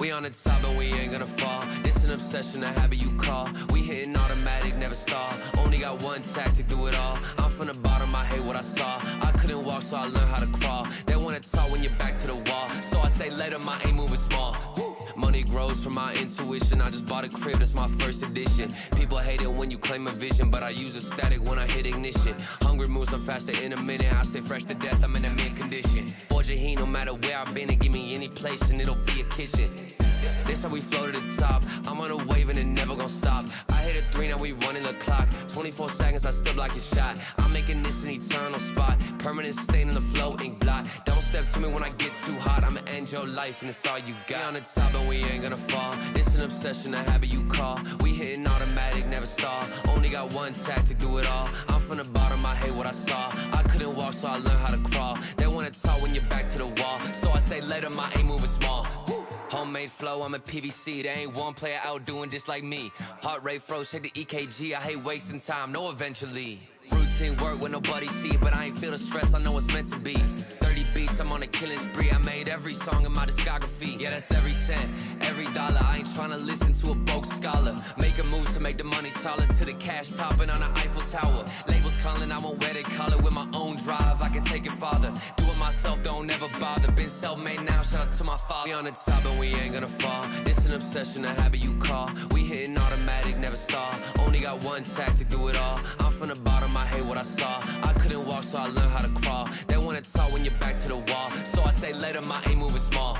We on the top and we ain't gonna fall. It's an obsession, a habit you call. We hitting automatic, never stall. Only got one tactic, do it all. I'm from the bottom, I hate what I saw. I couldn't walk, so I learned how to crawl. They wanna talk when you're back to the wall. So I say later, my aim moving small. Money grows from my intuition. I just bought a crib, that's my first edition. People hate it when you claim a vision, but I use a static when I hit ignition. Hungry moves, I'm faster in a minute. I stay fresh to death, I'm in a mid condition. Forge a heat, no matter where I've been, and give me any place and it'll be a kitchen. This how we flow to the top. I'm on a wave and it never gon' stop. I hit a 3, now we running the clock. 24 seconds, I still block your shot. I'm making this an eternal spot. Permanent stain in the flow, ink blot. Don't step to me when I get too hot. I'ma end your life and it's all you got. We on the top and we ain't gonna fall. It's an obsession, a habit you call. We hitting automatic, never stall. Only got one tactic, do it all. I'm from the bottom, I hate what I saw. I couldn't walk, so I learned how to crawl. They wanna talk when you're back to the wall. So I say later, my aim moving small. Homemade flow, I'm a PVC. There ain't one player out doing this like me. Heart rate froze, check the EKG. I hate wasting time, no eventually. Routine work when nobody see, but I ain't feel the stress, I know it's meant to be. 30 beats, I'm on a killing spree. I made every song in my discography. Yeah, that's every cent, every dollar. I ain't tryna listen to a broke scholar. Making moves to make the money taller. To the cash topping on the Eiffel Tower. Labels calling, I won't wear the collar. With my own drive, I can take it farther. Do it myself, don't ever bother. Been self-made now, shout out to my father. We on the top and we ain't gonna fall. It's an obsession, a habit you call. We hitting automatic, never stall. Only got one tactic, do it all. I'm from the bottom, I hate what I saw. I couldn't walk, so I learned how to crawl. They wanna talk when you're back to the wall. So I say later, my aim moving small.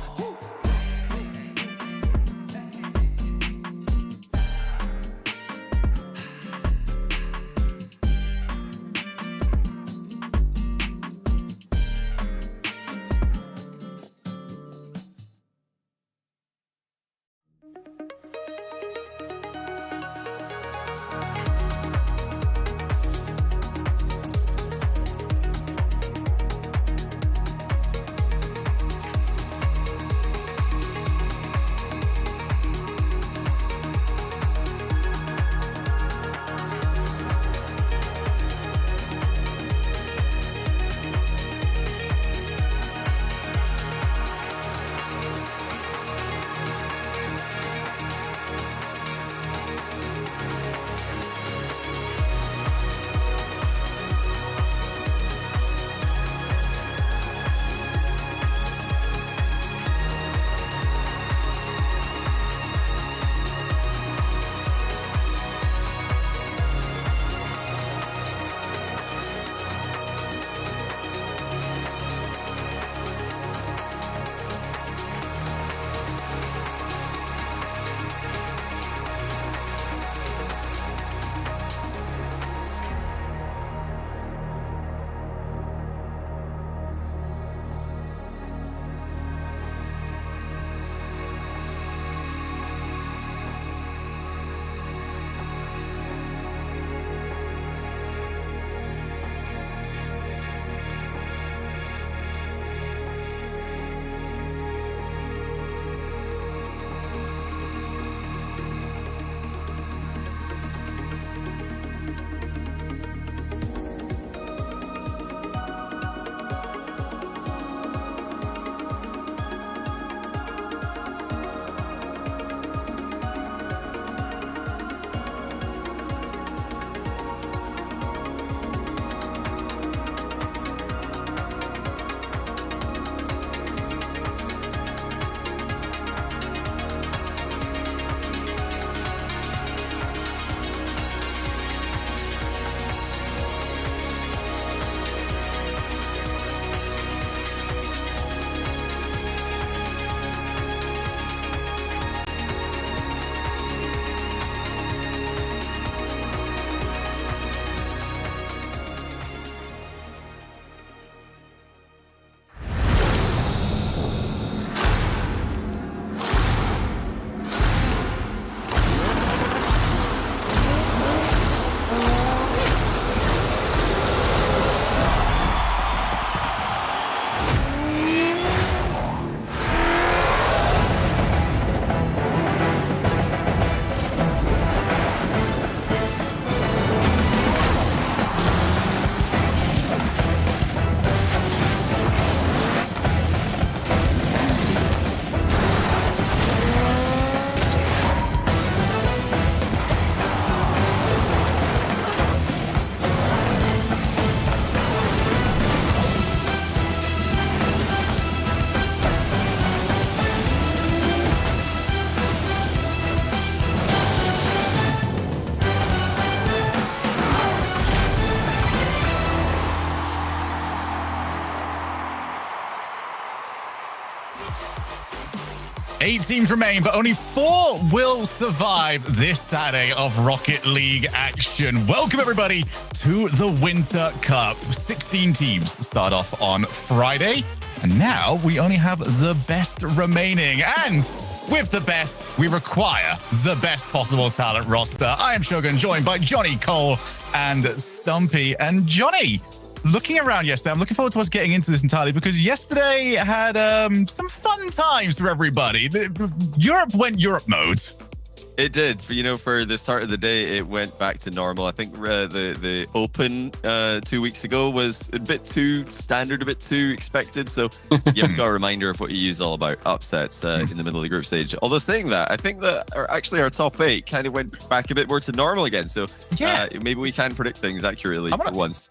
8 teams remain, but only 4 will survive this Saturday of Rocket League action. Welcome, everybody, to the Winter Cup. 16 teams start off on Friday, and now we only have the best remaining. And with the best, we require the best possible talent roster. I am Shogun, joined by Johnny, Cole, and Stumpy. And Johnny, looking around yesterday, I'm looking forward to us getting into this entirely because yesterday had some fun times for everybody. Europe went Europe mode. It did. For the start of the day, it went back to normal. I think the Open 2 weeks ago was a bit too standard, a bit too expected. So you've got a reminder of what you use all about, upsets in the middle of the group stage. Although saying that, I think that our top 8 kind of went back a bit more to normal again. So maybe we can predict things accurately for once.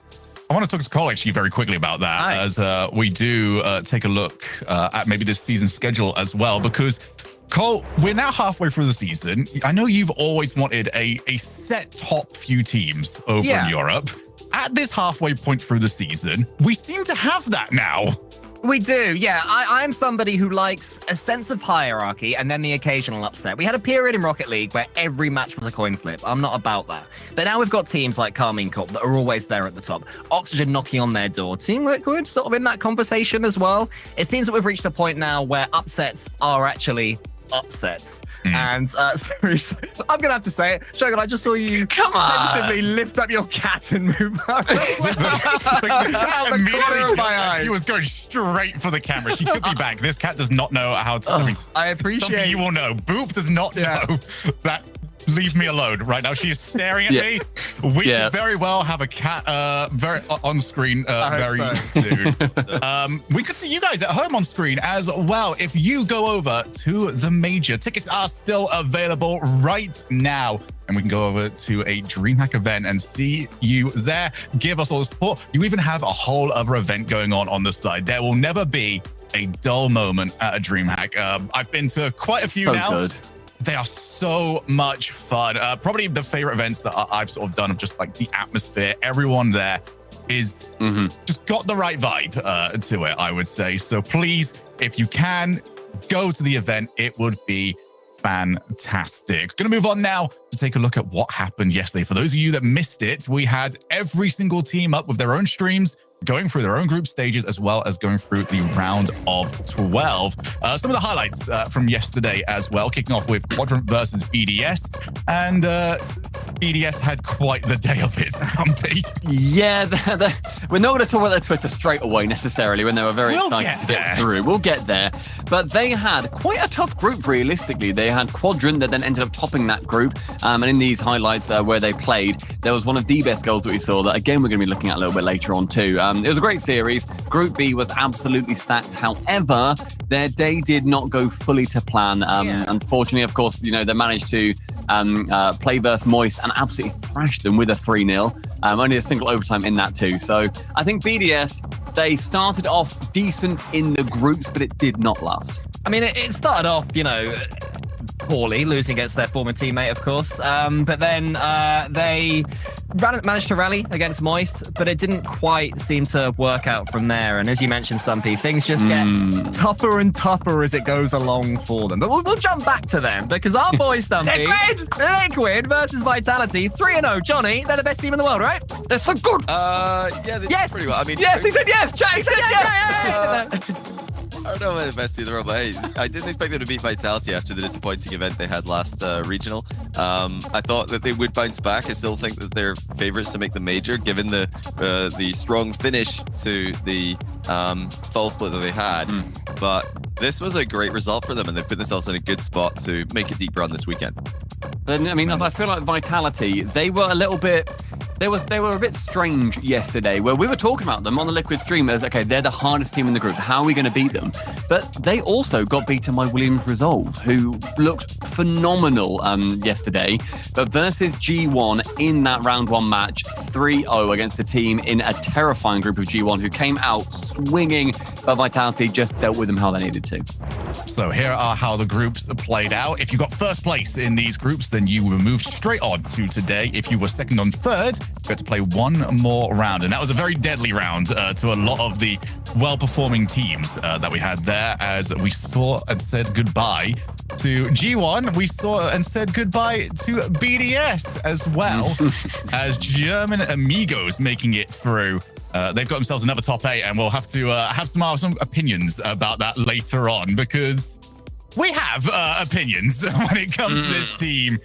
I want to talk to Cole actually very quickly about that as we do take a look at maybe this season's schedule as well, because Cole, we're now halfway through the season. I know you've always wanted a set top few teams over in Europe. At this halfway point through the season, we seem to have that now. We do, yeah. I'm somebody who likes a sense of hierarchy and then the occasional upset. We had a period in Rocket League where every match was a coin flip. I'm not about that. But now we've got teams like Carmine Corp that are always there at the top. Oxygen knocking on their door. Team Liquid sort of in that conversation as well. It seems that we've reached a point now where upsets are actually upsets. And sorry, I'm going to have to say it. Shogun, I just saw you tentatively lift up your cat and move out the corner of my eye. She was going straight for the camera. She could be back. This cat does not know how to... I appreciate... You will know. Boop does not know that... Leave me alone right now. She is staring at me. We could very well have a cat very on screen very soon. We could see you guys at home on screen as well. If you go over to the major, tickets are still available right now. And we can go over to a DreamHack event and see you there. Give us all the support. You even have a whole other event going on the side. There will never be a dull moment at a DreamHack. I've been to quite a few now. Good. They are so much fun. Probably the favorite events that I've sort of done of just like the atmosphere. Everyone there is just got the right vibe to it, I would say. So please, if you can, go to the event. It would be fantastic. Going to move on now to take a look at what happened yesterday. For those of you that missed it, we had every single team up with their own streams, going through their own group stages, as well as going through the round of 12. Some of the highlights from yesterday as well, kicking off with Quadrant versus BDS. And BDS had quite the day of it, Stumpy. Yeah, we're not going to talk about their Twitter straight away necessarily when they were very excited to get through. We'll get there. But they had quite a tough group, realistically. They had Quadrant that then ended up topping that group. And in these highlights where they played, there was one of the best goals that we saw that, again, we're going to be looking at a little bit later on too. It was a great series. Group B was absolutely stacked. However, their day did not go fully to plan. Unfortunately, of course, they managed to play versus Moist and absolutely thrashed them with a 3-0. Only a single overtime in that too. So I think BDS, they started off decent in the groups, but it did not last. I mean, it started off, poorly, losing against their former teammate, of course. But then they managed to rally against Moist, but it didn't quite seem to work out from there. And as you mentioned, Stumpy, things just get tougher and tougher as it goes along for them. But we'll jump back to them because our boy Stumpy, Liquid versus Vitality, 3-0. Johnny, they're the best team in the world, right? That's for good. They did pretty well. I mean, yes, he said yes. Chat, he said yes. I don't know about the best team in the world, but hey, I didn't expect them to beat Vitality after the disappointing event they had last regional. I thought that they would bounce back. I still think that they're favorites to make the major, given the strong finish to the fall split that they had. But this was a great result for them, and they've put themselves in a good spot to make a deep run this weekend. But, I mean, I feel like Vitality, they were a little bit... They were a bit strange yesterday, where we were talking about them on the Liquid stream as, okay, they're the hardest team in the group. How are we going to beat them? But they also got beaten by Williams Resolve, who looked phenomenal yesterday. But versus G1 in that round 1 match, 3-0 against a team in a terrifying group of G1 who came out swinging, but Vitality just dealt with them how they needed to. So here are how the groups played out. If you got first place in these groups, then you were moved straight on to today. If you were second on third, you had to play one more round. And that was a very deadly round to a lot of the well-performing teams that we had there, as we saw and said goodbye to G1. We saw and said goodbye to BDS as well as German Amigos making it through. They've got themselves another top 8, and we'll have to have some opinions about that later on, because we have opinions when it comes to this team.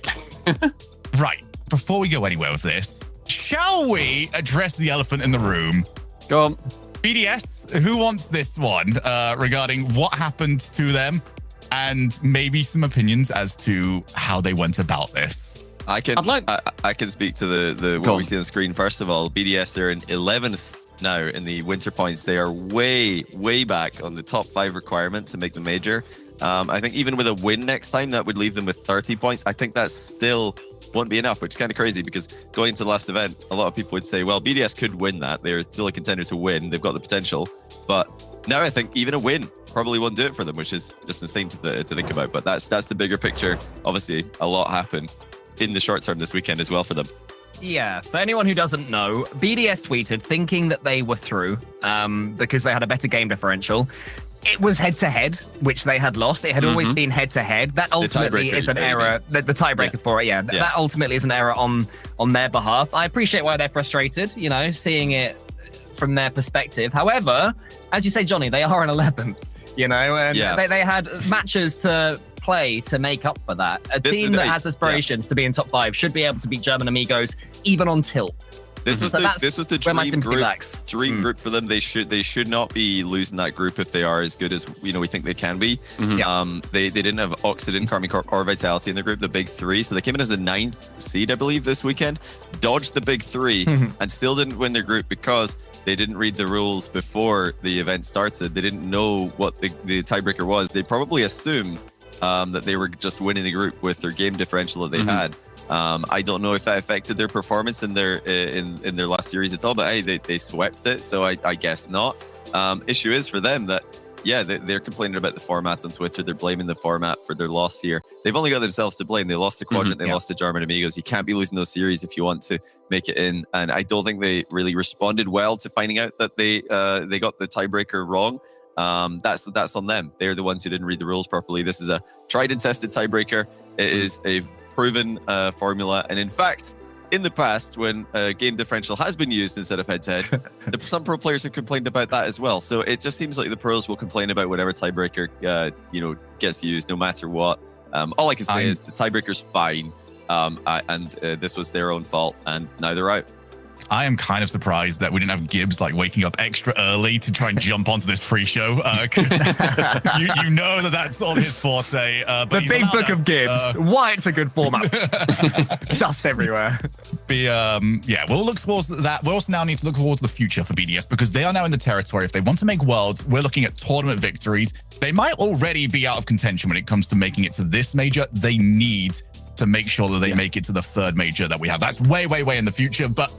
Right, before we go anywhere with this, shall we address the elephant in the room? Go on. BDS, who wants this one regarding what happened to them, and maybe some opinions as to how they went about this? I can speak to the what we see on the screen. First of all, BDS, they're in 11th now in the winter points. They are way back on the top 5 requirement to make the major. I think even with a win next time, that would leave them with 30 points. I think that still won't be enough, which is kind of crazy, because going into the last event, a lot of people would say, well, BDS could win that. They're still a contender to win. They've got the potential. But now I think even a win probably won't do it for them, which is just insane to think about. But that's the bigger picture. Obviously, a lot happened in the short term this weekend as well for them. Yeah, for anyone who doesn't know, BDS tweeted thinking that they were through because they had a better game differential. It was head-to-head, which they had lost. It had always been head-to-head. That ultimately is an error. The tiebreaker for it, that ultimately is an error on their behalf. I appreciate why they're frustrated, seeing it from their perspective. However, as you say, Johnny, they are an 11th, and they had matches to play to make up for that. A team that has aspirations to be in top 5 should be able to beat German Amigos even on tilt. This was the dream group for them. They should not be losing that group if they are as good as we think they can be. They didn't have Oxygen, Karming Corp, or Vitality in the group, the big 3. So they came in as the 9th seed, I believe, this weekend. Dodged the big 3 and still didn't win their group because they didn't read the rules before the event started. They didn't know what the tiebreaker was. They probably assumed that they were just winning the group with their game differential that they had. I don't know if that affected their performance in their last series at all, but hey, they swept it, so I guess not. Issue is for them that they're complaining about the format on Twitter. They're blaming the format for their loss here. They've only got themselves to blame. They lost to Quadrant, they lost to German Amigos. You can't be losing those series if you want to make it in. And I don't think they really responded well to finding out that they got the tiebreaker wrong. That's on them. They're the ones who didn't read the rules properly. This is a tried and tested tiebreaker. It is a proven formula, and in fact, in the past, when game differential has been used instead of head-to-head, some pro players have complained about that as well. So it just seems like the pros will complain about whatever tiebreaker gets used, no matter what. All I can say is the tiebreaker's fine, and this was their own fault, and now they're out. I am kind of surprised that we didn't have Gibbs waking up extra early to try and jump onto this pre-show. You know that's all his forte. But the big book of Gibbs. Why it's a good format. Dust everywhere. We'll look towards that. We also now need to look towards the future for BDS, because they are now in the territory. If they want to make Worlds, we're looking at tournament victories. They might already be out of contention when it comes to making it to this major. They need to make sure that they make it to the 3rd major that we have. That's way in the future, but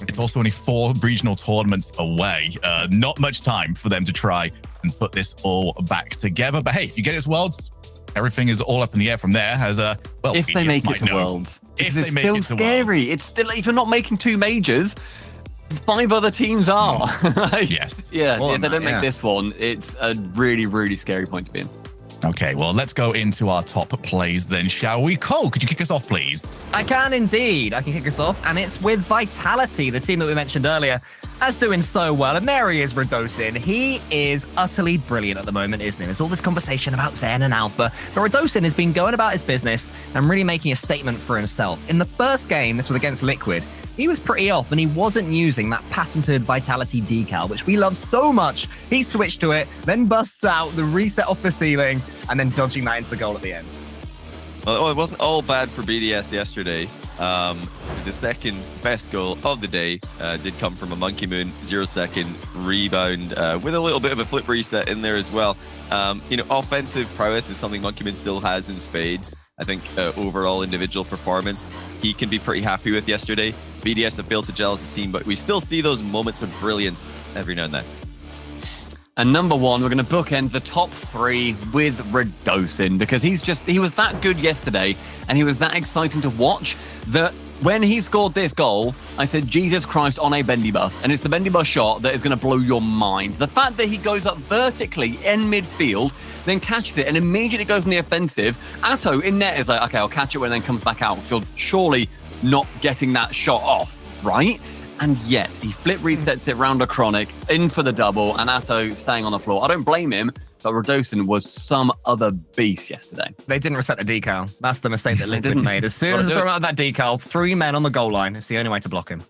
it's also only 4 regional tournaments away. Not much time for them to try and put this all back together. But hey, if you get it Worlds, everything is all up in the air from there. As if they make it to Worlds, it's still scary. It's still, if you're not making 2 majors, 5 other teams are. Yes. If they don't make this one, it's a really scary point to be in. Okay, well, let's go into our top plays then, shall we? Cole, could you kick us off, please? I can indeed. I can kick us off, and it's with Vitality, the team that we mentioned earlier, as doing so well. And there he is, Radosin. He is utterly brilliant at the moment, isn't he? There's all this conversation about Zen and Alpha, but Radosin has been going about his business and really making a statement for himself. In the first game, this was against Liquid, he was pretty off and he wasn't using that patented Vitality decal, which we love so much. He switched to it, then busts out the reset off the ceiling, and then dodging that into the goal at the end. Well, it wasn't all bad for BDS yesterday. The second best goal of the day did come from a Monkey Moon 0-second rebound with a little bit of a flip reset in there as well. Offensive prowess is something Monkey Moon still has in spades. I think overall individual performance, he can be pretty happy with yesterday. BDS have built a gel as a team, but we still see those moments of brilliance every now and then. And number one, we're going to bookend the top 3 with Radosin, because he was that good yesterday and he was that exciting to watch that when he scored this goal, I said, Jesus Christ, on a bendy bus. And it's the bendy bus shot that is going to blow your mind. The fact that he goes up vertically in midfield, then catches it and immediately goes in the offensive. Atto in net is like, okay, I'll catch it when it then comes back out. So surely not getting that shot off, right? And yet, he flip resets it round a chronic, in for the double, and Atto staying on the floor. I don't blame him, but Radosin was some other beast yesterday. They didn't respect the decal. That's the mistake that Liquid made. As soon as they threw out that decal, 3 men on the goal line. It's the only way to block him.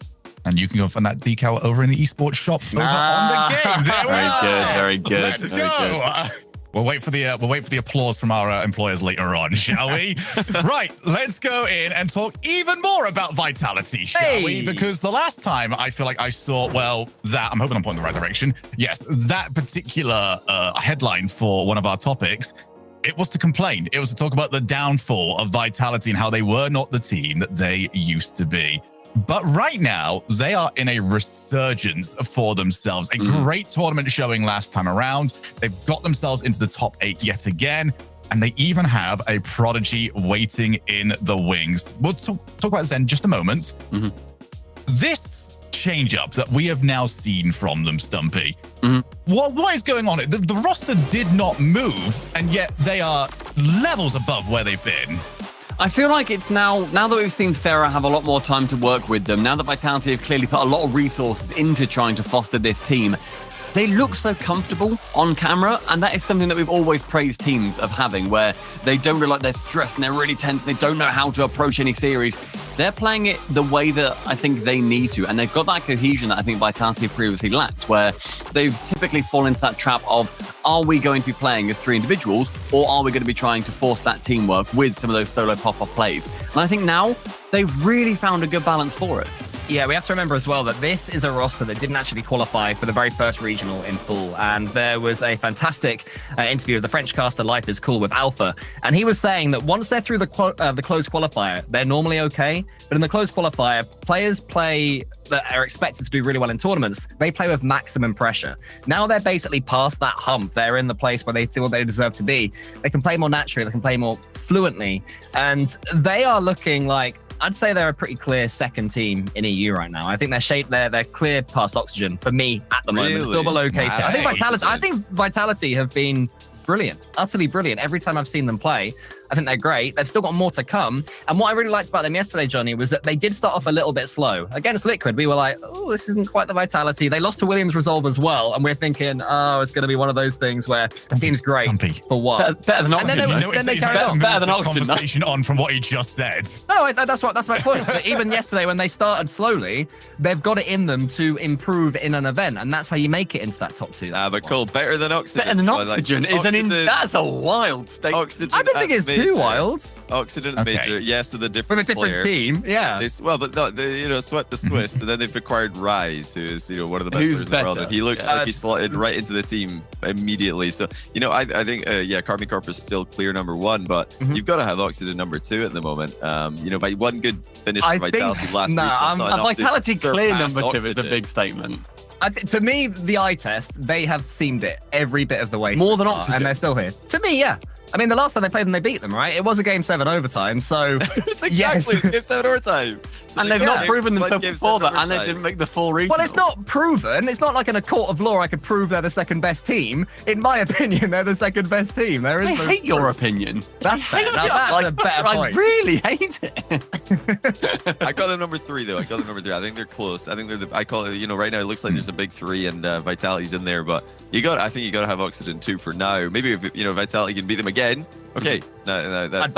And you can go find that decal over in the esports shop over on the game. There we Very are. good, very good. Let's very go. Good. We'll wait for the applause from our employers later on, shall we? Right, let's go in and talk even more about Vitality, shall we? Because the last time I feel like I saw, I'm hoping I'm pointing in the right direction. Yes, that particular headline for one of our topics, it was to complain. It was to talk about the downfall of Vitality and how they were not the team that they used to be. But right now, they are in a resurgence for themselves. A great tournament showing last time around. They've got themselves into the top 8 yet again. And they even have a prodigy waiting in the wings. We'll talk about this in just a moment. This change-up that we have now seen from them, Stumpy, what is going on? The roster did not move, and yet they are levels above where they've been. I feel like it's now that we've seen Farah have a lot more time to work with them, now that Vitality have clearly put a lot of resources into trying to foster this team, they look so comfortable on camera, and that is something that we've always praised teams of having, where they don't look like they're stressed and they're really tense, and they don't know how to approach any series. They're playing it the way that I think they need to, and they've got that cohesion that I think Vitality previously lacked, where they've typically fallen into that trap of, are we going to be playing as 3 individuals, or are we going to be trying to force that teamwork with some of those solo pop-off plays? And I think now they've really found a good balance for it. Yeah, we have to remember as well that this is a roster that didn't actually qualify for the very first regional in full. And there was a fantastic interview of the French caster Life is Cool with Alpha. And he was saying that once they're through the closed qualifier, they're normally okay. But in the closed qualifier, players play that are expected to do really well in tournaments. They play with maximum pressure. Now they're basically past that hump. They're in the place where they feel they deserve to be. They can play more naturally. They can play more fluently. And they are looking like, I'd say they're a pretty clear second team in EU right now. I think they're clear past Oxygen for me at the moment. Still below KC. I think Vitality have been brilliant, utterly brilliant. Every time I've seen them play, I think they're great. They've still got more to come. And what I really liked about them yesterday, Johnny, was that they did start off a little bit slow. Against Liquid, we were like, oh, this isn't quite the Vitality. They lost to Williams Resolve as well. And we're thinking, oh, it's going to be one of those things where the team's great for what? Better than Oxygen. Then they carried on. Better than Oxygen. Conversation on from what he just said. No, that's my point. But even yesterday, when they started slowly, they've got it in them to improve in an event. And that's how you make it into that top 2. But cool, better than Oxygen. Better than Oxygen that's a wild statement. Oxygen I don't think it's too wild. Oxygen Major, yes, with a different With a different player. team, yeah. But no, Sweat the Swiss, and then they've acquired Rise, who is one of the best players in the world, and he looks like he's slotted right into the team immediately. So I think Carmine Corp is still clear number 1, but you've got to have Oxygen number 2 at the moment. By one good finish for Vitality last week. A Vitality clear number 2 is a big statement. To me, the eye test, they have seemed it every bit of the way. More than Oxygen. And they're still here. To me, yeah. I mean, the last time they played them, they beat them, right? It was a Game 7 overtime, so... Exactly, Game 7 overtime. So and they've not proven themselves before that, and they didn't make the full regional. Well, it's not proven. It's not like in a court of law I could prove they're the second best team. In my opinion, they're the second best team. I hate your opinion. That's better. That's a better point. I really hate it. I got them number 3, though. I think they're close. I think I call it, right now it looks like there's a big 3 and Vitality's in there, but I think you got to have Oxygen 2 for now. Maybe if, Vitality can beat them again. Okay, no, that's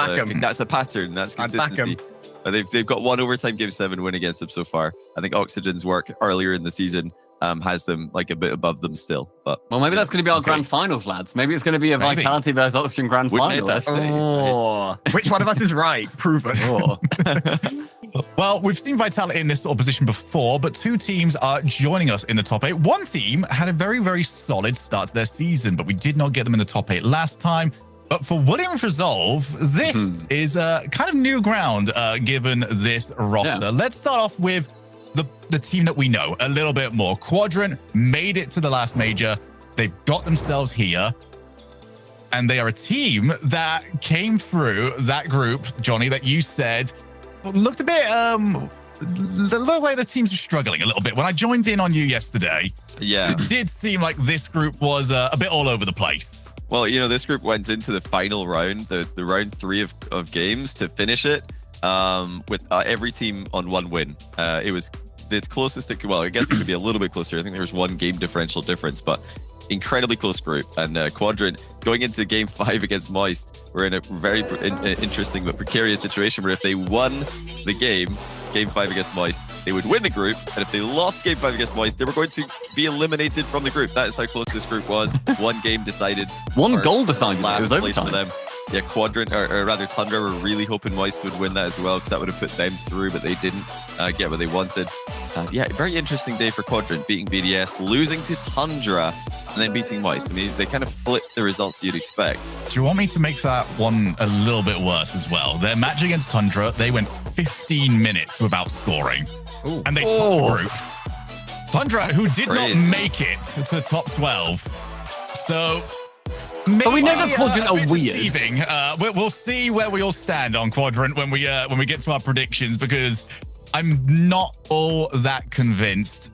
a pattern. That's consistency. They've got one overtime Game 7 win against them so far. I think Oxygen's work earlier in the season has them like a bit above them still. But maybe that's going to be our grand finals, lads. Maybe it's going to be a Vitality versus Oxygen grand final. Which one of us is right? Prove it. Well, we've seen Vitality in this sort of position before, but 2 teams are joining us in the top 8. One team had a very, very solid start to their season, but we did not get them in the top 8 last time. But for Williams Resolve, this is kind of new ground given this roster. Yeah. Let's start off with the team that we know a little bit more. Quadrant made it to the last major. They've got themselves here. And they are a team that came through that group, Johnny, that you said looked a bit, the way the teams are struggling a little bit. When I joined in on you yesterday, it did seem like this group was a bit all over the place. Well, you know, this group went into the final round, the round 3 of games to finish it with every team on 1 win. It was the closest it could, well, I guess it could be a little bit closer. I think there was 1 game differential difference, but incredibly close group. And Quadrant going into game 5 against Moist, we're in a very interesting but precarious situation where if they won the game 5 against Moist, they would win the group. And if they lost game 5 against Moist, they were going to be eliminated from the group. That is how close this group was. 1 game decided. 1 goal decided. It was overtime for them. Yeah, Quadrant, or rather Tundra, were really hoping Moist would win that as well, because that would have put them through, but they didn't get what they wanted. Yeah, very interesting day for Quadrant, beating BDS, losing to Tundra, and then beating Moist. I mean, they kind of flipped the results you'd expect. Do you want me to make that one a little bit worse as well? Their match against Tundra, they went 15 minutes without scoring. Ooh. And they top group. Tundra, who did not make it to top 12. So... But we know that Quadrant are weird. We'll see where we all stand on Quadrant when we get to our predictions, because I'm not all that convinced.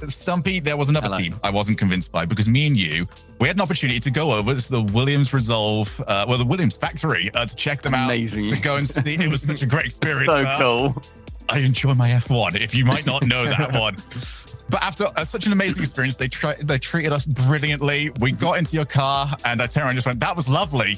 Stumpy, there was another team I wasn't convinced by, because me and you, we had an opportunity to go over to the Williams Resolve, the Williams factory, to check them out. Amazing. To go and see. It was such a great experience. So cool. I enjoy my F1, if you might not know that one. But after such an amazing experience, they treated us brilliantly. We got into your car, and I turned around and just went, that was lovely.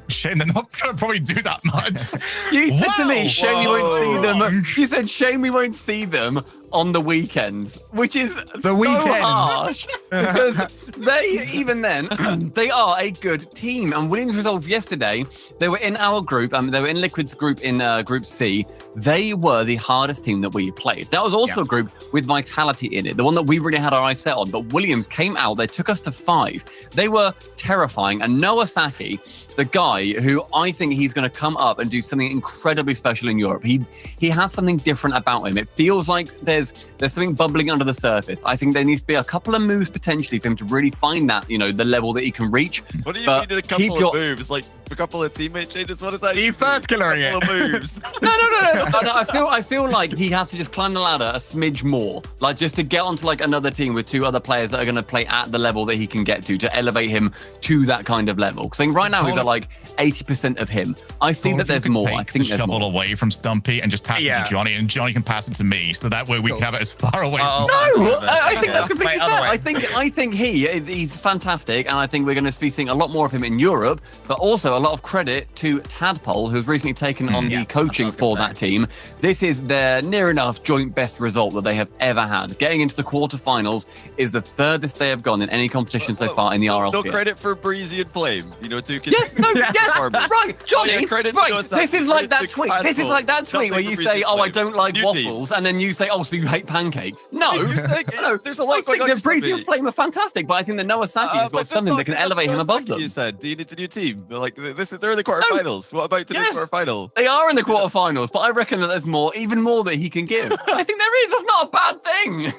Shame they're not going to probably do that much. You said to me, shame we won't see them. You said, shame we won't see them on the weekends, which is so harsh, because they, even then, they are a good team. And Williams Resolve yesterday, they were in our group, they were in Liquid's group in Group C. They were the hardest team that we played. That was also a group with Vitality in it, the one that we really had our eyes set on. But Williams came out, they took us to 5. They were terrifying. And Noah Saki, the guy who I think he's going to come up and do something incredibly special in Europe. He has something different about him. It feels like there's something bubbling under the surface. I think there needs to be a couple of moves potentially for him to really find that, the level that he can reach. What do you mean a couple of moves? Like a couple of teammate changes? What is that? You first killering it. Moves. No. I feel like he has to just climb the ladder a smidge more, like just to get onto like another team with 2 other players that are going to play at the level that he can get to elevate him to that kind of level. Because I think right now he's at like 80% of him. I see that there's more. I think there's more. Away from Stumpy and just pass it to Johnny, and Johnny can pass it to me, so that way we can have it as far away. I think that's completely fair. I think he's fantastic, and I think we're going to be seeing a lot more of him in Europe. But also a lot of credit to Tadpole, who's recently taken on the coaching for that team. This is their near enough joint best result that they have ever had. Getting into the quarterfinals is the furthest they have gone in any competition so far in the RLCS. No credit for Breezy and Flame. Yes, right, Johnny. Right, this is like that tweet. This is like that tweet where you say, "Oh, I don't like waffles," and then you say, "Oh, so you hate pancakes?" No, there's a lot. I think the Breezy and Flame are fantastic, but I think the Noah Saki has got something that can elevate him above them. You said, do you need a new team? Like they're in the quarterfinals. What about today's quarterfinal? They are in the quarterfinals, but I reckon that there's even more that he can give. I think there is. That's not a bad thing.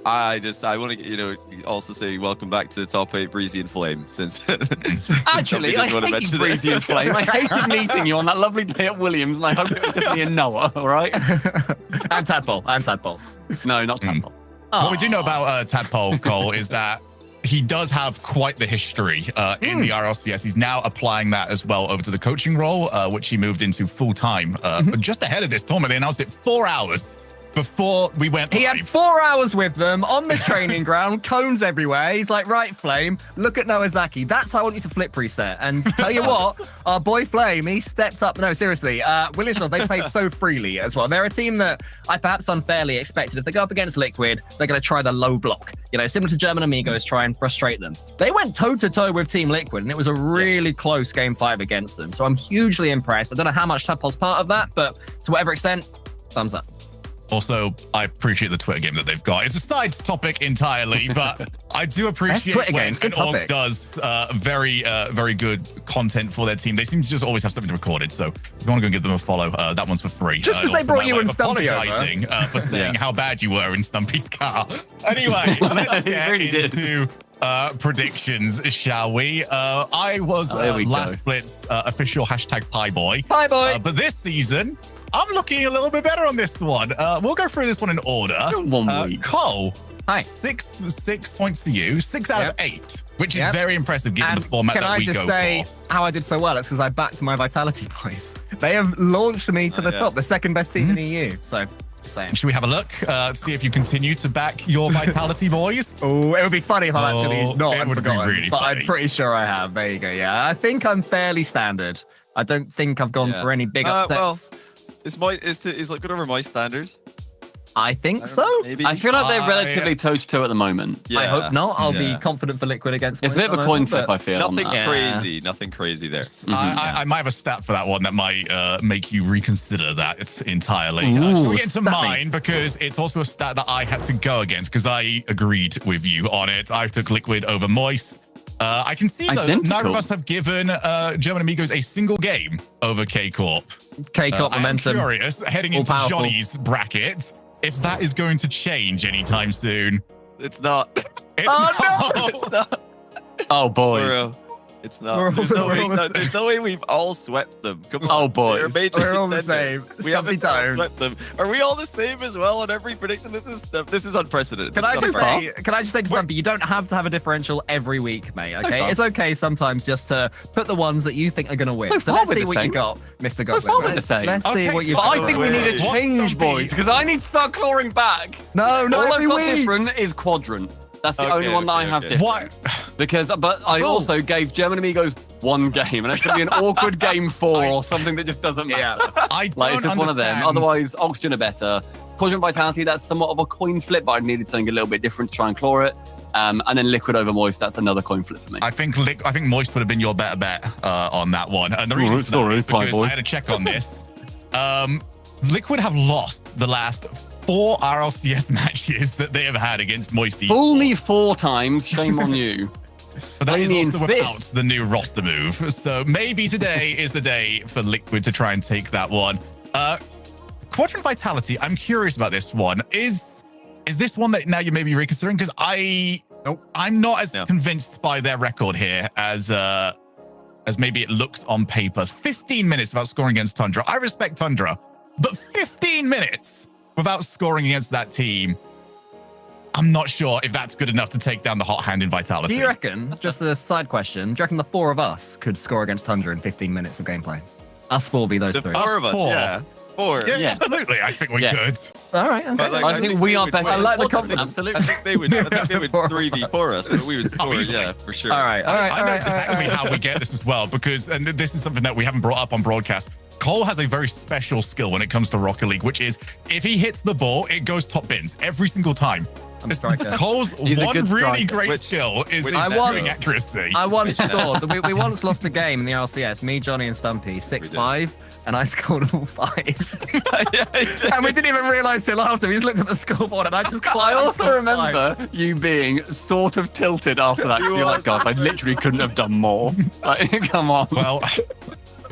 I want to, also say welcome back to the top 8, Breezy and Flame. Since actually, I hate Breezy and Flame. I hated meeting you on that lovely day at Williams, and I hope it was just me and Noah. All right, and Tadpole. No, not Tadpole. What we do know about Tadpole, Cole, is that he does have quite the history in the RLCS. He's now applying that as well over to the coaching role, which he moved into full time. But just ahead of this tournament, they announced it 4 hours before we went live. He had 4 hours with them on the training ground, cones everywhere. He's like, right, Flame, look at Noah Saki. That's how I want you to flip reset. And tell you what, our boy Flame, he stepped up. No, seriously, Williams, they played so freely as well. They're a team that I perhaps unfairly expected. If they go up against Liquid, they're going to try the low block. Similar to German Amigos, try and frustrate them. They went toe-to-toe with Team Liquid, and it was a really close game 5 against them. So I'm hugely impressed. I don't know how much Tadpole's part of that, but to whatever extent, thumbs up. Also, I appreciate the Twitter game that they've got. It's a side topic entirely, but I do appreciate when an org does very good content for their team. They seem to just always have something recorded, so if you want to go give them a follow, that one's for free. Just because they brought you and Stumpy apologizing for saying how bad you were in Stumpy's car. Anyway, let's get into predictions, shall we? I was last split's official #PieBoy. Bye, boy. But this season, I'm looking a little bit better on this one. We'll go through this one in order. 1 week. Cole, Hi. 6 points for you, 6 out of 8, which is very impressive given And the format can that I we just go say for. how I did so well? It's because I backed my Vitality boys. They have launched me to the top, the second best team in the EU. So, just saying. Should we have a look? See if you continue to back your Vitality boys? Oh, it would be funny if I'm actually not it would be forgotten, really but funny. I'm pretty sure I have. There you go. Yeah, I think I'm fairly standard. I don't think I've gone for any big upsets. Well, is like good over my standard. I think so. Maybe. I feel like they're relatively toe-to-toe at the moment. Yeah. I hope not. I'll be confident for Liquid against. It's a bit of a coin flip, I feel. Nothing on that. crazy. Nothing crazy there. I might have a stat for that one that might make you reconsider that entirely. Ooh, Shall we get into stat me. mine? Because it's also a stat that I had to go against because I agreed with you on it. I took Liquid over Moist. I can see though, neither of us have given German Amigos a single game over K-Corp. K-Corp momentum. I'm curious, heading into powerful. Johnny's bracket, if that is going to change anytime soon. It's not. It's It's not. Oh, boy. Bro. It's not. We're There's no way we've all swept them. Come on. Oh, boy. They're a major We're all the contender. same. We haven't all swept them. Are we all the same as well on every prediction? This is unprecedented. Can I This is just unprecedented. say to Stumpy, you don't have to have a differential every week, mate. Okay, far. it's okay sometimes just to put the ones that you think are going to win. So So far let's we're see the what you same. got, Mr. So far we're the same. Let's see Okay, what you've But got. I think we need a What's change, Stumpy? boys, because I need to start clawing back. No, not All I've every got week. different is Quadrant. That's the Okay, only one that I okay, have okay. different. what? But I also gave German Amigos 1 game, and it's going to be an awkward game 4 or something that just doesn't matter. Yeah. I don't Like, it's just one of them. understand. Otherwise, Oxygen are better. Quadrant Vitality, that's somewhat of a coin flip, but I needed something a little bit different to try and claw it. And then Liquid over Moist, that's another coin flip for me. I think Moist would have been your better bet on that one. And the reason for that sorry, is because Pie Boy. I had to check on this. Liquid have lost the last 4 RLCS matches that they have had against Moist Esports. Fool me 4 times, shame on you. But that is only in also fifth. without the new roster move. So maybe today is the day for Liquid to try and take that one. Quadrant Vitality, I'm curious about this one. Is this one that now you may be reconsidering? Because I'm not as convinced by their record here as maybe it looks on paper. 15 minutes without scoring against Tundra. I respect Tundra, but 15 minutes without scoring against that team, I'm not sure if that's good enough to take down the hot hand in Vitality. Do you reckon, just a side question, do you reckon the 4 of us could score against Tundra in 15 minutes of gameplay? Us 4 v those The 3. 4 of us, 4. yeah. 4. Yeah, absolutely. I think we Yeah. could. All right, okay. But, like, I think we they are would better. win. I like the I think- confidence. Absolutely. I think they would 3v4 us, but we would score, easily. yeah, for sure. All right, all right, I all know right. exactly how we get this as well, because, and this is something that we haven't brought up on broadcast, Cole has a very special skill when it comes to Rocket League, which is if he hits the ball, it goes top bins every single time. I'm a striker. Cole's He's a one good really striker. great Which- skill is which his is shooting that? accuracy. I once scored. We once lost a game in the RLCS. Me, Johnny, and Stumpy, 6-5, and I scored all 5. And we didn't even realise till after. We just looked at the scoreboard, and I just. I also scored remember 5. you being sort of tilted after that. 'Cause you're like, God, I literally couldn't have done more. Like, come on. Well,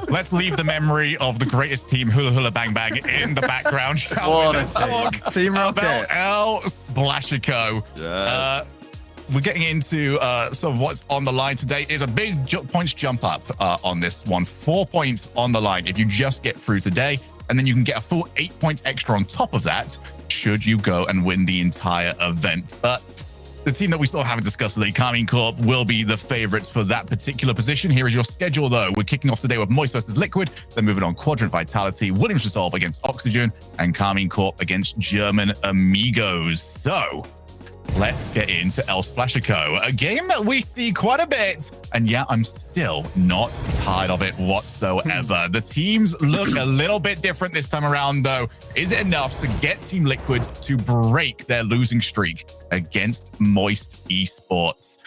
let's leave the memory of the greatest team, Hula Hula Bang Bang, in the background, shall we? What a Let's team. talk Team about Rocket. El Splashico. Yes. We're getting into some of what's on the line today. Is a big points jump up on this one. 4 points on the line if you just get through today, and then you can get a full 8 points extra on top of that should you go and win the entire event. But the team that we still haven't discussed today, Carmine Corp, will be the favorites for that particular position. Here is your schedule, though. We're kicking off today with Moist versus Liquid, then moving on Quadrant Vitality, Williams Resolve against Oxygen, and Carmine Corp against German Amigos. So let's get into El Splashico, a game that we see quite a bit. And yeah, I'm still not tired of it whatsoever. The teams look a little bit different this time around, though. Is it enough to get Team Liquid to break their losing streak against Moist Esports?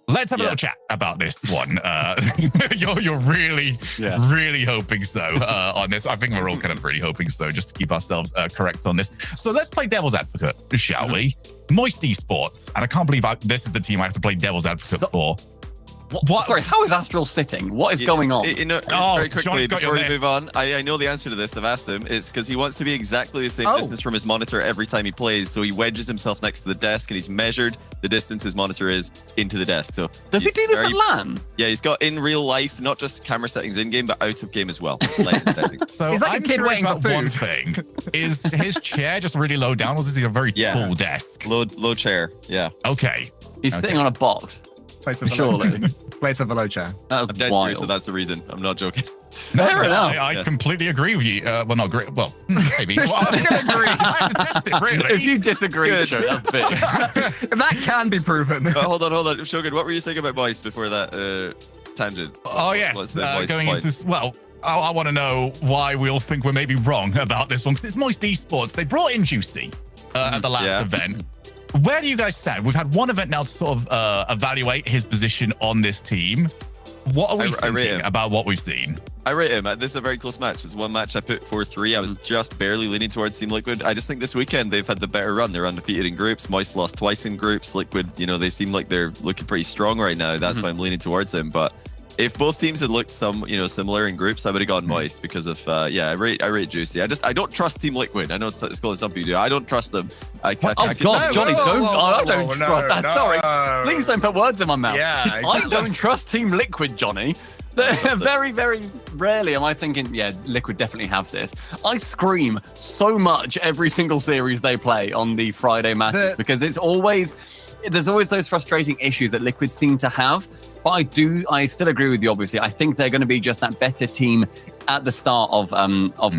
Let's have a little chat about this one. You're really, really hoping so on this. I think we're all kind of really hoping so, just to keep ourselves correct on this. So let's play devil's advocate, shall we? Moist Esports, and I can't believe this is the team I have to play devil's advocate for. What? Sorry, how is Astral sitting? What is going on? Very quickly, before we move on, I know the answer to this. I've asked him. It's because he wants to be exactly the same distance from his monitor every time he plays. So he wedges himself next to the desk, and he's measured the distance his monitor is into the desk. So does he do this at LAN? Yeah, he's got in real life, not just camera settings in game, but out of game as well. So he's like a kid waiting for food. One thing is his chair just really low down, or is he a very tall desk? Low chair. Yeah. Okay. He's sitting on a box. Surely. Place for the low chair. I'm dead serious, so that's the reason. I'm not joking. Fair enough. I completely agree with you. Well, not agree. Well, maybe. Well, I'm going to agree. I have to test it, really. If you disagree, sure, that's big. That can be proven. Hold on. Shogun, what were you saying about Moist before that tangent? Oh, yes. Going into... Well, I want to know why we all think we're maybe wrong about this one, because it's Moist Esports. They brought in Juicy at the last event. Where do you guys stand? We've had one event now to sort of evaluate his position on this team. What are we thinking about what we've seen? I rate him. This is a very close match. It's one match I put 4-3. I was just barely leaning towards Team Liquid. I just think this weekend they've had the better run. They're undefeated in groups. Moist lost twice in groups. Liquid, they seem like they're looking pretty strong right now. That's why I'm leaning towards them. But if both teams had looked similar in groups, I would have gone Moist because of I rate Juicy. I don't trust Team Liquid. I know it's called some people do. I don't trust them. Johnny, don't. I don't trust that. Sorry, please don't put words in my mouth. Yeah, I don't trust Team Liquid, Johnny. Very, very rarely am I thinking, Liquid definitely have this. I scream so much every single series they play on the Friday matches because there's always those frustrating issues that Liquid seem to have. But I still agree with you, obviously. I think they're going to be just that better team at the start of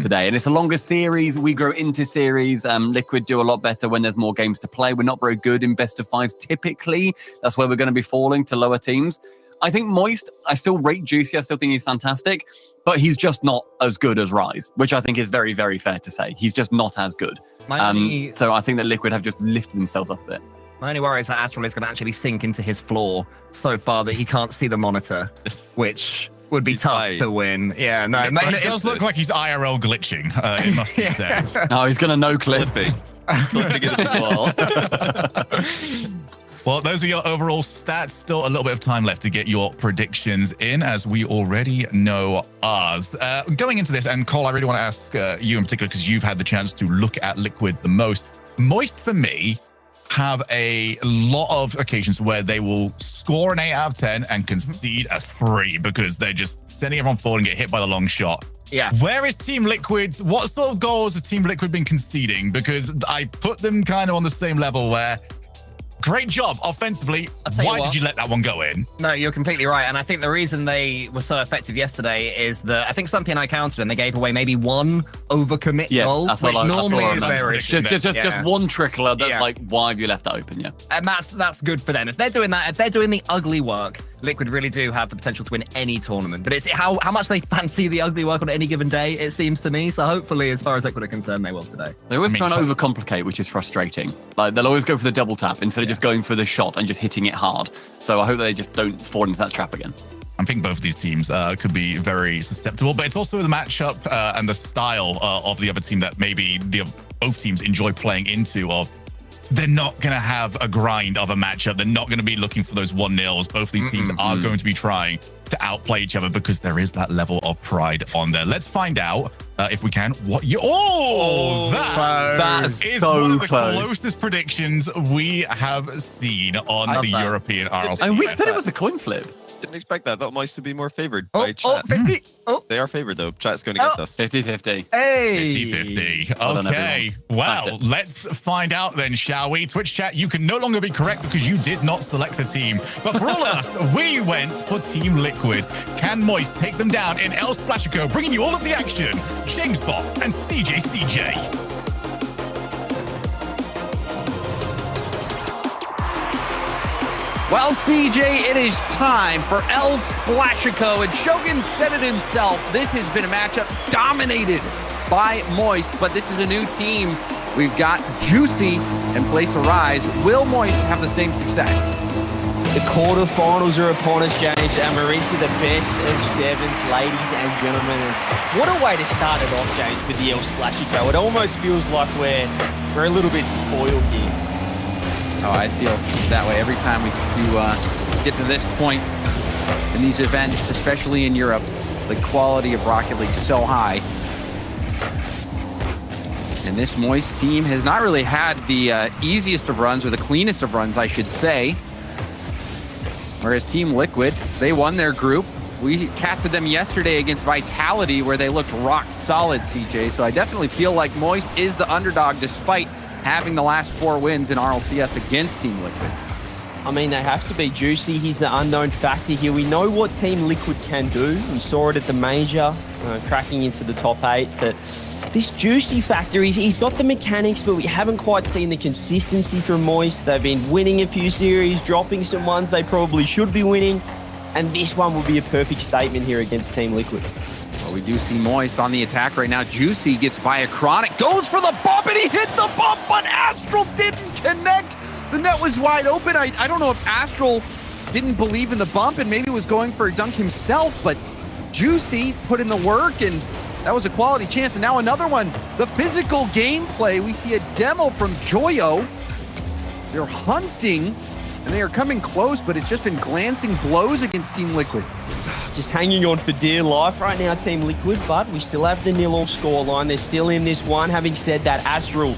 today. And it's a longer series. We grow into series. Liquid do a lot better when there's more games to play. We're not very good in best of fives typically. That's where we're going to be falling to lower teams. I think Moist, I still rate Juicy. I still think he's fantastic. But he's just not as good as Rise, which I think is very, very fair to say. He's just not as good. So I think that Liquid have just lifted themselves up a bit. My only worry is that Astral is going to actually sink into his floor so far that he can't see the monitor, which would be tough to win. Yeah, no. It does look like he's IRL glitching. It must be said. Oh, he's going to no-clip. Clipping into the wall. Well, those are your overall stats. Still a little bit of time left to get your predictions in, as we already know ours. Going into this, and Cole, I really want to ask you in particular, because you've had the chance to look at Liquid the most. Moist, for me, have a lot of occasions where they will score an 8 out of 10 and concede a 3 because they're just sending everyone forward and get hit by the long shot. Yeah. Where is Team Liquid? What sort of goals have Team Liquid been conceding? Because I put them kind of on the same level where great job offensively. Why did you let that one go in? No, you're completely right. And I think the reason they were so effective yesterday is that I think Stumpy and I counted and they gave away maybe one overcommit goal, which normally is their issue. Just one trickler that's like, why have you left that open? Yeah. And that's good for them. If they're doing that, if they're doing the ugly work, Liquid really do have the potential to win any tournament. But it's how much they fancy the ugly work on any given day, it seems to me. So hopefully, as far as Liquid are concerned, they will today. They always try and overcomplicate, which is frustrating. Like they'll always go for the double tap instead of just going for the shot and just hitting it hard. So I hope they just don't fall into that trap again. I think both of these teams could be very susceptible, but it's also the matchup and the style of the other team that maybe both teams enjoy playing into. They're not going to have a grind of a matchup. They're not going to be looking for those 1-0s. Both of these teams are going to be trying to outplay each other because there is that level of pride on there. Let's find out, if we can, what you... that is so one of the close. closest predictions we have seen on the European RLCS. And we said it was a coin flip. Didn't expect that. Thought Moist would be more favored by chat. 50. They are favored, though. Chat's going against us. 50-50. Hey! 50-50. Okay. Well, let's find out then, shall we? Twitch chat, you can no longer be correct because you did not select the team. But for all of us, we went for Team Liquid. Can Moist take them down in El Splashico, bringing you all of the action? Jamesbot and CJ. Well, CJ, it is time for El Splashico, and Shogun said it himself. This has been a matchup dominated by Moist, but this is a new team. We've got Juicy and Place to Rise. Will Moist have the same success? The quarterfinals are upon us, James, and we're into the best of sevens, ladies and gentlemen. And what a way to start it off, James, with the El Splashico. It almost feels like we're a little bit spoiled here. Oh, I feel that way every time we get to this point. in these events, especially in Europe. The quality of Rocket League is so high. And this Moist team has not really had the easiest of runs, or the cleanest of runs, I should say. Whereas Team Liquid, they won their group. We casted them yesterday against Vitality, where they looked rock solid, CJ. So I definitely feel like Moist is the underdog, despite having the last 4 wins in RLCS against Team Liquid. I mean, they have to be Juicy. He's the unknown factor here. We know what Team Liquid can do. We saw it at the major, cracking into the top 8. But this Juicy factor, he's got the mechanics, but we haven't quite seen the consistency from Moist. They've been winning a few series, dropping some ones they probably should be winning. And this one will be a perfect statement here against Team Liquid. Well, we do see Moist on the attack right now. Juicy gets by a Chronic, goes for the bump, and he hit the bump, but Astral didn't connect. The net was wide open. I don't know if Astral didn't believe in the bump and maybe was going for a dunk himself, but Juicy put in the work, and that was a quality chance. And now another one. The physical gameplay, we see a demo from Joyo. They're hunting, and they are coming close, but it's just been glancing blows against Team Liquid. Just hanging on for dear life right now, Team Liquid, but we still have the 0-0 scoreline. They're still in this one. Having said that, Astral,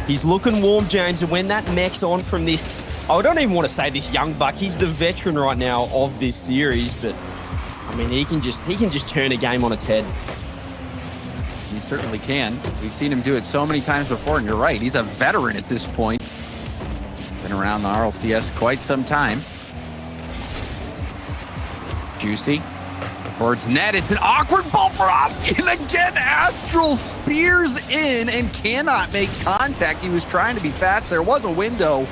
he's looking warm, James, and when that mech's on from this, I don't even want to say this young buck, he's the veteran right now of this series, but I mean, he can just turn a game on its head. He certainly can. We've seen him do it so many times before, and you're right, he's a veteran at this point. Been around the RLCS quite some time. Juicy towards net. It's an awkward ball for Oski, and again, Astral spears in and cannot make contact. He was trying to be fast. There was a window,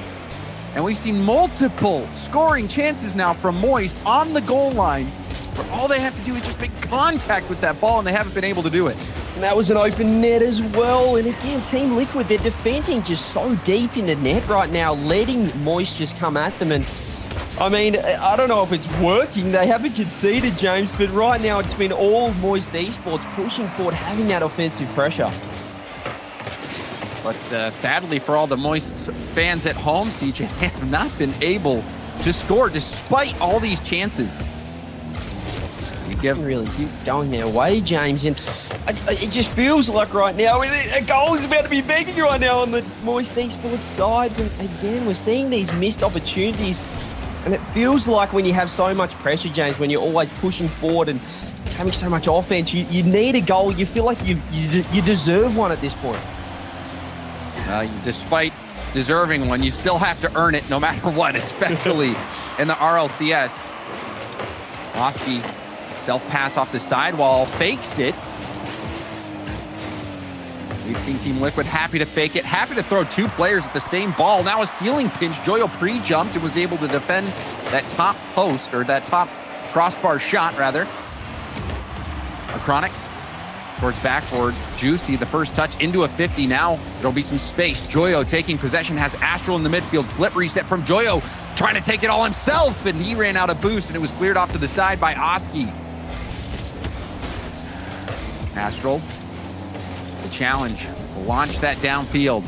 and we've seen multiple scoring chances now from Moist on the goal line, where all they have to do is just make contact with that ball, and they haven't been able to do it. And that was an open net as well. And again, Team Liquid, they're defending just so deep in the net right now, letting Moist just come at them. And I mean, I don't know if it's working. They haven't conceded, James, but right now it's been all Moist Esports pushing forward, having that offensive pressure. But sadly for all the Moist fans at home, CJ, have not been able to score despite all these chances. Really keep going their way, James, and it just feels like right now a goal is about to be begging right now on the Moist Esports side. But again, we're seeing these missed opportunities, and it feels like when you have so much pressure, James, when you're always pushing forward and having so much offense, you need a goal. You feel like you deserve one at this point. Despite deserving one, you still have to earn it no matter what, especially in the RLCS. Oski self-pass off the sidewall, fakes it. We've seen Team Liquid happy to fake it, happy to throw 2 players at the same ball. Now a ceiling pinch. Joyo pre-jumped and was able to defend that top post, or that top crossbar shot, rather. A Chronic towards backboard. Juicy, the first touch into a 50. Now there'll be some space. Joyo taking possession, has Astral in the midfield. Flip reset from Joyo, trying to take it all himself, and he ran out of boost, and it was cleared off to the side by Oski. Astral, the challenge, launch that downfield.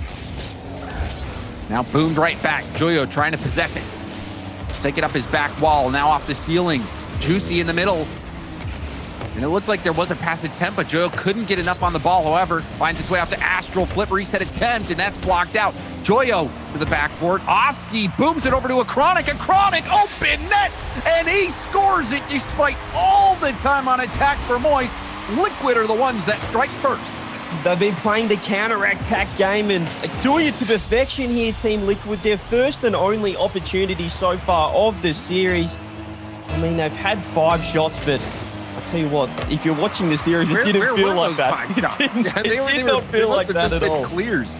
Now boomed right back. Joyo trying to possess it. Take it up his back wall, now off the ceiling. Juicy in the middle. And it looked like there was a pass attempt, but Joyo couldn't get enough on the ball. However, finds its way off to Astral. Flip reset attempt, and that's blocked out. Joyo to the backboard. Oski booms it over to a Chronic. A Chronic open net, and he scores it despite all the time on attack for Moist. Liquid are the ones that strike first. They've been playing the counter-attack game and doing it to perfection here, Team Liquid. Their first and only opportunity so far of the series. I mean, they've had 5 shots, but I'll tell you what, if you're watching the series, it didn't feel like that. It did not feel like that at all. Clears.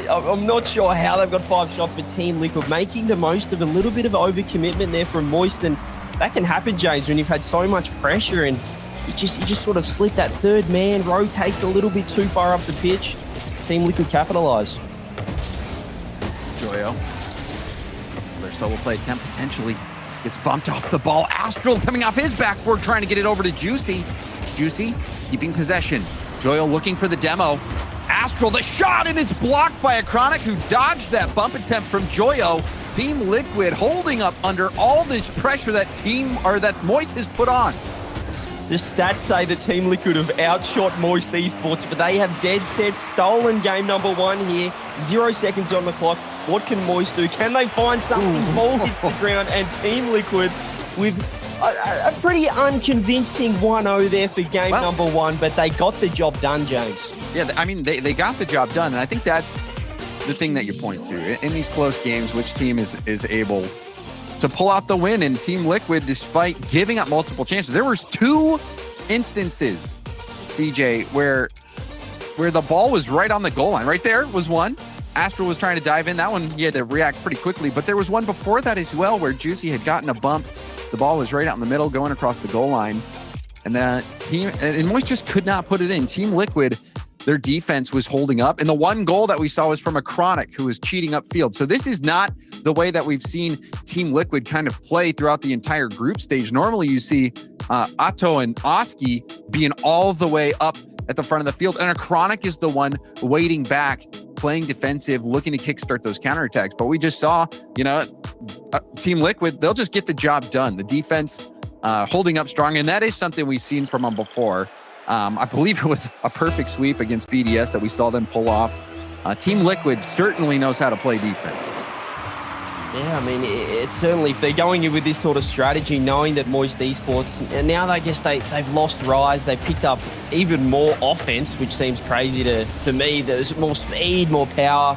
I'm not sure how they've got 5 shots, but Team Liquid making the most of a little bit of overcommitment there from Moist, and that can happen, James, when you've had so much pressure and you just sort of slip that third man, rotates a little bit too far up the pitch. Team Liquid capitalise. Joyo. Their solo play attempt potentially gets bumped off the ball. Astral coming off his backboard, trying to get it over to Juicy. Juicy keeping possession. Joyo looking for the demo. Astral, the shot, and it's blocked by a Chronic who dodged that bump attempt from Joyo. Team Liquid holding up under all this pressure that Moist has put on. The stats say that Team Liquid have outshot Moist Esports, but they have dead set stolen game number 1 here. 0 seconds on the clock. What can Moist do? Can they find something? Ball hits the ground, and Team Liquid with a pretty unconvincing 1-0 there for game number 1, but they got the job done, James. Yeah, I mean, they got the job done, and I think that's the thing that you point to. In these close games, which team is able to pull out the win? And Team Liquid, despite giving up multiple chances, there was 2 instances, CJ, where the ball was right on the goal line. Right there was one. Astral was trying to dive in. That one, he had to react pretty quickly. But there was one before that as well where Juicy had gotten a bump. The ball was right out in the middle, going across the goal line. And Moist just could not put it in. Team Liquid, their defense was holding up. And the one goal that we saw was from a Chronic who was cheating upfield. So this is not the way that we've seen Team Liquid kind of play throughout the entire group stage. Normally you see Atto and Oski being all the way up at the front of the field. And a Chronic is the one waiting back, playing defensive, looking to kickstart those counterattacks. But we just saw, Team Liquid, they'll just get the job done. The defense holding up strong. And that is something we've seen from them before. I believe it was a perfect sweep against BDS that we saw them pull off. Team Liquid certainly knows how to play defense. Yeah, I mean, it's certainly, if they're going in with this sort of strategy, knowing that Moist Esports, and now they've lost Rise, they've picked up even more offense, which seems crazy to me. There's more speed, more power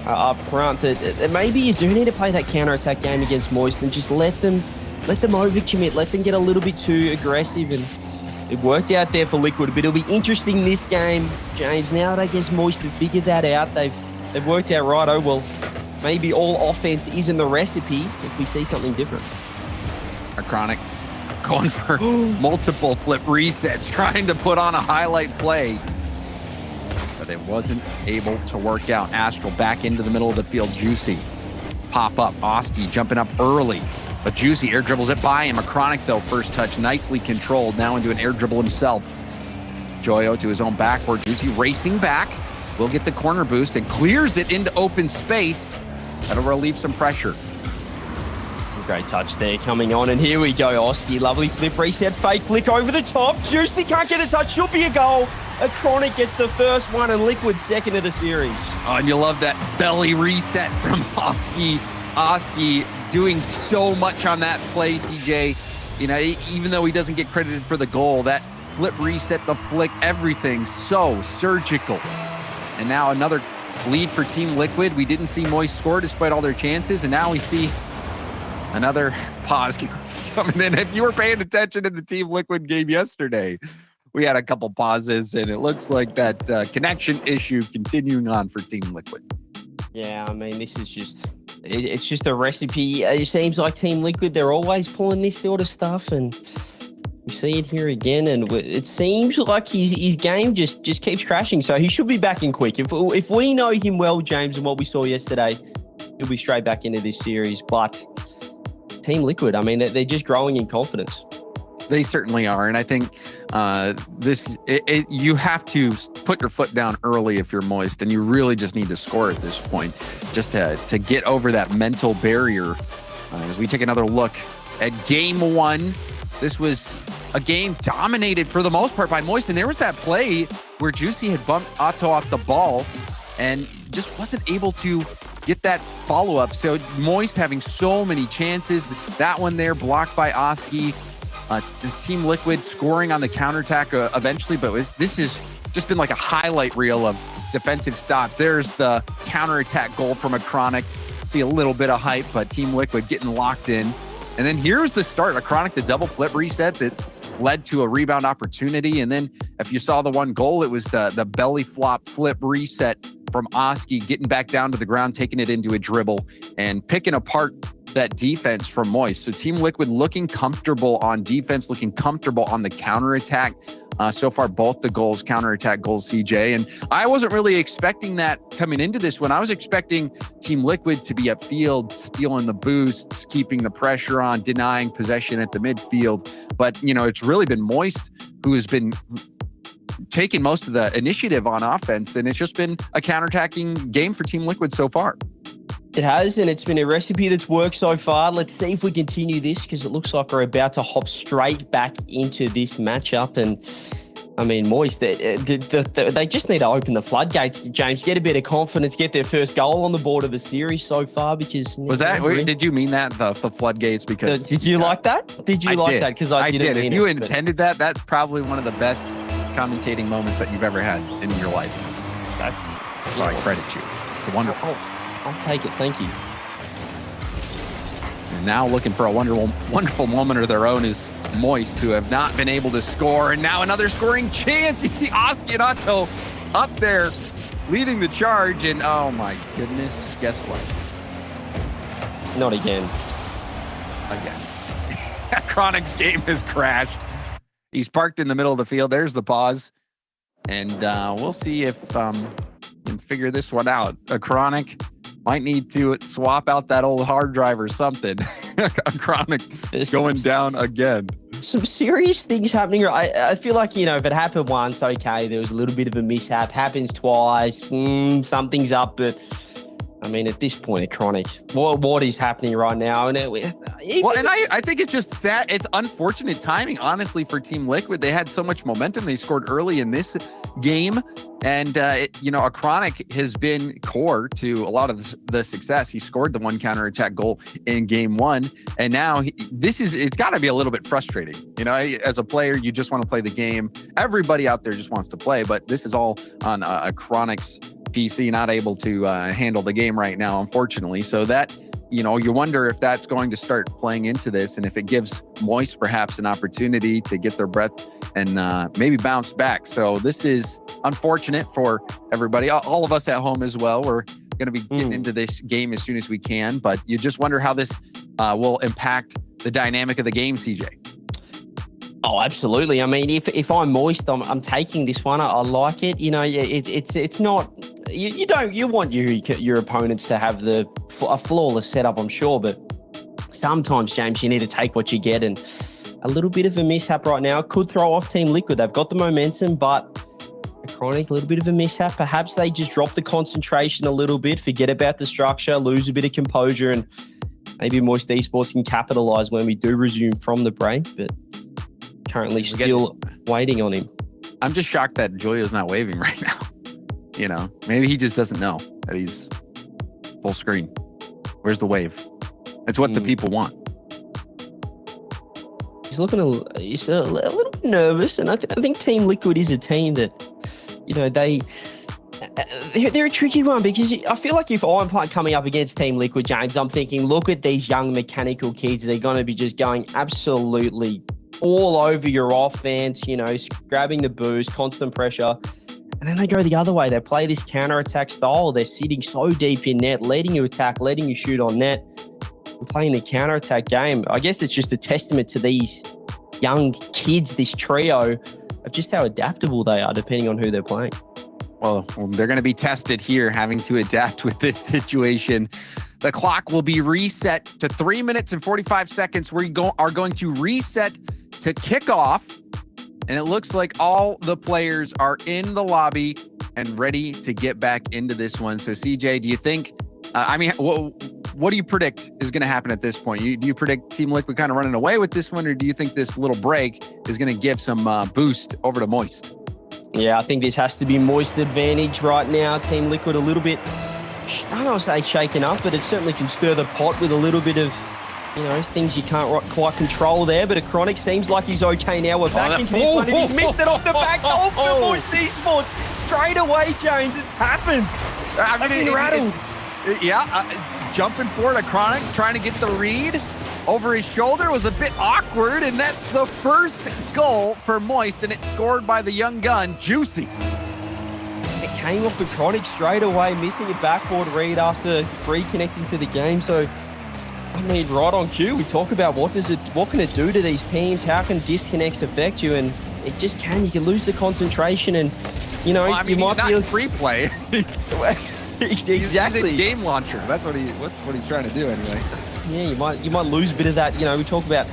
up front. That maybe you do need to play that counter-attack game against Moist and just let them overcommit, let them get a little bit too aggressive. And it worked out there for Liquid, but it'll be interesting this game, James. Now that I guess Moist have figured that out, they've worked out right. Oh, well, maybe all offense isn't the recipe if we see something different. A Chronic going for multiple flip resets, trying to put on a highlight play. But it wasn't able to work out. Astral back into the middle of the field. Juicy pop up. Oski jumping up early. But Juicy air dribbles it by him. A Chronic, though, first touch, nicely controlled. Now into an air dribble himself. Joyo to his own backboard. Juicy racing back. Will get the corner boost and clears it into open space. That'll relieve some pressure. Great touch there coming on. And here we go, Oski. Lovely flip reset. Fake flick over the top. Juicy can't get a touch. Should be a goal. A Chronic gets the first one and Liquid second of the series. Oh, and you love that belly reset from Oski. Oski doing so much on that play, CJ. Even though he doesn't get credited for the goal, that flip reset, the flick, everything so surgical. And now another lead for Team Liquid. We didn't see Moist score despite all their chances, and now we see another pause coming in. If you were paying attention in the Team Liquid game yesterday, we had a couple pauses, and it looks like that connection issue continuing on for Team Liquid. Yeah, I mean, this is it's just a recipe. It seems like Team Liquid, they're always pulling this sort of stuff, and we see it here again, and it seems like his game just keeps crashing. So he should be back in quick. If we know him well, James, and what we saw yesterday, he'll be straight back into this series. But Team Liquid, I mean, they're just growing in confidence. They certainly are, and I think you have to put your foot down early if you're Moist, and you really just need to score at this point, just to get over that mental barrier. As we take another look at Game 1, this was a game dominated for the most part by Moist, and there was that play where Juicy had bumped Atto off the ball and just wasn't able to get that follow-up. So Moist having so many chances. That one there blocked by Oski. Team Liquid scoring on the counterattack eventually, but this has just been like a highlight reel of defensive stops. There's the counterattack goal from a Chronic. See a little bit of hype, but Team Liquid getting locked in. And then here's the start. A Chronic, the double flip reset that led to a rebound opportunity. And then if you saw the one goal, it was the belly flop flip reset from Oski, getting back down to the ground, taking it into a dribble and picking apart that defense from Moist. So Team Liquid looking comfortable on defense, looking comfortable on the counterattack. So far, both the goals, counterattack goals, CJ. And I wasn't really expecting that coming into this one. I was expecting Team Liquid to be upfield, stealing the boosts, keeping the pressure on, denying possession at the midfield. But, it's really been Moist who has been taking most of the initiative on offense. And it's just been a counterattacking game for Team Liquid so far. It has, and it's been a recipe that's worked so far. Let's see if we continue this, because it looks like we're about to hop straight back into this matchup. And I mean, Moist, they just need to open the floodgates, James, get a bit of confidence, get their first goal on the board of the series so far, because... Did you mean that, the floodgates? Because did you like that? Did you like that? Because I didn't mean it. If you intended that, that's probably one of the best commentating moments that you've ever had in your life. So I credit you. It's wonderful. I'll take it. Thank you. And now looking for a wonderful moment of their own is Moist, who have not been able to score. And now another scoring chance. You see Oskianato up there leading the charge. And oh my goodness, guess what? Not again. Chronic's game has crashed. He's parked in the middle of the field. There's the pause. And we'll see if we can figure this one out. Chronic might need to swap out that old hard drive or something. Chronic going down again. Some serious things happening. I feel like, if it happened once, okay, there was a little bit of a mishap. Happens twice, something's up. But, I mean, at this point, Chronic, what is happening right now? And I think it's just sad. It's unfortunate timing, honestly, for Team Liquid. They had so much momentum. They scored early in this game. And, a Chronic has been core to a lot of the success. He scored the one counterattack goal in game one. And now it's got to be a little bit frustrating. As a player, you just want to play the game. Everybody out there just wants to play, but this is all on a Chronic's PC, not able to handle the game right now, unfortunately. So that, you wonder if that's going to start playing into this, and if it gives Moist perhaps an opportunity to get their breath and maybe bounce back. So this is unfortunate for everybody, all of us at home as well. We're going to be getting into this game as soon as we can, but you just wonder how this will impact the dynamic of the game, CJ. Oh, absolutely. I mean, if I'm Moist, I'm taking this one. I like it. It's not. You want your opponents to have a flawless setup, I'm sure, but sometimes, James, you need to take what you get, and a little bit of a mishap right now could throw off Team Liquid. They've got the momentum, but Chronic, a little bit of a mishap. Perhaps they just drop the concentration a little bit, forget about the structure, lose a bit of composure, and maybe Moist Esports can capitalize when we do resume from the break, but currently still waiting on him. I'm just shocked that Julio's not waving right now. Maybe he just doesn't know that he's full screen. Where's the wave? It's what the people want. He's looking a little bit nervous, and I think Team Liquid is a team that, they're a tricky one, because I feel like if I'm coming up against Team Liquid, James, I'm thinking, look at these young mechanical kids. They're going to be just going absolutely all over your offense, grabbing the boost, constant pressure. And then they go the other way. They play this counter-attack style. They're sitting so deep in net, letting you attack, letting you shoot on net, and playing the counter-attack game. I guess it's just a testament to these young kids, this trio, of just how adaptable they are, depending on who they're playing. Well, they're going to be tested here, having to adapt with this situation. The clock will be reset to 3 minutes and 45 seconds. We are going to reset to kickoff. And it looks like all the players are in the lobby and ready to get back into this one. So, CJ, do you think, what do you predict is going to happen at this point? Do you predict Team Liquid kind of running away with this one, or do you think this little break is going to give some boost over to Moist? Yeah, I think this has to be Moist advantage right now. Team Liquid a little bit, I don't want to say shaken up, but it certainly can stir the pot with a little bit of, things you can't quite control there. But a Chronic seems like he's okay now. We're back into this one, and he's missed it off the back goal for Moist Esports. Straight away, James, it's happened. I've been rattled. Jumping forward, a Chronic trying to get the read over his shoulder was a bit awkward, and that's the first goal for Moist, and it's scored by the young gun, Juicy. It came off the Chronic straight away, missing a backboard read after reconnecting to the game. So, I mean, right on cue, we talk about what can it do to these teams? How can disconnects affect you? And it just can. You can lose the concentration, and you might feel free play. Exactly. He's a game launcher. That's what he's trying to do anyway. Yeah, you might lose a bit of that. We talk about,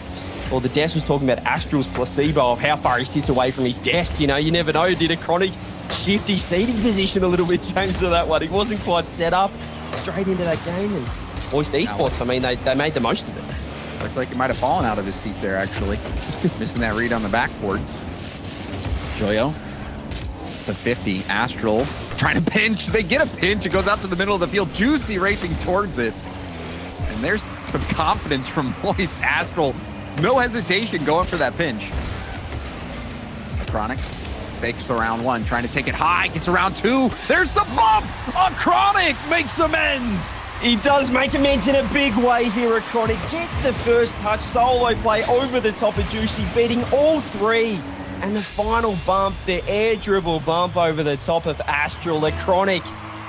or the desk was talking about Astral's placebo of how far he sits away from his desk. You never know. Did a Chronic shift his seating position a little bit, James, for that one? He wasn't quite set up. straight into that game. And Moist Esports, I mean, they made the most of it. Looked like he might have fallen out of his seat there, actually. Missing that read on the backboard. Joyo, the 50. Astral trying to pinch. They get a pinch. It goes out to the middle of the field. Juicy racing towards it. And there's some confidence from Moist. Astral, no hesitation going for that pinch. Chronic fakes around one, trying to take it high, gets around two. There's the bump! Chronic makes amends! He does make amends in a big way here. Chronic gets the first touch, solo play over the top of Juicy, beating all three. And the final bump, the air dribble bump over the top of Astral. Chronic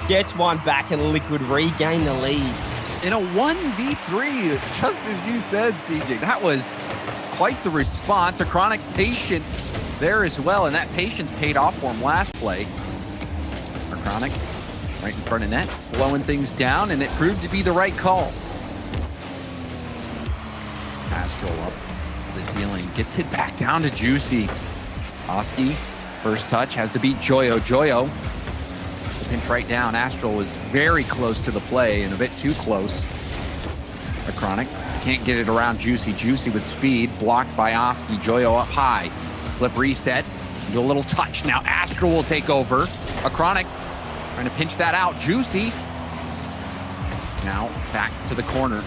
gets one back and Liquid regain the lead. In a 1v3, just as you said, CJ, that was quite the response. Chronic patient there as well, and that patience paid off for him last play. Chronic right in front of net, slowing things down, and it proved to be the right call. Astral up the ceiling, gets it back down to Juicy. Oski, first touch, has to beat Joyo. Joyo, the pinch right down. Astral was very close to the play and a bit too close. Chronic can't get it around Juicy. Juicy with speed, blocked by Oski. Joyo up high. Flip reset, do a little touch. Now Astral will take over. Chronic trying to pinch that out. Juicy now back to the corner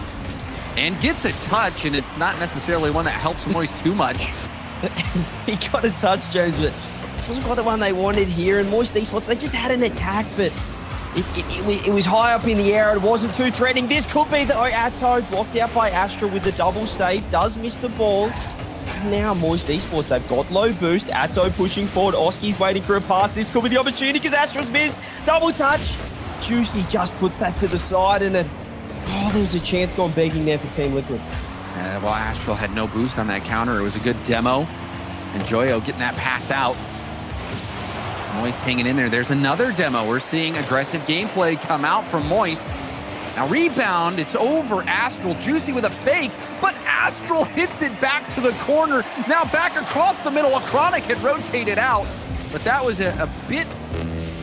and gets a touch, and it's not necessarily one that helps Moist too much. He got a touch, James, but it wasn't quite the one they wanted here. And Moist Esports, they just had an attack, but it was high up in the air. It wasn't too threatening. This could be the Atto, blocked out by Astral with the double save. Does miss the ball. Now Moist Esports, they've got low boost. Atto pushing forward. Oski's waiting for a pass. This could be the opportunity because Astral's missed. Double touch. Juicy just puts that to the side, and then, there was a chance gone begging there for Team Liquid. Well, Astral had no boost on that counter. It was a good demo. And Joyo getting that pass out. Moist hanging in there. There's another demo. We're seeing aggressive gameplay come out from Moist. Now rebound, it's over. Astral, Juicy with a fake, but Astral hits it back to the corner. Now back across the middle. Chronic had rotated out, but that was a bit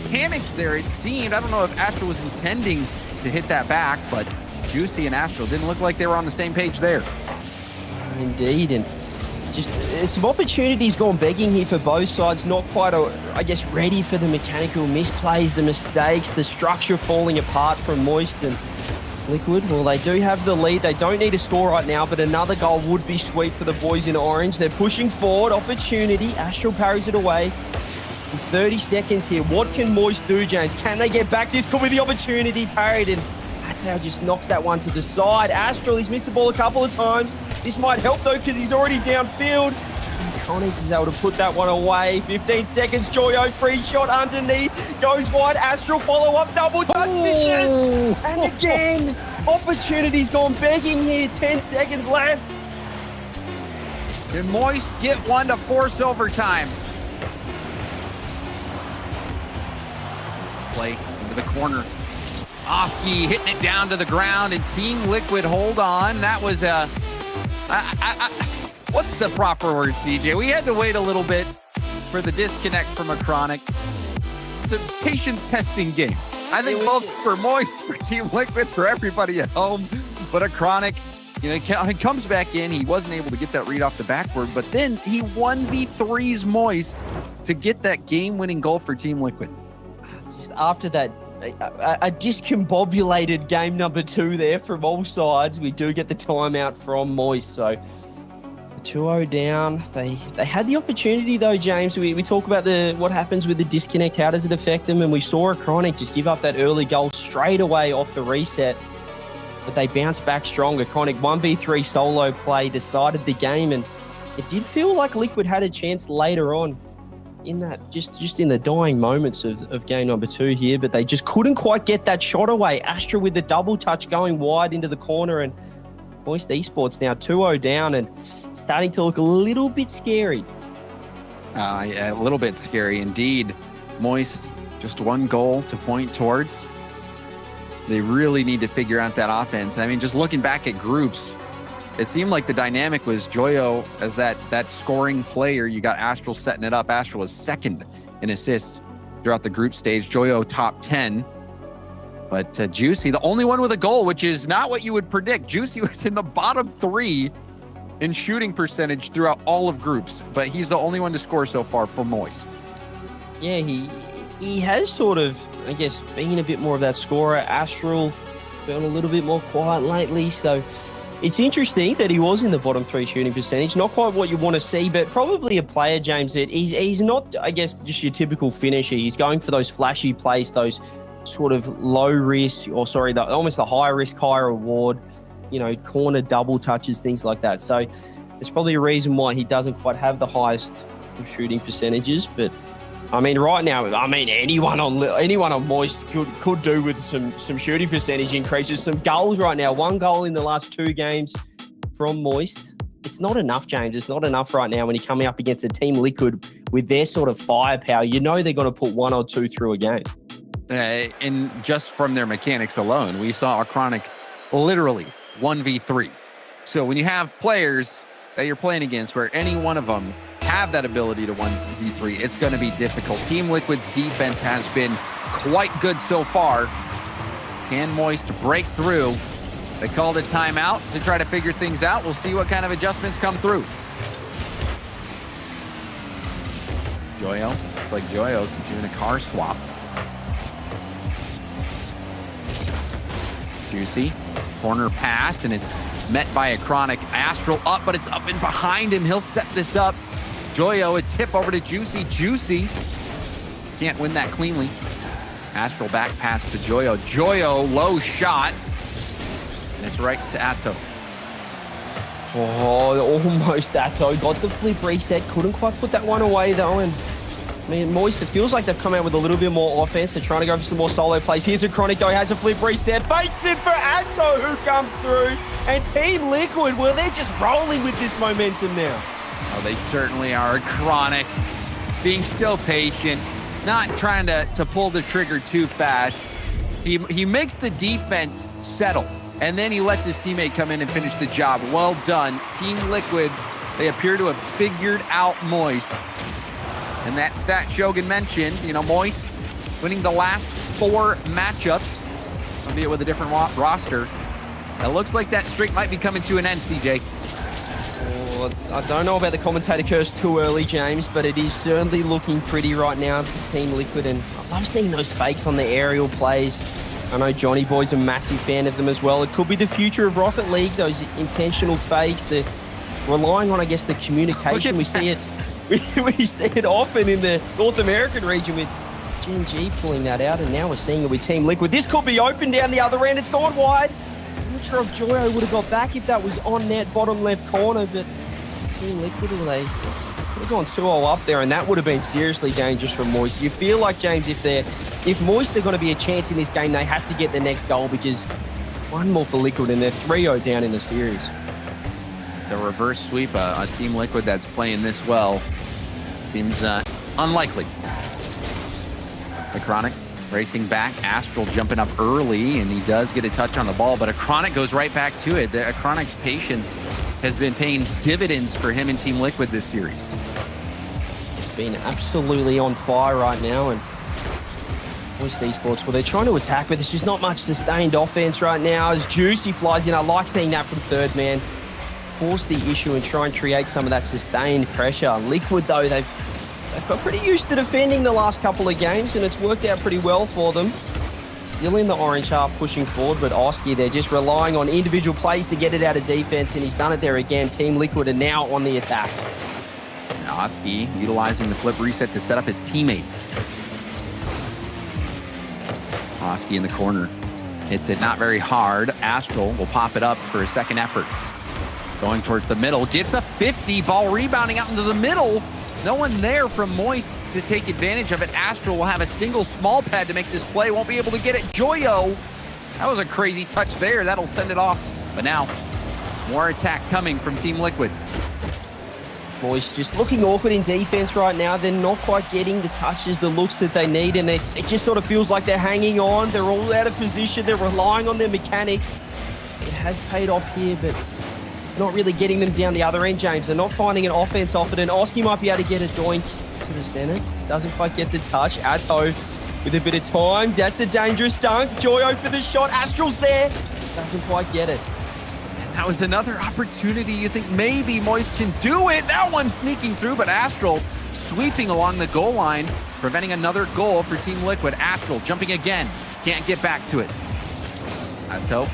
panicked there, it seemed. I don't know if Astral was intending to hit that back, but Juicy and Astral didn't look like they were on the same page there. Indeed, and just some opportunities gone begging here for both sides. Not quite, ready for the mechanical misplays, the mistakes, the structure falling apart from Moist and Liquid. Well, they do have the lead. They don't need a score right now, but another goal would be sweet for the boys in orange. They're pushing forward. Opportunity. Astral parries it away. In 30 seconds here. What can Moist do, James? Can they get back? This could be the opportunity. Parried, and that's how just knocks that one to the side. Astral, he's missed the ball a couple of times. This might help, though, because he's already downfield. And Chronic is able to put that one away. 15 seconds. Joyo, free shot underneath. Goes wide. Astral follow-up. Double touch. Misses. And again, opportunity's gone begging here. 10 seconds left. Can Moist get one to force overtime? Play into the corner. Oski hitting it down to the ground, and Team Liquid hold on. That was a... what's the proper word, CJ? We had to wait a little bit for the disconnect from Chronic. It's a patience testing game. I think both for Moist, for Team Liquid, for everybody at home. But Chronic, he comes back in. He wasn't able to get that read off the backboard, but then he 1v3s Moist to get that game-winning goal for Team Liquid. Just after that, a discombobulated game number 2 there from all sides. We do get the timeout from Moist, so 2-0 down. They had the opportunity though, James. We talk about what happens with the disconnect. How does it affect them? And we saw Chronic just give up that early goal straight away off the reset. But they bounced back stronger. Chronic 1v3 solo play decided the game, and it did feel like Liquid had a chance later on in that, just in the dying moments of game number 2 here, but they just couldn't quite get that shot away. Astra with the double touch going wide into the corner, and Moist Esports now 2-0 down and starting to look a little bit scary. Yeah, a little bit scary indeed. Moist, just one goal to point towards. They really need to figure out that offense. I mean, just looking back at groups, it seemed like the dynamic was Joyo as that scoring player. You got Astral setting it up. Astral was second in assists throughout the group stage. Joyo top 10. But Juicy, the only one with a goal, which is not what you would predict. Juicy was in the bottom 3 in shooting percentage throughout all of groups, but he's the only one to score so far for Moist. Yeah, he has sort of, I guess, been a bit more of that scorer. Astral been a little bit more quiet lately, so it's interesting that he was in the bottom 3 shooting percentage. Not quite what you want to see, but probably a player, James, that he's not, I guess, just your typical finisher. He's going for those flashy plays, those sort of low risk, or sorry, almost the high risk, high reward, corner double touches, things like that. So there's probably a reason why he doesn't quite have the highest shooting percentages, but I mean, right now, anyone on Moist could do with some shooting percentage increases, some goals right now. 1 goal in the last 2 games from Moist. It's not enough, James. It's not enough right now when you're coming up against a Team Liquid with their sort of firepower. They're going to put 1 or 2 through a game. And just from their mechanics alone, we saw Acronic literally 1v3. So when you have players that you're playing against where any one of them have that ability to 1v3, it's going to be difficult. Team Liquid's defense has been quite good so far. Can Moist break through? They called a timeout to try to figure things out. We'll see what kind of adjustments come through. Joyo, it's like Joyo's doing a car swap. Juicy, corner pass, and it's met by a Chronic. Astral up, but it's up and behind him. He'll set this up. Joyo, a tip over to Juicy. Juicy can't win that cleanly. Astral back pass to Joyo. Joyo, low shot. And it's right to Atto. Oh, almost Atto. Got the flip reset. Couldn't quite put that one away, though. And Moist, it feels like they've come out with a little bit more offense. They're trying to go for some more solo plays. Here's a Chronic, though. He has a flip reset. Fakes it for Atto, who comes through. And Team Liquid, well, they're just rolling with this momentum now. Oh, they certainly are. Chronic being still patient, not trying to pull the trigger too fast. He makes the defense settle, and then he lets his teammate come in and finish the job. Well done. Team Liquid, they appear to have figured out Moist. And that stat Shogun mentioned, Moist winning the last 4 matchups, albeit with a different roster. It looks like that streak might be coming to an end, CJ. I don't know about the commentator curse too early, James, but it is certainly looking pretty right now for Team Liquid, and I love seeing those fakes on the aerial plays. I know Johnny Boy's a massive fan of them as well. It could be the future of Rocket League, those intentional fakes, the relying on, I guess, the communication. We see it often in the North American region with GMG pulling that out, and now we're seeing it with Team Liquid. This could be open down the other end. It's gone wide. I'm not sure if Joyo would have got back if that was on that bottom left corner, but Team Liquid, they could have gone 2-0 up there, and that would have been seriously dangerous for Moist. You feel like, James, if Moist are going to be a chance in this game, they have to get the next goal, because 1 more for Liquid and they're 3-0 down in the series. It's a reverse sweep, a Team Liquid that's playing this well. Seems unlikely. The Chronic racing back. Astral jumping up early, and he does get a touch on the ball, but a Chronic goes right back to it. A Chronic's patience has been paying dividends for him and Team Liquid this series. It's been absolutely on fire right now, and Moist Esports, well, they're trying to attack, but there's just not much sustained offense right now. As Juicy flies in, I like seeing that from third man. Force the issue and try and create some of that sustained pressure. Liquid, though, they've got pretty used to defending the last couple of games, and it's worked out pretty well for them. Still in the orange half, pushing forward, but Oski, they're just relying on individual plays to get it out of defense, and he's done it there again. Team Liquid are now on the attack. Oski utilizing the flip reset to set up his teammates. Oski in the corner. Hits it not very hard. Astral will pop it up for a second effort. Going towards the middle. Gets a 50. Ball rebounding out into the middle. No one there from Moist to take advantage of it. Astral will have a single small pad to make this play. Won't be able to get it. Joyo. That was a crazy touch there. That'll send it off. But now, more attack coming from Team Liquid. Moist just looking awkward in defense right now. They're not quite getting the touches, the looks that they need, and it just sort of feels like they're hanging on. They're all out of position. They're relying on their mechanics. It has paid off here, but it's not really getting them down the other end, James. They're not finding an offense off it, and Oski might be able to get a doink to the center. Doesn't quite get the touch. Atto with a bit of time. That's a dangerous dunk. Joyo for the shot. Astral's there. Doesn't quite get it. And that was another opportunity. You think maybe Moist can do it. That one sneaking through, but Astral sweeping along the goal line, preventing another goal for Team Liquid. Astral jumping again. Can't get back to it. Atto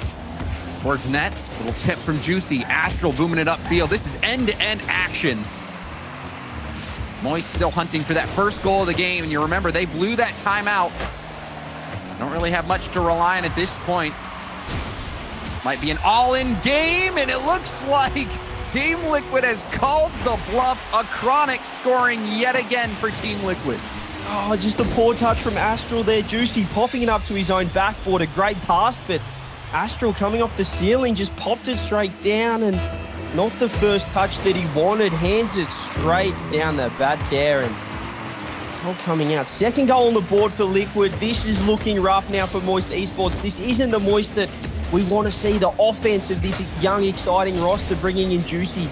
towards net. Little tip from Juicy. Astral booming it upfield. This is end-to-end action. Moist still hunting for that first goal of the game. And you remember, they blew that timeout. Don't really have much to rely on at this point. Might be an all-in game, and it looks like Team Liquid has called the bluff. A Chronic scoring yet again for Team Liquid. Oh, just a poor touch from Astral there. Juicy popping it up to his own backboard. A great pass, but Astral coming off the ceiling just popped it straight down, and not the first touch that he wanted. Hands it straight down the back there, and all coming out. Second goal on the board for Liquid. This is looking rough now for Moist Esports. This isn't the Moist that we want to see. The offense of this young, exciting roster bringing in Juicy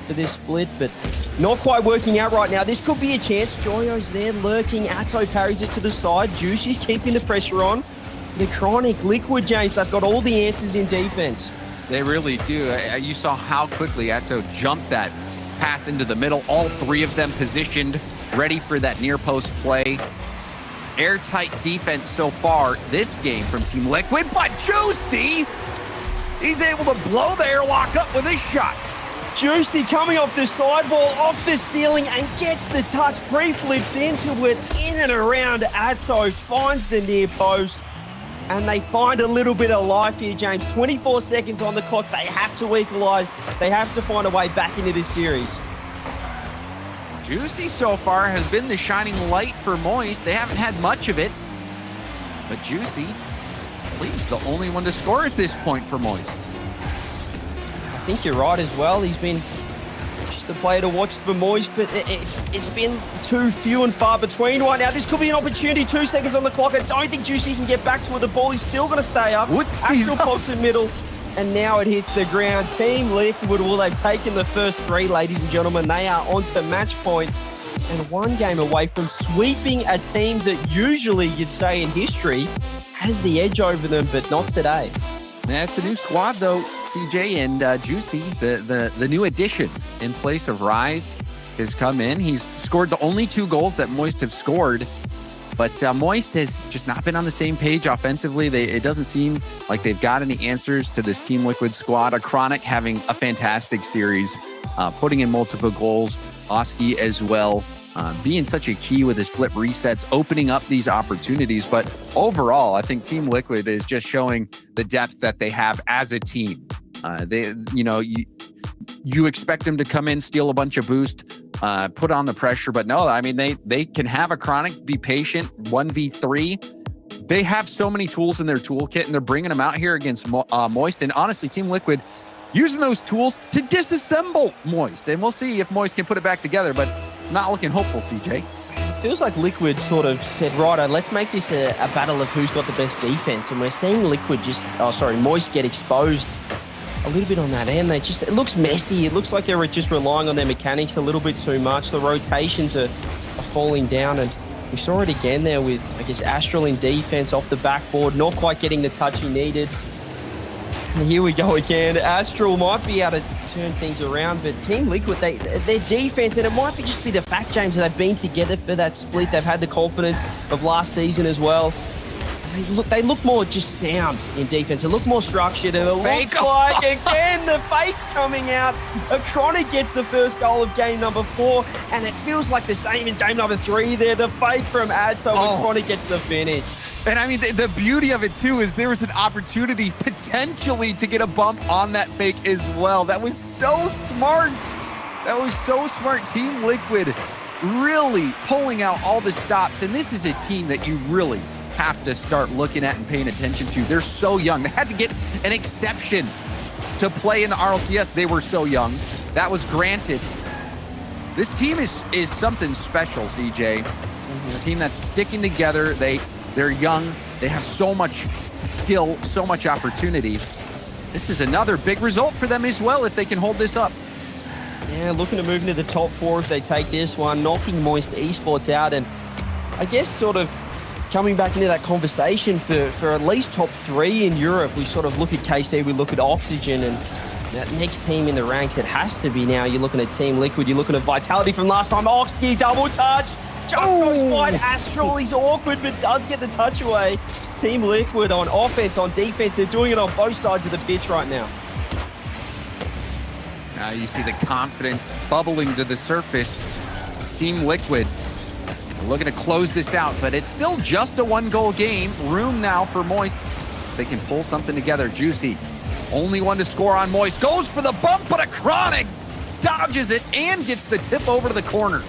for this split, but not quite working out right now. This could be a chance. Joyo's there lurking. Atto parries it to the side. Juicy's keeping the pressure on. The Chronic, Liquid, James, they've got all the answers in defense. They really do. You saw how quickly Atto jumped that pass into the middle. All three of them positioned, ready for that near post play. Airtight defense so far this game from Team Liquid, but Juicy, he's able to blow the airlock up with his shot. Juicy coming off the sidewall, off the ceiling, and gets the touch. Pre-flips into it, in and around Atto, finds the near post. And they find a little bit of life here, James. 24 seconds on the clock. They have to equalize. They have to find a way back into this series. Juicy so far has been the shining light for Moist. They haven't had much of it. But Juicy, I believe, is the only one to score at this point for Moist. I think you're right as well. He's been just a player to watch for Moist, but it's been too few and far between right now. This could be an opportunity. 2 seconds on the clock. I don't think Juicy can get back to where the ball is still going to stay up. Astral pops in middle, and now it hits the ground. Team Liquid, well, they've taken the first three, ladies and gentlemen. They are on to match point and one game away from sweeping a team that usually, you'd say in history, has the edge over them, but not today. That's a new squad, though, CJ, and Juicy, the new addition in place of Rise, has come in. He's scored the only 2 goals that Moist have scored, but Moist has just not been on the same page offensively. It doesn't seem like they've got any answers to this Team Liquid squad. A Chronic having a fantastic series, putting in multiple goals. Oski as well, being such a key with his flip resets, opening up these opportunities. But overall, I think Team Liquid is just showing the depth that they have as a team. You expect them to come in, steal a bunch of boost, put on the pressure, but no, I mean, they can have a Chronic, be patient, 1v3. They have so many tools in their toolkit, and they're bringing them out here against Moist. And honestly, Team Liquid using those tools to disassemble Moist. And we'll see if Moist can put it back together, but it's not looking hopeful, CJ. It feels like Liquid sort of said, right, let's make this a battle of who's got the best defense. And we're seeing Moist get exposed a little bit on that end. It looks messy. It looks like they're just relying on their mechanics a little bit too much. The rotations are falling down, and we saw it again there with, I guess, Astral in defense off the backboard, not quite getting the touch he needed. And here we go again. Astral might be able to turn things around, but Team Liquid, their defense, and it might just be the fact, James, that they've been together for that split. They've had the confidence of last season as well. They look more just sound in defense. They look more structured, and it looks like, again, the fake's coming out. A Chronic gets the first goal of game number 4, and it feels like the same as game number 3 there. The fake from Adso, and Chronic gets the finish. And I mean, the beauty of it, too, is there was an opportunity potentially to get a bump on that fake as well. That was so smart. That was so smart. Team Liquid really pulling out all the stops, and this is a team that you really have to start looking at and paying attention to. They're so young. They had to get an exception to play in the RLCS. They were so young. That was granted. This team is something special, CJ. A team that's sticking together. They're young. They have so much skill, so much opportunity. This is another big result for them as well if they can hold this up. Yeah, looking to move into the top 4 if they take this one, knocking Moist Esports out, and I guess sort of coming back into that conversation for at least top 3 in Europe. We sort of look at KC, we look at Oxygen, and that next team in the ranks, it has to be now. You're looking at Team Liquid, you're looking at Vitality from last time. Oxy, double touch. Just goes wide. Astral, he's awkward, but does get the touch away. Team Liquid on offense, on defense, they're doing it on both sides of the pitch right now. Now you see the confidence bubbling to the surface. Team Liquid looking to close this out, but it's still just a 1-goal game. Room now for Moist. They can pull something together. Juicy, only one to score on Moist. Goes for the bump, but a Chronic dodges it and gets the tip over to the corner.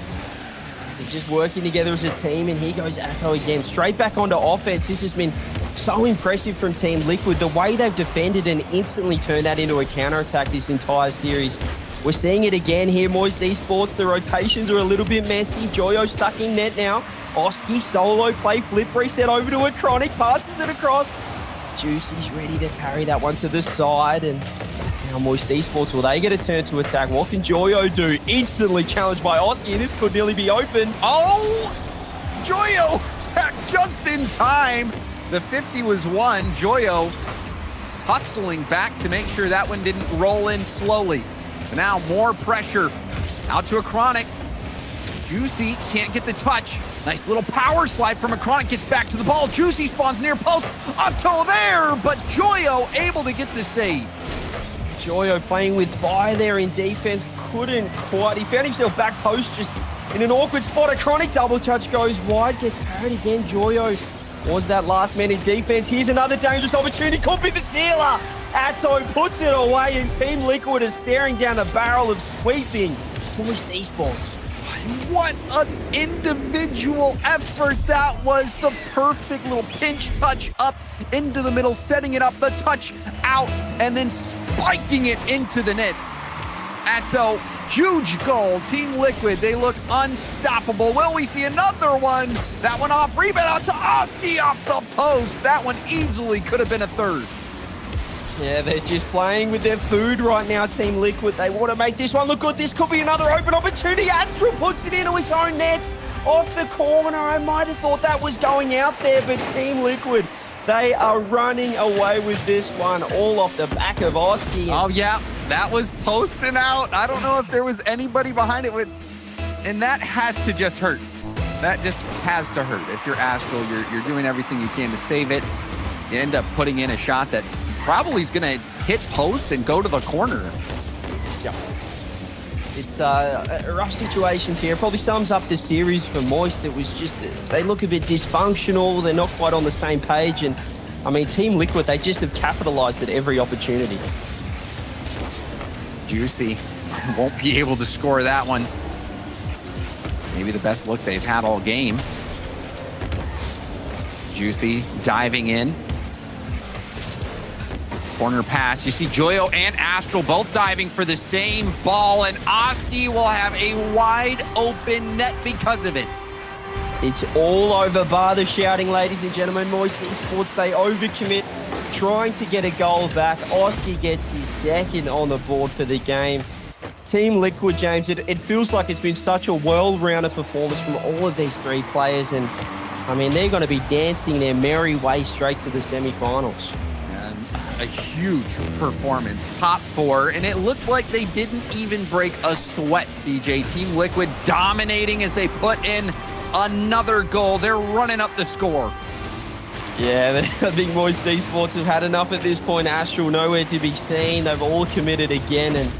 They're just working together as a team, and here goes Atto again. Straight back onto offense. This has been so impressive from Team Liquid. The way they've defended and instantly turned that into a counter-attack this entire series. We're seeing it again here, Moist Esports. The rotations are a little bit messy. Joyo stuck in net now. Oski solo play, flip reset over to a Chronic, passes it across. Juicy's ready to parry that one to the side, and now Moist Esports, will they get a turn to attack? What can Joyo do? Instantly challenged by Oski, and this could nearly be open. Oh! Joyo back just in time. The 50 was won. Joyo hustling back to make sure that one didn't roll in slowly. But now more pressure. Out to a Chronic. Juicy can't get the touch. Nice little power slide from a Chronic, gets back to the ball. Juicy spawns near post. Up to there, but Joyo able to get the save. Joyo playing with fire there in defense. Couldn't quite. He found himself back post just in an awkward spot. A Chronic double touch goes wide. Gets parried again. Joyo was that last man in defense. Here's another dangerous opportunity. Could be the sealer. Atto puts it away, and Team Liquid is staring down a barrel of sweeping Moist Esports. What an individual effort that was. The perfect little pinch touch up into the middle, setting it up, the touch out, and then spiking it into the net. Atto, huge goal. Team Liquid, they look unstoppable. Will we see another one? That one off, rebound out to Oski off the post. That one easily could have been a third. Yeah, they're just playing with their food right now, Team Liquid. They want to make this one look good. This could be another open opportunity. Astral puts it into his own net off the corner. I might have thought that was going out there, but Team Liquid, they are running away with this one, all off the back of Oski. Oh, yeah, that was posting out. I don't know if there was anybody behind it, and that has to just hurt. That just has to hurt. If you're Astral, you're doing everything you can to save it. You end up putting in a shot that probably is going to hit post and go to the corner. Yeah. It's rough situations here. Probably sums up the series for Moist. It was just, they look a bit dysfunctional. They're not quite on the same page. And, I mean, Team Liquid, they just have capitalized at every opportunity. Juicy won't be able to score that one. Maybe the best look they've had all game. Juicy diving in. Corner pass. You see Joyo and Astral both diving for the same ball, and Oski will have a wide open net because of it. It's all over bar the shouting, ladies and gentlemen. Moist Esports, they overcommit, trying to get a goal back. Oski gets his second on the board for the game. Team Liquid, James, it feels like it's been such a well-rounded performance from all of these three players, and I mean, they're going to be dancing their merry way straight to the semifinals. A huge performance, top 4, and it looked like they didn't even break a sweat, CJ. Team Liquid dominating as they put in another goal. They're running up the score. Yeah, I think Moist Esports have had enough at this point. Astral nowhere to be seen. They've all committed again, and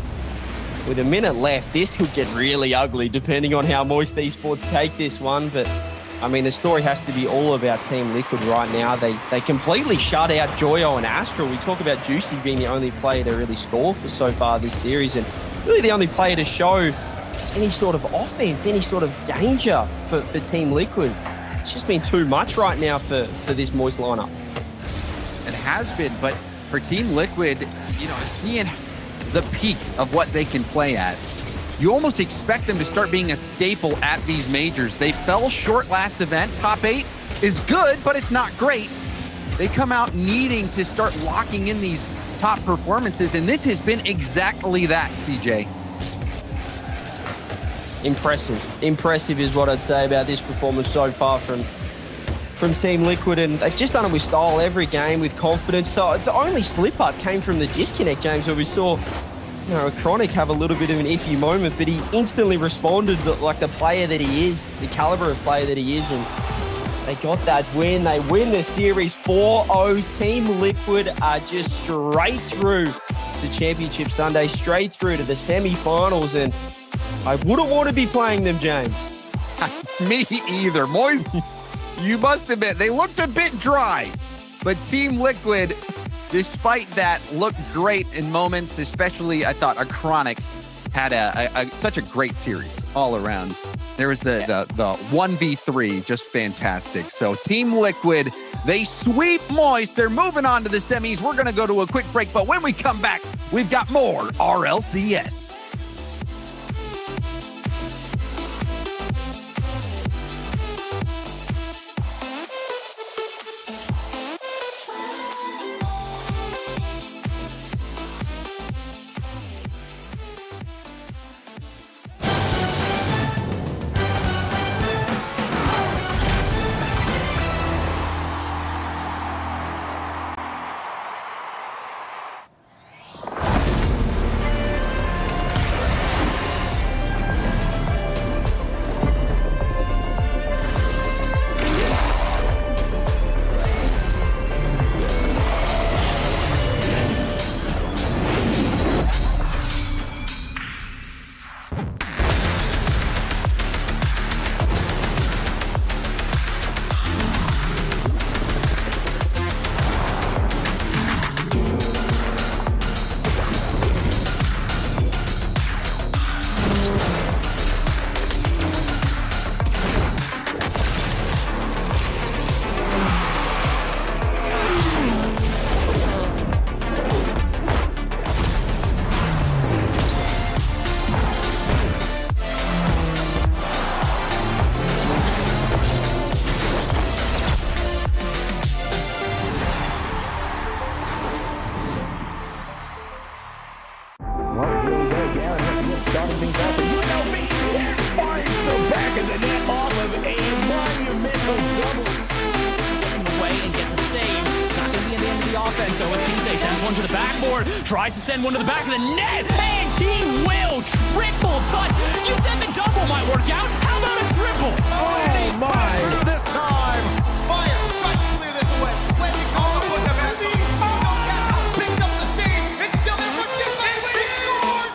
with a minute left, this could get really ugly depending on how Moist Esports take this one, but I mean, the story has to be all about Team Liquid right now. They completely shut out Joyo and Astral. We talk about Juicy being the only player to really score for so far this series, and really the only player to show any sort of offense, any sort of danger for Team Liquid. It's just been too much right now for this Moist lineup. It has been, but for Team Liquid, you know, seeing the peak of what they can play at, you almost expect them to start being a staple at these majors. They fell short last event. Top 8 is good, but it's not great. They come out needing to start locking in these top performances, and this has been exactly that, CJ. Impressive. Impressive is what I'd say about this performance so far from from Team Liquid, and they've just done it with style every game, with confidence. So the only slip-up came from the disconnect, James, where we saw Chronic have a little bit of an iffy moment, but he instantly responded like the player that he is, the caliber of player that he is, and they got that win. They win the series 4-0. Team Liquid are just straight through to Championship Sunday, straight through to the semi-finals, and I wouldn't want to be playing them, James. Me either. Moist, you must admit, they looked a bit dry, but Team Liquid, despite that, looked great in moments, especially I thought Chronic had such a great series all around. There was the 1v3, just fantastic. So Team Liquid, they sweep Moist. They're moving on to the semis. We're going to go to a quick break, but when we come back, we've got more RLCS. Tries to send one to the back of the net, and he will triple touch. You said the double might work out. How about a triple? Oh my! This time, fire! Try to clear this away. Landing on the foot of Anthony. Picked up the save. It's still there for Jimmy. He scored!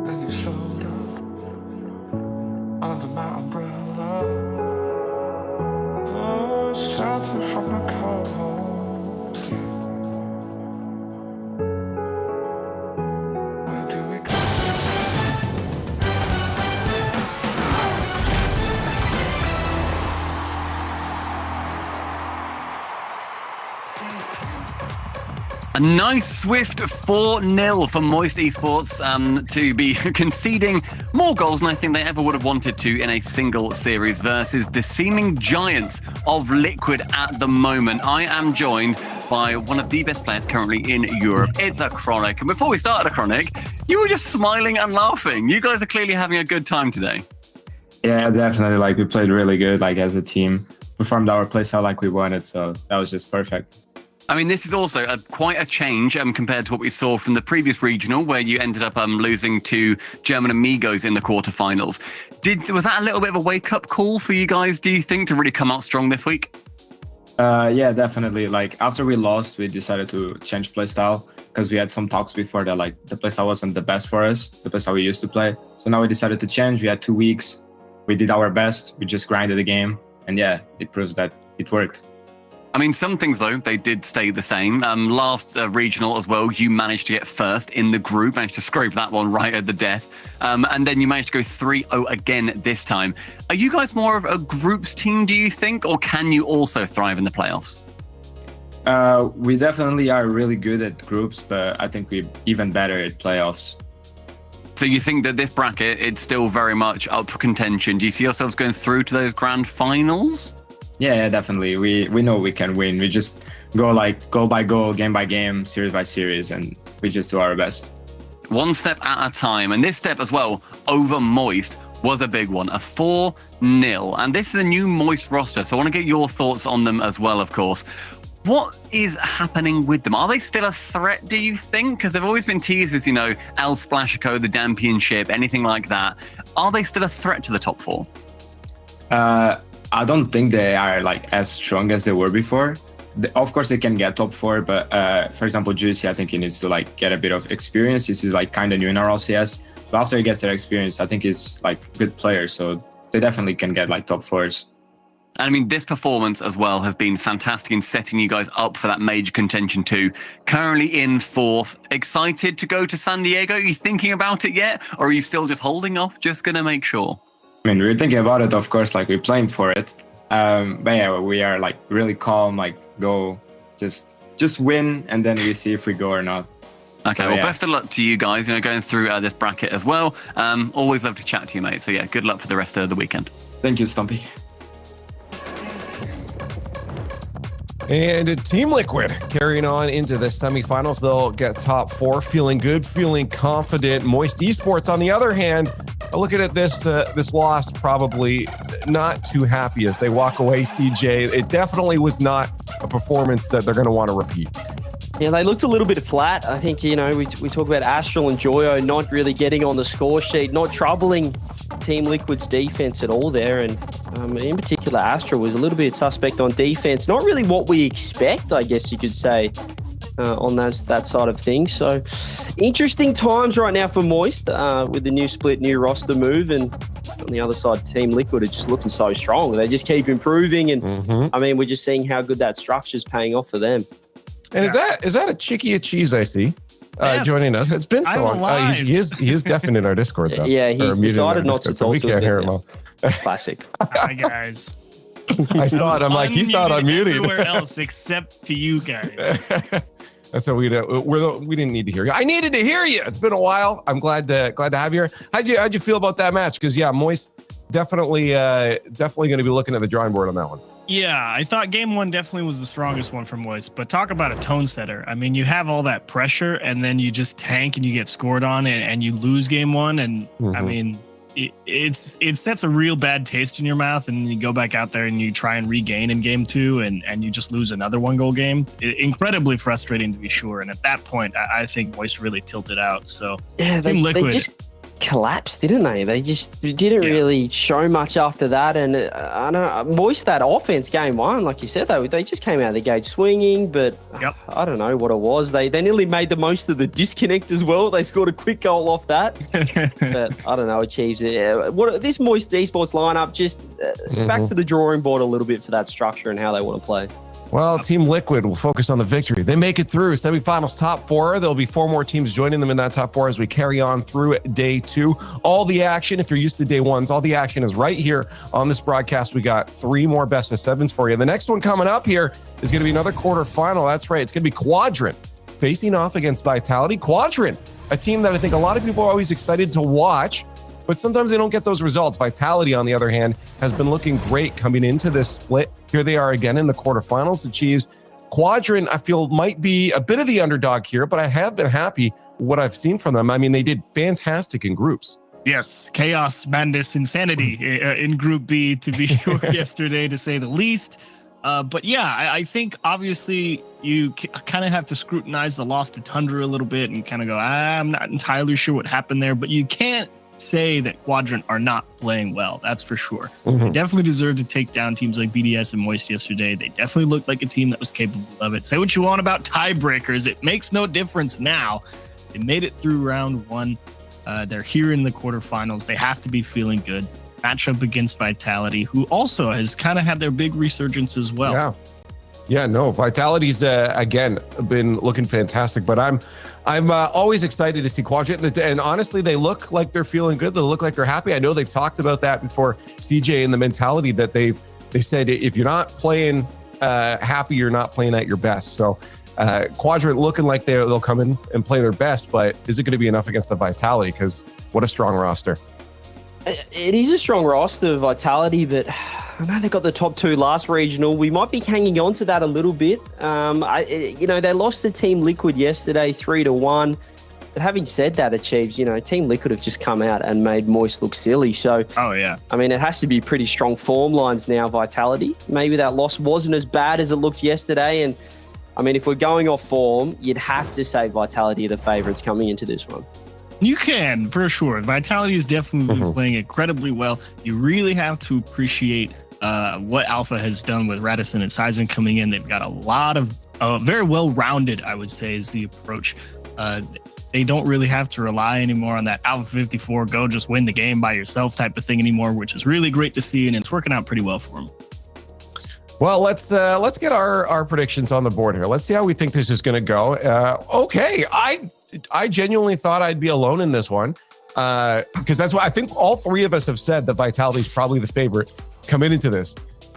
and you showed up under my umbrella. Oh, shelter from the cold. Where do we go? A nice swift 4-0 for Moist Esports to be conceding more goals than I think they ever would have wanted to in a single series versus the seeming giants of Liquid at the moment. I am joined by one of the best players currently in Europe. It's a Chronic. And before we started a Chronic, you were just smiling and laughing. You guys are clearly having a good time today. Yeah, definitely. Like, we played really good, like, as a team. Performed our playstyle like we wanted, so that was just perfect. I mean, this is also quite a change compared to what we saw from the previous regional, where you ended up losing to German Amigos in the quarterfinals. Was that a little bit of a wake-up call for you guys, do you think, to really come out strong this week? Yeah, definitely. Like, after we lost, we decided to change playstyle because we had some talks before that, like, the playstyle wasn't the best for us, the playstyle we used to play. So now we decided to change. We had 2 weeks. We did our best. We just grinded the game. And yeah, it proves that it worked. I mean, some things, though, they did stay the same. Last regional as well, you managed to get first in the group, managed to scrape that one right at the death. And then you managed to go 3-0 again this time. Are you guys more of a groups team, do you think? Or can you also thrive in the playoffs? We definitely are really good at groups, but I think we're even better at playoffs. So you think that this bracket, it's still very much up for contention. Do you see yourselves going through to those grand finals? Yeah, definitely. We know we can win. We just go by goal, game by game, series by series, and we just do our best. One step at a time. And this step as well, over Moist, was a big one, a 4-0. And this is a new Moist roster, so I want to get your thoughts on them as well, of course. What is happening with them? Are they still a threat, do you think? Because there have always been teasers, El Splashico, the Championship, anything like that. Are they still a threat to the top 4? I don't think they are like as strong as they were before. Of course, they can get top 4, but for example, Juicy, I think he needs to like get a bit of experience. This is like kind of new in RLCS. But after he gets that experience, I think he's like a good player. So they definitely can get like top 4s. And I mean, this performance as well has been fantastic in setting you guys up for that major contention too. Currently in 4th. Excited to go to San Diego? Are you thinking about it yet? Or are you still just holding off? Just going to make sure. I mean, we're thinking about it, of course, like we're playing for it. But yeah, we are like really calm, like go just win, and then we see if we go or not. Okay, so, well, yeah. best of luck to you guys, going through this bracket as well. Always love to chat to you, mate. So yeah, good luck for the rest of the weekend. Thank you, Stumpy. And Team Liquid carrying on into the semifinals. They'll get top 4, feeling good, feeling confident. Moist Esports, on the other hand, looking at this loss, probably not too happy as they walk away, CJ. It definitely was not a performance that they're going to want to repeat. Yeah, they looked a little bit flat. I think, we talk about Astral and Joyo not really getting on the score sheet, not troubling Team Liquid's defense at all there. And in particular, Astral was a little bit suspect on defense. Not really what we expect, I guess you could say, on that side of things. So interesting times right now for Moist with the new split, new roster move. And on the other side, Team Liquid are just looking so strong. They just keep improving. And I mean, we're just seeing how good that structure is paying off for them. And is that a Chicky a Cheese I see joining us? It's been so long. He is definitely in our Discord though. Yeah, he's decided not to talk we to us can't hear him now. well. Classic. Hi guys. I saw it. I'm like, he's not unmuted. Everywhere else except to you guys. So we didn't need to hear you. I needed to hear you. It's been a while. I'm glad to have you here. How'd you feel about that match? Because yeah, Moist definitely going to be looking at the drawing board on that one. Yeah, I thought game 1 definitely was the strongest one for Moist, but talk about a tone setter. I mean, you have all that pressure and then you just tank and you get scored on and you lose game 1. And I mean, it sets a real bad taste in your mouth, and you go back out there and you try and regain in game 2 and you just lose another 1-goal game. Incredibly frustrating to be sure. And at that point, I think Moist really tilted out. So yeah, Team Liquid. They just collapsed, didn't they? They just didn't really show much after that. And I don't know, Moist, that offense game one, like you said, they just came out of the gate swinging, but I don't know what it was. They nearly made the most of the disconnect as well. They scored a quick goal off that. But I don't know, achieves it. What this Moist Esports lineup, just back to the drawing board a little bit for that structure and how they want to play. Well, Team Liquid will focus on the victory. They make it through semifinals top 4. There'll be 4 more teams joining them in that top 4 as we carry on through day 2. All the action, if you're used to day 1s, all the action is right here on this broadcast. We got 3 more best of 7s for you. The next one coming up here is going to be another quarterfinal. That's right. It's going to be Quadrant facing off against Vitality. Quadrant, a team that I think a lot of people are always excited to watch, but sometimes they don't get those results. Vitality, on the other hand, has been looking great coming into this split. Here they are again in the quarterfinals. The Chiefs. Quadrant, I feel, might be a bit of the underdog here, but I have been happy with what I've seen from them. I mean, they did fantastic in groups. Yes, chaos, madness, insanity in Group B, to be sure, yesterday, to say the least. But yeah, I think obviously you kind of have to scrutinize the loss to Tundra a little bit and kind of go, I'm not entirely sure what happened there, but you can't say that Quadrant are not playing well. That's for sure. They definitely deserve to take down teams like BDS and Moist yesterday. They definitely looked like a team that was capable of it. Say what you want about tiebreakers. It makes no difference now. They made it through round 1. They're here in the quarterfinals. They have to be feeling good. Matchup against Vitality, who also has kind of had their big resurgence as well. Yeah, no, Vitality's again been looking fantastic, but I'm always excited to see Quadrant, and honestly, they look like they're feeling good. They look like they're happy. I know they've talked about that before, CJ, and the mentality that they said if you're not playing happy, you're not playing at your best. So Quadrant looking like they'll come in and play their best, but is it going to be enough against the Vitality? Because what a strong roster. It is a strong roster, Vitality, but I know they got the top 2 last regional. We might be hanging on to that a little bit. They lost to Team Liquid yesterday, 3-1. But having said that, Achieves, Team Liquid have just come out and made Moist look silly. So, I mean, it has to be pretty strong form lines now, Vitality. Maybe that loss wasn't as bad as it looked yesterday. And, I mean, if we're going off form, you'd have to say Vitality are the favourites coming into this one. You can, for sure. Vitality is definitely playing incredibly well. You really have to appreciate what Alpha has done with Radisson and Sizen coming in. They've got a lot of very well-rounded, I would say, is the approach. They don't really have to rely anymore on that Alpha 54, go just win the game by yourself type of thing anymore, which is really great to see, and it's working out pretty well for them. Well, let's get our predictions on the board here. Let's see how we think this is going to go. Okay, I genuinely thought I'd be alone in this one because that's what I think all 3 of us have said that Vitality is probably the favorite coming into this.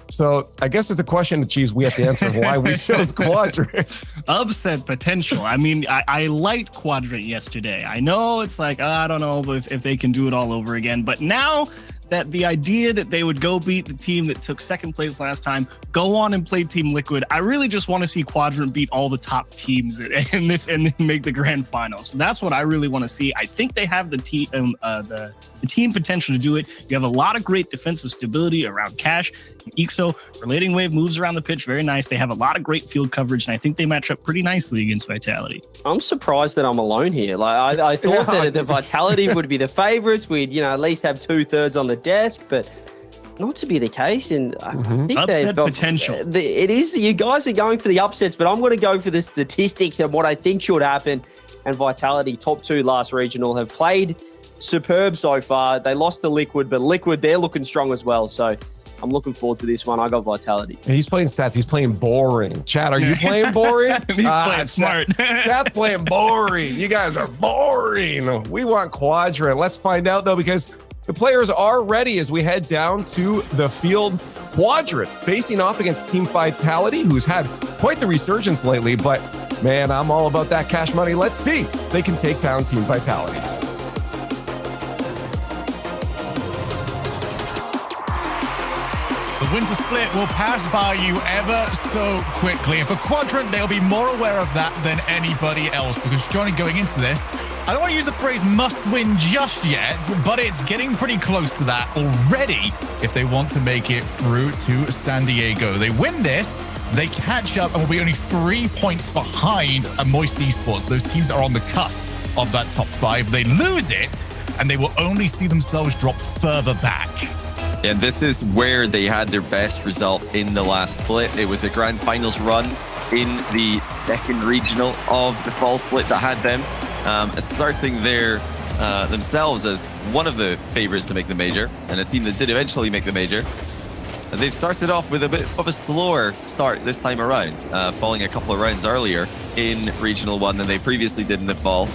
So I guess there's a question, Chiefs, we have to answer why we chose Quadrant. Upset potential. I mean, I liked Quadrant yesterday. I know it's like, I don't know if they can do it all over again, but now that the idea that they would go beat the team that took 2nd place last time, go on and play Team Liquid, I really just want to see Quadrant beat all the top teams in this and make the grand final. So that's what I really want to see. I think they have the team potential to do it. You have a lot of great defensive stability around Cash and Ixo. Relating Wave moves around the pitch very nice. They have a lot of great field coverage, and I think they match up pretty nicely against Vitality. I'm surprised that I'm alone here. Like I thought that the Vitality would be the favorites. We'd at least have 2/3 on the desk, but not to be the case. And I think upset potential. It is. You guys are going for the upsets, but I'm going to go for the statistics and what I think should happen. And Vitality, top 2 last regional, have played superb so far. They lost to Liquid, but Liquid, they're looking strong as well. So I'm looking forward to this one. I got Vitality. He's playing stats. He's playing boring. Chad, are you playing boring? He's playing smart. Chad's playing boring. You guys are boring. We want Quadrant. Let's find out, though, because the players are ready as we head down to the field. Quadrant facing off against Team Vitality, who's had quite the resurgence lately. But, man, I'm all about that cash money. Let's see if they can take down Team Vitality. The winter split will pass by you ever so quickly. And for Quadrant, they'll be more aware of that than anybody else. Because, Johnny, going into this, I don't want to use the phrase must win just yet, but it's getting pretty close to that already if they want to make it through to San Diego. They win this, they catch up, and will be only 3 points behind Moist Esports. Those teams are on the cusp of that top 5. They lose it, and they will only see themselves drop further back. And this is where they had their best result in the last split. It was a grand finals run in the second regional of the fall split that had them starting themselves as one of the favorites to make the major, and a team that did eventually make the major. They've started off with a bit of a slower start this time around, falling a couple of rounds earlier in Regional 1 than they previously did in the fall.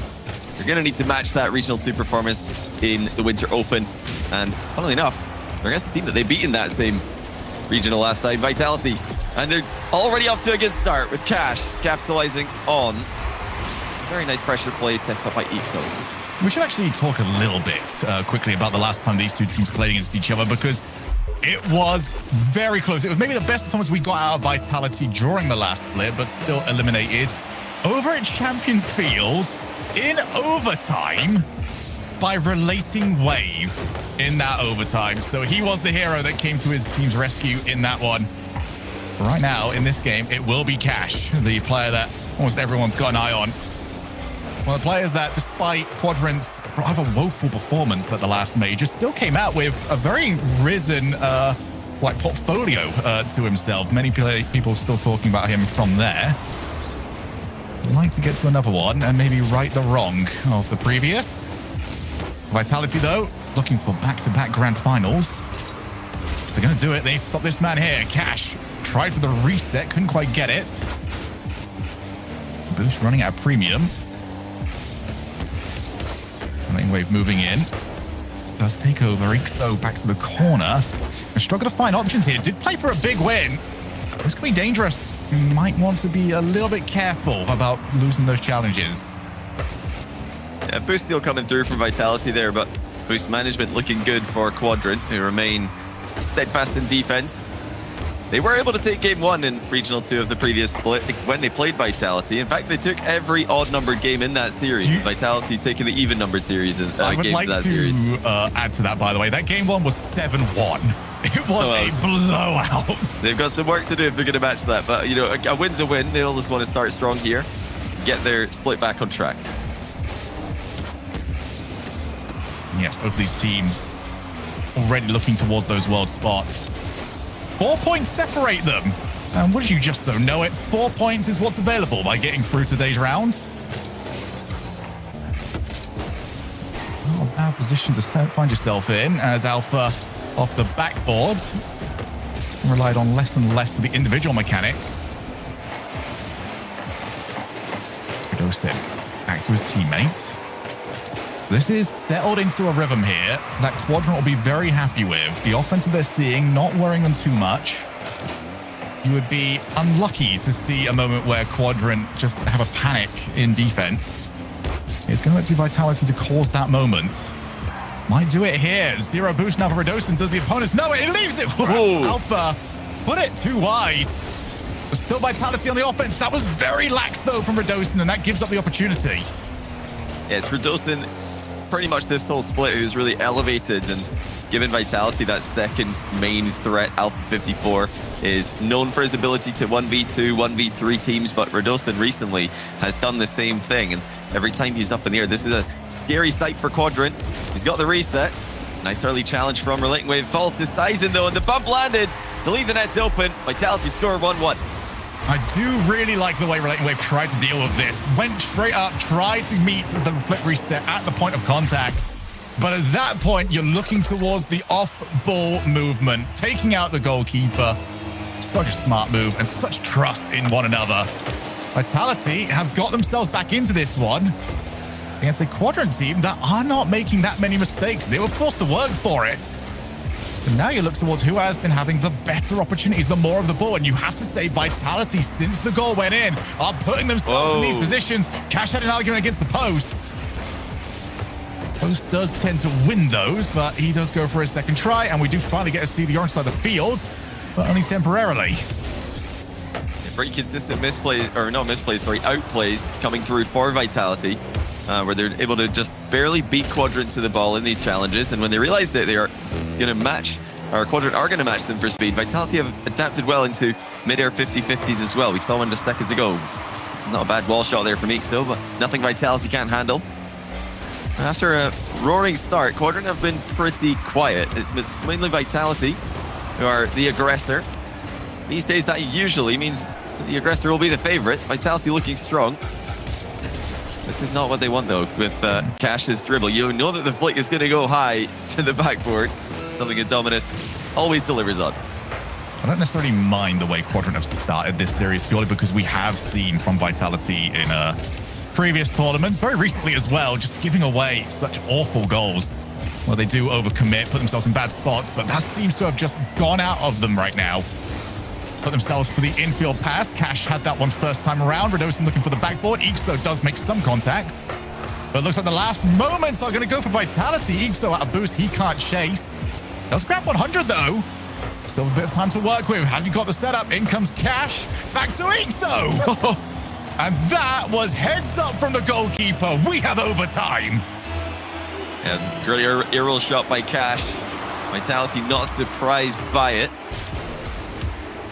They're going to need to match that Regional 2 performance in the Winter Open, and funnily enough, they're against the team that they beat in that same regional last time, Vitality. And they're already off to a good start with Cash capitalizing on a very nice pressure play set up by Eco. We should actually talk a little bit quickly about the last time these two teams played against each other, because it was very close. It was maybe the best performance we got out of Vitality during the last split, but still eliminated over at Champions Field in overtime by Relating Wave in that overtime. So he was the hero that came to his team's rescue in that one. Right now, in this game, it will be Cash, the player that almost everyone's got an eye on. One of the players that, despite Quadrant's rather woeful performance at the last major, still came out with a very risen portfolio to himself. Many people still talking about him from there. I'd like to get to another one and maybe right the wrong of the previous. Vitality, though, looking for back-to-back grand finals. If they're going to do it, they need to stop this man here. Cash tried for the reset, couldn't quite get it. Boost running out of premium. Wave moving in. Does take over. Ixo back to the corner. They struggle to find options here. Did play for a big win. This could be dangerous. You might want to be a little bit careful about losing those challenges. Yeah, Boost still coming through from Vitality there, but Boost management looking good for Quadrant, who remain steadfast in defense. They were able to take game 1 in Regional 2 of the previous split when they played Vitality. In fact, they took every odd-numbered game in that series. Vitality taking the even-numbered series in I would like to add to that, by the way. That game 1 was 7-1. It was a blowout. They've got some work to do if they're going to match that. But, you know, a win's a win. They'll just want to start strong here, get their split back on track. Yes, both of these teams already looking towards those world spots. 4 points separate them. And would you just know it? 4 points is what's available by getting through today's round. Not a bad position to find yourself in, as Alpha off the backboard relied on less and less for the individual mechanics. Redosin back to his teammate. This is settled into a rhythm here that Quadrant will be very happy with. The offensive they're seeing, not worrying them too much. You would be unlucky to see a moment where Quadrant just have a panic in defense. It's going to look to Vitality to cause that moment. Might do it here. 0 boost now for Redosin. Does the opponents know it? It leaves it for Alpha. Put it too wide. But still Vitality on the offense. That was very lax, though, from Redosin, and that gives up the opportunity. Yeah, it's Redosin pretty much this whole split who's really elevated and given Vitality that second main threat. Alpha 54 is known for his ability to 1v2, 1v3 teams, but Redosin recently has done the same thing, and every time he's up in the air, this is a scary sight for Quadrant. He's got the reset. Nice early challenge from Relating Wave. Falls to Sizen though, and the bump landed to leave the nets open. Vitality score 1-1. I do really like the way Relating Wave tried to deal with this. Went straight up, tried to meet the flip reset at the point of contact. But at that point, you're looking towards the off-ball movement, taking out the goalkeeper. Such a smart move and such trust in one another. Vitality have got themselves back into this one against a Quadrant team that are not making that many mistakes. They were forced to work for it. And now you look towards who has been having the better opportunities, the more of the ball. And you have to say Vitality, since the goal went in, are putting themselves in these positions. Cash had an argument against the post. Post does tend to win those, but he does go for his second try. And we do finally get to see the orange side of the field, but only temporarily. Pretty consistent misplays, or not misplays, sorry, outplays coming through for Vitality, where they're able to just barely beat Quadrant to the ball in these challenges. And when they realize that they are going to match, or Quadrant are going to match them for speed, Vitality have adapted well into mid-air 50-50s as well. We saw one just seconds ago. It's not a bad wall shot there from Ixo, but nothing Vitality can't handle. After a roaring start, Quadrant have been pretty quiet. It's mainly Vitality who are the aggressor. These days, that usually means that the aggressor will be the favorite. Vitality looking strong. This is not what they want, though, with Cash's dribble. You know that the flick is going to go high to the backboard. Something Indominus always delivers on. I don't necessarily mind the way Quadrant have started this series, purely because we have seen from Vitality in previous tournaments, very recently as well, just giving away such awful goals. Well, they do overcommit, put themselves in bad spots, but that seems to have just gone out of them right now. Put themselves for the infield pass. Cash had that one first time around. Radosin looking for the backboard. Ixo does make some contact, but it looks like the last moments are going to go for Vitality. Ixo out of boost, he can't chase. Does grab 100 though. Still a bit of time to work with. Has he got the setup? In comes Cash. Back to Ixo. And that was heads up from the goalkeeper. We have overtime. And great aerial shot by Cash. Vitality not surprised by it.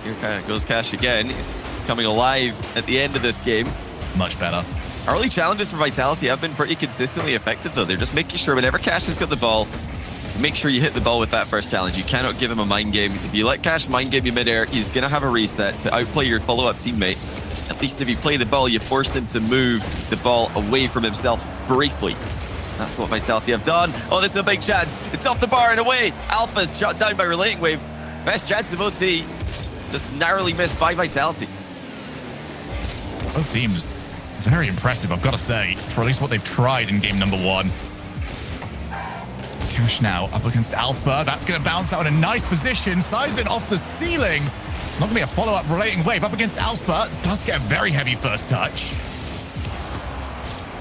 Here goes Cash again. He's coming alive at the end of this game. Much better. Early challenges for Vitality have been pretty consistently effective, though. They're just making sure whenever Cash has got the ball, make sure you hit the ball with that first challenge. You cannot give him a mind game, because if you let Cash mind game you midair, he's going to have a reset to outplay your follow-up teammate. At least if you play the ball, you force him to move the ball away from himself briefly. That's what Vitality have done. Oh, this is a big chance. It's off the bar and away. Alpha's shot down by Relating Wave. Best chance of OT. Just narrowly missed by Vitality. Both teams, very impressive, I've got to say, for at least what they've tried in game number 1. Cash now up against Alpha. That's going to bounce out in a nice position. Sizen off the ceiling. It's not going to be a follow-up Relating Wave up against Alpha. Does get a very heavy first touch.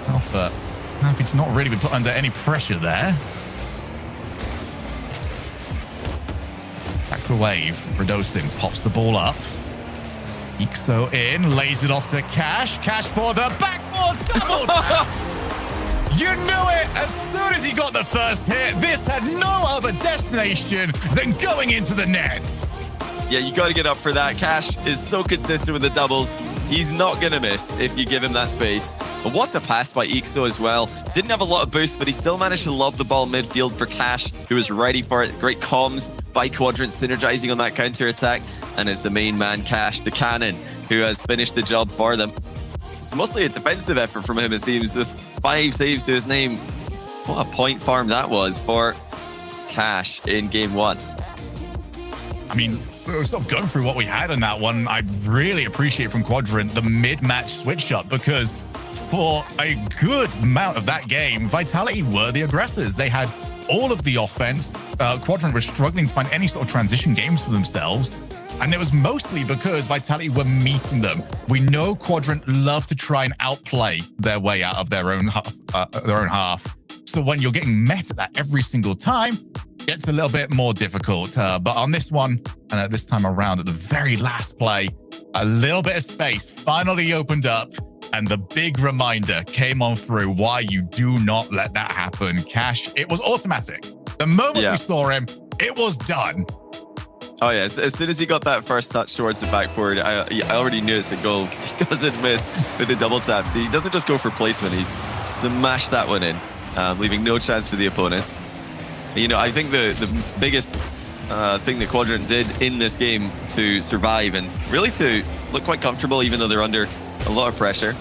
Alpha happy to not really be put under any pressure there. Back to Wave. Radosin pops the ball up. Ixo in, lays it off to Cash. Cash for the backboard double tap. You knew it as soon as he got the first hit. This had no other destination than going into the net. Yeah, you got to get up for that. Cash is so consistent with the doubles. He's not going to miss if you give him that space. But what a pass by Ixo as well. Didn't have a lot of boost, but he still managed to lob the ball midfield for Cash, who was ready for it. Great comms by Quadrant, synergizing on that counter-attack. And it's the main man, Cash, the cannon, who has finished the job for them. It's mostly a defensive effort from him, it seems, with 5 saves to his name. What a point farm that was for Cash in game 1. I mean, sort of going through what we had in that one, I really appreciate from Quadrant the mid-match switch-up, because for a good amount of that game, Vitality were the aggressors. They had all of the offense. Quadrant was struggling to find any sort of transition games for themselves. And it was mostly because Vitality were meeting them. We know Quadrant love to try and outplay their way out of their own half. So when you're getting met at that every single time, it gets a little bit more difficult. But on this one, and this time around, at the very last play, a little bit of space finally opened up. And the big reminder came on through why you do not let that happen. Cash, it was automatic. The moment we saw him, it was done. Oh, yeah. As soon as he got that first touch towards the backboard, I already knew it's a goal. He doesn't miss with the double taps. He doesn't just go for placement. He's smashed that one in, leaving no chance for the opponents. You know, I think the biggest thing that Quadrant did in this game to survive and really to look quite comfortable, even though they're under a lot of pressure,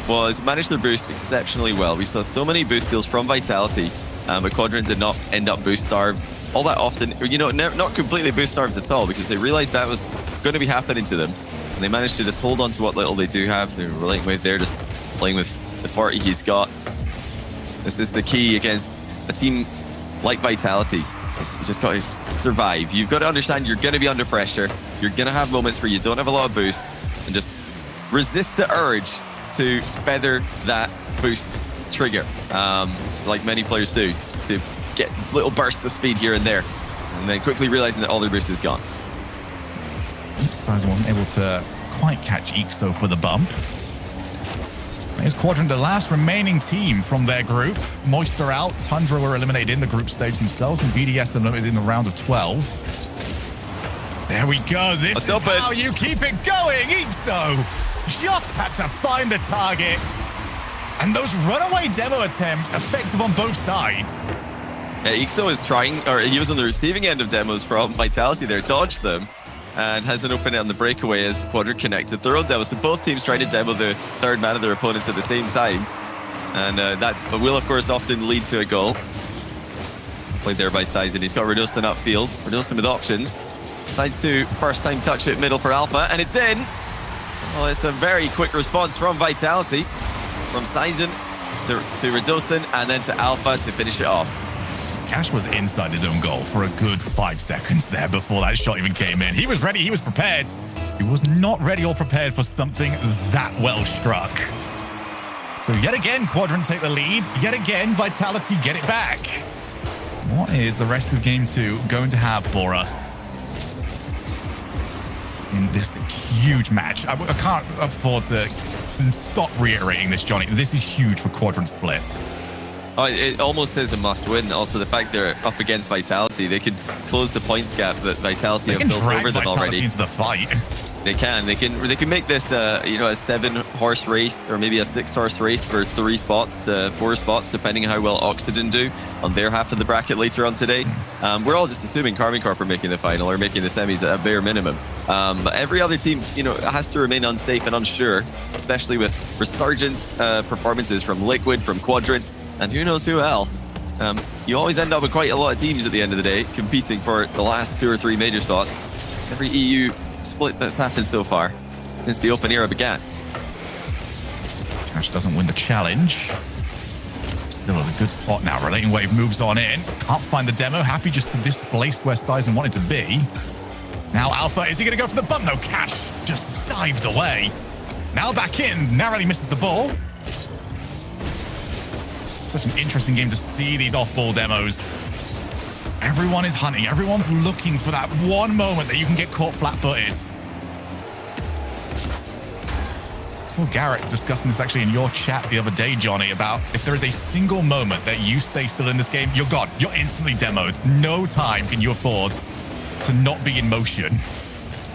was manage their boost exceptionally well. We saw so many boost steals from Vitality, but Quadrant did not end up boost starved all that often. You know, not completely boost starved at all, because they realized that was going to be happening to them, and they managed to just hold on to what little they do have. They're Relating Wave there, just playing with the 40 he's got. This is the key against a team like Vitality. You just got to survive. You've got to understand you're going to be under pressure. You're going to have moments where you don't have a lot of boost, and just resist the urge to feather that boost trigger, like many players do, to get little bursts of speed here and there, and then quickly realizing that all their boost is gone. Sizen wasn't able to quite catch Ixo for the bump. Here's Quadrant, the last remaining team from their group. Moist are out. Tundra were eliminated in the group stage themselves, and BDS eliminated in the round of 12. There we go. This is how you keep it going. Ixo just had to find the target. And those runaway demo attempts effective on both sides. Yeah, Ixo is trying, or he was on the receiving end of demos from Vitality there, dodged them, and has an opening on the breakaway as Quadrant connected their own demo. So both teams trying to demo the third man of their opponents at the same time. And that will, of course, often lead to a goal. Played there by Sizen. He's got Redustin upfield. Redustin with options. Decides to first time touch it middle for Alpha, and it's in. Well, it's a very quick response from Vitality. From Sizen to Redustin, and then to Alpha to finish it off. Cash was inside his own goal for a good 5 seconds there before that shot even came in. He was ready, he was prepared. He was not ready or prepared for something that well struck. So yet again, Quadrant take the lead. Yet again, Vitality get it back. What is the rest of game 2 going to have for us in this huge match? I can't afford to stop reiterating this, Johnny. This is huge for Quadrant Split. Oh, it almost is a must-win. Also, the fact they're up against Vitality, they can close the points gap that Vitality have built over them already. Into the fight. They can make this a 7-horse race or maybe a 6-horse race for 3 spots, 4 spots, depending on how well Oxygen do on their half of the bracket later on today. We're all just assuming Karmine Corp are making the final or making the semis at a bare minimum. But every other team, has to remain unsafe and unsure, especially with resurgent performances from Liquid, from Quadrant, and who knows who else. You always end up with quite a lot of teams at the end of the day competing for the last 2 or 3 major spots. Every EU split that's happened so far since the Open era began. Cash doesn't win the challenge. Still at a good spot now. Relating Wave moves on in. Can't find the demo. Happy just to displace where Sizen wanted to be. Now Alpha, is he going to go for the bump? No, Cash just dives away. Now back in. Narrowly misses the ball. Such an interesting game to see these off-ball demos. Everyone is hunting. Everyone's looking for that one moment that you can get caught flat-footed. I saw Garrett discussing this actually in your chat the other day, Johnny, about if there is a single moment that you stay still in this game, you're gone. You're instantly demoed. No time can you afford to not be in motion.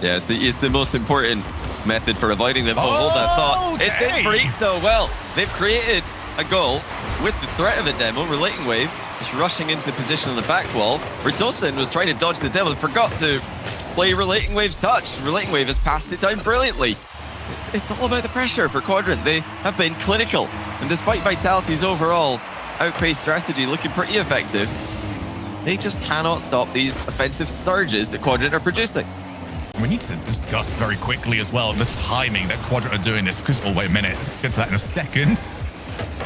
Yeah, it's the most important method for avoiding them. Oh, hold that thought. Okay. It's in for Ixo. Well, they've created a goal with the threat of a demo. Relating Wave is rushing into position on the back wall. Redustin was trying to dodge the demo, forgot to play Relating Wave's touch. Relating Wave has passed it down brilliantly. It's all about the pressure for Quadrant. They have been clinical, and despite Vitality's overall outpaced strategy looking pretty effective, they just cannot stop these offensive surges that Quadrant are producing. We need to discuss very quickly as well the timing that Quadrant are doing this, because, oh, wait a minute, get to that in a second.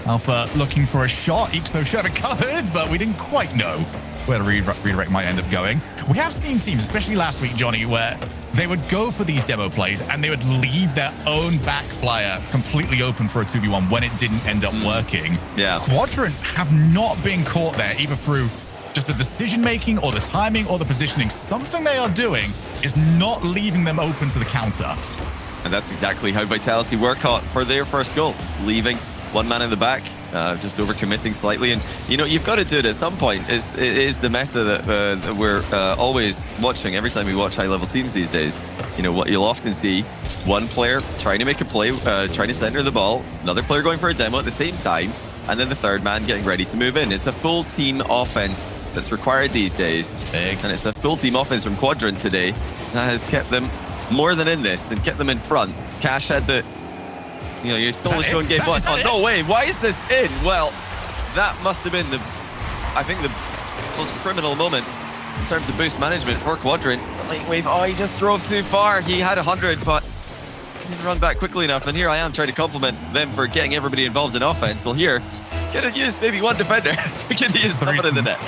Alpha looking for a shot. Ixo should have it covered, but we didn't quite know where the redirect might end up going. We have seen teams, especially last week, Johnny, where they would go for these demo plays and they would leave their own back player completely open for a 2v1 when it didn't end up working. Yeah. Quadrant have not been caught there, either through just the decision-making or the timing or the positioning. Something they are doing is not leaving them open to the counter. And that's exactly how Vitality were caught for their first goal, leaving one man in the back, just overcommitting slightly. And, you've got to do it at some point. It is the meta that we're always watching every time we watch high-level teams these days. What you'll often see, one player trying to make a play, trying to center the ball, another player going for a demo at the same time, and then the third man getting ready to move in. It's a full team offense that's required these days. And it's a full team offense from Quadrant today that has kept them more than in this and kept them in front. Cash had the you stole his own game, but no way. Why is this in? Well, that must have been the most criminal moment in terms of boost management for Quadrant. The late wave, he just drove too far. He had 100, but he didn't run back quickly enough. And here I am trying to compliment them for getting everybody involved in offense. Well, here, could have used maybe one defender. Could have used someone in the net.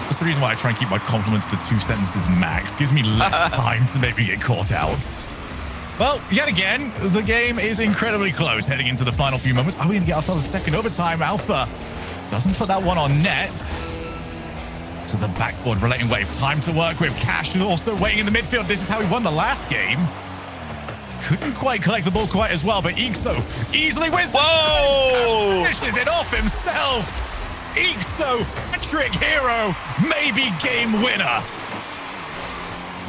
That's the reason why I try and keep my compliments to 2 sentences max. Gives me less time to maybe get caught out. Well, yet again, the game is incredibly close heading into the final few moments. Are we going to get ourselves a second overtime? Alpha doesn't put that one on net. To the backboard, Relating Wave. Time to work with. Cash is also waiting in the midfield. This is how he won the last game. Couldn't quite collect the ball quite as well, but Ixo easily wins. Whoa! Finishes it off himself. Ixo, trick hero, maybe game winner.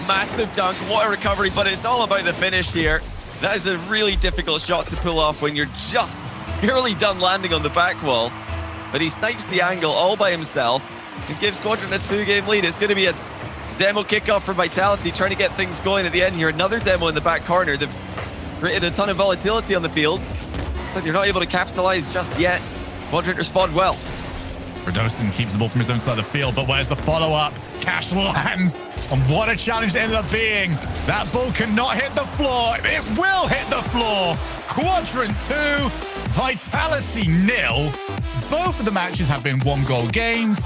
Massive dunk, what a recovery, but it's all about the finish here. That is a really difficult shot to pull off when you're just nearly done landing on the back wall, but he snipes the angle all by himself and gives Quadrant a 2-game lead. It's going to be a demo kickoff for Vitality, trying to get things going at the end here. Another demo in the back corner. They've created a ton of volatility on the field. Looks like they're not able to capitalize just yet. Quadrant respond well. Rodostin keeps the ball from his own side of the field, but where's the follow-up? Cash lands, and what a challenge it ended up being. That ball cannot hit the floor. It will hit the floor. Quadrant 2, Vitality 0. Both of the matches have been 1-goal games,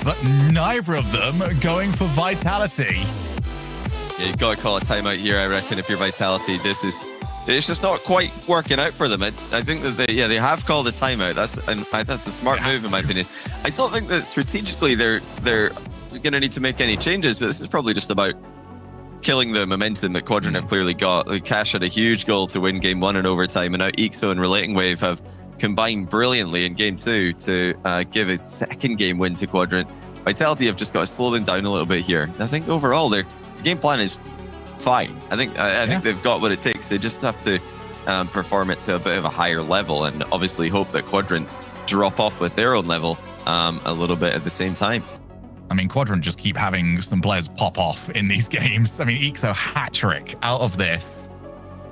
but neither of them going for Vitality. Yeah, you've got to call a timeout here, I reckon, if you're Vitality. It's just not quite working out for them. I think that they have called a timeout. That's the smart move in my opinion. I don't think that strategically they're going to need to make any changes, but this is probably just about killing the momentum that Quadrant have clearly got. Like, Cash had a huge goal to win game 1 in overtime, and now Ixo and Relating Wave have combined brilliantly in game 2 to give a second game win to Quadrant. Vitality have just got to slow them down a little bit here. I think overall their game plan is fine. I think they've got what it takes. They just have to perform it to a bit of a higher level, and obviously hope that Quadrant drop off with their own level a little bit at the same time. I mean, Quadrant just keep having some players pop off in these games. I mean, Ixo hat-trick out of this.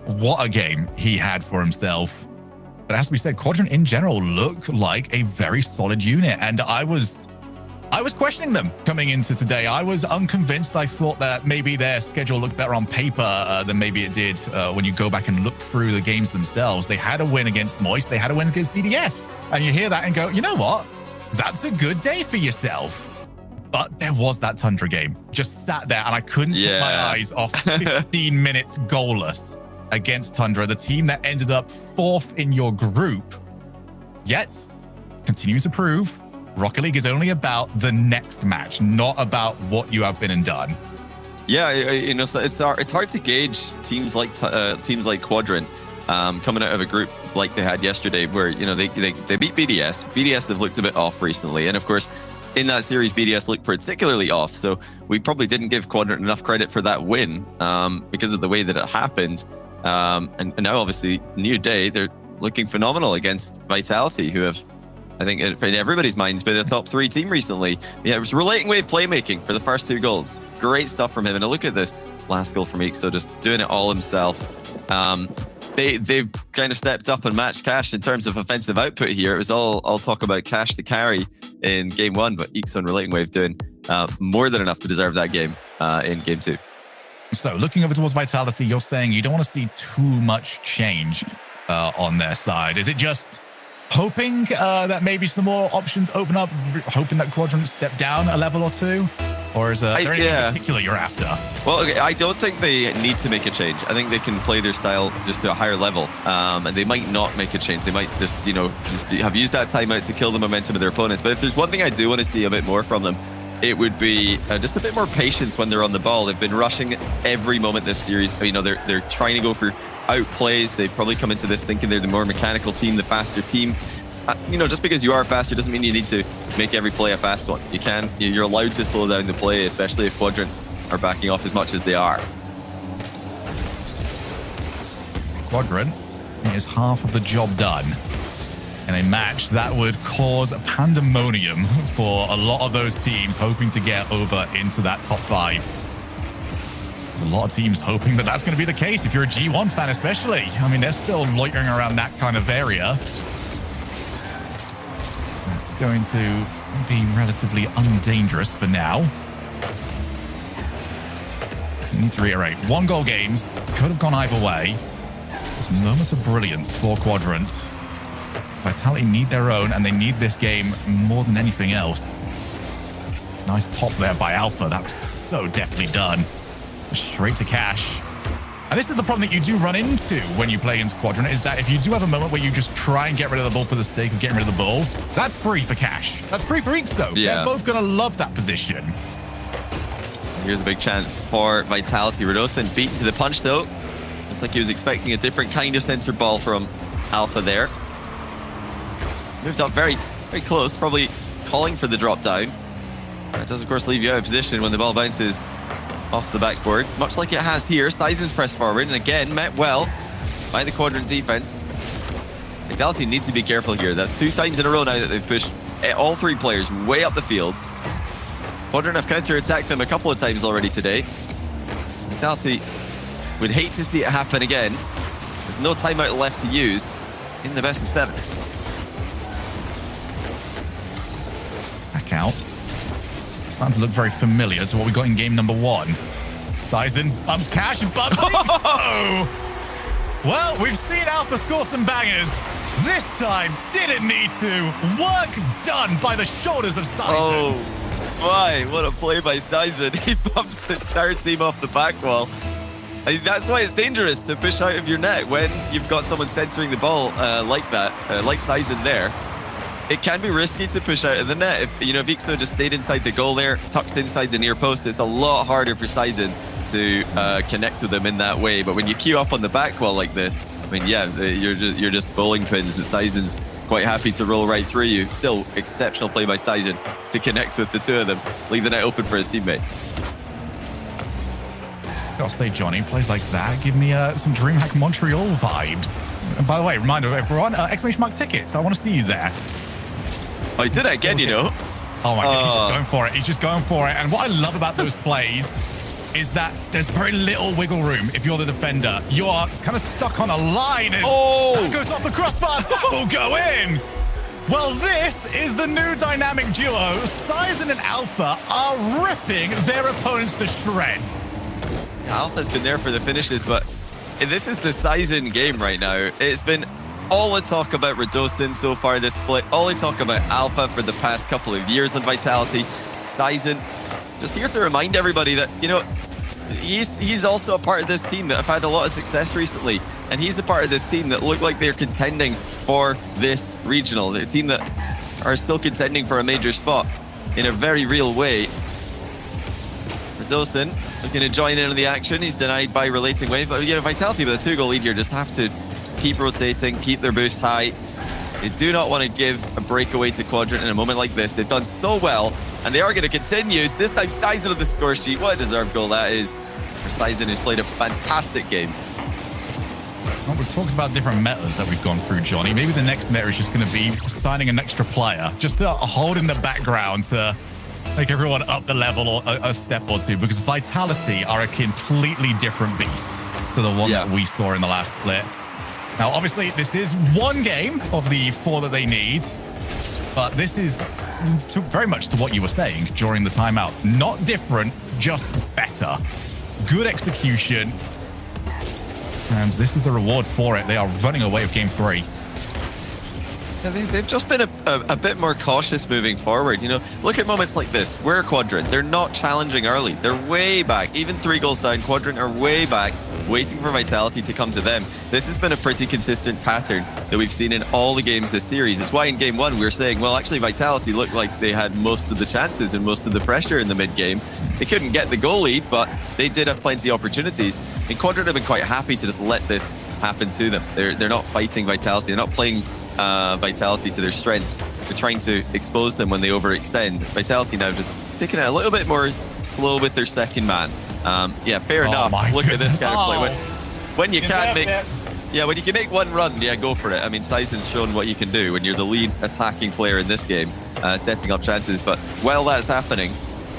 What a game he had for himself. But as we said, Quadrant in general looked like a very solid unit, and I was questioning them coming into today. I was unconvinced. I thought that maybe their schedule looked better on paper than maybe it did when you go back and look through the games themselves. They had a win against Moist. They had a win against BDS. And you hear that and go, you know what? That's a good day for yourself. But there was that Tundra game. Just sat there, and I couldn't take my eyes off 15 minutes goalless against Tundra, the team that ended up 4th in your group. Yet, continuing to prove Rocket League is only about the next match, not about what you have been and done. Yeah, you know, so it's hard to gauge teams like Quadrant coming out of a group like they had yesterday, where, you know, they beat BDS. BDS have looked a bit off recently, and of course, in that series, BDS looked particularly off. So we probably didn't give Quadrant enough credit for that win because of the way that it happened. And now, obviously, new day, they're looking phenomenal against Vitality, who have, I think, in everybody's minds, been a top 3 team recently. Yeah, it was Relating Wave playmaking for the first 2 goals. Great stuff from him. And look at this last goal from Ixo, just doing it all himself. They've kind of stepped up and matched Cash in terms of offensive output here. It was all talk about Cash the carry in game 1, but Ixo and Relating Wave doing more than enough to deserve that game in game 2. So looking over towards Vitality, you're saying you don't want to see too much change on their side. Is it just hoping that maybe some more options open up, hoping that Quadrant step down a level or 2? Or is there anything in particular you're after? Well, okay, I don't think they need to make a change. I think they can play their style just to a higher level. And they might not make a change. They might just have used that timeout to kill the momentum of their opponents. But if there's one thing I do want to see a bit more from them, it would be just a bit more patience when they're on the ball. They've been rushing every moment this series. You know, they're trying to go for outplays. They've probably come into this thinking they're the more mechanical team, the faster team. You know, just because you are faster doesn't mean you need to make every play a fast one. You're allowed to slow down the play, especially if Quadrant are backing off as much as they are. Quadrant is half of the job done in a match that would cause pandemonium for a lot of those teams hoping to get over into that top 5. There's a lot of teams hoping that that's going to be the case, if you're a G1 fan especially. I mean, they're still loitering around that kind of area. It's going to be relatively undangerous for now. I need to reiterate, 1-goal games could have gone either way. Just moments of brilliance for Quadrant. Vitality need their own, and they need this game more than anything else. Nice pop there by Alpha. That was so deftly done. Straight to Cash. And this is the problem that you do run into when you play against Quadrant, is that if you do have a moment where you just try and get rid of the ball for the sake of getting rid of the ball, that's free for Cash. That's free for Ixo. Yeah. They're both going to love that position. Here's a big chance for Vitality. Rodostin beaten to the punch, though. Looks like he was expecting a different kind of center ball from Alpha there. Moved up very, very close, probably calling for the drop down. That does, of course, leave you out of position when the ball bounces off the backboard, much like it has here. Sizes press forward, and again, met well by the Quadrant defense. Vitality need to be careful here. That's 2 times in a row now that they've pushed all 3 players way up the field. Quadrant have counter-attacked them a couple of times already today. Vitality would hate to see it happen again. There's no timeout left to use in the best of 7. Back out. Starting to look very familiar to what we got in game number 1. Sizen bumps Cash and bumps. Oh! Well, we've seen Alpha score some bangers. This time, didn't need to. Work done by the shoulders of Sizen. Oh, my, what a play by Sizen. He bumps the entire team off the back wall. I mean, that's why it's dangerous to push out of your net when you've got someone centering the ball like that, like Sizen there. It can be risky to push out of the net. If Vixo just stayed inside the goal there, tucked inside the near post, it's a lot harder for Sizen to connect with them in that way. But when you queue up on the back wall like this, I mean, yeah, you're just bowling pins. And Sizen's quite happy to roll right through you. Still exceptional play by Sizen to connect with the 2 of them, leave the net open for his teammate. Gotta say, Johnny, plays like that give me some DreamHack Montreal vibes. And by the way, reminder everyone, exclamation mark tickets. I want to see you there. Oh, he did it again, you know. Oh my God, he's just going for it. He's just going for it. And what I love about those plays is that there's very little wiggle room if you're the defender. You are kind of stuck on a line. That goes off the crossbar. That will go in. Well, this is the new dynamic duo. Sizen and Alpha are ripping their opponents to shreds. Alpha's been there for the finishes, but this is the Sizen game right now. It's been all the talk about Radosin so far this split, all the talk about Alpha for the past couple of years on Vitality. Sizen, just here to remind everybody that, he's also a part of this team that have had a lot of success recently, and he's a part of this team that look like they're contending for this regional. They're a team that are still contending for a major spot in a very real way. Radosin looking to join in on the action. He's denied by Relating Wave, but Vitality with a 2-goal lead here just have to keep rotating, keep their boost high. They do not want to give a breakaway to Quadrant in a moment like this. They've done so well, and they are going to continue. This time, Sizen on the score sheet. What a deserved goal that is for Sizen, who's played a fantastic game. Well, we've talked about different metas that we've gone through, Johnny. Maybe the next meta is just going to be signing an extra player, just to hold in the background to make everyone up the level or a step or two, because Vitality are a completely different beast to the one that we saw in the last split. Now, obviously, this is one game of the 4 that they need, but this is very much to what you were saying during the timeout. Not different, just better. Good execution. And this is the reward for it. They are running away with game 3. Yeah, they've just been a bit more cautious moving forward. Look at moments like this. We're Quadrant. They're not challenging early. They're way back. Even 3 goals down, Quadrant are way back, waiting for Vitality to come to them. This has been a pretty consistent pattern that we've seen in all the games this series. It's why in game 1 we were saying, well, actually Vitality looked like they had most of the chances and most of the pressure in the mid-game. They couldn't get the goal lead, but they did have plenty of opportunities. And Quadrant have been quite happy to just let this happen to them. They're not fighting Vitality. They're not playing Vitality to their strengths. They're trying to expose them when they overextend. Vitality now just taking it a little bit more slow with their second man. Fair enough. Look at this kind of play. When you can't make... Yeah, when you can make one run, go for it. I mean, Sizen's shown what you can do when you're the lead attacking player in this game, setting up chances. But while that's happening,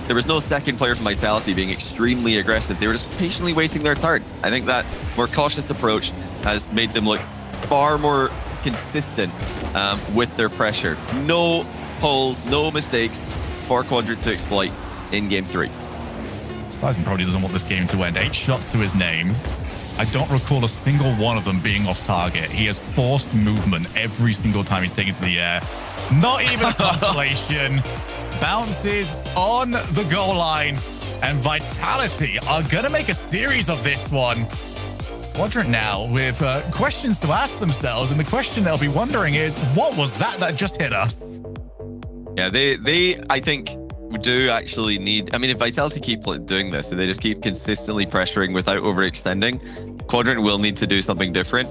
there was no second player from Vitality being extremely aggressive. They were just patiently waiting their turn. I think that more cautious approach has made them look far more consistent with their pressure. No holes, no mistakes for Quadrant to exploit in game 3. Sizen probably doesn't want this game to end. 8 shots to his name. I don't recall a single one of them being off target. He has forced movement every single time he's taken to the air. Not even a consolation. Bounces on the goal line. And Vitality are going to make a series of this one. Quadrant now with questions to ask themselves. And the question they'll be wondering is, what was that just hit us? Yeah, they I think, do actually need... I mean, if Vitality keep doing this, and they just keep consistently pressuring without overextending, Quadrant will need to do something different.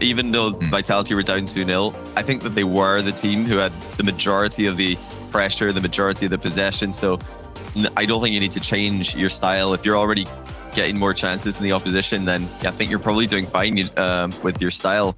Even though Vitality were down 2-0, I think that they were the team who had the majority of the pressure, the majority of the possession. So I don't think you need to change your style. If you're already getting more chances than the opposition, then I think you're probably doing fine with your style.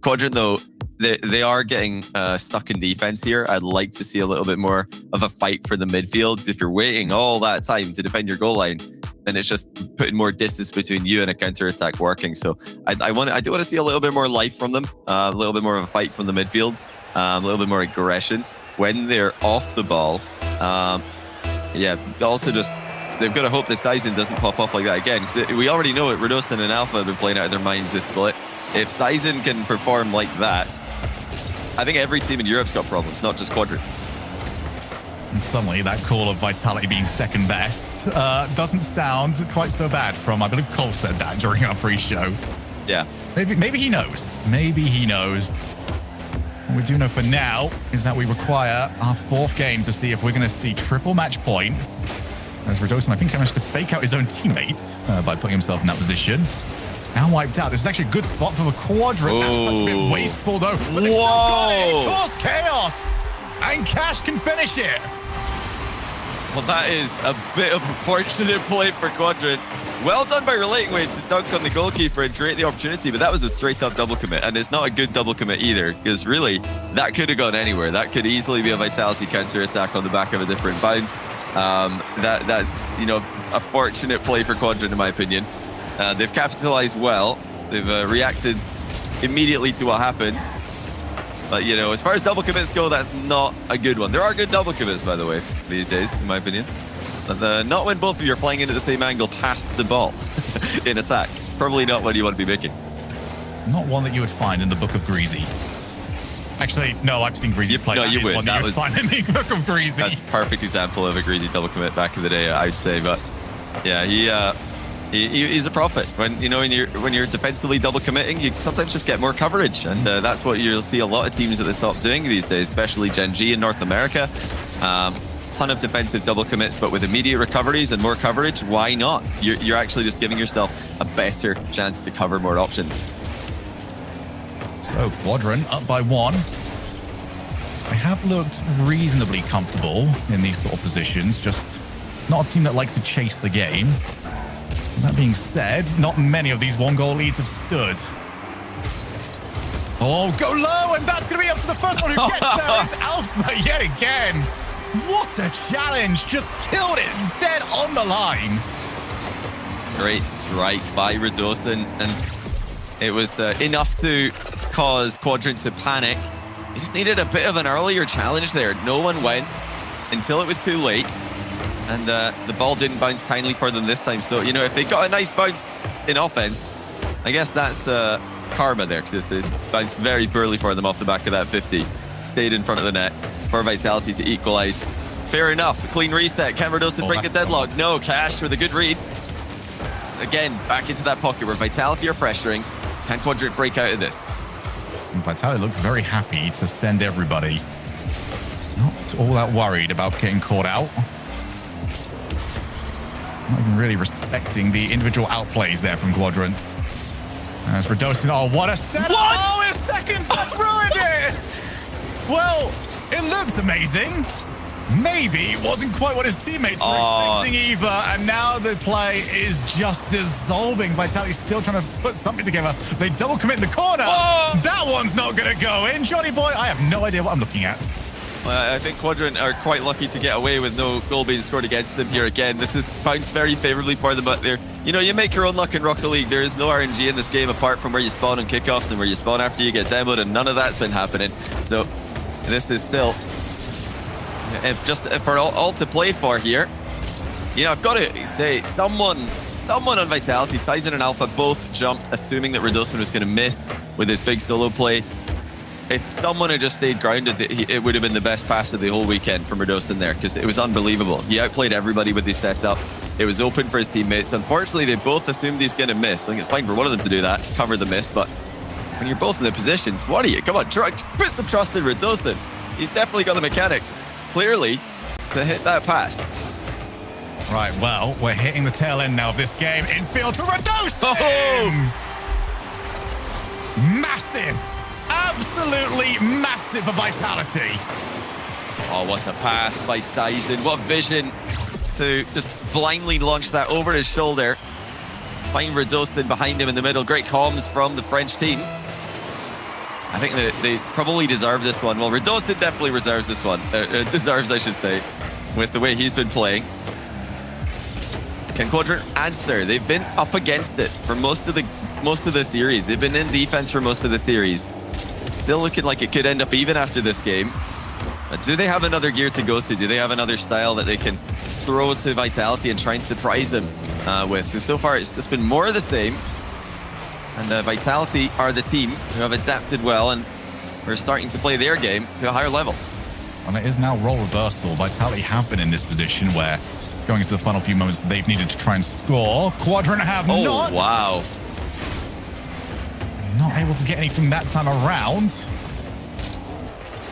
Quadrant, though, they are getting stuck in defense here. I'd like to see a little bit more of a fight for the midfield. If you're waiting all that time to defend your goal line, then it's just putting more distance between you and a counter-attack working. So I do want to see a little bit more life from them, a little bit more of a fight from the midfield, a little bit more aggression when they're off the ball. Also just they've got to hope that Sizen doesn't pop off like that again. Because we already know it. Redosan and Alpha have been playing out of their minds this split. If Sizen can perform like that, I think every team in Europe's got problems, not just Quadrant. And suddenly that call of Vitality being second best doesn't sound quite so bad from, I believe Cole said that during our pre-show. Yeah. Maybe he knows. Maybe he knows. What we do know for now is that we require our 4th game to see if we're going to see triple match point. As Redosan, I think, managed to fake out his own teammate by putting himself in that position. Now wiped out. This is actually a good spot for the Quadrant. That's a bit wasteful, though. But they still got it. It caused chaos. And Cash can finish it. Well, that is a bit of a fortunate play for Quadrant. Well done by Relating Wave to dunk on the goalkeeper and create the opportunity, but that was a straight-up double commit, and it's not a good double commit either, because really, that could have gone anywhere. That could easily be a Vitality counter-attack on the back of a different bounce. That's a fortunate play for Quadrant, in my opinion. They've capitalized well. They've reacted immediately to what happened. But, as far as double commits go, that's not a good one. There are good double commits, by the way, these days, in my opinion. But not when both of you are flying into the same angle past the ball in attack. Probably not what you want to be making. Not one that you would find in the Book of Greasy. Actually, no, I've seen Greasy play. No, that you would. One that you would find in the Book of Greasy. That's a perfect example of a Greasy double commit back in the day, I would say. But yeah, he's a prophet. When you're defensively double committing, you sometimes just get more coverage, and that's what you'll see a lot of teams at the top doing these days, especially Gen G in North America. Ton of defensive double commits, but with immediate recoveries and more coverage, why not? You're actually just giving yourself a better chance to cover more options. So Quadrant up by 1. They have looked reasonably comfortable in these sort of positions, just not a team that likes to chase the game. That being said, not many of these 1-goal leads have stood. Oh, go low, and that's going to be up to the first one who gets there. It's Alpha yet again. What a challenge. Just killed it dead on the line. Great strike by Redosan, and it was enough to cause Quadrant to panic. He just needed a bit of an earlier challenge there. No one went until it was too late. And the ball didn't bounce kindly for them this time. So, if they got a nice bounce in offense, I guess that's karma there, because this bounced very poorly for them off the back of that 50. Stayed in front of the net for Vitality to equalize. Fair enough. A clean reset. Can Redosan break the deadlock? No. Cash with a good read. Again, back into that pocket where Vitality are pressuring. Can Quadrant break out of this? And Vitality looks very happy to send everybody. Not all that worried about getting caught out. Not even really respecting the individual outplays there from Quadrant. As Redosan, what a setup! What? Oh, his second touch ruined it! Well, it looks amazing. Maybe it wasn't quite what his teammates were expecting either, and now the play is just dissolving. Vitality's still trying to put something together. They double commit in the corner. Oh! That one's not going to go in. Johnny boy, I have no idea what I'm looking at. I think Quadrant are quite lucky to get away with no goal being scored against them here again. This is bounced very favorably for them, but you make your own luck in Rocket League. There is no RNG in this game apart from where you spawn on kickoffs and where you spawn after you get demoed, and none of that's been happening. So this is still for all to play for here. I've got to say, someone on Vitality, Sizen and Alpha both jumped, assuming that Redosan was going to miss with his big solo play. If someone had just stayed grounded, it would have been the best pass of the whole weekend from Redosan there, because it was unbelievable. He outplayed everybody with his setup. It was open for his teammates. Unfortunately, they both assumed he's going to miss. I think it's fine for one of them to do that, cover the miss, but when you're both in the position, what are you? Come on, put some trust in Redosan. He's definitely got the mechanics, clearly, to hit that pass. Right, well, we're hitting the tail end now of this game. Infield to Redosan! Oh! Massive! Absolutely massive for Vitality. Oh, what a pass by Sizen. What vision to just blindly launch that over his shoulder. Find Redosan behind him in the middle. Great comms from the French team. I think they probably deserve this one. Well, Redostin definitely deserves this one. Deserves, I should say, with the way he's been playing. Can Quadrant answer? They've been up against it for most of the series. They've been in defense for most of the series. Still looking like it could end up even after this game. But do they have another gear to go to? Do they have another style that they can throw to Vitality and try and surprise them with? And so far, it's just been more of the same. And Vitality are the team who have adapted well and are starting to play their game to a higher level. And it is now role reversal. Vitality have been in this position where going into the final few moments, they've needed to try and score. Quadrant have not. Oh, wow. Not able to get anything that time around.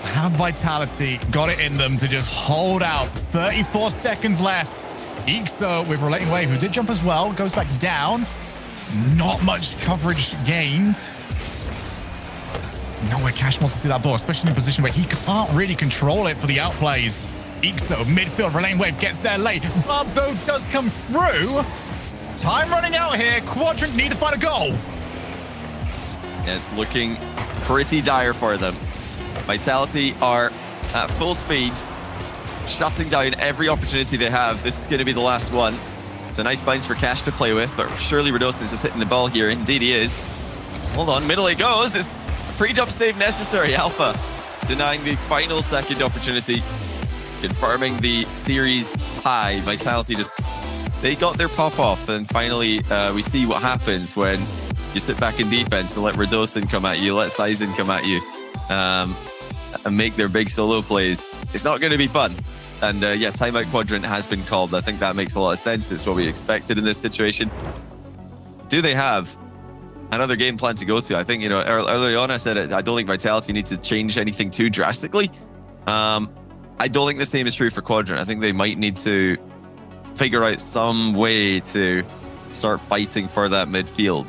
Have Vitality got it in them to just hold out? 34 seconds left. Ixo with Relating Wave, who did jump as well, goes back down. Not much coverage gained. Nowhere Cash wants to see that ball, especially in a position where he can't really control it for the outplays. Ixo, midfield, Relating Wave gets there late. Bob, though, does come through. Time running out here. Quadrant need to find a goal. Yeah, it's looking pretty dire for them. Vitality are at full speed, shutting down every opportunity they have. This is going to be the last one. It's a nice bounce for Cash to play with, but surely Redostin is just hitting the ball here. Indeed he is. Hold on, middle it goes. It's a pre-jump save necessary. Alpha denying the final second opportunity, confirming the series tie. Vitality they got their pop off, and finally we see what happens when you sit back in defense and let Redostin come at you, let Sizen come at you, and make their big solo plays. It's not going to be fun. And yeah, timeout Quadrant has been called. I think that makes a lot of sense. It's what we expected in this situation. Do they have another game plan to go to? I think, early on I said it, I don't think Vitality need to change anything too drastically. I don't think the same is true for Quadrant. I think they might need to figure out some way to start fighting for that midfield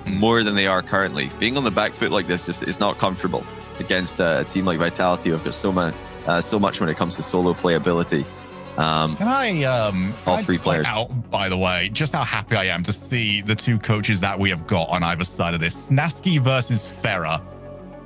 more than they are currently. Being on the back foot like this just is not comfortable against a team like Vitality who've got so much when it comes to solo playability. Can I all three players point out, by the way, just how happy I am to see the two coaches that we have got on either side of this. Snasky versus Farah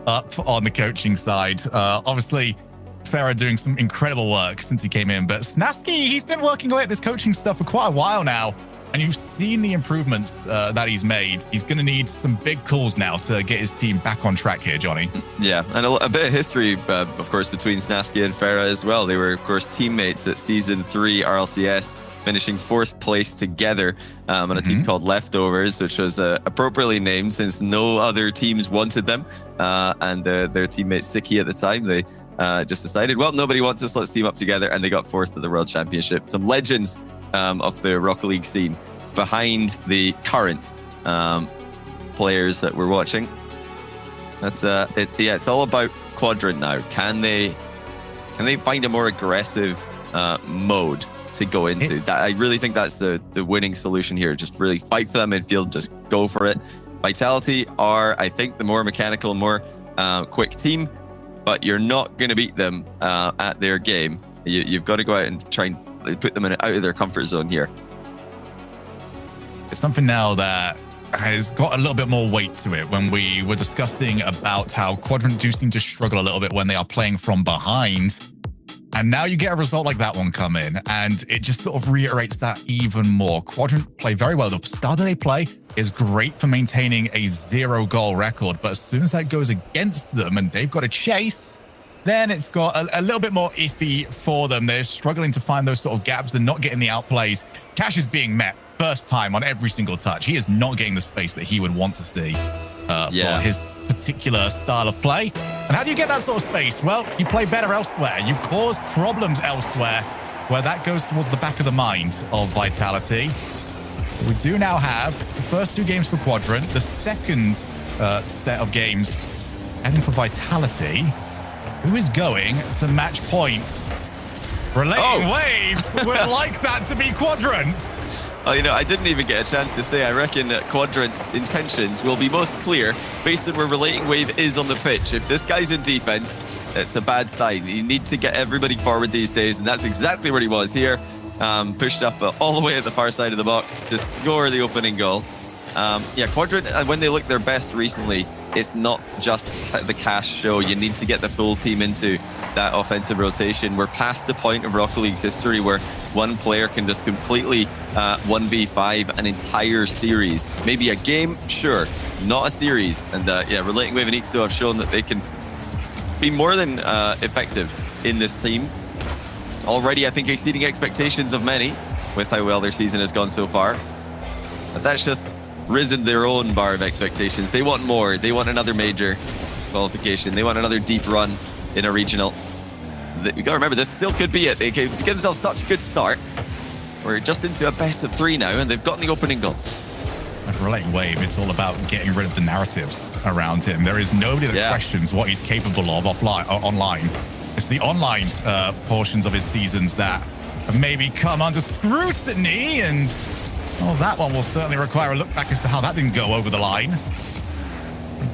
up on the coaching side. Obviously, Farah doing some incredible work since he came in, but Snasky, he's been working away at this coaching stuff for quite a while now. And you've seen the improvements that he's made. He's going to need some big calls now to get his team back on track here, Johnny. Yeah, and a bit of history, of course, between Snasky and Farah as well. They were, of course, teammates at Season 3 RLCS, finishing 4th place together on a team called Leftovers, which was appropriately named since no other teams wanted them. And their teammate Siki at the time, they just decided, well, nobody wants us, let's team up together. And they got 4th at the World Championship. Some legends of the Rocket League scene behind the current players that we're watching. It's all about Quadrant now. Can they find a more aggressive mode to go into? I really think that's the winning solution here. Just really fight for that midfield. Just go for it. Vitality are, I think, the more mechanical, more quick team, but you're not going to beat them at their game. You've got to go out and try and put them out of their comfort zone here. It's something now that has got a little bit more weight to it. When we were discussing about how Quadrant do seem to struggle a little bit when they are playing from behind, and now you get a result like that one come in, and it just sort of reiterates that even more. Quadrant play very well. The style that they play is great for maintaining a 0-goal record, but as soon as that goes against them and they've got to chase, then it's got a little bit more iffy for them. They're struggling to find those sort of gaps and not getting the outplays. Cash is being met first time on every single touch. He is not getting the space that he would want to see for his particular style of play. And how do you get that sort of space? Well, you play better elsewhere. You cause problems elsewhere, where that goes towards the back of the mind of Vitality. We do now have the first 2 games for Quadrant, the second set of games heading for Vitality. Who is going to match point? Relating Wave would like that to be Quadrant. Oh, I didn't even get a chance to say, I reckon that Quadrant's intentions will be most clear based on where Relating Wave is on the pitch. If this guy's in defense, it's a bad sign. You need to get everybody forward these days, and that's exactly where he was here. Pushed up all the way at the far side of the box to score the opening goal. Yeah, Quadrant, when they look their best recently, it's not just the cash show. You need to get the full team into that offensive rotation. We're past the point of Rocket League's history where one player can just completely 1v5 an entire series. Maybe a game, sure, not a series. And yeah, Relating Wave and Ixo have shown that they can be more than effective in this team. Already, I think, exceeding expectations of many with how well their season has gone so far. But that's just risen their own bar of expectations. They want more. They want another major qualification. They want another deep run in a regional. You got to remember, this still could be it. They can give themselves such a good start. We're just into a best of 3 now, and they've gotten the opening goal. For Relating Wave, it's all about getting rid of the narratives around him. There is nobody that questions what he's capable of offline or online. It's the online portions of his seasons that have maybe come under scrutiny, and well, that one will certainly require a look back as to how that didn't go over the line.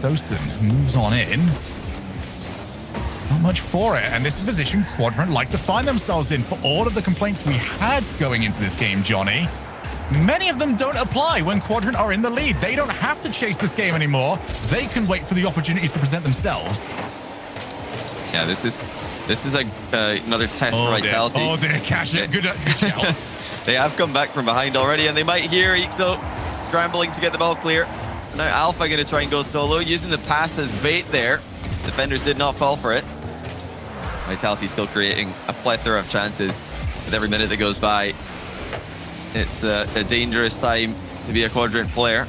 Dostin moves on in. Not much for it, and this is the position Quadrant like to find themselves in. For all of the complaints we had going into this game, Johnny, many of them don't apply when Quadrant are in the lead. They don't have to chase this game anymore. They can wait for the opportunities to present themselves. Yeah, this is another test for Vitality. Oh dear, Cash, good shout. They have come back from behind already, and they might hear Ixo scrambling to get the ball clear. Now Alpha going to try and go solo, using the pass as bait there. Defenders did not fall for it. Vitality still creating a plethora of chances with every minute that goes by. It's a dangerous time to be a Quadrant player.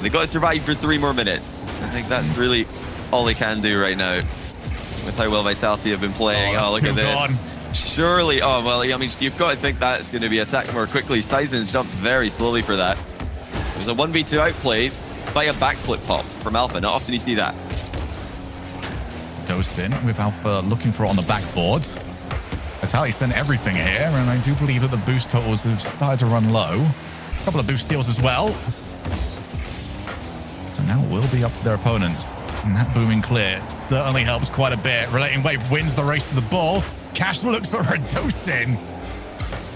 They've got to survive for 3 more minutes. I think that's really all they can do right now with how well Vitality have been playing. Oh, look at this. Gone. Surely, oh, well, I mean, you've got to think that's going to be attacked more quickly. Sizen's jumped very slowly for that. It was a 1v2 outplay by a backflip pop from Alpha. Not often you see that. Dostin with Alpha looking for it on the backboard. Vitality sent everything here, and I do believe that the boost totals have started to run low. A couple of boost steals as well. So now it will be up to their opponents. And that booming clear certainly helps quite a bit. Relating Wave wins the race to the ball. Cash looks for a Dostin.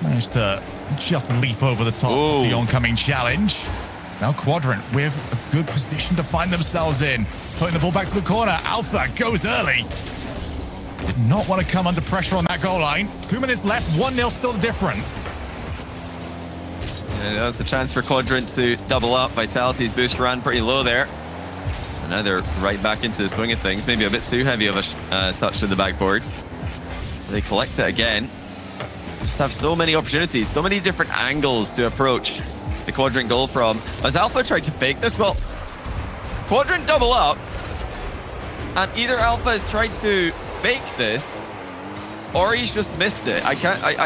Managed to just leap over the top of the oncoming challenge. Now Quadrant with a good position to find themselves in. Putting the ball back to the corner. Alpha goes early. Did not want to come under pressure on that goal line. 2 minutes left. 1-0 still the difference. Yeah, that's a chance for Quadrant to double up. Vitality's boost ran pretty low there. And now they're right back into the swing of things. Maybe a bit too heavy of a touch to the backboard. They collect it again. Just have so many opportunities, so many different angles to approach the Quadrant goal from. As Alpha tried to fake this, well, Quadrant double up, and either Alpha has tried to fake this, or he's just missed it. I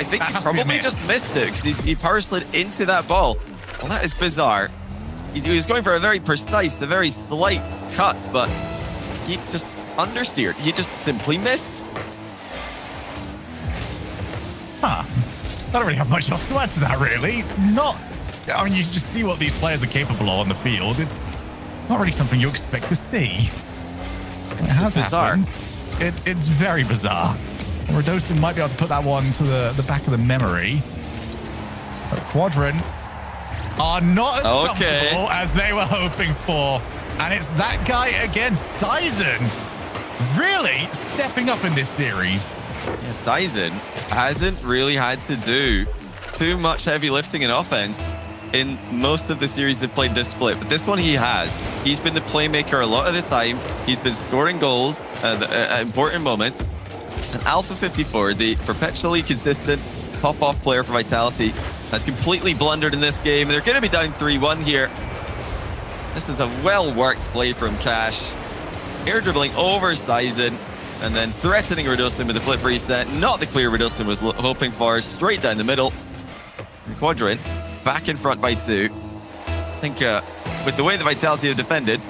think he probably just missed it because he power slid into that ball. Well, that is bizarre. He was going for a very precise, a very slight cut, but he just understeered. He just simply missed. Huh. I don't really have much else to add to that, really. I mean, you just see what these players are capable of on the field. It's not really something you expect to see. It has happened. It's very bizarre. Dostin might be able to put that one to the back of the memory. But Quadrant are not as comfortable as they were hoping for. And it's that guy again, Sizen, really stepping up in this series. Yeah, Sizen hasn't really had to do too much heavy lifting in offense in most of the series they've played this split. But this one he has. He's been the playmaker a lot of the time. He's been scoring goals at important moments. And Alpha 54, the perpetually consistent pop-off player for Vitality, has completely blundered in this game. They're going to be down 3-1 here. This is a well-worked play from Cash. Air dribbling over Sizen, and then threatening Redustin with a flip reset. Not the clear Redustin was hoping for. Straight down the middle. And Quadrant back in front by 2. I think with the way the Vitality have defended,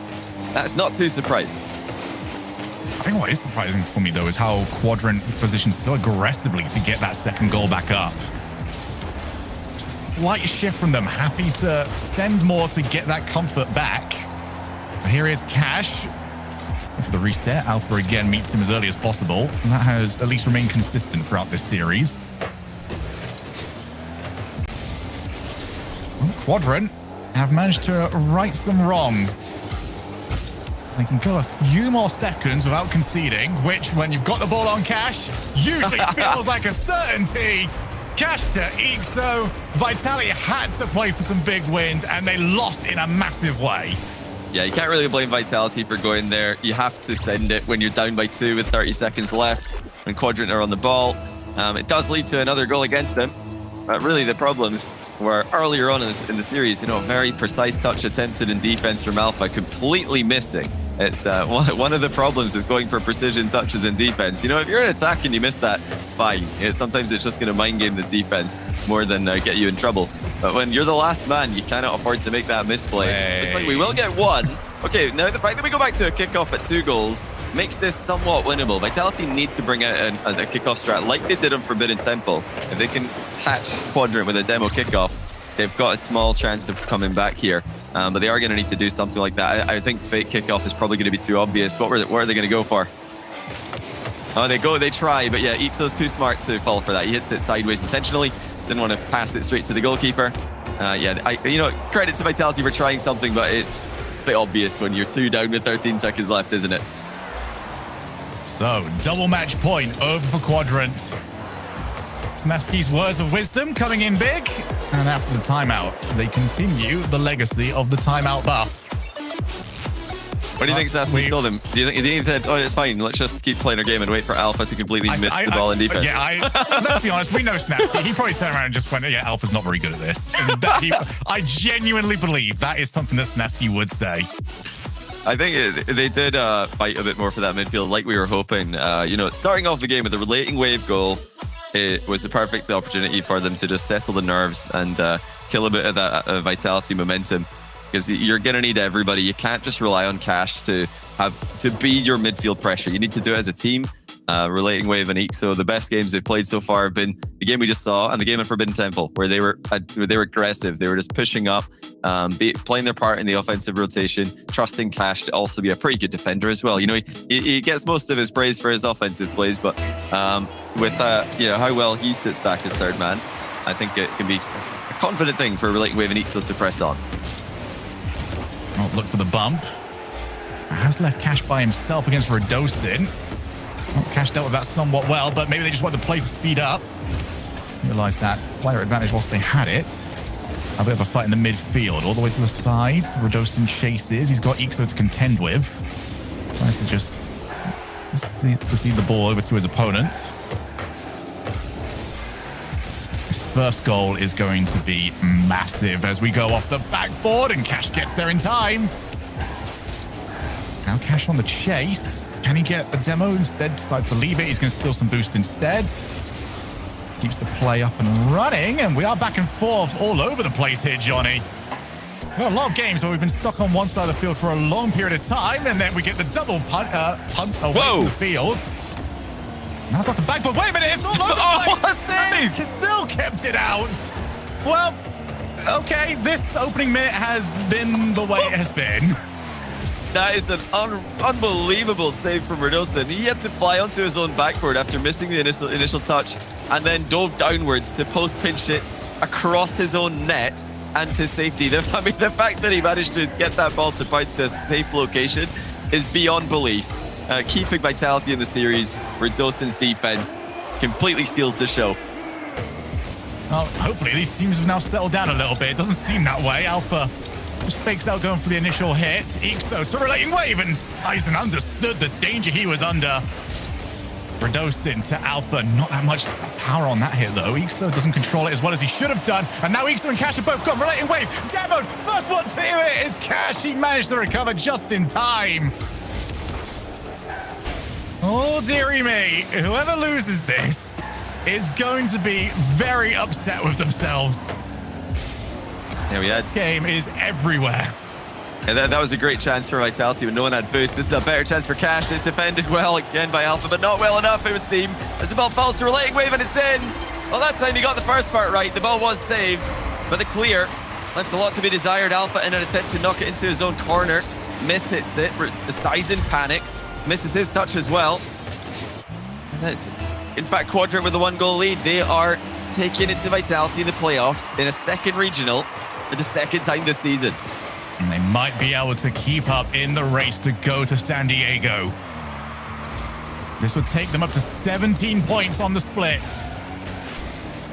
that's not too surprising. I think what is surprising for me, though, is how Quadrant positions so aggressively to get that second goal back up. Slight shift from them, happy to send more to get that comfort back. But here is Cash. For the reset, Alpha again meets him as early as possible, and that has at least remained consistent throughout this series. Well, Quadrant have managed to right some wrongs. They can go a few more seconds without conceding, which, when you've got the ball on Cash, usually feels like a certainty. Cash to Ixo. Vitality had to play for some big wins, and they lost in a massive way. Yeah, you can't really blame Vitality for going there. You have to send it when you're down by 2 with 30 seconds left, when Quadrant are on the ball. It does lead to another goal against them. But really, the problems were earlier on in the series, you know, very precise touch attempted in defense from Alpha, completely missing. It's one of the problems with going for precision touches in defense. You know, if you're in attack and you miss that, it's fine. Sometimes it's just going to mind game the defense more than get you in trouble. But when you're the last man, you cannot afford to make that misplay. Looks like we will get one. Okay, now the fact that we go back to a kickoff at 2 goals makes this somewhat winnable. Vitality need to bring out a kickoff strat like they did on Forbidden Temple. If they can catch Quadrant with a demo kickoff, they've got a small chance of coming back here. But they are going to need to do something like that. I think fake kickoff is probably going to be too obvious. What are they going to go for? Oh, they try, but yeah, Ixo's too smart to fall for that. He hits it sideways intentionally. Didn't want to pass it straight to the goalkeeper. Credit to Vitality for trying something, but it's a bit obvious when you're 2 down with 13 seconds left, isn't it? So, double match point over for Quadrant. Smaski's words of wisdom coming in big. And after the timeout, they continue the legacy of the timeout buff. What do you think Smaski told him? Do you think he said, oh, it's fine, let's just keep playing our game and wait for Alpha to completely miss the ball in defense? Yeah, let's be honest, we know Smaski. He probably turned around and just went, yeah, Alpha's not very good at this. I genuinely believe that is something that Smaski would say. I think they did fight a bit more for that midfield like we were hoping. Starting off the game with a relating wave goal, it was the perfect opportunity for them to just settle the nerves and kill a bit of that Vitality momentum. Because you're going to need everybody. You can't just rely on Cash to be your midfield pressure. You need to do it as a team. Relating Wave and Ixo, the best games they've played so far have been the game we just saw and the game at Forbidden Temple, where they were aggressive. They were just pushing up, playing their part in the offensive rotation, trusting Cash to also be a pretty good defender as well. You know, he gets most of his praise for his offensive plays, but with how well he sits back as third man, I think it can be a confident thing for Relating Wave and Ixo to press on. Oh, look for the bump. Has left Cash by himself against Radosin. Cash dealt with that somewhat well, but maybe they just want the play to speed up. Realised that player advantage whilst they had it. A bit of a fight in the midfield, all the way to the side. Radosin chases. He's got Ixo to contend with. Nice to just see the ball over to his opponent. His first goal is going to be massive as we go off the backboard, and Cash gets there in time. Now Cash on the chase. Can he get a demo? Instead decides to leave it. He's going to steal some boost instead. Keeps the play up and running, and we are back and forth all over the place here, Johnny. We've got a lot of games where we've been stuck on one side of the field for a long period of time, and then we get the double punt away from the field. Now it's off the back, but wait a minute, it's all over the place. What a save! He still kept it out. Well, okay, this opening minute has been the way it has been. That is an unbelievable save from Radosin. He had to fly onto his own backboard after missing the initial touch, and then dove downwards to post pinch it across his own net and to safety. The fact that he managed to get that ball to bounce to a safe location is beyond belief. Keeping Vitality in the series, Radosin's defense completely steals the show. Well, hopefully these teams have now settled down a little bit. It doesn't seem that way. Alpha just fakes out going for the initial hit. Ixo to Relating Wave, and Tyson understood the danger he was under. Radosin to Alpha. Not that much power on that hit, though. Ixo doesn't control it as well as he should have done. And now Ixo and Cash have both got Relating Wave. Demoed. First one to it is Cash. He managed to recover just in time. Oh, dearie me. Whoever loses this is going to be very upset with themselves. There we are. This game is everywhere. And that was a great chance for Vitality, but no one had boost. This is a better chance for Cash. It's defended well again by Alpha, but not well enough, it would seem. As the ball falls to Relating Wave and it's in. Well, that time he got the first part right. The ball was saved, but the clear left a lot to be desired. Alpha in an attempt to knock it into his own corner. Mishits it. Sizen panics. Misses his touch as well. And that's, in fact, Quadrant with the 1-goal lead. They are taking it to Vitality in the playoffs in a second regional for the second time this season. And they might be able to keep up in the race to go to San Diego. This would take them up to 17 points on the split.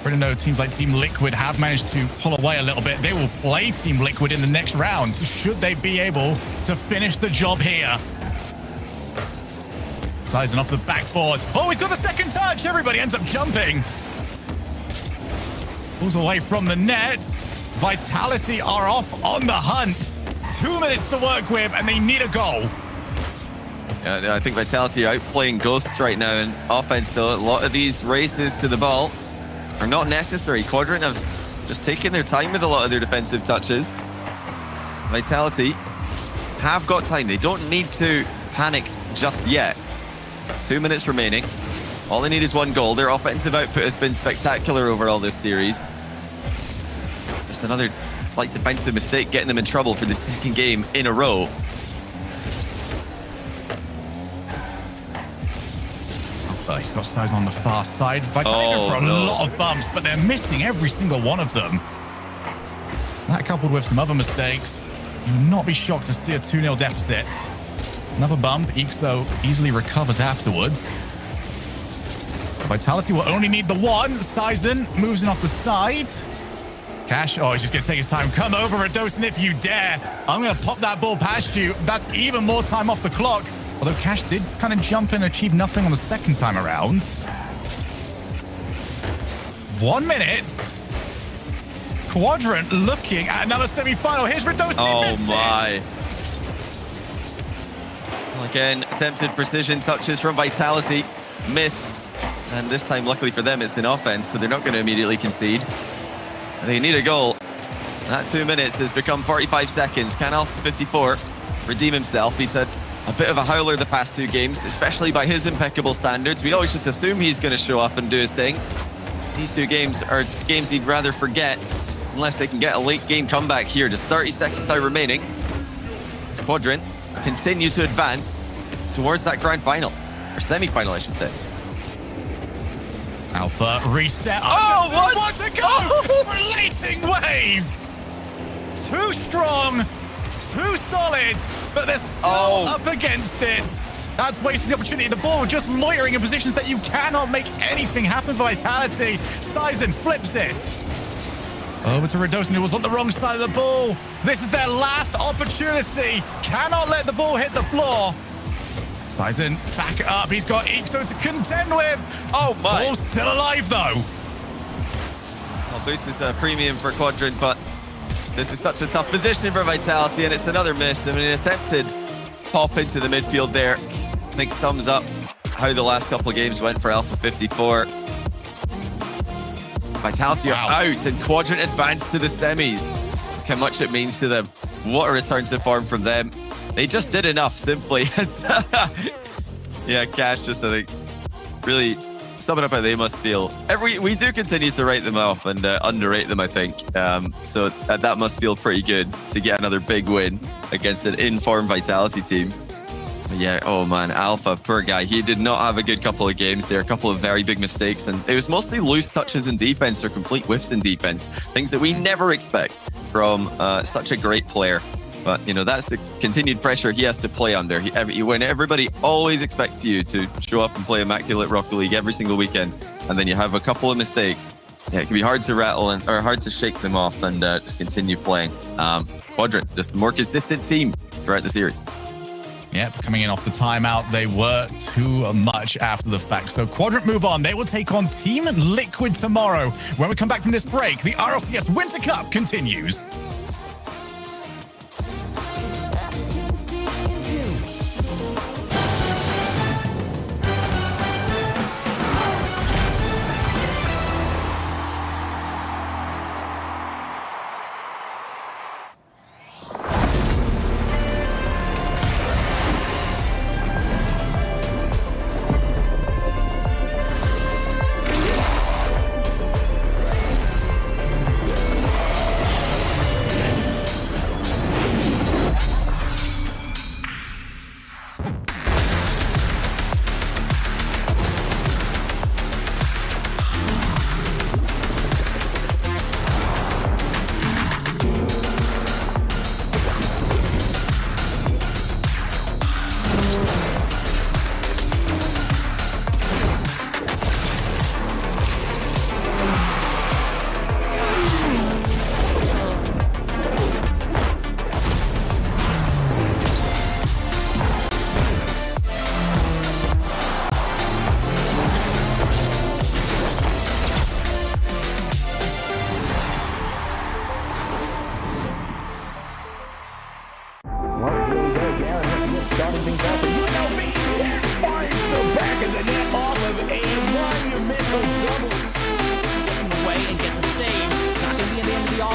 We don't know, teams like Team Liquid have managed to pull away a little bit. They will play Team Liquid in the next round, should they be able to finish the job here. Tyson off the backboard. Oh, he's got the second touch. Everybody ends up jumping. Pulls away from the net. Vitality are off on the hunt. 2 minutes to work with, and they need a goal. Yeah, I think Vitality are outplaying Ghosts right now in offense, though. A lot of these races to the ball are not necessary. Quadrant have just taken their time with a lot of their defensive touches. Vitality have got time. They don't need to panic just yet. 2 minutes remaining. All they need is one goal. Their offensive output has been spectacular overall this series. Just another slight defensive mistake getting them in trouble for the second game in a row. Oh, he's got Styles on the far side. Vitality for a lot of bumps, but they're missing every single one of them. That coupled with some other mistakes, you would not be shocked to see a 2-0 deficit. Another bump, Ixo easily recovers afterwards. Vitality will only need the one. Sizen moves in off the side. Cash, oh, he's just going to take his time. Come over, Radosin, if you dare. I'm going to pop that ball past you. That's even more time off the clock. Although Cash did kind of jump and achieve nothing on the second time around. 1 minute. Quadrant looking at another semi-final. Here's Radosin. Oh, my. Well, again, attempted precision touches from Vitality. Missed. And this time, luckily for them, it's in offense, so they're not going to immediately concede. They need a goal. That 2 minutes has become 45 seconds. Can Alpha54 redeem himself? He's had a bit of a howler the past 2 games, especially by his impeccable standards. We always just assume he's going to show up and do his thing. These 2 games are games he'd rather forget unless they can get a late game comeback here. Just 30 seconds now remaining. As Quadrant continue to advance towards that grand final, or semi-final, I should say. Alpha reset. Oh, what to go! Relating wave! Too strong, too solid, but they're still up against it. That's wasting the opportunity. The ball just loitering in positions that you cannot make anything happen. Vitality. Sizen flips it. Over to Radosin, who was on the wrong side of the ball. This is their last opportunity. Cannot let the ball hit the floor. Sizen back up. He's got Ixo to contend with. Oh, my. Ball's still alive, though. Well, boost is a premium for Quadrant, but this is such a tough position for Vitality, and it's another miss. I mean, an attempted pop into the midfield there, I think sums up how the last couple of games went for Alpha54. Vitality are out, and Quadrant advanced to the semis. Look how much it means to them. What a return to form from them. They just did enough, simply. Yeah, Cash just, I think, really summing up how they must feel. We do continue to write them off and underrate them, I think. So that must feel pretty good to get another big win against an in-form Vitality team. But yeah, oh man, Alpha, poor guy. He did not have a good couple of games there. A couple of very big mistakes. And it was mostly loose touches in defense or complete whiffs in defense. Things that we never expect from such a great player. But, you know, that's the continued pressure he has to play under. When everybody always expects you to show up and play Immaculate Rocket League every single weekend, and then you have a couple of mistakes, yeah, it can be hard to rattle or hard to shake them off and just continue playing. Quadrant, just a more consistent team throughout the series. Yep, coming in off the timeout, they were too much after the fact. So Quadrant move on. They will take on Team Liquid tomorrow. When we come back from this break, the RLCS Winter Cup continues.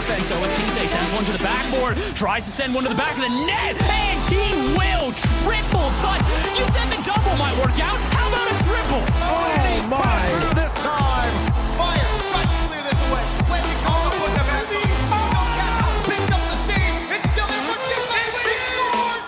offense, though, as Kinsey sends one to the backboard, tries to send one to the back of the net, and he will triple touch. You said the double might work out. How about a triple? Oh my! This time, fire right clear this away. Landing call to put them at me. Picked up the steam. It's still there for Kinsey. He scored!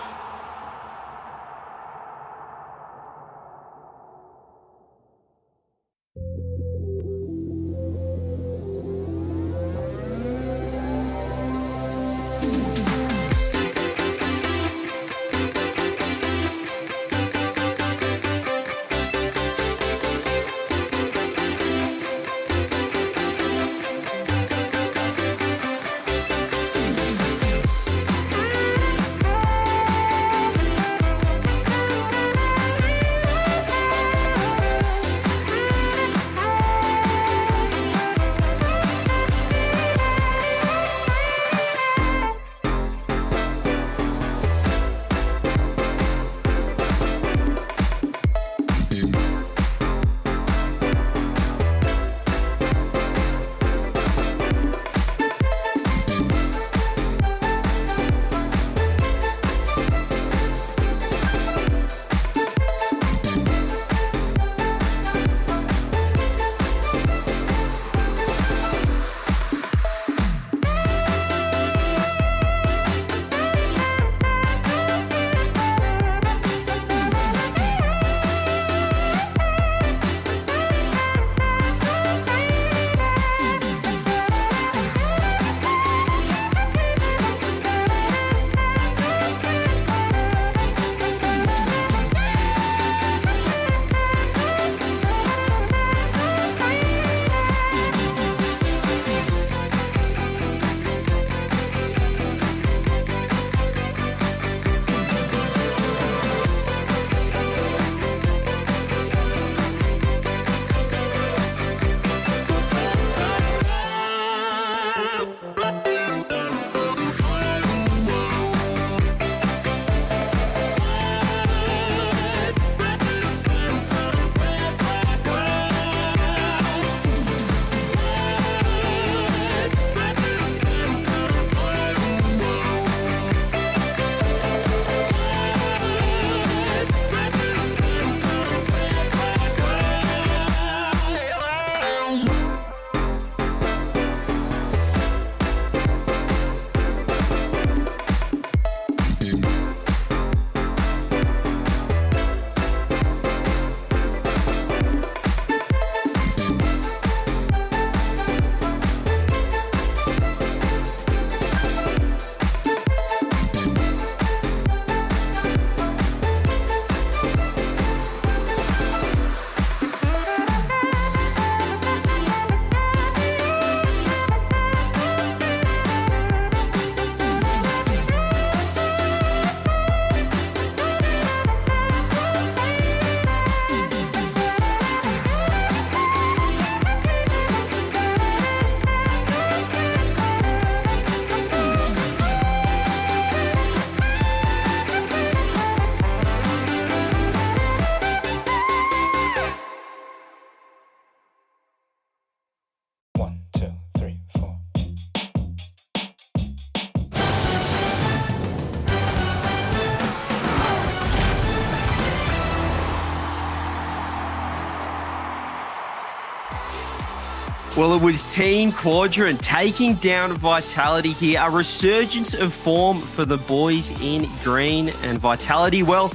Well, it was Team Quadrant taking down Vitality here. A resurgence of form for the boys in green. And Vitality, well,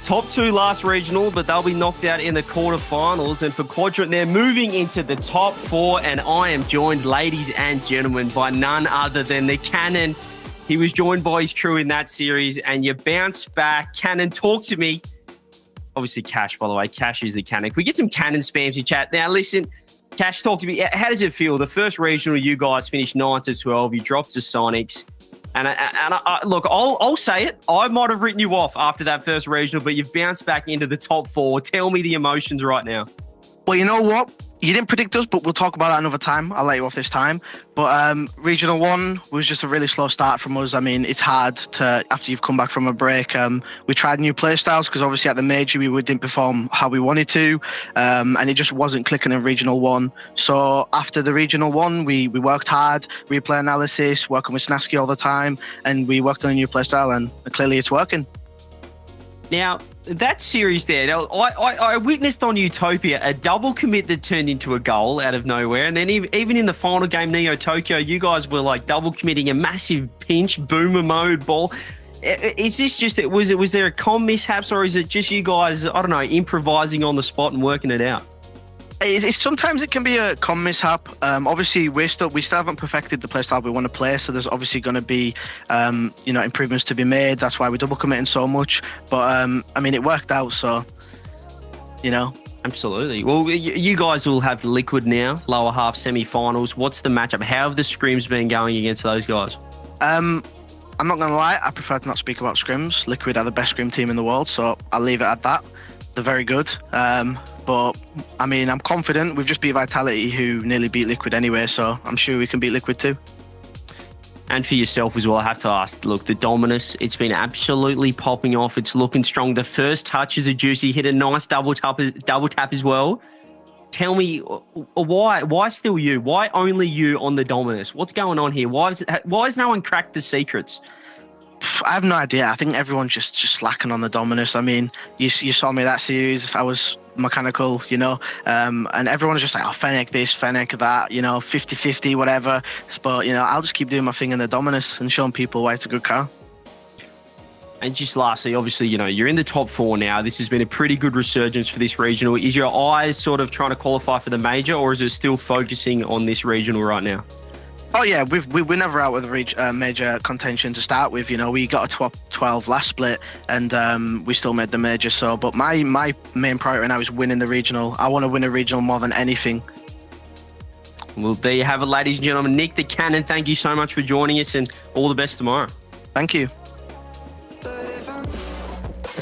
top two last regional, but they'll be knocked out in the quarterfinals. And for Quadrant, they're moving into the top four. And I am joined, ladies and gentlemen, by none other than the Cannon. He was joined by his crew in that series, and you bounce back. Cannon, talk to me. Obviously, Cash, by the way. Cash is the Cannon. Can we get some Cannon spams in chat? Now, listen, Cash, talk to me. How does it feel? The first regional, you guys finished 9-12. You dropped to Sonics. And look, I'll say it. I might have written you off after that first regional, but you've bounced back into the top four. Tell me the emotions right now. Well, you know what? You didn't predict us, but we'll talk about that another time. I'll let you off this time. But Regional 1 was just a really slow start from us. I mean, it's hard to, after you've come back from a break, we tried new play styles because obviously at the major we didn't perform how we wanted to, and it just wasn't clicking in Regional 1. So after the Regional 1, we worked hard, replay analysis, working with Snasky all the time, and we worked on a new play style, and clearly it's working. Now, that series there, I witnessed on Utopia a double commit that turned into a goal out of nowhere. And then even in the final game, Neo Tokyo, you guys were like double committing a massive pinch, boomer mode ball. Is this just, was there a comm mishaps, or is it just you guys, I don't know, improvising on the spot and working it out? Sometimes it can be a comm mishap. Obviously, we still haven't perfected the playstyle we want to play, so there's obviously going to be, improvements to be made. That's why we're double committing so much. But I mean, it worked out, so Absolutely. Well, you guys will have Liquid now, lower half semi-finals. What's the matchup? How have the scrims been going against those guys? I'm not going to lie, I prefer to not speak about scrims. Liquid are the best scrim team in the world, so I'll leave it at that. They're very good. But I mean, I'm confident. We've just beat Vitality, who nearly beat Liquid anyway, so I'm sure we can beat Liquid too. And for yourself as well, I have to ask, look, the Dominus, it's been absolutely popping off. It's looking strong. The first touches are juicy. Hit a nice double tap as well. Tell me, why still you? Why only you on the Dominus? What's going on here? Why has no one cracked the secrets? I have no idea. I think everyone's just slacking on the Dominus. I mean, you saw me that series. I was mechanical, and everyone's just like, oh, Fennec this, Fennec that, 50-50, whatever. But, I'll just keep doing my thing in the Dominus and showing people why it's a good car. And just lastly, obviously, you're in the top 4 now. This has been a pretty good resurgence for this regional. Is your eyes sort of trying to qualify for the major, or is it still focusing on this regional right now? Oh yeah, we're never out with major contention to start with. We got a top 12 last split, and we still made the major. So, but my main priority now is winning the regional. I want to win a regional more than anything. Well, there you have it, ladies and gentlemen. Nick the Cannon, thank you so much for joining us, and all the best tomorrow. Thank you.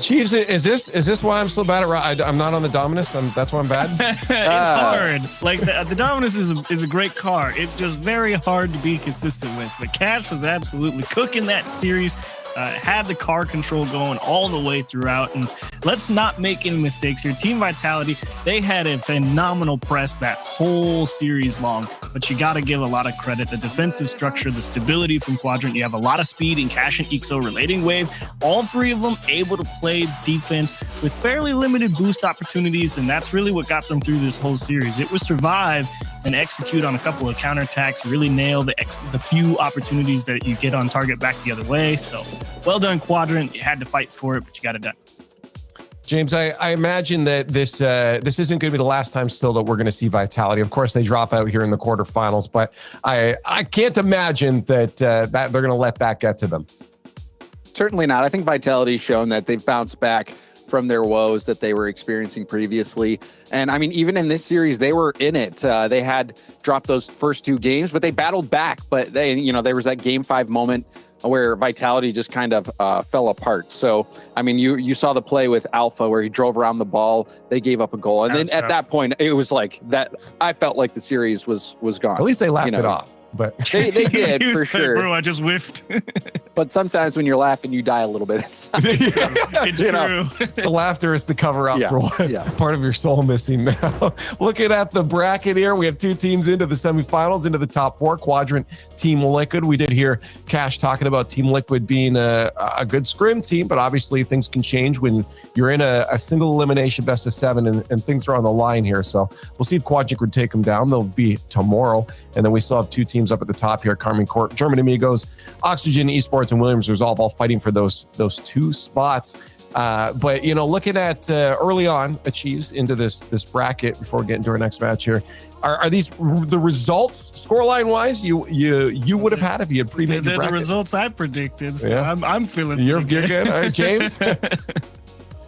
Chiefs, is this why I'm so bad at I'm not on the Dominus? That's why I'm bad? It's hard. Like, the Dominus is a great car. It's just very hard to be consistent with. But Cash was absolutely cooking that series. Had the car control going all the way throughout. And let's not make any mistakes here. Team Vitality, they had a phenomenal press that whole series long. But you got to give a lot of credit. The defensive structure, the stability from Quadrant. You have a lot of speed in Cash and Ixo relating wave. All three of them able to play defense with fairly limited boost opportunities. And that's really what got them through this whole series. It was survive and execute on a couple of counterattacks, really nail the few opportunities that you get on target back the other way. So well done, Quadrant. You had to fight for it, but you got it done. James, I imagine that this isn't going to be the last time still that we're going to see Vitality. Of course, they drop out here in the quarterfinals, but I can't imagine that that they're going to let that get to them. Certainly not. I think Vitality's shown that they've bounced back from their woes that they were experiencing previously. And I mean, even in this series, they were in it. They had dropped those first 2 games, but they battled back. But there was that game 5 moment where Vitality just kind of fell apart. So, I mean, you saw the play with Alpha where he drove around the ball. They gave up a goal. And then at that point, it was like that. I felt like the series was gone. At least they laughed it off. But they did for sure. Bro, I just whiffed. But sometimes when you're laughing, you die a little bit. It's true. The laughter is the cover up for what part of your soul missing now. Looking at the bracket here, we have 2 teams into the semifinals, into the top 4. Quadrant, Team Liquid. We did hear Cash talking about Team Liquid being a good scrim team, but obviously things can change when you're in a single elimination best of 7 and things are on the line here. So we'll see if Quadrant would take them down. They'll be tomorrow. And then we still have 2 teams up at the top here: Carmen Court, German Amigos, Oxygen Esports, and Williams Resolve, all fighting for those 2 spots. But looking at early on achieves into this bracket before we get into our next match here, are these the results scoreline wise you would have had if you had pre-made the bracket? The results I predicted. So yeah. I'm feeling you're good. All right, James.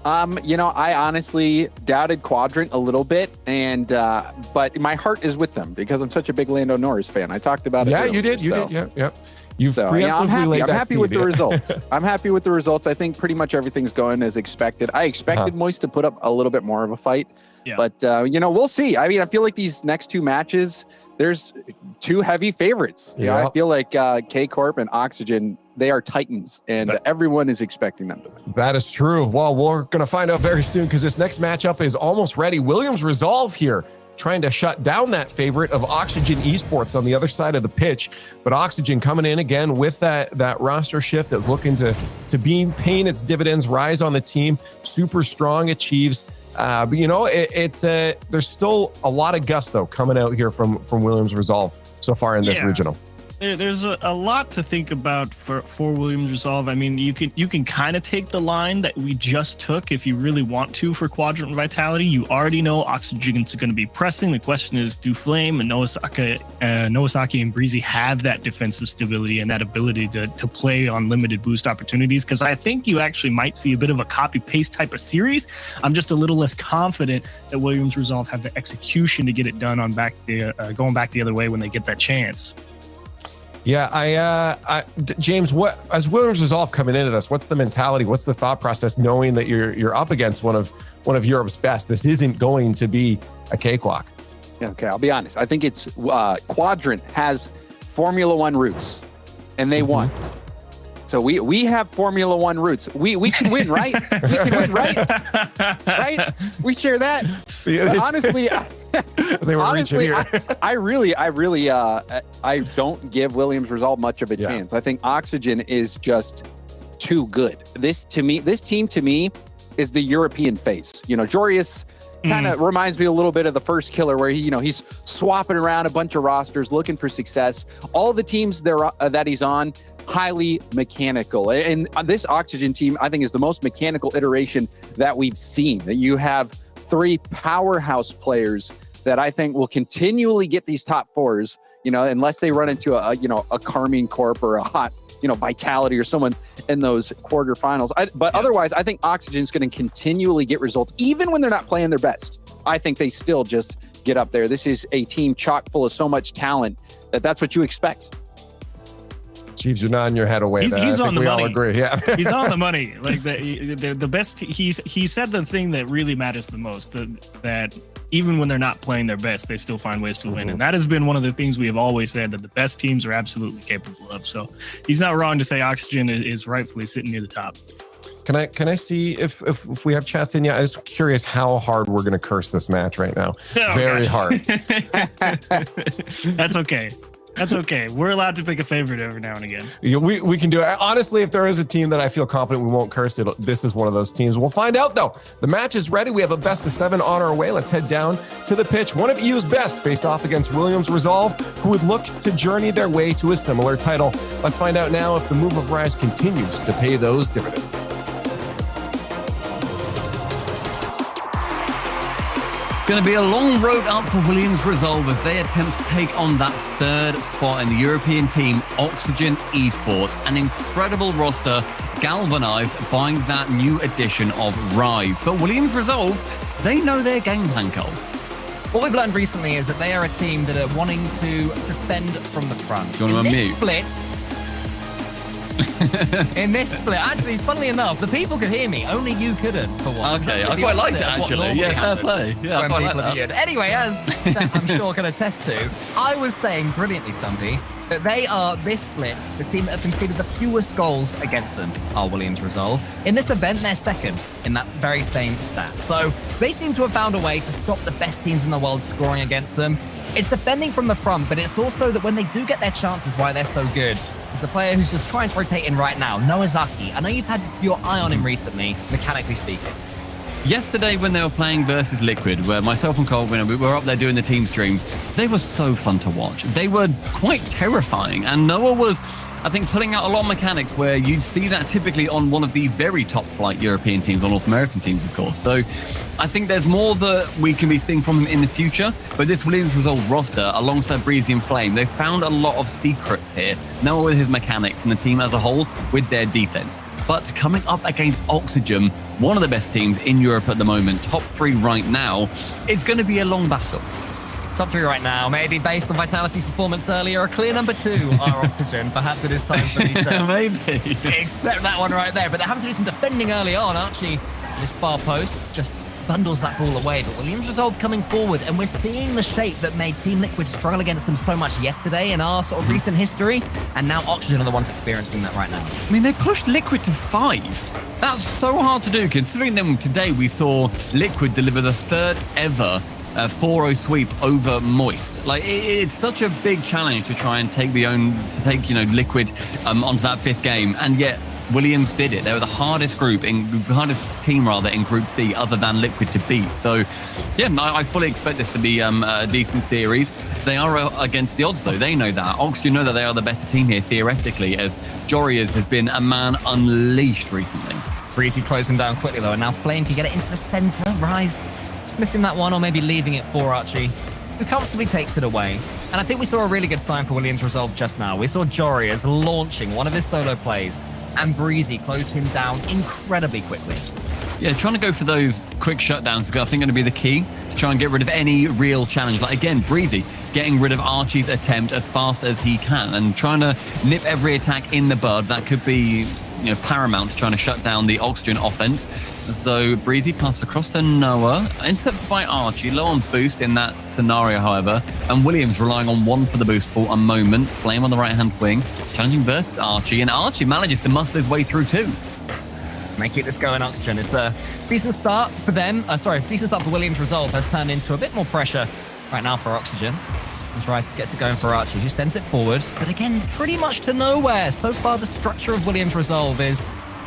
I honestly doubted Quadrant a little bit, and but my heart is with them because I'm such a big Lando Norris fan. I talked about it. Yeah, earlier, you did. Yeah. You've I'm happy. I'm happy with the seed, results. I'm happy with the results. I think pretty much everything's going as expected. I expected Moist to put up a little bit more of a fight, but we'll see. I mean, I feel like these next two matches, there's two heavy favorites. I feel like K Corp and Oxygen, they are titans, and everyone is expecting them to win. That is true. Well, we're going to find out very soon because this next matchup is almost ready. Williams Resolve here, trying to shut down that favorite of Oxygen Esports on the other side of the pitch. But Oxygen coming in again with that roster shift that's looking to be paying its dividends, rise on the team, super strong, achieves. But there's still a lot of gusto coming out here from Williams Resolve so far in this regional. There's a lot to think about for Williams Resolve. I mean, you can kind of take the line that we just took if you really want to for Quadrant Vitality. You already know Oxygen's going to be pressing. The question is, do Flame and Nowasaki and Breezy have that defensive stability and that ability to play on limited boost opportunities? Because I think you actually might see a bit of a copy-paste type of series. I'm just a little less confident that Williams Resolve have the execution to get it done on going back the other way when they get that chance. Yeah, James, what as Williams Resolve coming into this, what's the mentality? What's the thought process, knowing that you're up against one of Europe's best? This isn't going to be a cakewalk. Okay, I'll be honest. I think it's Quadrant has Formula One roots, and they won. So we have Formula One roots. We can win, right? We can win, right? Right? We share that. Honestly. Honestly, I really, I don't give Williams Resolve much of a chance. I think Oxygen is just too good. This team to me is the European face. Jorius kind of reminds me a little bit of the first killer, where he's swapping around a bunch of rosters looking for success. All the teams that he's on, highly mechanical, and this Oxygen team I think is the most mechanical iteration that we've seen. That you have three powerhouse players that I think will continually get these top fours, unless they run into a Carmine Corp or a hot, Vitality or someone in those quarterfinals. Otherwise, I think Oxygen's going to continually get results, even when they're not playing their best. I think they still just get up there. This is a team chock full of so much talent that's what you expect. Chiefs, you're nodding your head away. He's on the money. We all agree. Yeah, he's on the money. Like the best. He said the thing that really matters the most. That even when they're not playing their best, they still find ways to win, and that has been one of the things we have always said, that the best teams are absolutely capable of. So he's not wrong to say Oxygen is rightfully sitting near the top. Can I see if we have chats in? Yeah, I was curious how hard we're going to curse this match right now. Very hard. That's okay. That's okay. We're allowed to pick a favorite every now and again. Yeah, we can do it. Honestly, if there is a team that I feel confident we won't curse, this is one of those teams. We'll find out, though. The match is ready. We have a best of 7 on our way. Let's head down to the pitch. One of EU's best faced off against Williams Resolve, who would look to journey their way to a similar title. Let's find out now if the move of Rise continues to pay those dividends. It's going to be a long road up for Williams Resolve as they attempt to take on that third spot in the European team, Oxygen Esports. An incredible roster galvanized by that new addition of Rise. But Williams Resolve, they know their game plan, Cole. What we've learned recently is that they are a team that are wanting to defend from the front. Do you want to unmute? In this split, actually, funnily enough, the people could hear me. Only you couldn't, for once. Okay, I quite liked it, actually. Yeah, fair play. Yeah, I quite like that. Anyway, as I'm sure can attest to, I was saying brilliantly, Stumpy, that they are, this split, the team that have conceded the fewest goals against them are Williams Resolve. In this event, they're second in that very same stat. So they seem to have found a way to stop the best teams in the world scoring against them. It's defending from the front, but it's also that when they do get their chances, why they're so good. It's the player who's just trying to rotate in right now, Nowasaki. I know you've had your eye on him recently, mechanically speaking. Yesterday, when they were playing versus Liquid, where myself and Cole, we were up there doing the team streams, they were so fun to watch. They were quite terrifying, and Noah was, I think, pulling out a lot of mechanics where you'd see that typically on one of the very top flight European teams, or North American teams, of course. So I think there's more that we can be seeing from him in the future, but this Williams Resolve roster, alongside Breezy and Flame, they found a lot of secrets here. Noah with his mechanics and the team as a whole with their defense. But coming up against Oxygen, one of the best teams in Europe at the moment, top 3 right now, it's going to be a long battle. Top 3 right now, maybe based on Vitality's performance earlier, a clear number 2 are Oxygen. Perhaps it is time for me to maybe accept that one right there. But they're having to do some defending early on. Archie, this far post, just bundles that ball away. But Williams Resolve coming forward, and we're seeing the shape that made Team Liquid struggle against them so much yesterday in our sort of recent history. And now Oxygen are the ones experiencing that right now. I mean, they pushed Liquid to 5. That's so hard to do, considering them today we saw Liquid deliver the 3rd ever 4-0 sweep over Moist. Like, it's such a big challenge to try and take Liquid onto that 5th game, and yet Williams did it. They were the hardest team in Group C, other than Liquid, to beat. So, yeah, I fully expect this to be a decent series. They are against the odds, though. They know that. Oxygen know that they are the better team here, theoretically, as Jorias has been a man unleashed recently. Breezy closing down quickly, though, and now Flame can get it into the center. Rise just missing that one, or maybe leaving it for Archie, who comfortably takes it away. And I think we saw a really good sign for Williams Resolve just now. We saw Jorias launching one of his solo plays, and Breezy closed him down incredibly quickly. Yeah, trying to go for those quick shutdowns is, I think, going to be the key to try and get rid of any real challenge. Like, again, Breezy getting rid of Archie's attempt as fast as he can and trying to nip every attack in the bud. That could be, paramount to trying to shut down the Oxygen offense. As though Breezy passed across to Noah, intercepted by Archie, low on boost in that scenario, however, and Williams relying on 1 for the boost for a moment. Flame on the right-hand wing, challenging versus Archie, and Archie manages to muscle his way through too. They keep this going, Oxygen. It's a decent start for them. Decent start for Williams Resolve has turned into a bit more pressure right now for Oxygen. As Rice gets it going for Archie, who sends it forward, but again, pretty much to nowhere. So far, the structure of Williams Resolve is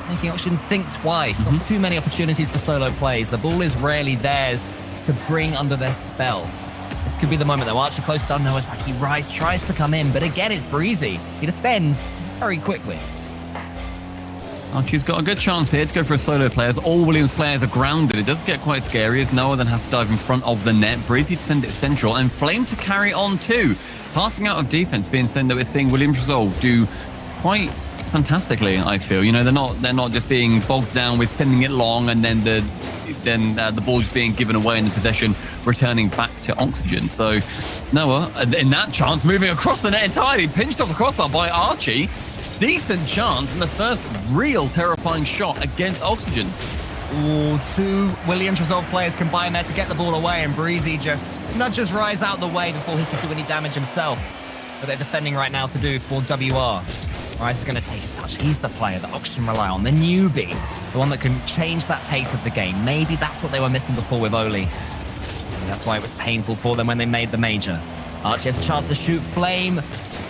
making Oxygen think twice. Not too many opportunities for solo plays. The ball is rarely theirs to bring under their spell. This could be the moment, though. Archie close down Noah's Haki. Rise tries to come in, but again, it's Breezy. He defends very quickly. Archie's got a good chance here to go for a solo play, as all Williams players are grounded. It does get quite scary, as Noah then has to dive in front of the net. Breezy to send it central, and Flame to carry on too. Passing out of defense being sent, that we're seeing Williams Resolve do quite fantastically, I feel. They're not just being bogged down with sending it long and then the ball just being given away and the possession returning back to Oxygen. So Noah, in that chance, moving across the net entirely, pinched off the crossbar by Archie. Decent chance, and the first real terrifying shot against Oxygen. Ooh, 2 Williams Resolve players combine there to get the ball away, and Breezy just nudges Rise out the way before he could do any damage himself. But they're defending right now to do for WR. Rise is going to take a touch. He's the player that Oxygen rely on, the newbie, the one that can change that pace of the game. Maybe that's what they were missing before with Oli. And that's why it was painful for them when they made the major. Archie has a chance to shoot. Flame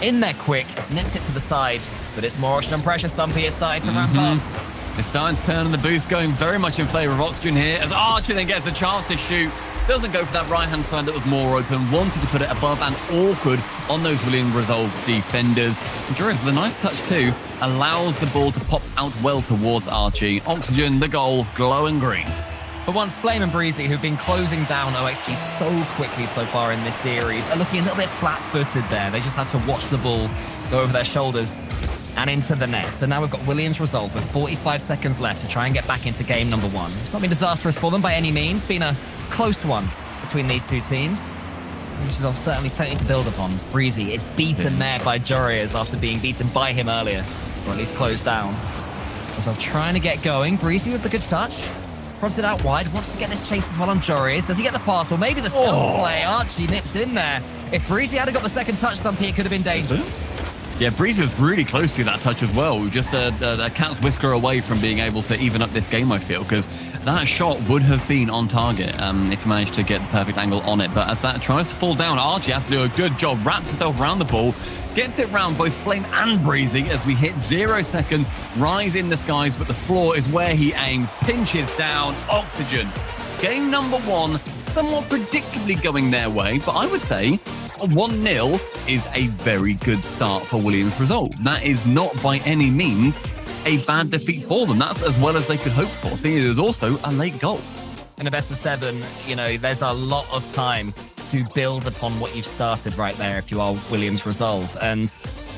in there quick, nips it to the side, but it's more Oxygen pressure. Stumpy is starting to ramp up. It's starting to turn, and the boost going very much in favour of Oxygen here, as Archie then gets a chance to shoot. Doesn't go for that right-hand side that was more open. Wanted to put it above and awkward on those Williams Resolve defenders. And Jorias, with a nice touch too, allows the ball to pop out well towards Archie. Oxygen, the goal, glowing green. But once Flame and Breezy, who've been closing down OXG so quickly so far in this series, are looking a little bit flat-footed there. They just had to watch the ball go over their shoulders and into the net. So now we've got Williams Resolve with 45 seconds left to try and get back into game number 1. It's not been disastrous for them by any means. Been a close one between these two teams, which is certainly plenty to build upon. Breezy is beaten there by Jorias after being beaten by him earlier, or at least closed down. Resolve trying to get going. Breezy with the good touch. Fronts it out wide, wants to get this chase as well on Jorias. Does he get the pass? Well, maybe the stealth play. Archie nips in there. If Breezy had got the second touch, Stumpy, it could have been danger. Yeah, Breezy was really close to that touch as well. Just a cat's whisker away from being able to even up this game, I feel, because that shot would have been on target if he managed to get the perfect angle on it. But as that tries to fall down, Archie has to do a good job, wraps himself around the ball, gets it round both Flame and Breezy as we hit 0 seconds, Rise in the skies, but the floor is where he aims, pinches down, Oxygen. Game number 1, somewhat predictably going their way, but I would say 1-0 is a very good start for Williams Resolve. That is not by any means a bad defeat for them. That's as well as they could hope for, seeing it was also a late goal. In a best of 7, there's a lot of time to build upon what you've started right there if you are Williams Resolve. And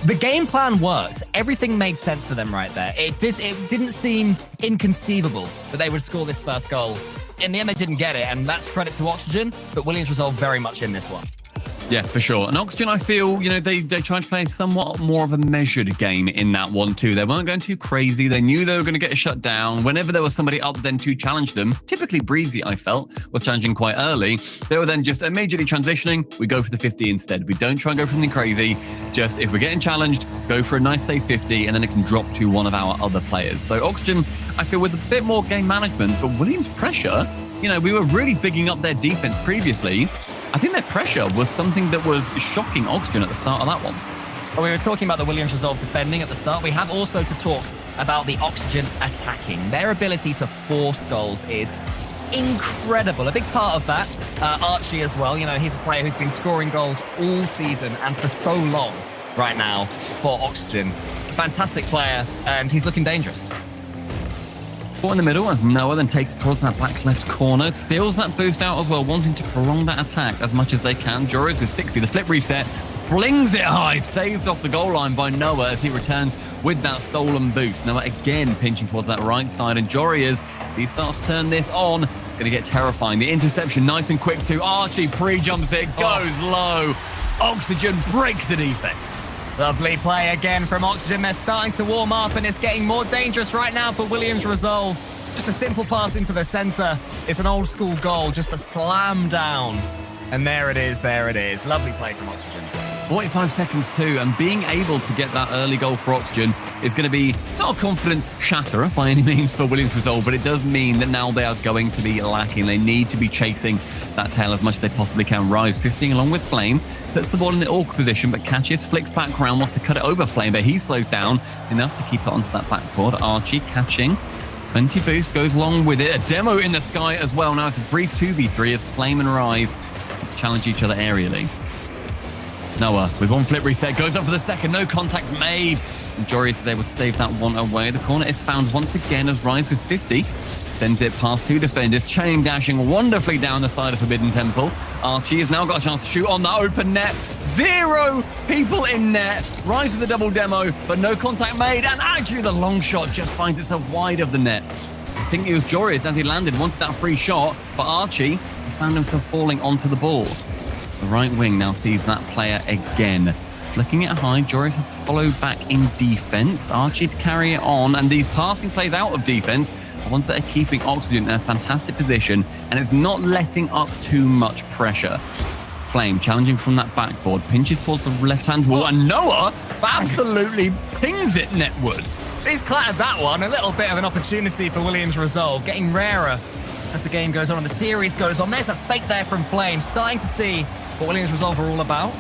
The game plan worked. Everything made sense to them right there. It didn't seem inconceivable that they would score this first goal. In the end, they didn't get it, and that's credit to Oxygen, but Williams Resolve very much in this one. Yeah, for sure. And Oxygen, I feel, they tried to play somewhat more of a measured game in that one too. They weren't going too crazy. They knew they were going to get shut down. Whenever there was somebody up then to challenge them, typically Breezy, I felt, was challenging quite early. They were then just immediately transitioning. We go for the 50 instead. We don't try and go for something crazy. Just if we're getting challenged, go for a nice safe 50, and then it can drop to one of our other players. So Oxygen, I feel, with a bit more game management, but Williams' pressure, we were really bigging up their defense previously. I think their pressure was something that was shocking Oxygen at the start of that one. Well, we were talking about the Williams Resolve defending at the start. We have also to talk about the Oxygen attacking. Their ability to force goals is incredible. A big part of that, Archie as well. He's a player who's been scoring goals all season and for so long right now for Oxygen. A fantastic player, and he's looking dangerous. In the middle as Noah then takes towards that back left corner, steals that boost out as well, wanting to prolong that attack as much as they can. Joris with 60, the flip reset, flings it high, saved off the goal line by Noah as he returns with that stolen boost. Noah again pinching towards that right side, and Jorias, he starts to turn this on. It's going to get terrifying. The interception nice and quick too. Archie pre-jumps it, goes low. Oxygen break the defense. Lovely play again from Oxygen. They're starting to warm up, and it's getting more dangerous right now for Williams Resolve. Just a simple pass into the center. It's an old school goal, just a slam down. And there it is. Lovely play from Oxygen. 45 seconds too, and being able to get that early goal for Oxygen is going to be not a confidence shatterer by any means for Williams Resolve, but it does mean that now they are going to be lacking. They need to be chasing that tail as much as they possibly can. Rise 15 along with Flame, puts the ball in the awkward position, but catches, flicks back around, wants to cut it over Flame, but he slows down enough to keep it onto that backboard. Archie catching, 20 boost, goes along with it. A demo in the sky as well. Now it's a brief 2v3 as Flame and Rise challenge each other aerially. Noah with one flip reset, goes up for the second, no contact made. And Joris is able to save that one away. The corner is found once again as Rise with 50. Sends it past two defenders, chain dashing wonderfully down the side of Forbidden Temple. Archie has now got a chance to shoot on that open net. 0 people in net. Rise with the double demo, but no contact made. And actually the long shot just finds itself wide of the net. I think it was Joris as he landed, wanted that free shot, but Archie found himself falling onto the ball. The right wing now sees that player again. Flicking it high, Joris has to follow back in defense. Archie to carry it on, and these passing plays out of defense are ones that are keeping Oxygen in a fantastic position, and it's not letting up too much pressure. Flame challenging from that backboard, pinches towards the left-hand wall, and Noah absolutely pings it netward. He's clattered that one. A little bit of an opportunity for Williams Resolve, getting rarer as the game goes on and the series goes on. There's a fake there from Flame, starting to see what Williams Resolve are all about.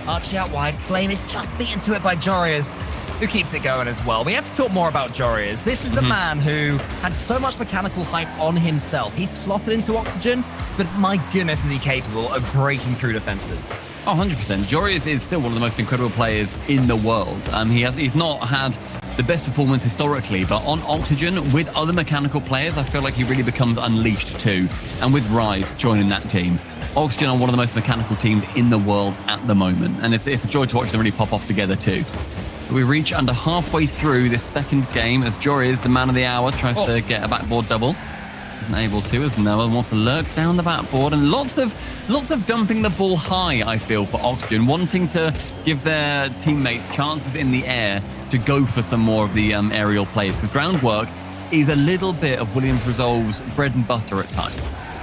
Archie out wide. Flame is just beaten to it by Jorias, who keeps it going as well. We have to talk more about Jorias. This is the man who had so much mechanical hype on himself. He's slotted into Oxygen, but my goodness is he capable of breaking through defenses. Oh, 100%. Jorias is still one of the most incredible players in the world. He's not had the best performance historically, but on Oxygen with other mechanical players, I feel like he really becomes unleashed too. And with Rise joining that team, Oxygen are one of the most mechanical teams in the world at the moment. And it's a joy to watch them really pop off together too. We reach under halfway through this second game as Jory is the man of the hour, tries to get a backboard double. Isn't able to, as Noah wants to lurk down the backboard, and lots of dumping the ball high, I feel, for Oxygen, wanting to give their teammates chances in the air to go for some more of the aerial plays. Because groundwork is a little bit of Williams Resolve's bread and butter at times.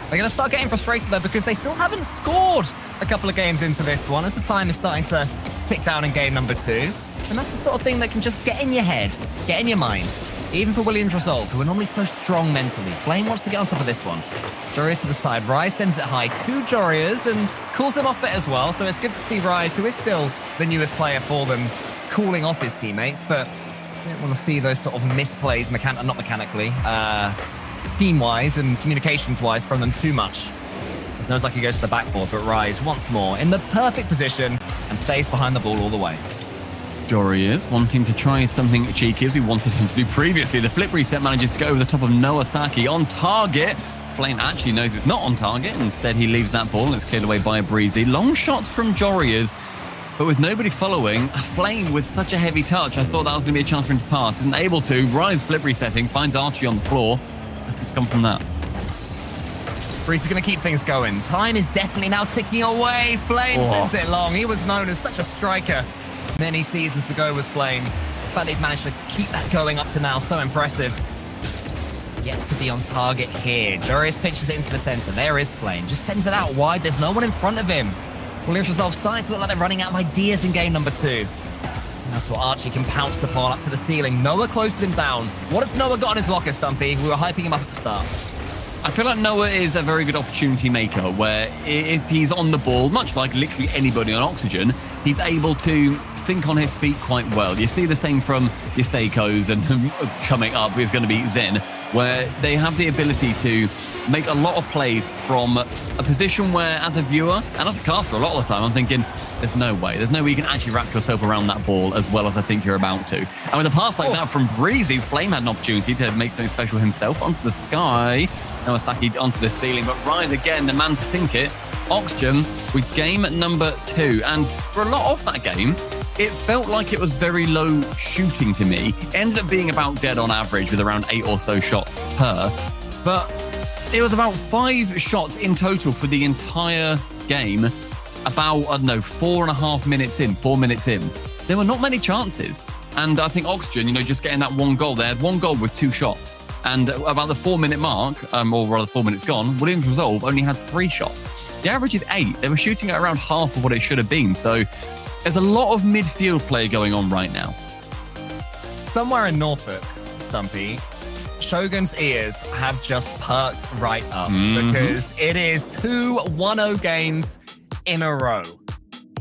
They're going to start getting frustrated though, because they still haven't scored a couple of games into this one, as the time is starting to tick down in game number 2. And that's the sort of thing that can just get in your head, get in your mind. Even for Williams Resolve, who are normally so strong mentally. Flame wants to get on top of this one. Jorias to the side. Rise sends it high to Jorias and cools them off it as well. So it's good to see Rise, who is still the newest player for them, cooling off his teammates. But I don't want to see those sort of misplays, not mechanically, team-wise and communications-wise from them too much. As Nozaki goes to the backboard, but Rise once more in the perfect position and stays behind the ball all the way. Jory is wanting to try something cheeky as we wanted him to do previously. The flip reset manages to go over the top of Noah Saki on target. Flame actually knows it's not on target. Instead, he leaves that ball and it's cleared away by a Breezy. Long shots from Jory is But with nobody following, a Flame with such a heavy touch, I thought that was going to be a chance for him to pass. Isn't able to. Rise flip resetting, finds Archie on the floor. Nothing's come from that. Breeze is going to keep things going. Time is definitely now ticking away. Flame sends it long. He was known as such a striker many seasons ago was Flame. The fact that he's managed to keep that going up to now, so impressive. Yet to be on target here. Jorius pitches it into the center. There is Flame. Just sends it out wide. There's no one in front of him. Williams Resolve starting to look like they're running out of ideas in game number 2. And that's what Archie can pounce the ball up to the ceiling. Noah closed him down. What has Noah got in his locker, Stumpy? We were hyping him up at the start. I feel like Noah is a very good opportunity maker where if he's on the ball, much like literally anybody on Oxygen, he's able to think on his feet quite well. You see the same from your Seikos, and coming up is going to be Zen, where they have the ability to make a lot of plays from a position where, as a viewer and as a caster, a lot of the time, I'm thinking, there's no way you can actually wrap yourself around that ball as well as I think you're about to. And with a pass like that from Breezy, Flame had an opportunity to make something special himself onto the sky. Noah Saki onto the ceiling, but Rise again, the man to sink it. Oxygen with game number 2. And for a lot of that game, it felt like it was very low shooting to me. It ended up being about dead on average with around 8 or so shots per. But it was about 5 shots in total for the entire game. About, 4.5 minutes in, 4 minutes in. There were not many chances. And I think Oxygen, just getting that 1 goal. They had 1 goal with 2 shots. And about the 4-minute mark, or rather 4 minutes gone, Williams Resolve only had 3 shots. The average is 8. They were shooting at around half of what it should have been. So there's a lot of midfield play going on right now. Somewhere in Norfolk, Stumpy, Shogun's ears have just perked right up because it is 2 1-0 games in a row.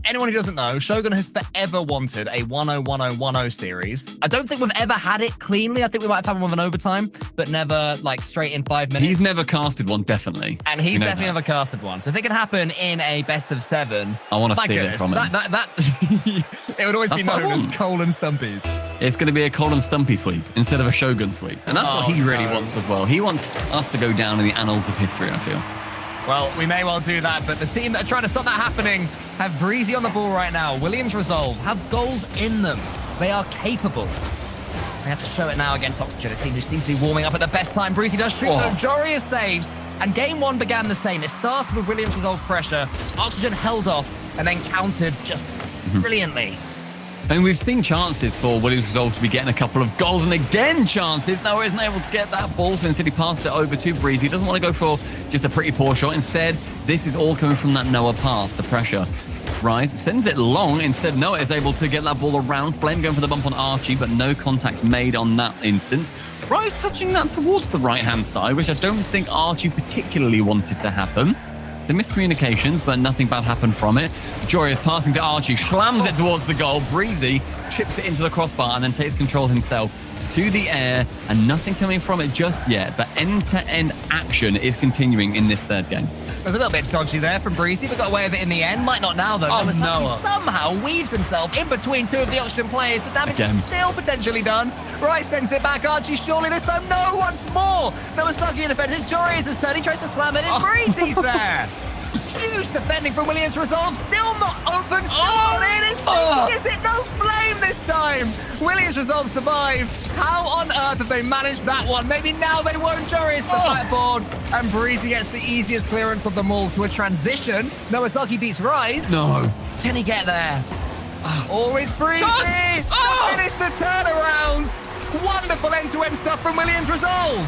Anyone who doesn't know, Shogun has forever wanted a 1-0-1-0-1-0 series. I don't think we've ever had it cleanly. I think we might have had one with an overtime, but never straight in 5 minutes. He's never casted one, definitely. And he's definitely never casted one. So if it can happen in a best of 7, I want to steal it from him. It would always be known as Cole and Stumpy's. It's going to be a Cole and Stumpy sweep instead of a Shogun sweep. And that's what he really wants as well. He wants us to go down in the annals of history, I feel. Well, we may well do that, but the team that are trying to stop that happening have Breezy on the ball right now. Williams Resolve have goals in them. They are capable. They have to show it now against Oxygen, a team who seems to be warming up at the best time. Breezy does shoot, though. Jorius saves, and game 1 began the same. It started with Williams Resolve pressure. Oxygen held off and then countered just brilliantly. And we've seen chances for Williams Resolve to be getting a couple of goals, and again chances. Noah isn't able to get that ball, so instead he passed it over to Breezy. He doesn't want to go for just a pretty poor shot. Instead, this is all coming from that Noah pass, the pressure. Rise sends it long. Instead, Noah is able to get that ball around. Flame going for the bump on Archie, but no contact made on that instance. Rise touching that towards the right-hand side, which I don't think Archie particularly wanted to happen. The miscommunications, but nothing bad happened from it. Jorius passing to Archie, slams it towards the goal. Breezy chips it into the crossbar and then takes control himself to the air, and nothing coming from it just yet, but end-to-end action is continuing in this third game. It was a little bit dodgy there from Breezy, but got away with it in the end. Might not now, though. He somehow weaves himself in between 2 of the Oxygen players. The damage is still potentially done. Rice sends it back. Archie surely this time. No, once more. Noah Stucky in defense. It's Jorius' turn. He tries to slam it in. Breezy's there. Huge defending from Williams Resolve. Still not open. Still not in. Is it no Flame this time? Williams Resolve survive. How on earth have they managed that one? Maybe now they won't. Jorius the backboard. And Breezy gets the easiest clearance of them all to a transition. Noah Stucky beats Rise. No. Can he get there? Always Breezy. Finish the turnaround. Wonderful end-to-end stuff from Williams Resolve.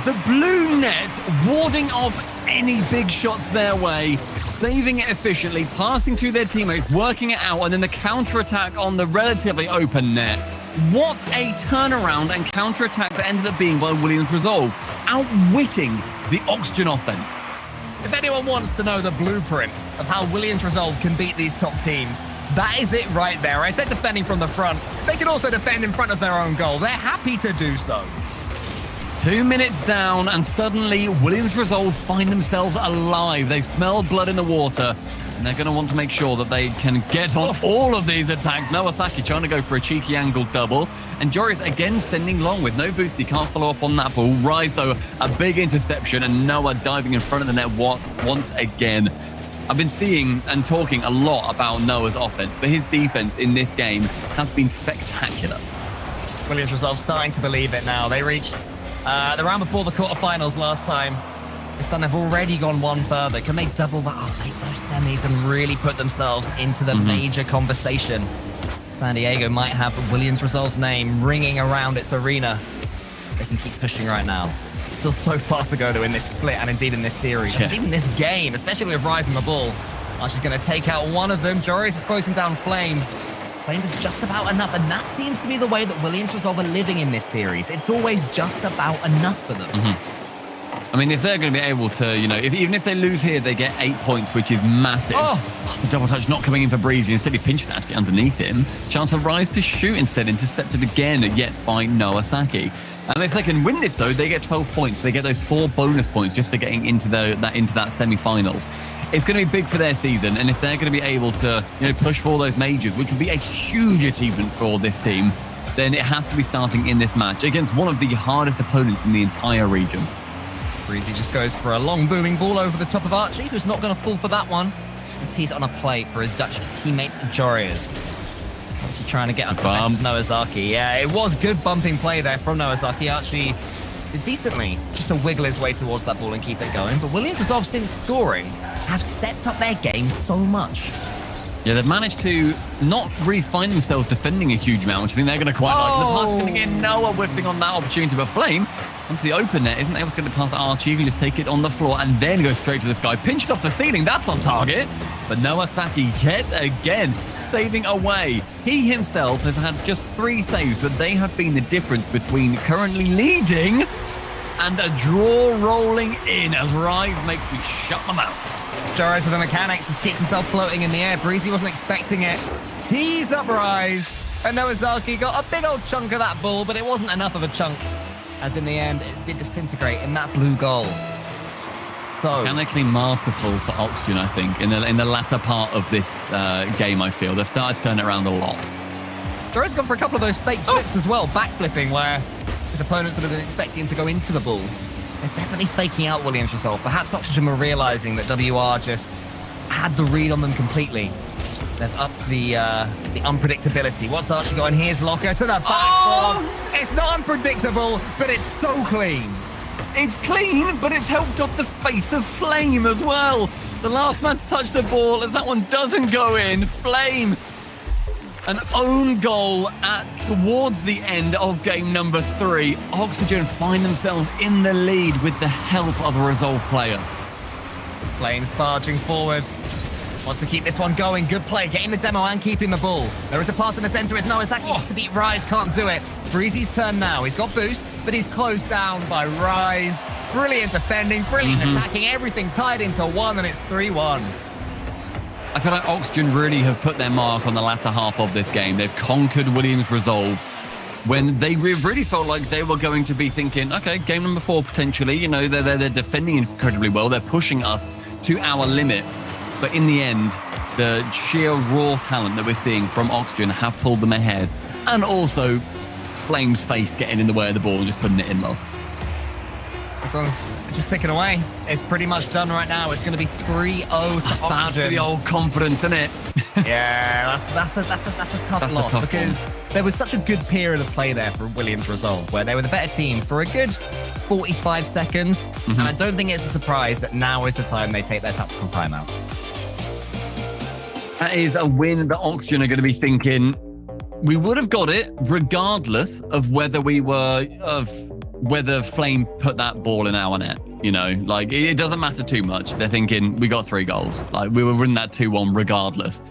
The blue net warding off any big shots their way, saving it efficiently, passing to their teammates, working it out, and then the counter-attack on the relatively open net. What a turnaround and counter-attack that ended up being by Williams Resolve, outwitting the Oxygen offense. If anyone wants to know the blueprint of how Williams Resolve can beat these top teams, that is it right there. I said defending from the front. They can also defend in front of their own goal. They're happy to do so. 2 minutes down, and suddenly Williams Resolve find themselves alive. They smell blood in the water, and they're going to want to make sure that they can get on all of these attacks. Noah Saki trying to go for a cheeky angled double, and Jorius again sending long with no boost. He can't follow up on that ball. Rise, though, a big interception, and Noah diving in front of the net once again. I've been seeing and talking a lot about Noah's offense, but his defense in this game has been spectacular. Williams Resolve starting to believe it now. They reached the round before the quarterfinals last time. This time they've already gone one further. Can they double that up, make those semis, and really put themselves into the major conversation? San Diego might have Williams Resolve's name ringing around its arena. They can keep pushing right now. Still so far to go to in this split and indeed in this series. And indeed in this game, especially with Rise on the ball. Archie's going to take out one of them. Joris is closing down Flame. Flame is just about enough, and that seems to be the way that Williams Resolve are living in this series. It's always just about enough for them. I mean, if they're going to be able to, you know, even if they lose here, they get 8 points, which is massive. The double touch not coming in for Breezy. Instead, he pinched it actually underneath him. Chance of Rise to shoot instead, intercepted again, yet by Noah Saki. If they can win this, though, they get 12 points. They get those 4 bonus points just for getting into that semi-finals. It's going to be big for their season, and if they're going to be able to, you know, push for all those majors, which would be a huge achievement for this team, then it has to be starting in this match against one of the hardest opponents in the entire region. Breezy just goes for a long booming ball over the top of Archie, who's not going to fall for that one. And tees it on a play for his Dutch teammate, Jorius. Archie trying to get up the best of Nowazaki. Yeah, it was good bumping play there from Nowazaki. Archie did decently just to wiggle his way towards that ball and keep it going. But Williams Resolve, since scoring, have stepped up their game so much. Yeah, they've managed to not really find themselves defending a huge amount, which I think they're going to quite like. The pass coming in, Noah whipping on that opportunity, but Flame onto the open net, isn't able to get the pass to Archie. You can just take it on the floor and then go straight to this guy. Pinched off the ceiling, that's on target. But Noah Saki yet again saving away. He himself has had just 3 saves, but they have been the difference between currently leading and a draw rolling in as Rise makes me shut my mouth. Joris with the mechanics just keeps himself floating in the air. Breezy wasn't expecting it. Tees up Rise. And Nowazaki got a big old chunk of that ball, but it wasn't enough of a chunk. As in the end, it did disintegrate in that blue goal. So mechanically masterful for Oxygen, I think, in the latter part of this game, I feel. They've started to turn it around a lot. Joris gone for a couple of those fake flips as well, backflipping, where his opponents would have been expecting him to go into the ball. It's definitely faking out Williams Resolve. Perhaps Oxygen were realizing that WR just had the read on them completely. They've upped the unpredictability. What's Archie got in? Here's Locker to the backboard. It's not unpredictable, but it's so clean. It's clean, but it's helped off the face of Flame as well. The last man to touch the ball, as that one doesn't go in. Flame, an own goal towards the end of game number 3. Oxygen find themselves in the lead with the help of a Resolve player. Flames barging forward. Wants to keep this one going. Good play, getting the demo and keeping the ball. There is a pass in the center. It's Nowazaki. Wants to beat Rise, can't do it. Breezy's turn now. He's got boost, but he's closed down by Rise. Brilliant defending, brilliant attacking. Everything tied into one, and it's 3-1. I feel like Oxygen really have put their mark on the latter half of this game. They've conquered Williams Resolve when they really felt like they were going to be thinking, okay, game number 4 potentially. You know, they're defending incredibly well. They're pushing us to our limit. But in the end, the sheer raw talent that we're seeing from Oxygen have pulled them ahead. And also, Flame's face getting in the way of the ball and just putting it in low. This one's just ticking away. It's pretty much done right now. It's going to be 3-0 to Oxygen. The old confidence, isn't it? Yeah, that's a tough loss because there was such a good period of play there for Williams Resolve where they were the better team for a good 45 seconds. And I don't think it's a surprise that now is the time they take their tactical timeout. That is a win that Oxygen are going to be thinking, we would have got it regardless of whether whether Flame put that ball in our net. You know, like it doesn't matter too much. They're thinking we got 3 goals. Like we were winning that 2-1 regardless.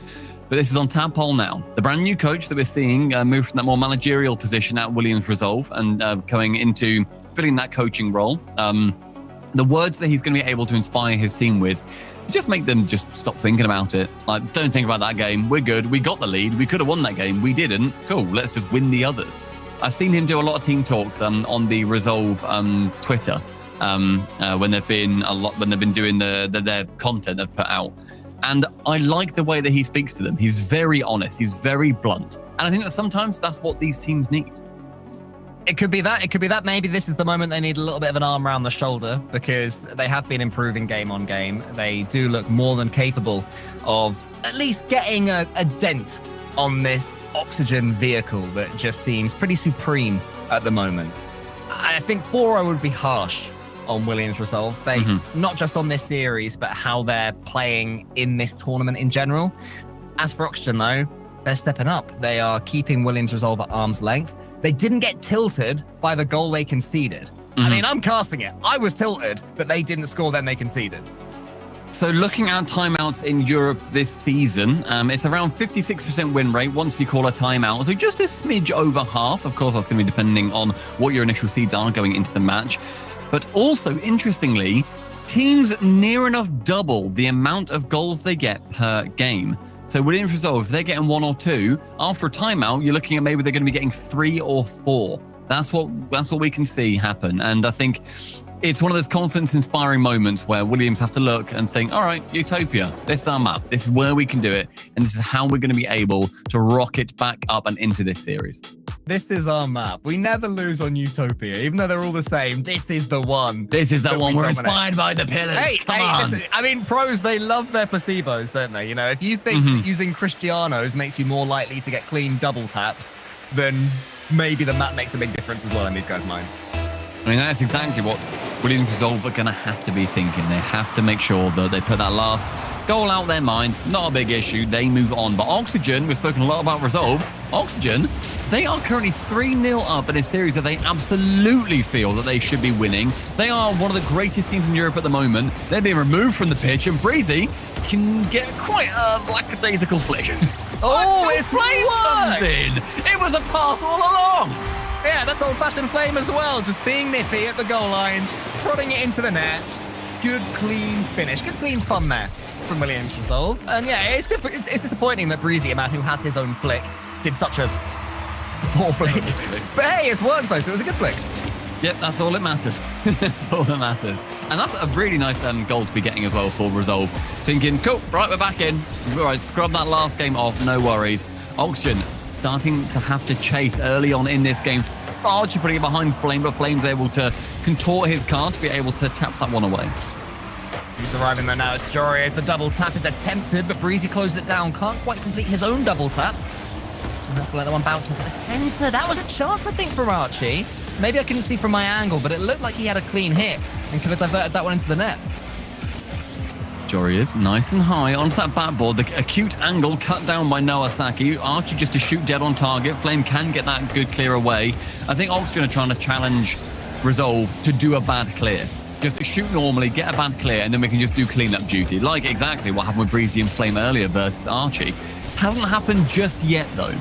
But this is on Tadpole now. The brand new coach that we're seeing move from that more managerial position at Williams Resolve and coming into filling that coaching role. The words that he's going to be able to inspire his team with just make them just stop thinking about it. Like, don't think about that game. We're good. We got the lead. We could have won that game. We didn't. Cool. Let's just win the others. I've seen him do a lot of team talks on the Resolve Twitter when they've been doing their content they've put out. And I like the way that he speaks to them. He's very honest. He's very blunt. And I think that sometimes that's what these teams need. It could be that. It could be that. Maybe this is the moment they need a little bit of an arm around the shoulder, because they have been improving game on game. They do look more than capable of at least getting a dent on this Oxygen vehicle that just seems pretty supreme at the moment. I think 4-0 would be harsh on Williams Resolve, based not just on this series, but how they're playing in this tournament in general. As for Oxygen, though, they're stepping up. They are keeping Williams Resolve at arm's length. They didn't get tilted by the goal they conceded. I mean, I'm casting it. I was tilted that they didn't score, then they conceded. So looking at timeouts in Europe this season, it's around 56% win rate once you call a timeout. So just a smidge over half. Of course, that's going to be depending on what your initial seeds are going into the match. But also, interestingly, teams near enough double the amount of goals they get per game. So Williams Resolve, if they're getting 1 or 2, after a timeout, you're looking at maybe they're going to be getting 3 or 4. That's what we can see happen. And I think it's one of those confidence-inspiring moments where Williams have to look and think, all right, Utopia, this is our map. This is where we can do it. And this is how we're going to be able to rocket back up and into this series. This is our map. We never lose on Utopia, even though they're all the same. This is the one. This is the one. We're dominate. inspired by the pillars. Come on. Listen, I mean, pros, they love their placebos, don't they? You know, if you think that using Cristianos makes you more likely to get clean double taps, then maybe the map makes a big difference as well in these guys' minds. I mean, that's exactly what Williams Resolve are going to have to be thinking. They have to make sure that they put that last goal out their minds. Not a big issue. They move on. But Oxygen, we've spoken a lot about Resolve. Oxygen, they are currently 3-0 up in a series that they absolutely feel that they should be winning. They are one of the greatest teams in Europe at the moment. They're being removed from the pitch, and Breezy can get quite a lackadaisical flick. It's Flame comes in. It was a pass all along. Yeah, that's old-fashioned Flame as well. Just being nippy at the goal line, prodding it into the net. Good, clean finish. Good, clean fun there from Williams Resolve. And yeah, it's disappointing that Breezy, a man who has his own flick, did such a poor flick. But hey, it's worked though, so it was a good flick. Yep, that's all that matters. That's all that matters. And that's a really nice goal to be getting as well for Resolve. Thinking, cool, right, we're back in. All right, scrub that last game off, no worries. Oxygen starting to have to chase early on in this game. Archie putting it behind Flame, but Flame's able to contort his car to be able to tap that one away. Who's arriving there now? It's Jorius. The double tap is attempted, but Breezy closes it down. Can't quite complete his own double tap. And that's going to let the one bounce into the center. That was a chance, I think, from Archie. Maybe I couldn't see from my angle, but it looked like he had a clean hit and could have diverted that one into the net. Jory is nice and high onto that backboard. The acute angle cut down by Noah Saki. Archie just to shoot dead on target. Flame can get that good clear away. I think Oxygen are trying to challenge Resolve to do a bad clear. Just shoot normally, get a bad clear, and then we can just do cleanup duty. Like exactly what happened with Breezy and Flame earlier versus Archie. Hasn't happened just yet, though.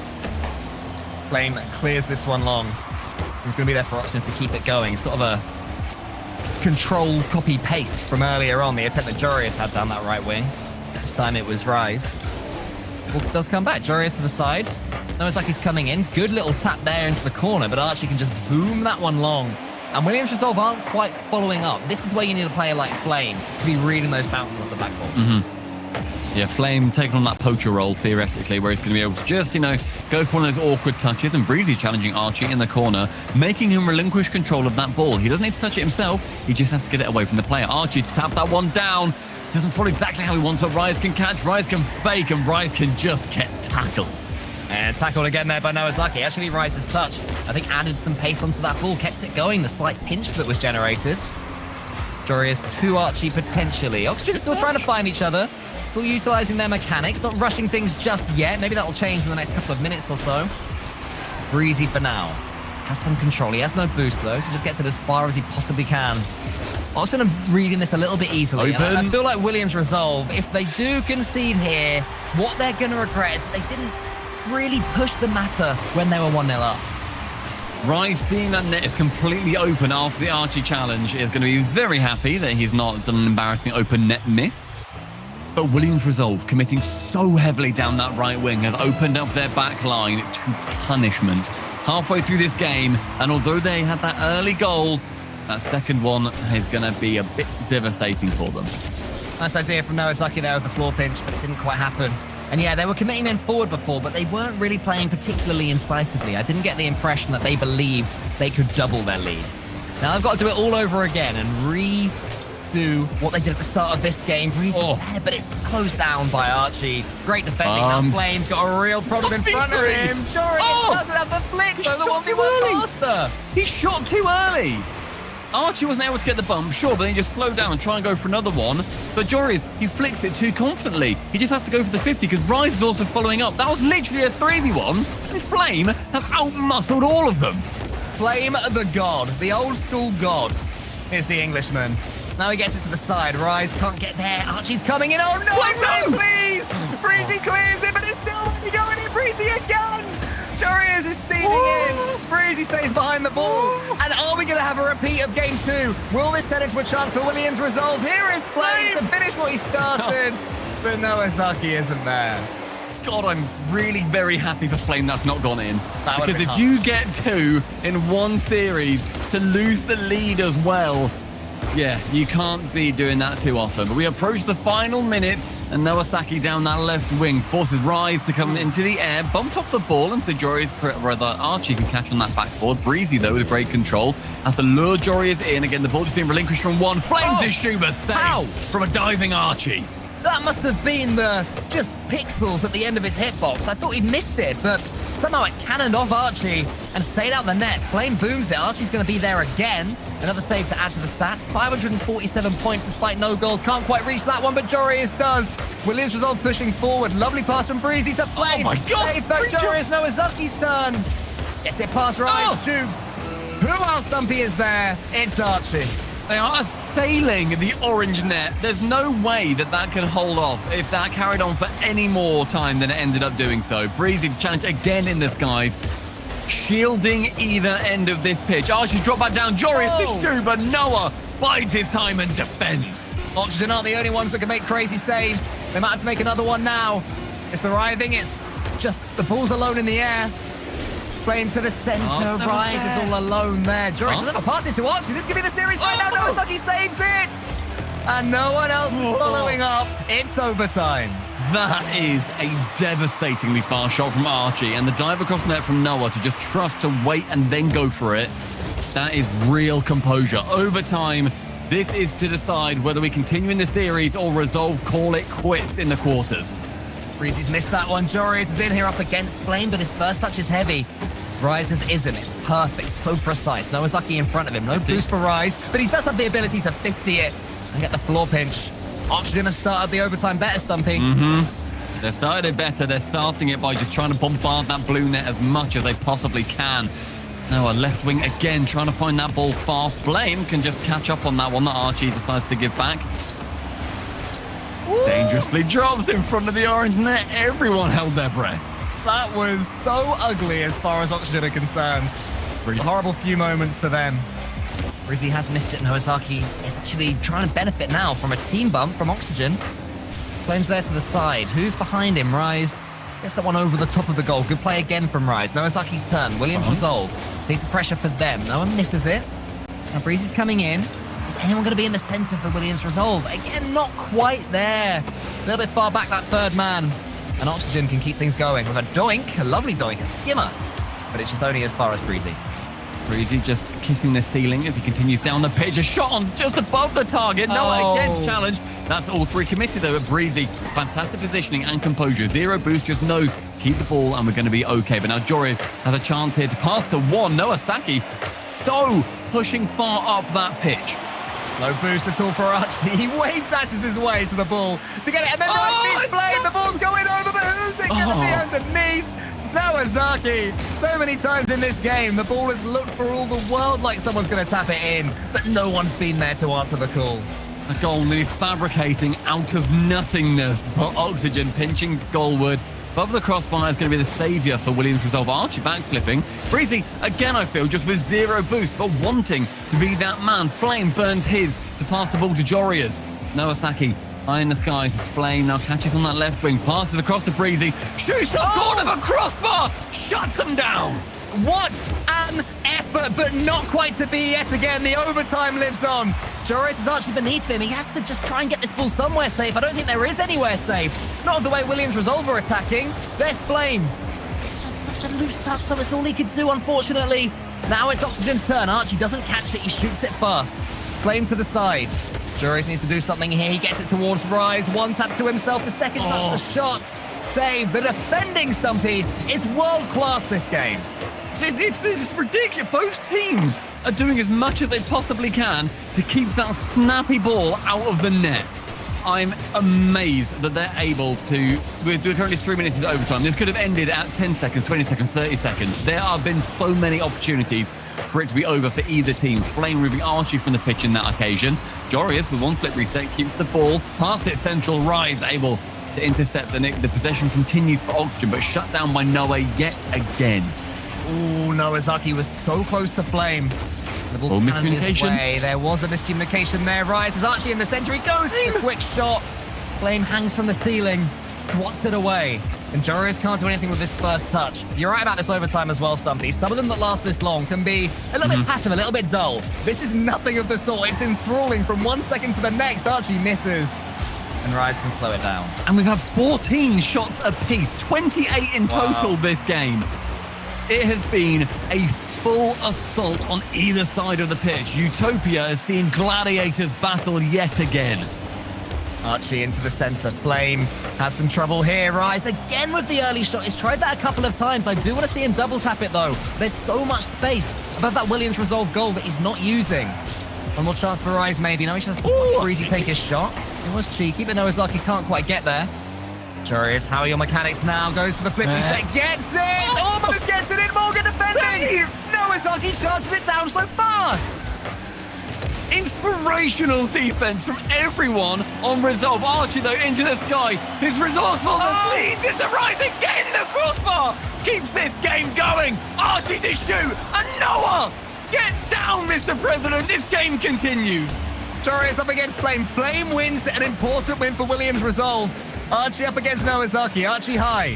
Flame clears this one long. He's going to be there for Oxygen to keep it going. Sort of a control copy paste from earlier on, the attempt that Jorius had down that right wing. This time it was Rise. Well, it does come back. Jorius to the side. No, it's like he's coming in. Good little tap there into the corner, but Archie can just boom that one long. And Williams Resolve aren't quite following up. This is where you need a player like Flame to be reading those bounces off the backboard. Yeah, Flame taking on that poacher role, theoretically, where he's going to be able to just, go for one of those awkward touches, and Breezy challenging Archie in the corner, making him relinquish control of that ball. He doesn't need to touch it himself. He just has to get it away from the player. Archie to tap that one down. Doesn't fall exactly how he wants, but Rise can catch, Rise can fake, and Rise can just get tackled. And tackled again there by Nowazaki. Actually, Rise's touch, I think, added some pace onto that ball, kept it going, the slight pinch that was generated. Jorius to Archie potentially. Oxygen still trying to find each other. Still utilising their mechanics, not rushing things just yet. Maybe that'll change in the next couple of minutes or so. Breezy for now. Has some control. He has no boost though, so just gets it as far as he possibly can. Also reading this a little bit easily. I feel like Williams Resolve, if they do concede here, what they're going to regret is they didn't really push the matter when they were 1-0 up. Rise, seeing that net is completely open after the Archie challenge, is going to be very happy that he's not done an embarrassing open net miss. But Williams Resolve, committing so heavily down that right wing, has opened up their back line to punishment halfway through this game. And although they had that early goal, that second one is going to be a bit devastating for them. Nice idea from Nowazaki there with the floor pinch, but it didn't quite happen. And yeah, they were committing men forward before, but they weren't really playing particularly incisively. I didn't get the impression that they believed they could double their lead. Now they've got to do it all over again and redo what they did at the start of this game. Breezy's there, but it's closed down by Archie. Great defending. Now Flame's got a real problem in front of him. Jorius doesn't have the flick, though. The one too faster. He shot too early. Archie wasn't able to get the bump, sure, but then he just slowed down and try and go for another one. But Jorius, he flicks it too confidently. He just has to go for the 50 because Rise is also following up. That was literally a 3v1, and Flame has outmuscled all of them. Flame the god, the old school god, is the Englishman. Now he gets it to the side. Rise can't get there. Archie's coming in. Oh no, please! Breezy clears it, but it's still going in. Breezy again! Jorius is steaming in. Breezy stays behind the ball. And are we going to have a repeat of game 2? Will this turn into a chance for Williams' resolve? Here is Flame to finish what he started. But no, Ozaki isn't there. God, I'm really very happy for Flame that's not gone in. Because if hard. you get 2 in one series to lose the lead as well, yeah, you can't be doing that too often. But we approach the final minute, and Nowasaki down that left wing forces Rise to come into the air, bumped off the ball, and so Jorius, rather Archie can catch on that backboard. Breezy, though, with great control, has to lure Jorius in. Again, the ball just being relinquished from one. Flames his Schuber save from a diving Archie. That must have been the just pixels at the end of his hitbox. I thought he'd missed it, but somehow it cannoned off Archie and stayed out the net. Flame booms it. Archie's going to be there again. Another save to add to the stats. 547 points despite no goals. Can't quite reach that one, but Jorius does. Williams Resolve pushing forward. Lovely pass from Breezy to Flame. Oh my God. Save back Jorius. Nowazaki's turn. Gets it past Rise. Jukes. Who else, Stumpy, is there? It's Archie. They are assailing the orange net. There's no way that that can hold off if that carried on for any more time than it ended up doing so. Breezy to challenge again in the skies, shielding either end of this pitch. Archie drop back down. Jorius to shoot, but Noah bides his time and defends. Oxygen aren't the only ones that can make crazy saves. They might have to make another one now. It's arriving. It's just the ball's alone in the air. Flame to the center. Rise is all alone there. Jorius doesn't pass it to Archie. This could be the series right now. Nowasaki saves it. And no one else is following up. It's overtime. That is a devastatingly fast shot from Archie, and the dive across net from Noah to just trust to wait and then go for it. That is real composure. Overtime, this is to decide whether we continue in the series or Resolve call it quits in the quarters. Breezy's missed that one. Jorius is in here up against Flame, but his first touch is heavy. Rise's isn't. It's perfect. So precise. Nowasaki in front of him. No boost for Rise, but he does have the ability to 50 it and get the floor pinch. Oxygen have started the overtime better, Stumpy. They started it better. They're starting it by just trying to bombard that blue net as much as they possibly can. Now a left wing again, trying to find that ball far. Flame can just catch up on that one that Archie decides to give back. Dangerously drops in front of the orange net. Everyone held their breath. That was so ugly as far as Oxygen are concerned. A horrible few moments for them. Breezy has missed it. Nowasaki is actually trying to benefit now from a team bump from Oxygen. Flames there to the side. Who's behind him? Rise gets that one over the top of the goal. Good play again from Rise. Nowazaki's turn. Williams Resolve. Takes the pressure for them. No one misses it. Now Breezy's coming in. Is anyone going to be in the center for Williams Resolve? Again, not quite there. A little bit far back, that third man. And Oxygen can keep things going with a doink, a lovely doink, a skimmer. But it's just only as far as Breezy. Breezy just kissing the ceiling as he continues down the pitch. A shot on just above the target. No against challenge. That's all three committed though at Breezy. Fantastic positioning and composure. Zero boost, just knows keep the ball and we're going to be okay. But now Jorius has a chance here to pass to one. Nowasaki so pushing far up that pitch. No boost at all for Archie. He wave dashes his way to the ball to get it. And then Rice Flame. The ball's going over, but who's it going to be underneath? Nowasaki. So many times in this game, the ball has looked for all the world like someone's going to tap it in, but no one's been there to answer the call. A goal nearly fabricating out of nothingness. But Oxygen pinching goalward. Above the crossbar is going to be the saviour for Williams Resolve. Archie backflipping. Breezy, again I feel, just with zero boost, but wanting to be that man. Flame burns his to pass the ball to Jorius. Nowasaki high in the skies as Flame now catches on that left wing. Passes across to Breezy. Shoots the corner of a crossbar. Shuts them down. What an effort, but not quite to be yet again. The overtime lives on. Joris is actually beneath him. He has to just try and get this ball somewhere safe. I don't think there is anywhere safe. Not the way Williams Resolve are attacking. There's Flame. It's just such a loose touch, though. It's all he could do, unfortunately. Now it's Oxygen's turn. Archie doesn't catch it. He shoots it fast. Flame to the side. Joris needs to do something here. He gets it towards Rise. One tap to himself. The second touch, the shot. Save. The defending Stumpy is world-class this game. It's ridiculous. Both teams are doing as much as they possibly can to keep that snappy ball out of the net. I'm amazed that they're able to... We're currently 3 minutes into overtime. This could have ended at 10 seconds, 20 seconds, 30 seconds. There have been so many opportunities for it to be over for either team. Flame moving Archie from the pitch in that occasion. Jorius, with one flip reset, keeps the ball past it. Central Rise able to intercept the possession continues for Oxygen, but shut down by Noah yet again. Ooh, Nowazaki was so close to Flame. The ball miscommunication. There was a miscommunication there. Rise as Archie in the center. He goes in. A quick shot. Flame hangs from the ceiling, swats it away. And Jorius can't do anything with this first touch. You're right about this overtime as well, Stumpy. Some of them that last this long can be a little bit passive, a little bit dull. This is nothing of the sort. It's enthralling from 1 second to the next. Archie misses. And Rise can slow it down. And we've had 14 shots apiece, 28 in total this game. It has been a full assault on either side of the pitch. Utopia has seen gladiators battle yet again. Archie into the center. Flame has some trouble here. Rise again with the early shot. He's tried that a couple of times. I do want to see him double tap it, though. There's so much space above that Williams Resolve goal that he's not using. One more chance for Rise, maybe. No, he just has to let Breezy take his shot. It was cheeky, but Nowazaki can't quite get there. Jorius, how are your mechanics now? Goes for the flip reset. Gets it! Almost gets it in. Morgan defending! Nowazaki charges it down so fast! Inspirational defense from everyone on Resolve. Archie, though, into the sky. His resourcefulness leads into Rise again. The crossbar keeps this game going. Archie to shoot. And Noah! Get down, Mr. President. This game continues. Jorius up against Flame. Flame wins an important win for Williams Resolve. Archie up against Nowazaki. Archie high.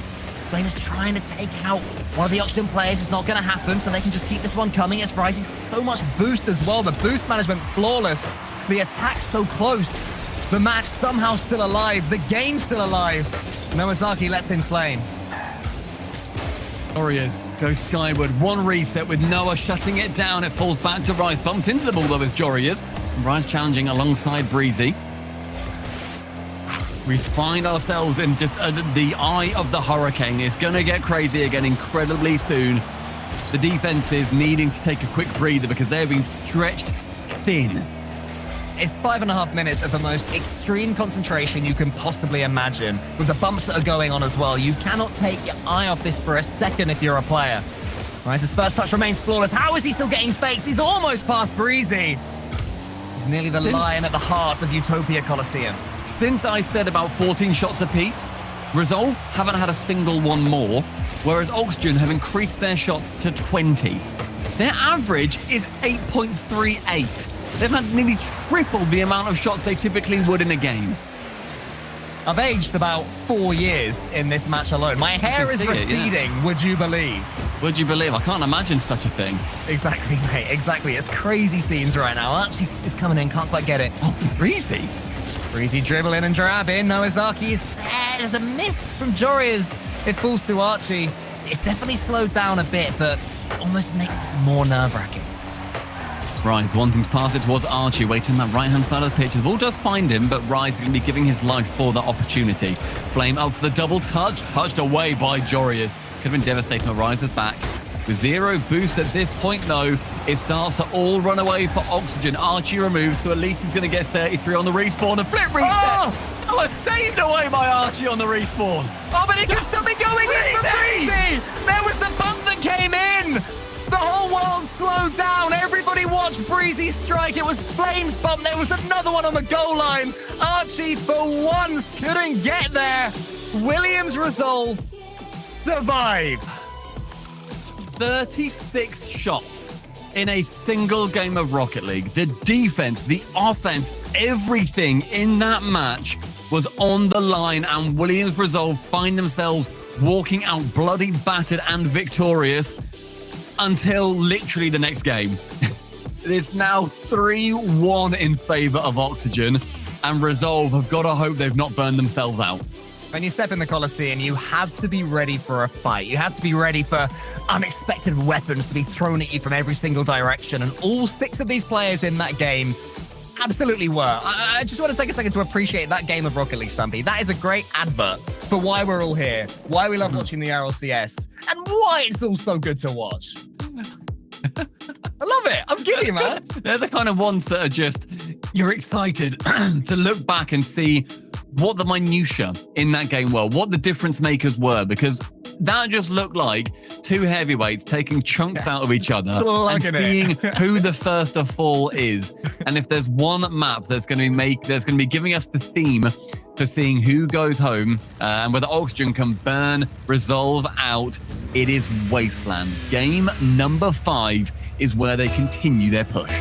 Flame is trying to take out one of the Oxygen players. It's not going to happen, so they can just keep this one coming. As Rise has got so much boost as well. The boost management flawless. The attack so close. The match somehow still alive. The game still alive. Nowazaki lets in Flame. Warriors go skyward. One reset with Noah shutting it down. It falls back to Rise. Bumped into the ball, though, with Jorius. Rise challenging alongside Breezy. We find ourselves in just the eye of the hurricane. It's going to get crazy again incredibly soon. The defense is needing to take a quick breather because they're being stretched thin. It's 5.5 minutes of the most extreme concentration you can possibly imagine, with the bumps that are going on as well. You cannot take your eye off this for a second if you're a player. Rise's first touch remains flawless. How is he still getting fakes? He's almost past Breezy. He's nearly the lion at the heart of Utopia Coliseum. Since I said about 14 shots apiece, Resolve haven't had a single one more, whereas Oxygen have increased their shots to 20. Their average is 8.38. They've had nearly triple the amount of shots they typically would in a game. I've aged about 4 years in this match alone. My hair is receding, would you believe? Would you believe? I can't imagine such a thing. Exactly, mate, exactly. It's crazy scenes right now. Archie is coming in, can't quite get it. Oh, Breezy. Breezy dribble in and drab in. Nowazaki is there. There's a miss from Jorius. It falls to Archie. It's definitely slowed down a bit, but almost makes it more nerve-wracking. Rise wanting to pass it towards Archie, waiting on that right-hand side of the pitch. The ball does find him, but Rise is going to be giving his life for that opportunity. Flame up for the double touch. Touched away by Jorius. Could have been devastating, but Rise was back. With zero boost at this point, though, it starts to all run away for Oxygen. Archie removed, so Elite is going to get 33 on the respawn. A flip reset! Oh! That was saved away by Archie on the respawn. Oh, but it could still be going in for Breezy! There was the bump that came in! The whole world slowed down. Everybody watched Breezy strike. It was Flame's bump. There was another one on the goal line. Archie, for once, couldn't get there. Williams Resolve survive. 36 shots in a single game of Rocket League. The defense, the offense, everything in that match was on the line, and Williams Resolve find themselves walking out bloody battered and victorious. until literally the next game. It's now 3-1 in favor of Oxygen, and Resolve have got to hope they've not burned themselves out. When you step in the Coliseum, you have to be ready for a fight. You have to be ready for unexpected weapons to be thrown at you from every single direction. And all 6 of these players in that game absolutely were. I just want to take a second to appreciate that game of Rocket League, Stumpy. That is a great advert for why we're all here, why we love watching the RLCS, and why it's all so good to watch. I love it. I'm kidding you, man. They're the kind of ones that are just, you're excited to look back and see what the minutiae in that game were, what the difference makers were, because that just looked like 2 heavyweights taking chunks out of each other and seeing who the first to fall is. And if there's one map that's going to be giving us the theme for seeing who goes home and whether Oxygen can burn Resolve out, it is Wasteland. Game number 5 is where they continue their push.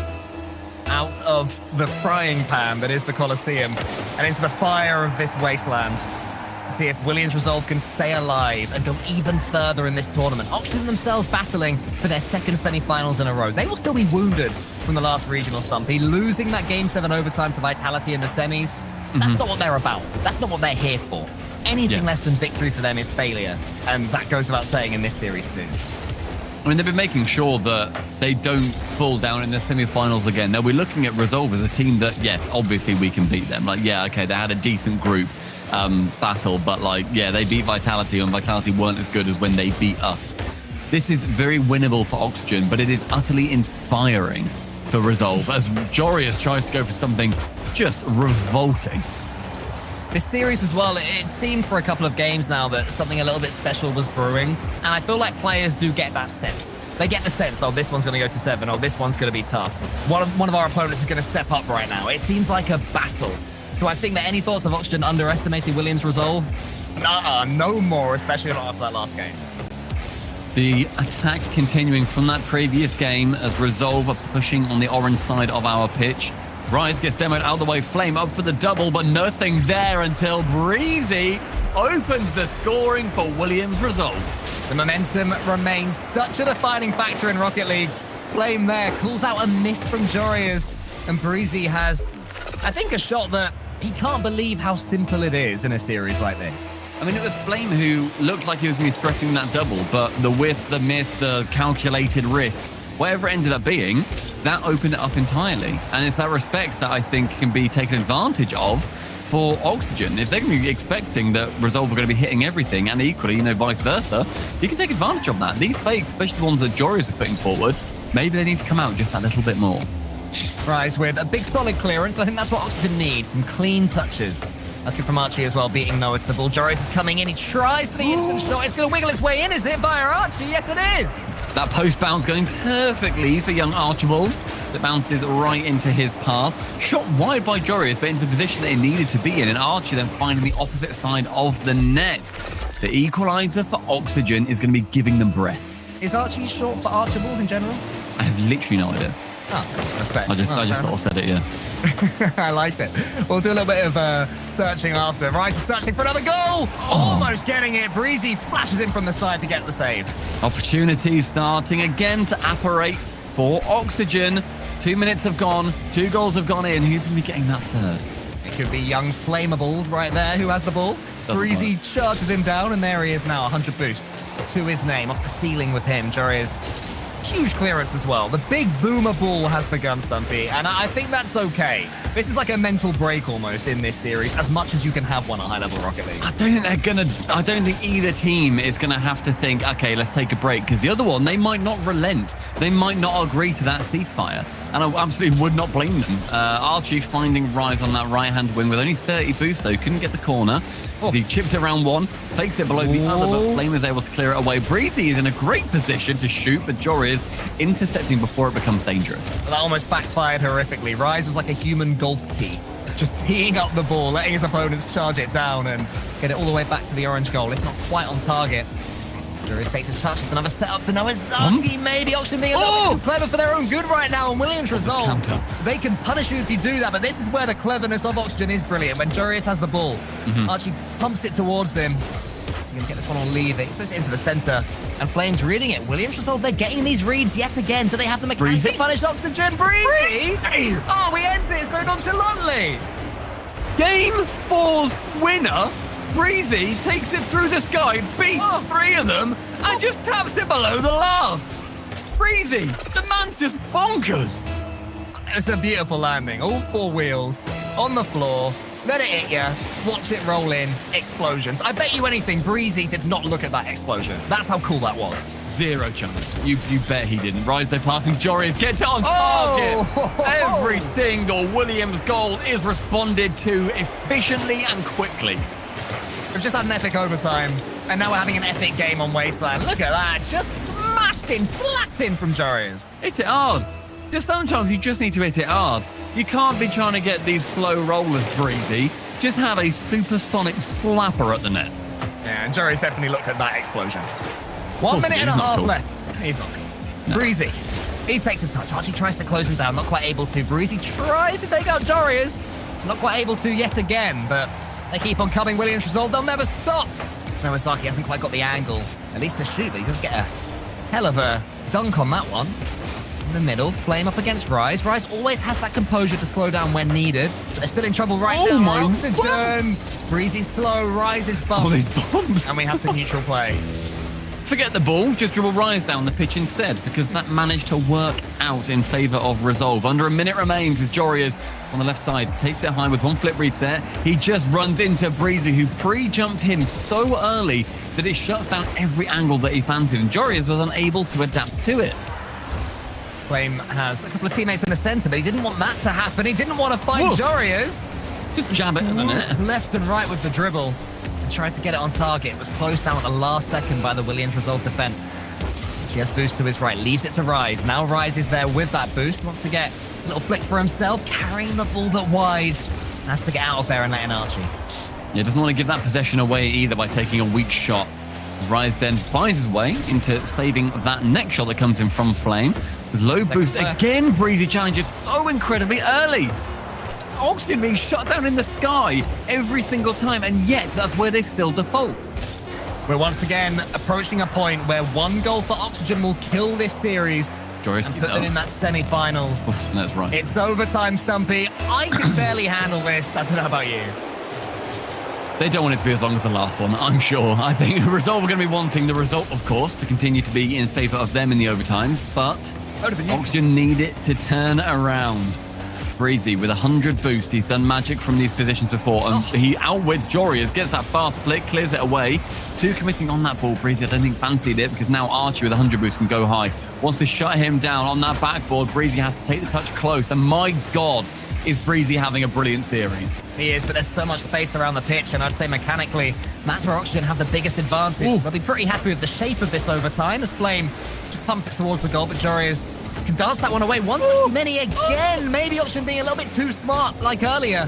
Out of the frying pan that is the Coliseum and into the fire of this wasteland to see if Williams Resolve can stay alive and go even further in this tournament. Oxygen themselves battling for their 2nd semi-finals in a row. They will still be wounded from the last regional, Stumpy. Losing that Game 7 overtime to Vitality in the semis, that's not what they're about. That's not what they're here for. Anything less than victory for them is failure. And that goes without saying in this series too. I mean, they've been making sure that they don't fall down in the semi-finals again. They'll be looking at Resolve as a team that, yes, obviously we can beat them. Like, yeah, okay, they had a decent group battle, but like, yeah, they beat Vitality, and Vitality weren't as good as when they beat us. This is very winnable for Oxygen, but it is utterly inspiring for Resolve as Jorius tries to go for something just revolting. This series as well, it seemed for a couple of games now that something a little bit special was brewing, and I feel like players do get that sense. They get the sense, oh, this one's going to go to 7, oh, this one's going to be tough. One of our opponents is going to step up right now. It seems like a battle. So I think that any thoughts of Oxygen underestimating Williams Resolve? No more, especially not after that last game. The attack continuing from that previous game as Resolve are pushing on the orange side of our pitch. Rise gets demoed out of the way, Flame up for the double, but nothing there until Breezy opens the scoring for Williams Resolve. The momentum remains such a defining factor in Rocket League. Flame there calls out a miss from Jorius, and Breezy has, I think, a shot that he can't believe how simple it is in a series like this. I mean, it was Flame who looked like he was going to be threatening that double, but the whiff, the miss, the calculated risk, whatever it ended up being, that opened it up entirely. And it's that respect that I think can be taken advantage of for Oxygen. If they're going to be expecting that Resolve are going to be hitting everything, and equally, vice versa, you can take advantage of that. These fakes, especially the ones that Jorius are putting forward, maybe they need to come out just that little bit more. Rise with a big solid clearance. I think that's what Oxygen needs, some clean touches. That's good from Archie as well, beating Noah to the ball. Jorius is coming in. He tries for the instant shot. It's going to wiggle his way in, is it, via Archie? Yes, it is. That post bounce going perfectly for young Archibald. That bounces right into his path. Shot wide by Jorius, but into the position that he needed to be in. And Archie then finding the opposite side of the net. The equalizer for Oxygen is going to be giving them breath. Is Archie short for Archibald in general? I have literally no idea. Oh, respect. I just sort of said it, yeah. I liked it. We'll do a little bit of searching after. Rice is searching for another goal. Almost getting it. Breezy flashes in from the side to get the save. Opportunities starting again to apparate for Oxygen. 2 minutes have gone. 2 goals have gone in. Who's going to be getting that third? It could be young Flammable right there who has the ball. Breezy charges him down, and there he is now. 100 boost to his name. Off the ceiling with him. Jorius. Huge clearance as well. The big boomer ball has begun, Stumpy, and I think that's okay. This is like a mental break almost in this series, as much as you can have one at high-level Rocket League. I don't think either team is gonna have to think, okay, let's take a break, because the other one, they might not relent. They might not agree to that ceasefire, and I absolutely would not blame them. Archie finding Rise on that right-hand wing with only 30 boost though, couldn't get the corner. He chips it around one, fakes it below the other, but Flame is able to clear it away. Breezy is in a great position to shoot, but Jory is intercepting before it becomes dangerous. That almost backfired horrifically. Rise was like a human golf tee, just teeing up the ball, letting his opponents charge it down and get it all the way back to the orange goal, if not quite on target. Jory takes his touch. It's another setup for Noah Zaki. Maybe Oxygen being a little bit too clever for their own good right now, and Williams Resolve. They can punish you if you do that, but this is where the cleverness of Oxygen is brilliant. When Jorius has the ball, Archie pumps it towards them. he going to get this one on leaving? Puts it into the center, and Flames reading it. Williams Resolve, they're getting these reads yet again. Do they have the mechanics to punish Oxygen? Breezy! Oh, we ends it so nonchalantly. Game 4's winner, Breezy, takes it through the sky, beats 3 of them, and just taps it below the last. Breezy, the man's just bonkers. It's a beautiful landing. All 4 wheels on the floor. Let it hit you. Watch it roll in. Explosions. I bet you anything, Breezy did not look at that explosion. That's how cool that was. Zero chance. You bet he didn't. Rise their passing. Joris gets it on target. Every single Williams goal is responded to efficiently and quickly. We've just had an epic overtime, and now we're having an epic game on Wasteland. Look at that. Just smashed in, slapped in from Joris. Hit it hard. Just sometimes you just need to hit it hard. You can't be trying to get these slow rollers, Breezy. Just have a supersonic slapper at the net. Yeah, and Joris definitely looked at that explosion. 1 minute and a half left. He's not cool. No. Breezy, he takes a touch. Archie tries to close him down, not quite able to. Breezy tries to take out Joris. Not quite able to yet again, but they keep on coming. Williams Resolve, they'll never stop. Noazaki hasn't quite got the angle, at least to shoot, but he does get a hell of a dunk on that one. In the middle, Flame up against Rise. Rise always has that composure to slow down when needed, but they're still in trouble right now. My Oxygen. Breezy's slow, Rise is bumped. All these bombs. And we have some neutral play. Forget the ball, just dribble Rise down the pitch instead, because that managed to work out in favor of Resolve. Under a minute remains as Jorius on the left side takes it high with 1 flip reset. He just runs into Breezy, who pre-jumped him so early that it shuts down every angle that he fancied, and Jorius was unable to adapt to it. Flame has a couple of teammates in the center, but he didn't want that to happen. He didn't want to find Jorius. Just jab it at the net. Left and right with the dribble. And tried to get it on target. It was closed down at the last second by the Williams Resolve defense. He has boost to his right, leaves it to Rise. Now Rise is there with that boost. Wants to get a little flick for himself, carrying the ball but wide. Has to get out of there and let in Archie. Yeah, doesn't want to give that possession away either by taking a weak shot. Rise then finds his way into saving that next shot that comes in from Flame. With low boost again, Breezy challenges so incredibly early. Oxygen being shut down in the sky every single time, and yet that's where they still default. We're once again approaching a point where 1 goal for Oxygen will kill this series Joris and put them in that semi-finals. That's right. It's overtime, Stumpy. I can barely handle this. I don't know about you. They don't want it to be as long as the last one, I'm sure. I think Resolve are going to be wanting the result, of course, to continue to be in favor of them in the overtimes, but Oxygen need it to turn around. Breezy with 100 boost. He's done magic from these positions before, and he outwits Jorius, gets that fast flick, clears it away. 2 committing on that ball. Breezy, I don't think fancied it, because now Archie with 100 boost can go high. Wants to shut him down on that backboard. Breezy has to take the touch close, and my God, is Breezy having a brilliant series. He is, but there's so much space around the pitch, and I'd say mechanically, that's where Oxygen have the biggest advantage. Ooh. They'll be pretty happy with the shape of this overtime as Flame just pumps it towards the goal, but Jorius can dance that one away. One too many again. Maybe Oxygen being a little bit too smart like earlier.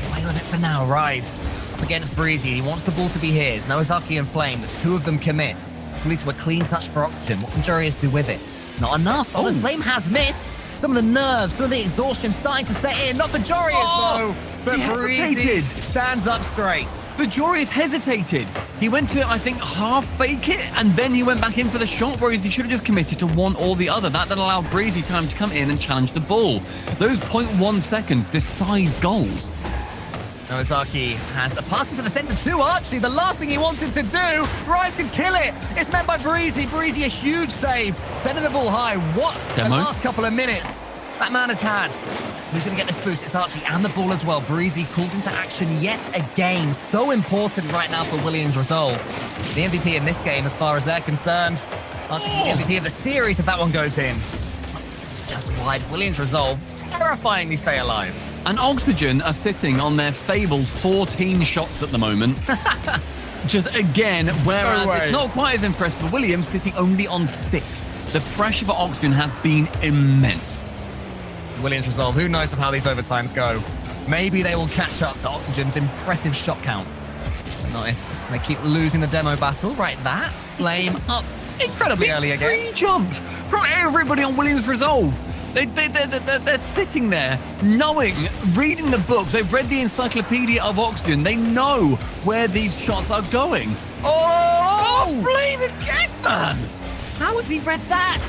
Away on it for now. Rise up against Breezy. He wants the ball to be his. Noazaki and Flame, the 2 of them commit. It's lead to a clean touch for Oxygen. What can Jorius do with it? Not enough. Oh, the Flame has missed. Some of the nerves, some of the exhaustion starting to set in. Not for Jorius, though. But Breezy stands up straight. But Jorius hesitated. He went to, I think, half fake it, and then he went back in for the shot, whereas he should have just committed to one or the other. That then allowed Breezy time to come in and challenge the ball. Those 0.1 seconds decide goals. Noazaki has a pass into the center to Archie. The last thing he wanted to do. Rise can kill it. It's met by Breezy. Breezy, a huge save. Sending the ball high. What the last couple of minutes that man has had. Who's going to get this boost? It's Archie and the ball as well. Breezy called into action yet again. So important right now for Williams Resolve. The MVP in this game as far as they're concerned. Archie the MVP of the series if that one goes in. It's just wide. Williams Resolve terrifyingly stay alive. And Oxygen are sitting on their fabled 14 shots at the moment. Just again, whereas it's not quite as impressive for Williams, sitting only on 6. The pressure for Oxygen has been immense. Williams Resolve, who knows how these overtimes go. Maybe they will catch up to Oxygen's impressive shot count. But not if they keep losing the demo battle. Right, that Flame up incredibly early again. 3 jumps from everybody on Williams Resolve. They're sitting there knowing, reading the books. They've read the Encyclopedia of Oxygen. They know where these shots are going. Oh, blame it, man! How has he read that?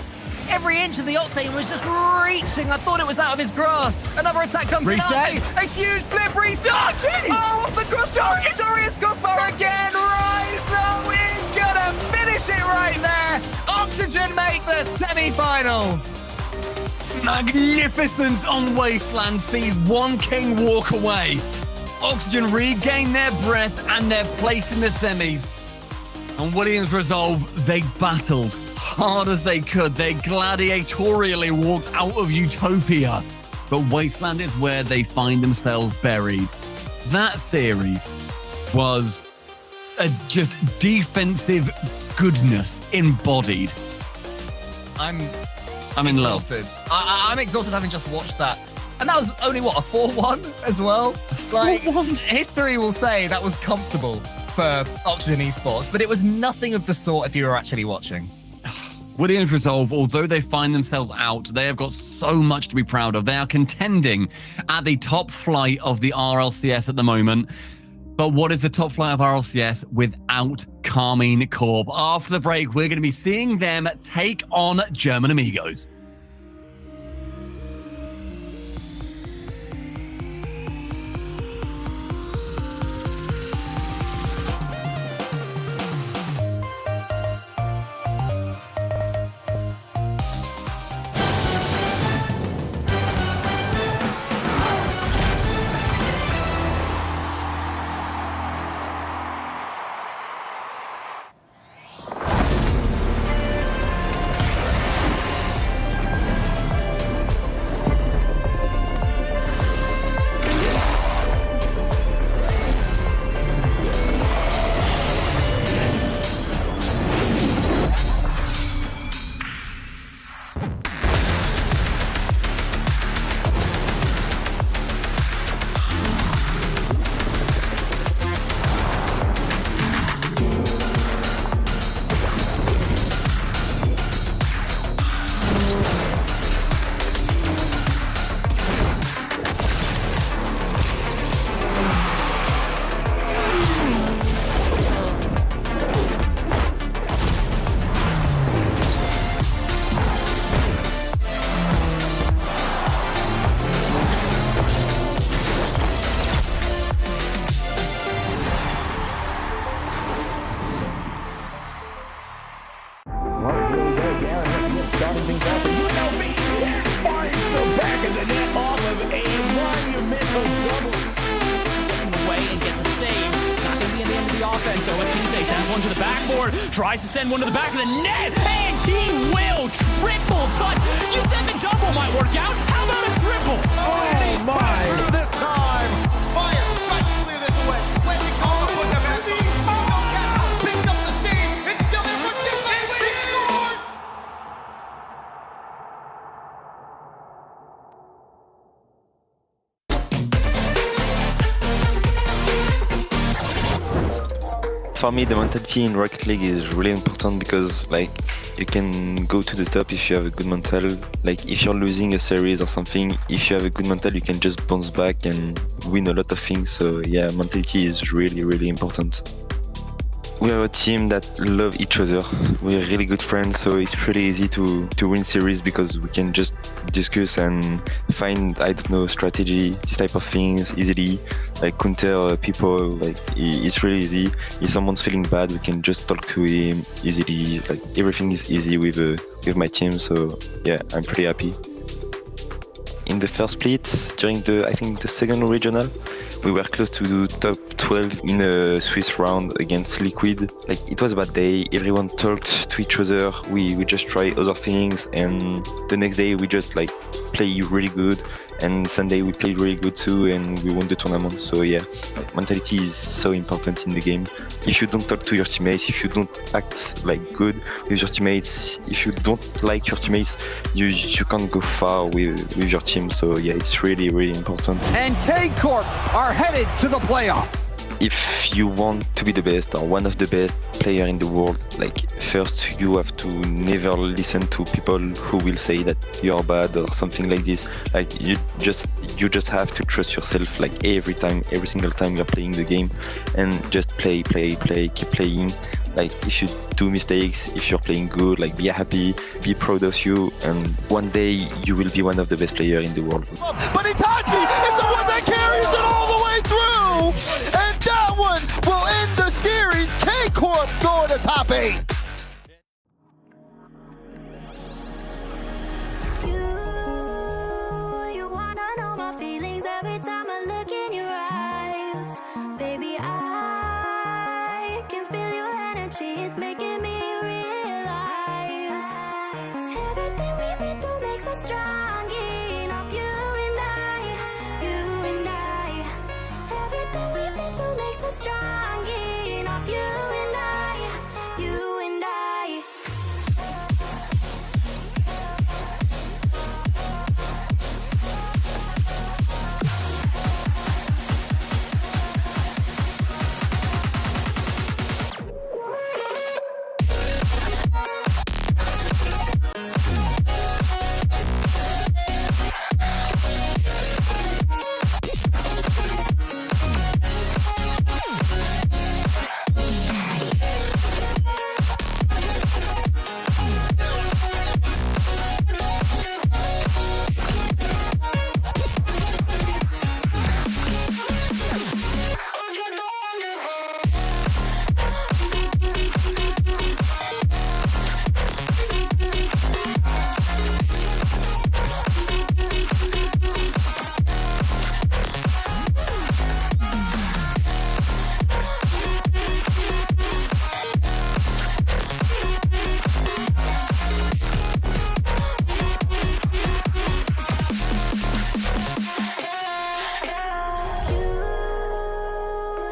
Every inch of the Octane was just reaching. I thought it was out of his grasp. Another attack comes in. Reset. A huge flip reset. Oh, off the crossbar. Victorious crossbar again. Rise, though, is going to finish it right there. Oxygen make the semi-finals. Magnificence on Wasteland sees one king walk away. Oxygen regain their breath and their place in the semis. On Williams Resolve, they battled hard as they could. They gladiatorially walked out of Utopia. But Wasteland is where they find themselves buried. That series was just defensive goodness embodied. I'm in love. I'm exhausted having just watched that. And that was only, what, a 4-1 as well? Like, 4-1. History will say that was comfortable for Oxygen Esports, but it was nothing of the sort if you were actually watching. Williams Resolve, although they find themselves out, they have got so much to be proud of. They are contending at the top flight of the RLCS at the moment. But what is the top flight of RLCS without Carmine Corp? After the break, we're going to be seeing them take on German Amigos. Tries to send one to the back of the net, and he will triple touch. You said the double might work out. How about a triple? Oh my! This time, fire! Try to clear this away. Landing on the foot of Anthony. No count. Picks up the steam. It's still there for Jimmy. He scored! For me, the mentality in Rocket League is really important because, like, you can go to the top if you have a good mental. Like, if you're losing a series or something, if you have a good mental, you can just bounce back and win a lot of things. So, yeah, mentality is really, really important. We are a team that love each other. We're really good friends, so it's pretty easy to win series because we can just discuss and find, I don't know, strategy, this type of things easily. Like counter people, like it's really easy. If someone's feeling bad, we can just talk to him easily. Like everything is easy with my team, so yeah, I'm pretty happy. In the first split, during I think the second regional, we were close to top 12 in a Swiss round against Liquid. Like it was a bad day, everyone talked to each other, we just try other things, and the next day we just like play really good, and Sunday we played really good too, and we won the tournament. So yeah, mentality is so important in the game. If you don't talk to your teammates, if you don't act like good with your teammates, if you don't like your teammates, you can't go far with your team. So yeah, it's really, really important. And K-Corp are headed to the playoff. if you want to be the best or one of the best player in the world, like first you have to never listen to people who will say that you're bad or something like this. Like you just have to trust yourself, like every single time you're playing the game, and just play, keep playing. Like if you do mistakes, if you're playing good, like be happy, be proud of you, and one day you will be one of the best players in the world. But Itachi is the one that carries it all the way through, and that one will end the series. K-Corp going to top 8. You wanna know my feelings every time I look in your eyes, baby. I can feel your energy, it's making me realize everything we've been through makes us strong enough. You and I, everything we've been through makes us strong enough. You and I, you and I.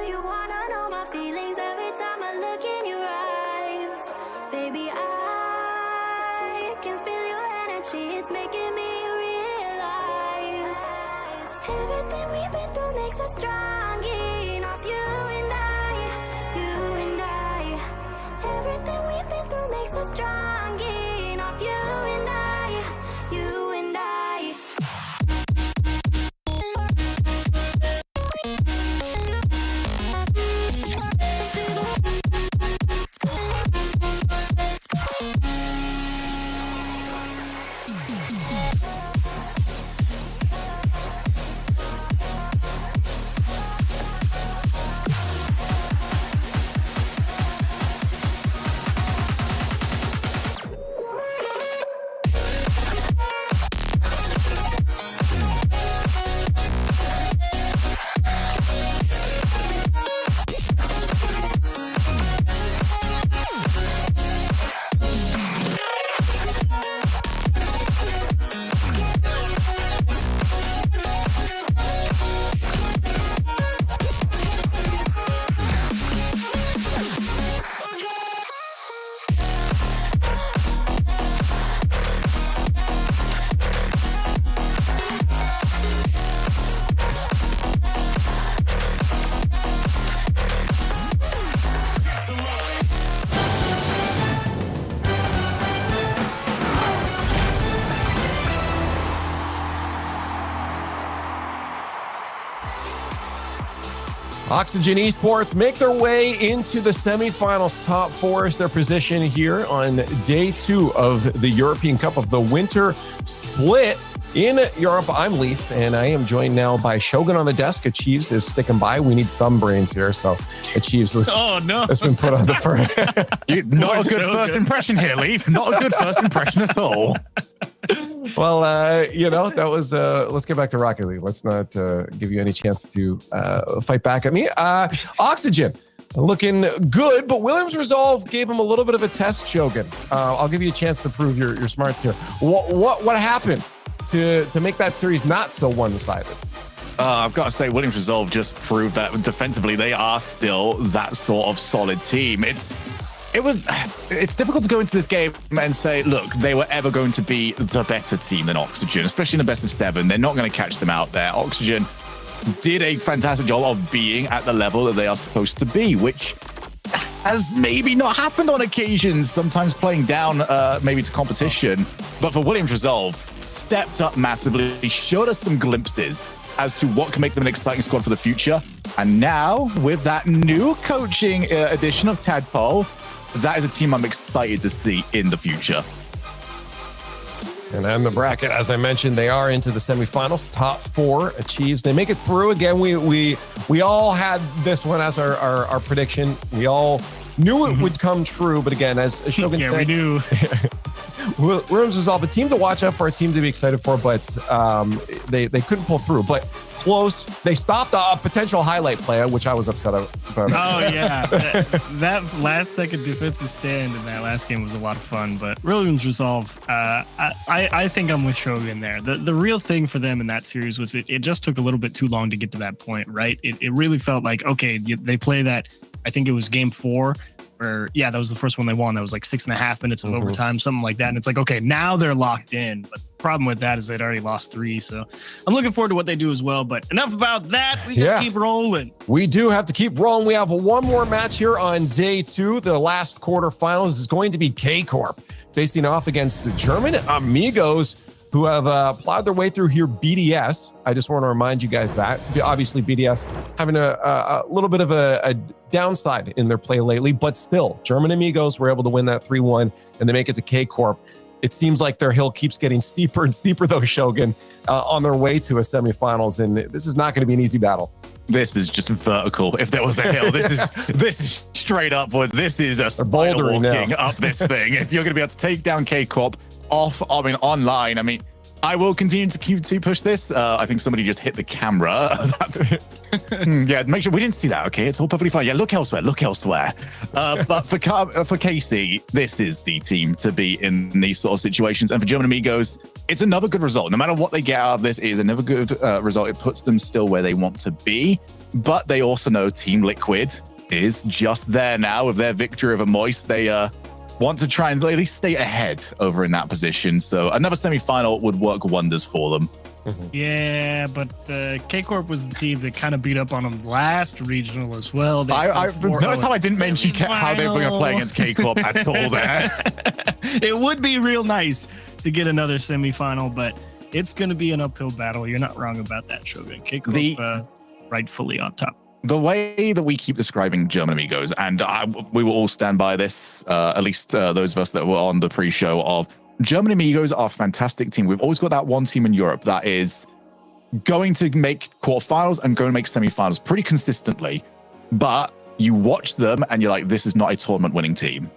You wanna know my feelings every time I look in your eyes, baby. I can feel your energy, it's making me realize everything we've been through makes us strong enough. You and I, everything we've been through makes us strong enough. You and I, you and I. Oxygen Esports make their way into the semifinals. Top 4 is their position here on day 2 of the European Cup of the Winter Split in Europe. I'm Leaf, and I am joined now by Shogun on the desk. Achieves is sticking by. We need some brains here, so Achieves has been put on the first. Not a good first impression here, Leaf. Not a good first impression at all. Well, that was, let's get back to Rocket League. Let's not give you any chance to fight back at me. Oxygen, looking good, but Williams Resolve gave him a little bit of a test, Shogun. I'll give you a chance to prove your smarts here. What happened to make that series not so one-sided? I've got to say, Williams Resolve just proved that defensively they are still that sort of solid team. It's difficult to go into this game and say, look, they were ever going to be the better team than Oxygen, especially in the best of 7. They're not going to catch them out there. Oxygen, did a fantastic job of being at the level that they are supposed to be, which has maybe not happened on occasions, sometimes playing down maybe to competition. But for Williams Resolve, stepped up massively, showed us some glimpses as to what can make them an exciting squad for the future. And now, with that new coaching addition of Tadpole, that is a team I'm excited to see in the future. And on the bracket, as I mentioned, they are into the semifinals. Top 4 achieves. They make it through. Again, we all had this one as our prediction. We all knew it would come true. But again, as Shogun said, we knew. Williams Resolve, a team to watch out for, a team to be excited for, but they couldn't pull through. But close. They stopped a potential highlight play, which I was upset about. Oh, yeah. that last second defensive stand in that last game was a lot of fun. But Williams Resolve, I think I'm with Shogun there. The real thing for them in that series was it just took a little bit too long to get to that point, right? It really felt like, okay, they play that, I think it was game 4. Where, yeah, that was the first one they won. That was like 6.5 minutes of overtime, something like that. And it's like, okay, now they're locked in. But the problem with that is they'd already lost 3. So I'm looking forward to what they do as well. But enough about that. We got to keep rolling. We do have to keep rolling. We have one more match here on day 2. The last quarterfinals is going to be K-Corp facing off against the German Amigos, who have plowed their way through here BDS. I just want to remind you guys that. Obviously, BDS having a little bit of a downside in their play lately, but still, German Amigos were able to win that 3-1, and they make it to K-Corp. It seems like their hill keeps getting steeper and steeper, though, Shogun, on their way to a semifinals, and this is not going to be an easy battle. This is just vertical. If there was a hill, this is straight upwards. This is a spider walking up this thing. If you're going to be able to take down K-Corp online, I will continue to push this. I think somebody just hit the camera. Yeah, make sure we didn't see that. Okay, it's all perfectly fine. Yeah, look elsewhere. But for KC, this is the team to be in these sort of situations. And for German Amigos, it's another good result. No matter what they get out of this, it is another good result. It puts them still where they want to be. But they also know Team Liquid is just there now with their victory over Moist. They want to try and at least stay ahead over in that position. So another semi-final would work wonders for them. Yeah, but K-Corp was the team that kind of beat up on them last regional as well. Notice how I didn't mention how they were going to play against K-Corp at all there. It would be real nice to get another semi-final, but it's going to be an uphill battle. You're not wrong about that, Shogun. K-Corp rightfully on top. The way that we keep describing German Amigos, and we will all stand by this, at least those of us that were on the pre-show, of German Amigos are a fantastic team. We've always got that one team in Europe that is going to make quarterfinals and going to make semifinals pretty consistently. But you watch them and you're like, this is not a tournament winning team.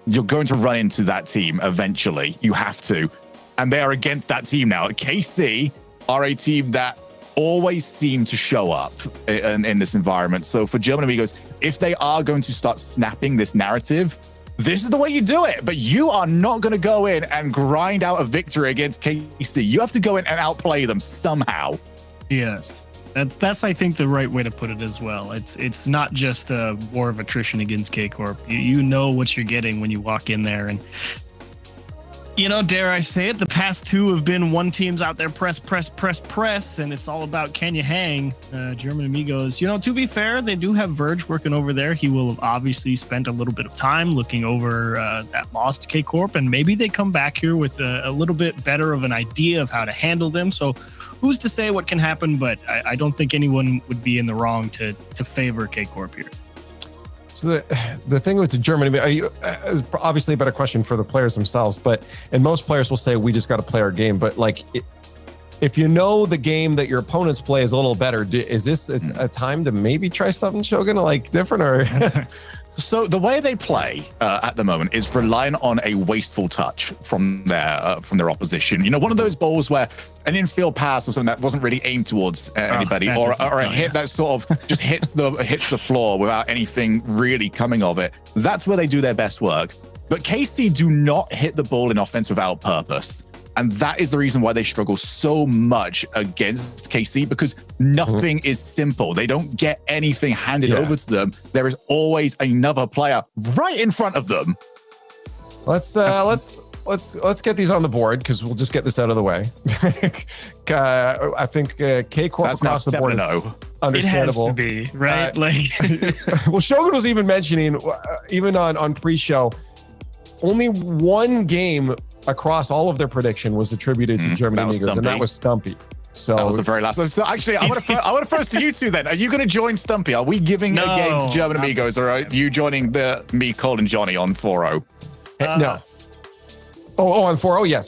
You're going to run into that team eventually. You have to. And they are against that team now. KC are a team that always seem to show up in this environment. So for German Amigos, if they are going to start snapping this narrative, this is the way you do it. But you are not going to go in and grind out a victory against KC. You have to go in and outplay them somehow. Yes. That's I think the right way to put it as well. It's not just a war of attrition against K-Corp. You know what you're getting when you walk in there. And dare I say it, the past 2 have been one team's out there press, and it's all about can you hang. German Amigos, to be fair, they do have Verge working over there. He will have obviously spent a little bit of time looking over that loss to K-Corp, and maybe they come back here with a little bit better of an idea of how to handle them. So who's to say what can happen, but I don't think anyone would be in the wrong to favor K-Corp here. So the thing with the German, is obviously a better question for the players themselves, and most players will say, we just got to play our game. But if you know the game that your opponents play is a little better, is this a time to maybe try something, Shogun, different? Or So the way they play at the moment is relying on a wasteful touch from their opposition. One of those balls where an infield pass or something that wasn't really aimed towards anybody, or a hit that sort of just hits the floor without anything really coming of it. That's where they do their best work. But KC do not hit the ball in offense without purpose. And that is the reason why they struggle so much against KC, because nothing is simple. They don't get anything handed over to them. There is always another player right in front of them. Let's let's get these on the board because we'll just get this out of the way. I think K-Corp across the board is understandable. It has to be, right? Well, Shogun was even mentioning, even on pre-show, only one game across all of their prediction was attributed to German Amigos, and that was Stumpy. So that was the very last one. So actually, I want to first to you two then. Are you going to join Stumpy? Are we giving a game to German Amigos, or are you joining me, Cole, and Johnny on 4-0? No. On 4-0? Yes.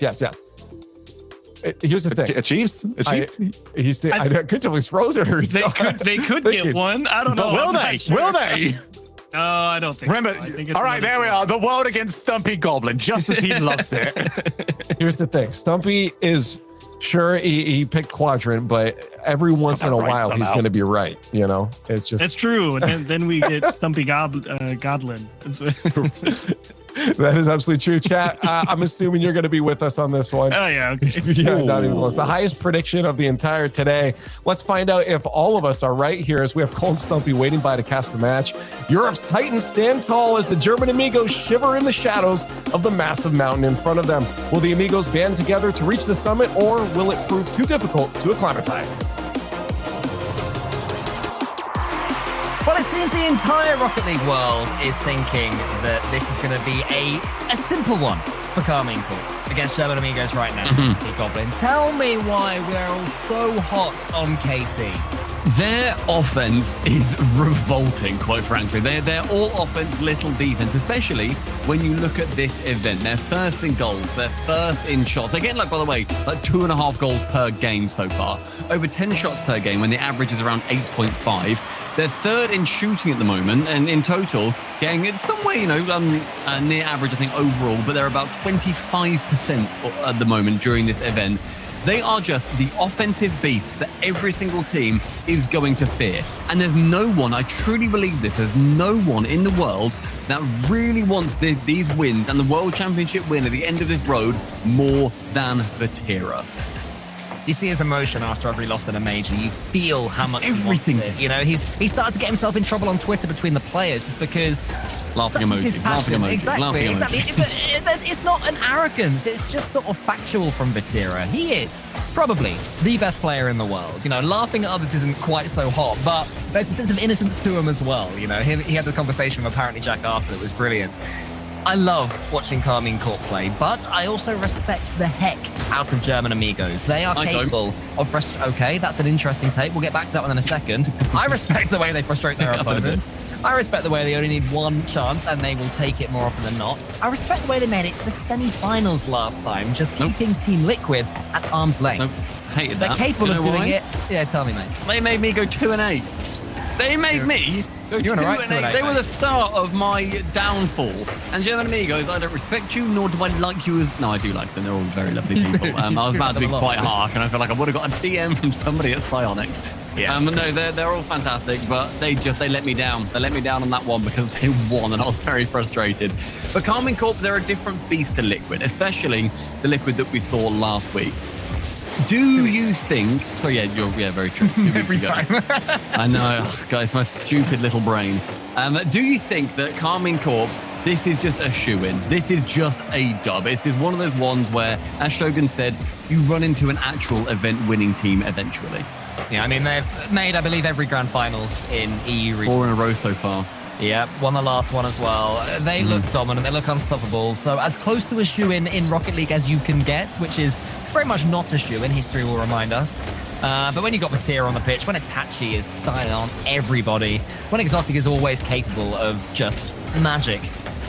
Here's the thing. Achieves? I couldn't tell he's frozen or he's they could get one. I don't know. But will they? No, I don't think. Remember, all right, there we are. The world against Stumpy Goblin, just as he loves it. Here's the thing. Stumpy is sure he picked Quadrant, but every once in a while he's going to be right. You know, it's just. That's true. And then we get Stumpy Godlin. That is absolutely true, chat. I'm assuming you're going to be with us on this one. Oh, yeah. Okay. Yeah, not even close. The highest prediction of the entire today. Let's find out if all of us are right here as we have Cole and Stumpy waiting by to cast the match. Europe's Titans stand tall as the German Amigos shiver in the shadows of the massive mountain in front of them. Will the Amigos band together to reach the summit, or will it prove too difficult to acclimatize? Well, it seems the entire Rocket League world is thinking that this is going to be a simple one for Carmine Corp against German Amigos right now. Goblin, tell me why we're all so hot on KC. Their offense is revolting, quite frankly. They're all offense, little defense, especially when you look at this event. They're first in goals, they're first in shots. They're getting, by the way, 2.5 goals per game so far. Over 10 shots per game when the average is around 8.5. They're third in shooting at the moment, and in total, getting it somewhere, near average, I think, overall, but they're about 25% at the moment during this event. They are just the offensive beast that every single team is going to fear. And there's no one, I truly believe this, there's no one in the world that really wants these wins and the World Championship win at the end of this road more than Vatira. You see his emotion after every loss in a major. You feel how much everything. He started to get himself in trouble on Twitter between the players just because laughing emoji. Exactly. But it's not an arrogance. It's just sort of factual from Vatira. He is probably the best player in the world. Laughing at others isn't quite so hot, but there's a sense of innocence to him as well. He had the conversation with apparently Jack after that was brilliant. I love watching Carmine Corp play, but I also respect the heck out of German Amigos. They are capable of Okay, that's an interesting take. We'll get back to that one in a second. I respect the way they frustrate their opponents. I respect the way they only need one chance and they will take it more often than not. I respect the way they made it to the semi-finals last time, just keeping Team Liquid at arm's length. Hated They're that. capable of doing it. Yeah, tell me, mate. They made me go 2-8. They made me go 2-8. They were the start of my downfall. And German Amigos, I don't respect you, nor do I like you as... No, I do like them. They're all very lovely people. I was about to be quite harsh, and I feel like I would have got a DM from somebody at Psyonix. Yeah. But no, they're all fantastic, but they let me down. They let me down on that one because they won, and I was very frustrated. But Carmine Corp, they're a different beast to Liquid, especially the Liquid that we saw last week. Do you think... So yeah, very true. Every time. I know, guys, my stupid little brain. Do you think that Carmine Corp, this is just a shoe-in? This is just a dub. This is one of those ones where, as Shogun said, you run into an actual event-winning team eventually. Yeah, I mean, they've made, I believe, every grand finals in EU regions. 4 in a row so far. Yeah, won the last one as well. They look dominant. They look unstoppable. So as close to a shoe-in in Rocket League as you can get, which is very much not a shoe-in, history will remind us. But when you got Vatira on the pitch, when Itachi is styling on everybody, when Exotic is always capable of just magic,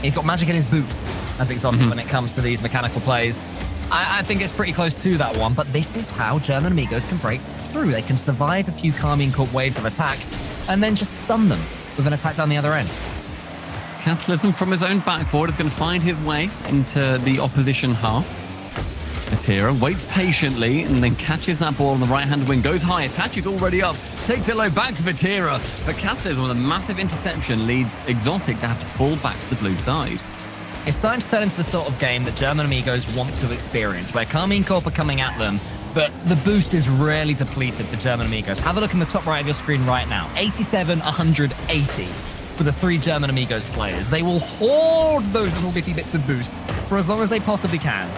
he's got magic in his boots as Exotic when it comes to these mechanical plays. I think it's pretty close to that one, but this is how German Amigos can break through. They can survive a few Carmine Corp waves of attack and then just stun them with an attack down the other end. Catalysm from his own backboard is going to find his way into the opposition half. Vatira waits patiently and then catches that ball on the right-hand wing, goes high, attaches already up, takes it low, back to Vatira. But Catalysm with a massive interception leads Exotic to have to fall back to the blue side. It's starting to turn into the sort of game that German Amigos want to experience, where Carmine Corp are coming at them, but the boost is really depleted for German Amigos. Have a look in the top right of your screen right now. 87, 180. for the 3 German Amigos players. They will hoard those little bitty bits of boost for as long as they possibly can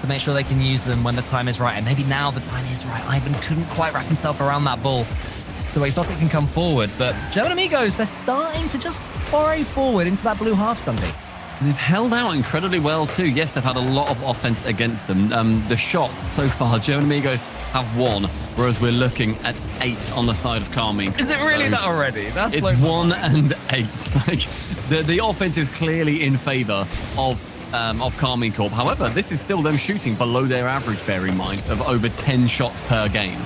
to make sure they can use them when the time is right. And maybe now the time is right. Ivan couldn't quite wrap himself around that ball, so Exotic can come forward. But German Amigos, they're starting to just foray forward into that blue half, Stumpy. They've held out incredibly well too. Yes, they've had a lot of offense against them. The shots so far, German Amigos have 1, whereas we're looking at 8 on the side of Carmine. Is it really that already? That's it's 1 and 8. Like the offense is clearly in favor of Carmine Corp. However, this is still them shooting below their average, bear in mind, of over 10 shots per game.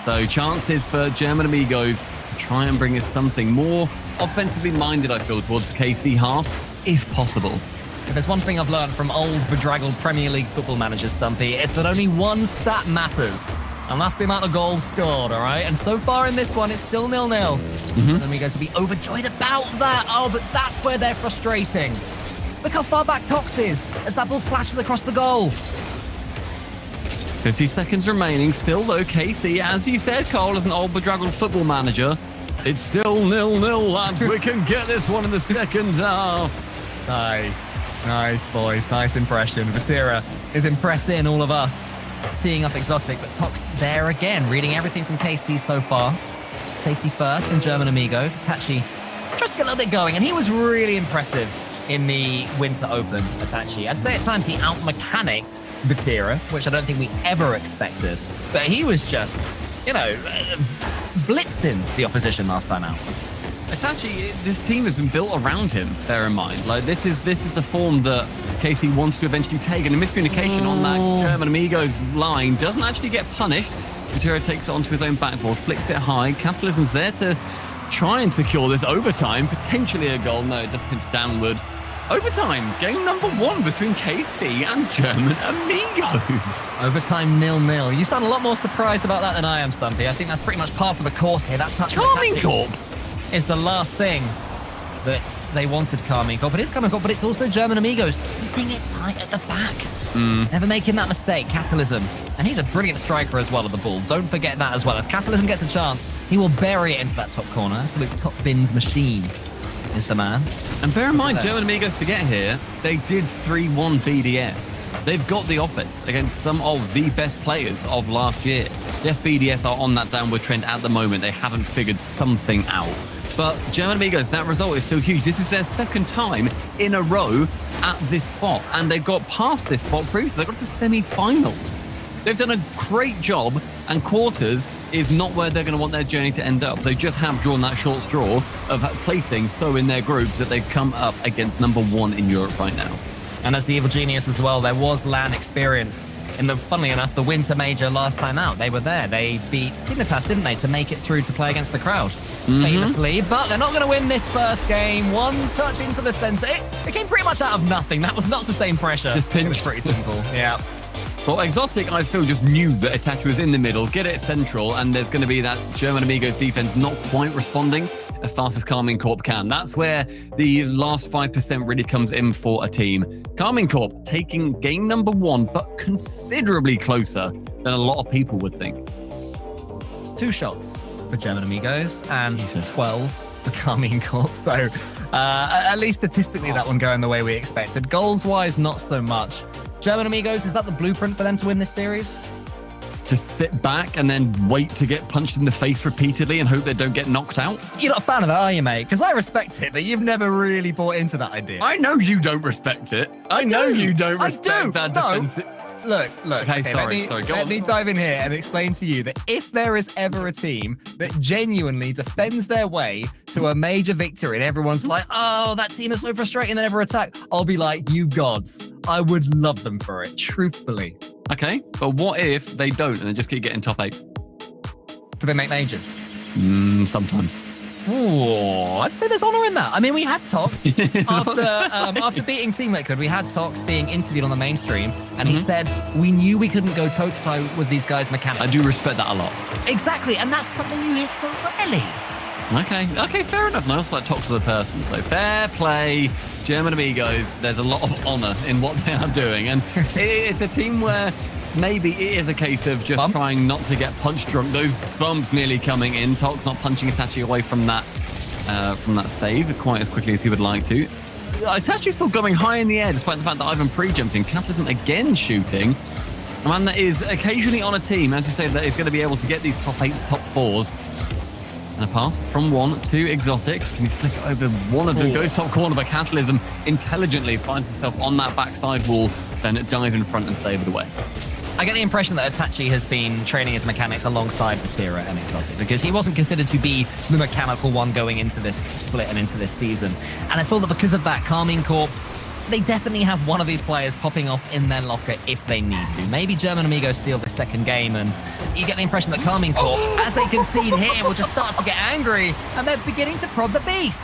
So chances for German Amigos to try and bring us something more offensively minded, I feel, towards the KC half, if possible. If there's one thing I've learned from old, bedraggled Premier League football managers, Stumpy, it's that only one stat matters, and that's the amount of goals scored, all right? And so far in this one, it's still 0-0. And Amigos will be overjoyed about that. Oh, but that's where they're frustrating. Look how far back Tox is as that ball flashes across the goal. 50 seconds remaining. Still though, KC, as you said, Cole, as an old bedraggled football manager, it's still 0-0, lads. We can get this one in the second half. Nice, boys. Nice impression. Vatira is impressing all of us, teeing up Exotic, but Tox there again, reading everything from KC so far. Safety first from German Amigos. Itachi just get a little bit going, and he was really impressive in the Winter Open, Itachi. I'd say at times he out-mechanicked Vatira, which I don't think we ever expected, but he was just, blitzing the opposition last time out. Itachi, this team has been built around him, bear in mind. Like, this is the form that KC wants to eventually take, and a miscommunication on that German Amigos line doesn't actually get punished. Vatira takes it onto his own backboard, flicks it high. Capitalism's there to try and secure this overtime, potentially a goal. No, it just pinched downward. Overtime, game number 1 between KC and German Amigos. Overtime 0-0. You sound a lot more surprised about that than I am, Stumpy. I think that's pretty much par for the course here. That touch Carmine Corp is the last thing that they wanted Carmine Corp. It is Carmine Corp, but it's also German Amigos keeping it tight at the back. Never making that mistake. Catalysm. And he's a brilliant striker as well of the ball. Don't forget that as well. If Catalysm gets a chance, he will bury it into that top corner. Absolute top bins machine is the man. And bear in mind, German Amigos to get here, they did 3-1 BDS. They've got the offense against some of the best players of last year. Yes, BDS are on that downward trend at the moment. They haven't figured something out. But German Amigos, that result is still huge. This is their second time in a row at this spot. And they've got past this spot previously. They got to the semi-finals. They've done a great job, and quarters is not where they're going to want their journey to end up. They just have drawn that short straw of placing so in their group that they've come up against number 1 in Europe right now. And as the Evil Genius as well, there was LAN experience in the, funnily enough, the Winter Major last time out. They were there. They beat Dignitas, didn't they, to make it through to play against the crowd. Famously, but they're not going to win this first game. One touch into the center. It came pretty much out of nothing. That was not sustained pressure. Just pinched. It was pretty simple. Yeah. Well, Exotic, I feel, just knew that Itachi was in the middle, get it central, and there's going to be that German Amigos defense not quite responding as fast as Carmine Corp can. That's where the last 5% really comes in for a team. Carmine Corp taking game number 1, but considerably closer than a lot of people would think. 2 shots for German Amigos and 12 for Carmine Corp. So at least statistically, that one going the way we expected. Goals-wise, not so much. German Amigos, is that the blueprint for them to win this series? Just sit back and then wait to get punched in the face repeatedly and hope they don't get knocked out? You're not a fan of that, are you, mate? Because I respect it, but you've never really bought into that idea. I know you don't respect it. I know you don't respect that defensive. Look. Okay, sorry. Let me dive in here and explain to you that if there is ever a team that genuinely defends their way to a major victory and everyone's like, oh, that team is so frustrating, they never attack, I'll be like, you gods, I would love them for it, truthfully. Okay, but what if they don't and they just keep getting top 8? Do they make majors? Sometimes. Ooh, I'd say there's honor in that. I mean, we had Tox after beating Team Liquid. We had Tox being interviewed on the mainstream, and he said we knew we couldn't go toe to toe with these guys mechanically. I do respect that a lot. Exactly, and that's something you hear so rarely. Okay, fair enough. And I also like Tox as a person, so fair play. German Amigos, there's a lot of honor in what they are doing, and it's a team where maybe it is a case of just trying not to get punch drunk. Those bumps nearly coming in. Tox not punching Itachi away from that from that save quite as quickly as he would like to. Itachi's still going high in the air, despite the fact that Ivan pre-jumped in. Catalysm again shooting. A man that is occasionally on a team, as you say, that is going to be able to get these top 8s, top 4s. And a pass from one to Exotic. Can he flick it over? One of them goes top corner, but Catalysm intelligently finds himself on that backside wall, then dive in front and save it away. I get the impression that Itachi has been training his mechanics alongside Vatira and Exotic, because he wasn't considered to be the mechanical one going into this split and into this season. And I feel that because of that, Karmine Corp, they definitely have one of these players popping off in their locker if they need to. Maybe German Amigos steal the second game, and you get the impression that Karmine Corp, as they concede here, will just start to get angry, and they're beginning to prod the beast.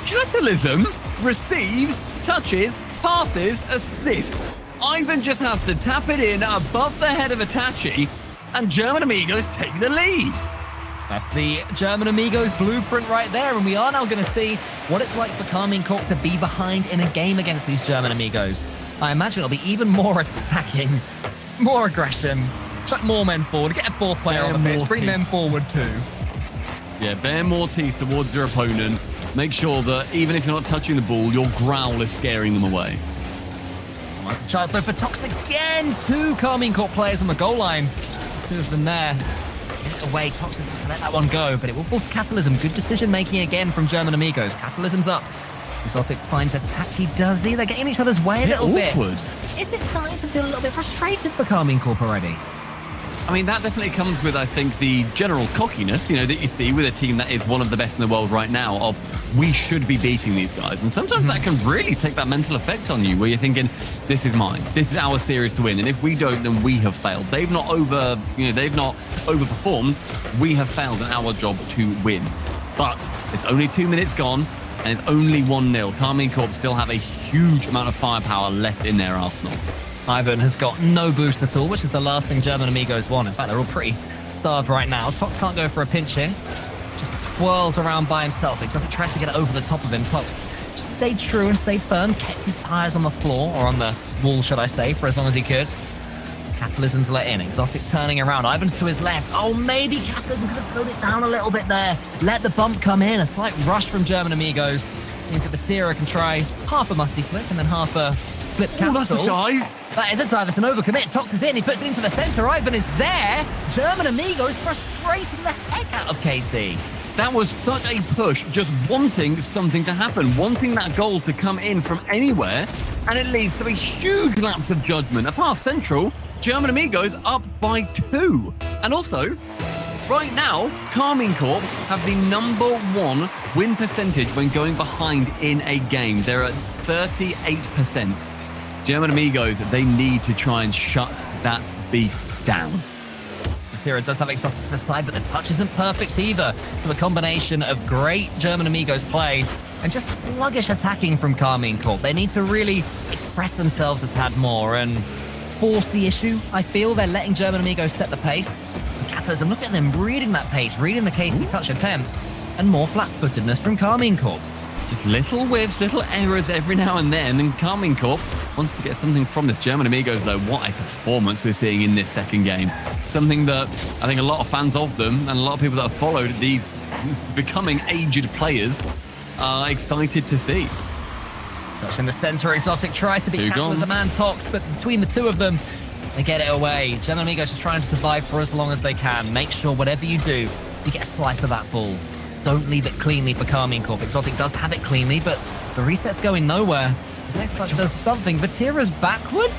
Catalysm receives, touches, passes, assists. Ivan just has to tap it in above the head of Itachi, and German Amigos take the lead. That's the German Amigos blueprint right there, and we are now going to see what it's like for Karmine Corp to be behind in a game against these German Amigos. I imagine it'll be even more attacking, more aggression, chuck more men forward, get a fourth player on the pitch, bring them forward too. Yeah, bare more teeth towards your opponent. Make sure that even if you're not touching the ball, your growl is scaring them away. That's a chance though for Tox again. 2 Karmine Corp players on the goal line. 2 of them there. Get it away. Tox has to let that one go, but it will fall to Catalysm. Good decision making again from German Amigos. Catalysm's up. Exotic finds Itachi. Does he? They're getting each other's way a little bit. Is it starting to feel a little bit frustrated for Karmine Corp already? I mean, that definitely comes with, I think, the general cockiness, you know, that you see with a team that is one of the best in the world right now of, we should be beating these guys. And sometimes that can really take that mental effect on you, where you're thinking, this is mine. This is our series to win. And if we don't, then we have failed. They've not overperformed. We have failed in our job to win. But it's only 2 minutes gone, and it's only 1-0. Karmine Corp still have a huge amount of firepower left in their arsenal. Ivan has got no boost at all, which is the last thing German Amigos want. In fact, they're all pretty starved right now. Tox can't go for a pinch in. Just twirls around by himself. Exotic tries to get over the top of him. Tox just stayed true and stayed firm, kept his tires on the floor, or on the wall, should I say, for as long as he could. Catalysm's let in. Exotic turning around. Ivan's to his left. Oh, maybe Catalysm could have slowed it down a little bit there. Let the bump come in. A slight rush from German Amigos. Means that Vatira can try half a musty flip and then half a flip cancel. That's a dive. That is a dive. It's an overcommit. Tox is in. He puts it into the center. Ivan is there. German Amigos frustrating the heck out of KC. That was such a push, just wanting something to happen, wanting that goal to come in from anywhere, and it leads to a huge lapse of judgment. A pass central, German Amigos up by 2. And also, right now, Karmine Corp have the #1 win percentage when going behind in a game. They're at 38%. German Amigos, they need to try and shut that beast down. Vatira does have Exotic to the side, but the touch isn't perfect either. So a combination of great German Amigos play and just sluggish attacking from Karmine Corp. They need to really express themselves a tad more and force the issue. I feel they're letting German Amigos set the pace. Catalysm, look at them reading that pace, reading the KC touch attempts, and more flat-footedness from Karmine Corp. Just little whiffs, little errors every now and then, and Karmine Corp wants to get something from this. German Amigos, though, what a performance we're seeing in this second game. Something that I think a lot of fans of them and a lot of people that have followed these becoming aged players are excited to see. Touch in the center, Exotic tries to beat Catalysm and Tox, but between the two of them, they get it away. German Amigos are trying to survive for as long as they can. Make sure whatever you do, you get a slice of that ball. Don't leave it cleanly for Karmine Corp. Exotic does have it cleanly, but the reset's going nowhere. His next touch does something. Vatira's backwards?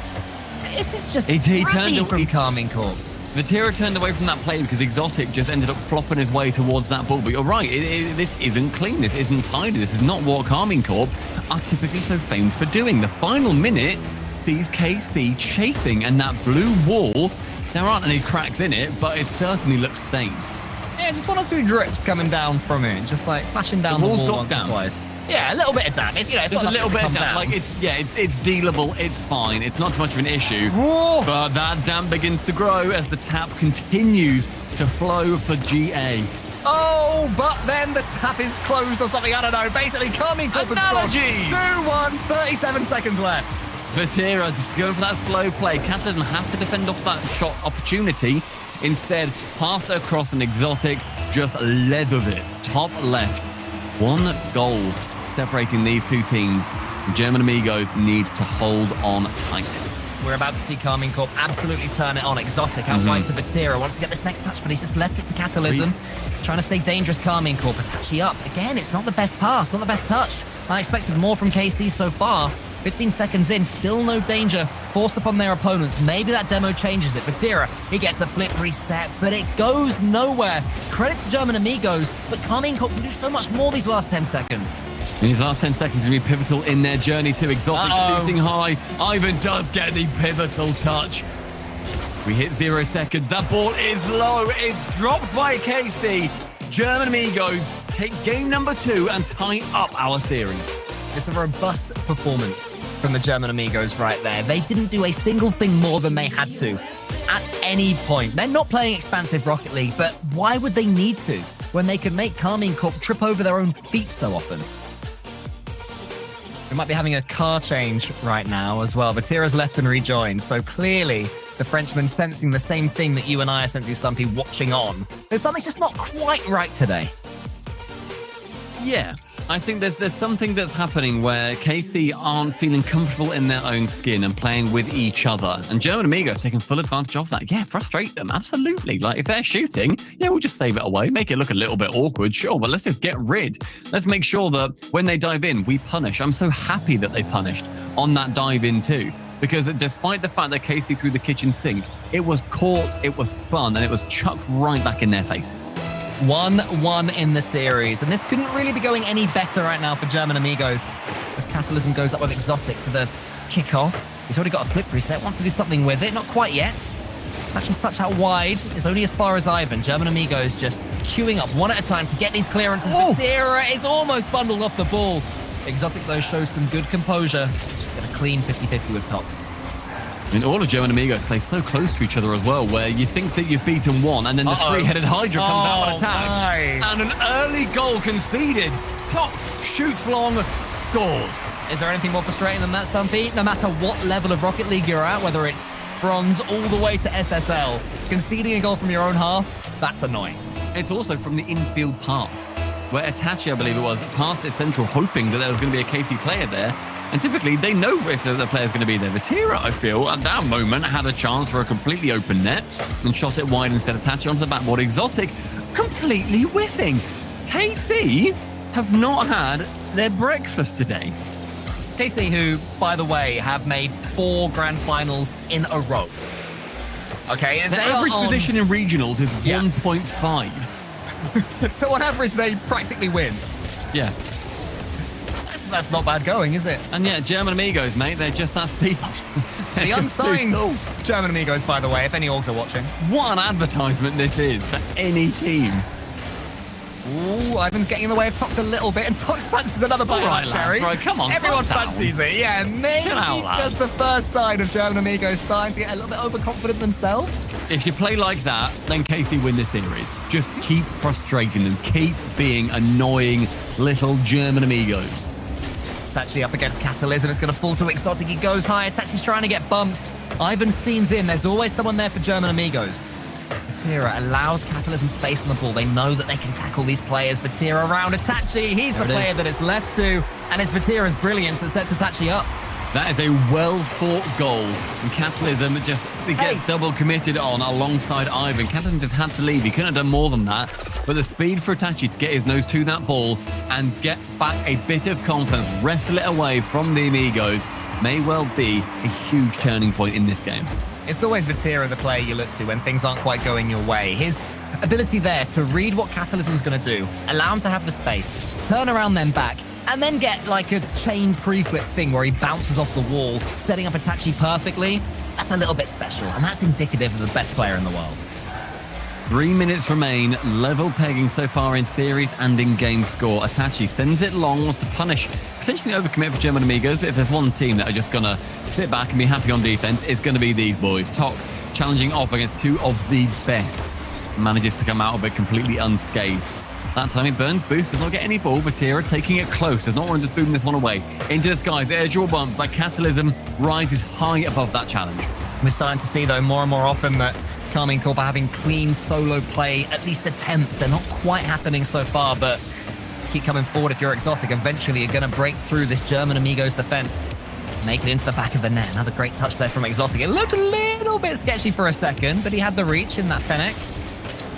Is this just he turned from Karmine Corp? Vatira turned away from that play because Exotic just ended up flopping his way towards that ball. But you're right, this isn't clean. This isn't tidy. This is not what Karmine Corp are typically so famed for doing. The final minute sees KC chasing, and that blue wall, there aren't any cracks in it, but it certainly looks stained. Yeah, just 1 or 2 drips coming down from it, just like flashing down the wall once or twice. Yeah, a little bit of damp. It's, it's just a little bit of damp. Like it's dealable. It's fine. It's not too much of an issue. Whoa. But that damp begins to grow as the tap continues to flow for GA. Oh, but then the tap is closed or something. I don't know. Basically, Karmine Corp has scored 2-1, 37 seconds left. Vatira just going for that slow play. Catalysm has to defend off that shot opportunity. Instead, passed across an Exotic, just leathered it. Top left. One goal separating these two teams. The German Amigos need to hold on tight. We're about to see Carmine Corp absolutely turn it on. Exotic out wide to Vatira. Wants to get this next touch, but he's just left it to Catalysm. Trying to stay dangerous, Carmine Corp. Itachi up. Again, it's not the best pass, not the best touch. I expected more from KC so far. 15 seconds in, still no danger. Forced upon their opponents. Maybe that demo changes it. Vatira, he gets the flip reset, but it goes nowhere. Credit to German Amigos, but Carmine Corp can do so much more these last 10 seconds. In these last 10 seconds, going to be pivotal in their journey to Exotic shooting high. Ivan does get the pivotal touch. We hit 0 seconds. That ball is low. It's dropped by KC. German Amigos take game number 2 and tie up our series. It's a robust performance from the German Amigos right there. They didn't do a single thing more than they had to at any point. They're not playing expansive Rocket League, but why would they need to when they can make Carmine Corp trip over their own feet so often? We might be having a car change right now as well. Vatira's left and rejoined, so clearly the Frenchman sensing the same thing that you and I are sensing, Stumpy, watching on. There's something just not quite right today. Yeah, I think there's something that's happening where KC aren't feeling comfortable in their own skin and playing with each other. And German Amigos taking full advantage of that. Yeah, frustrate them, absolutely. Like, if they're shooting, yeah, we'll just save it away, make it look a little bit awkward, sure, but let's just get rid. Let's make sure that when they dive in, we punish. I'm so happy that they punished on that dive in too. Because despite the fact that KC threw the kitchen sink, it was caught, it was spun, and it was chucked right back in their faces. 1-1 in the series, and this couldn't really be going any better right now for German Amigos as Catalysm goes up with Exotic for the kickoff. He's already got a flip reset, wants to do something with it, not quite yet. Actually touch out wide, it's only as far as Ivan. German Amigos just queuing up one at a time to get these clearances. Vatira is almost bundled off the ball. Exotic though shows some good composure. Just get a clean 50-50 with Tox. I mean, all of German Amigos play so close to each other as well, where you think that you've beaten one, and then the three-headed Hydra comes out on attack. And an early goal conceded. Tox shoots long, scores. Is there anything more frustrating than that, Stumpy? No matter what level of Rocket League you're at, whether it's bronze all the way to SSL, conceding a goal from your own half, that's annoying. It's also from the infield part, where Itachi, I believe it was, passed its central hoping that there was going to be a KC player there. And typically, they know if the player's going to be there. Vatira, I feel, at that moment, had a chance for a completely open net and shot it wide instead of Itachi onto the backboard. Exotic, completely whiffing. KC have not had their breakfast today. KC, who, by the way, have made 4 grand finals in a row. Okay, the average position in regionals is 1.5. So on average, they practically win. Yeah. That's not bad going, is it? And yeah, German Amigos, mate, they're just that speed. The unsigned German Amigos, by the way, if any orgs are watching. What an advertisement this is for any team. Ooh, Ivan's getting in the way of Tox a little bit, and Tox fancies another bite on Cherry. Right, come on. Everyone fancies it. Yeah, maybe just the first sign of German Amigos starting to get a little bit overconfident themselves. If you play like that, then KC win this series. Just keep frustrating them. Keep being annoying little German Amigos. Tachi up against Catalysm. It's going to fall to Exotic. He goes higher. Tachi's trying to get bumped. Ivan steams in. There's always someone there for German Amigos. Vatira allows Catalysm space on the ball. They know that they can tackle these players. Vatira around Itachi. He's the player that it's left to. And it's Vatira's brilliance that sets Itachi up. That is a well-fought goal. And Catalysm just gets double committed on alongside Ivan. Catalysm just had to leave. He couldn't have done more than that. But the speed for Itachi to get his nose to that ball and get back a bit of confidence, wrestle it away from the Amigos, may well be a huge turning point in this game. It's always Vatira, the player you look to when things aren't quite going your way. His ability there to read what Catalysm's going to do, allow him to have the space, turn around then back, and then get like a chain pre-flip thing where he bounces off the wall, setting up Itachi perfectly. That's a little bit special, and that's indicative of the best player in the world. 3 minutes remain, level pegging so far in series and in game score. Itachi sends it long, wants to punish, potentially overcommit for German Amigos, but if there's one team that are just going to sit back and be happy on defense, it's going to be these boys. Tox challenging off against 2 of the best. Manages to come out of it completely unscathed. That time it burns boost, does not get any ball. Vatira taking it close, does not want to just boom this one away. Into the skies, air draw bump, but Catalysm rises high above that challenge. We're starting to see, though, more and more often that Carmine Corp are having clean solo play, at least attempts. They're not quite happening so far, but keep coming forward if you're Exotic. Eventually, you're going to break through this German Amigos defense. Make it into the back of the net. Another great touch there from Exotic. It looked a little bit sketchy for a second, but he had the reach in that Fennec.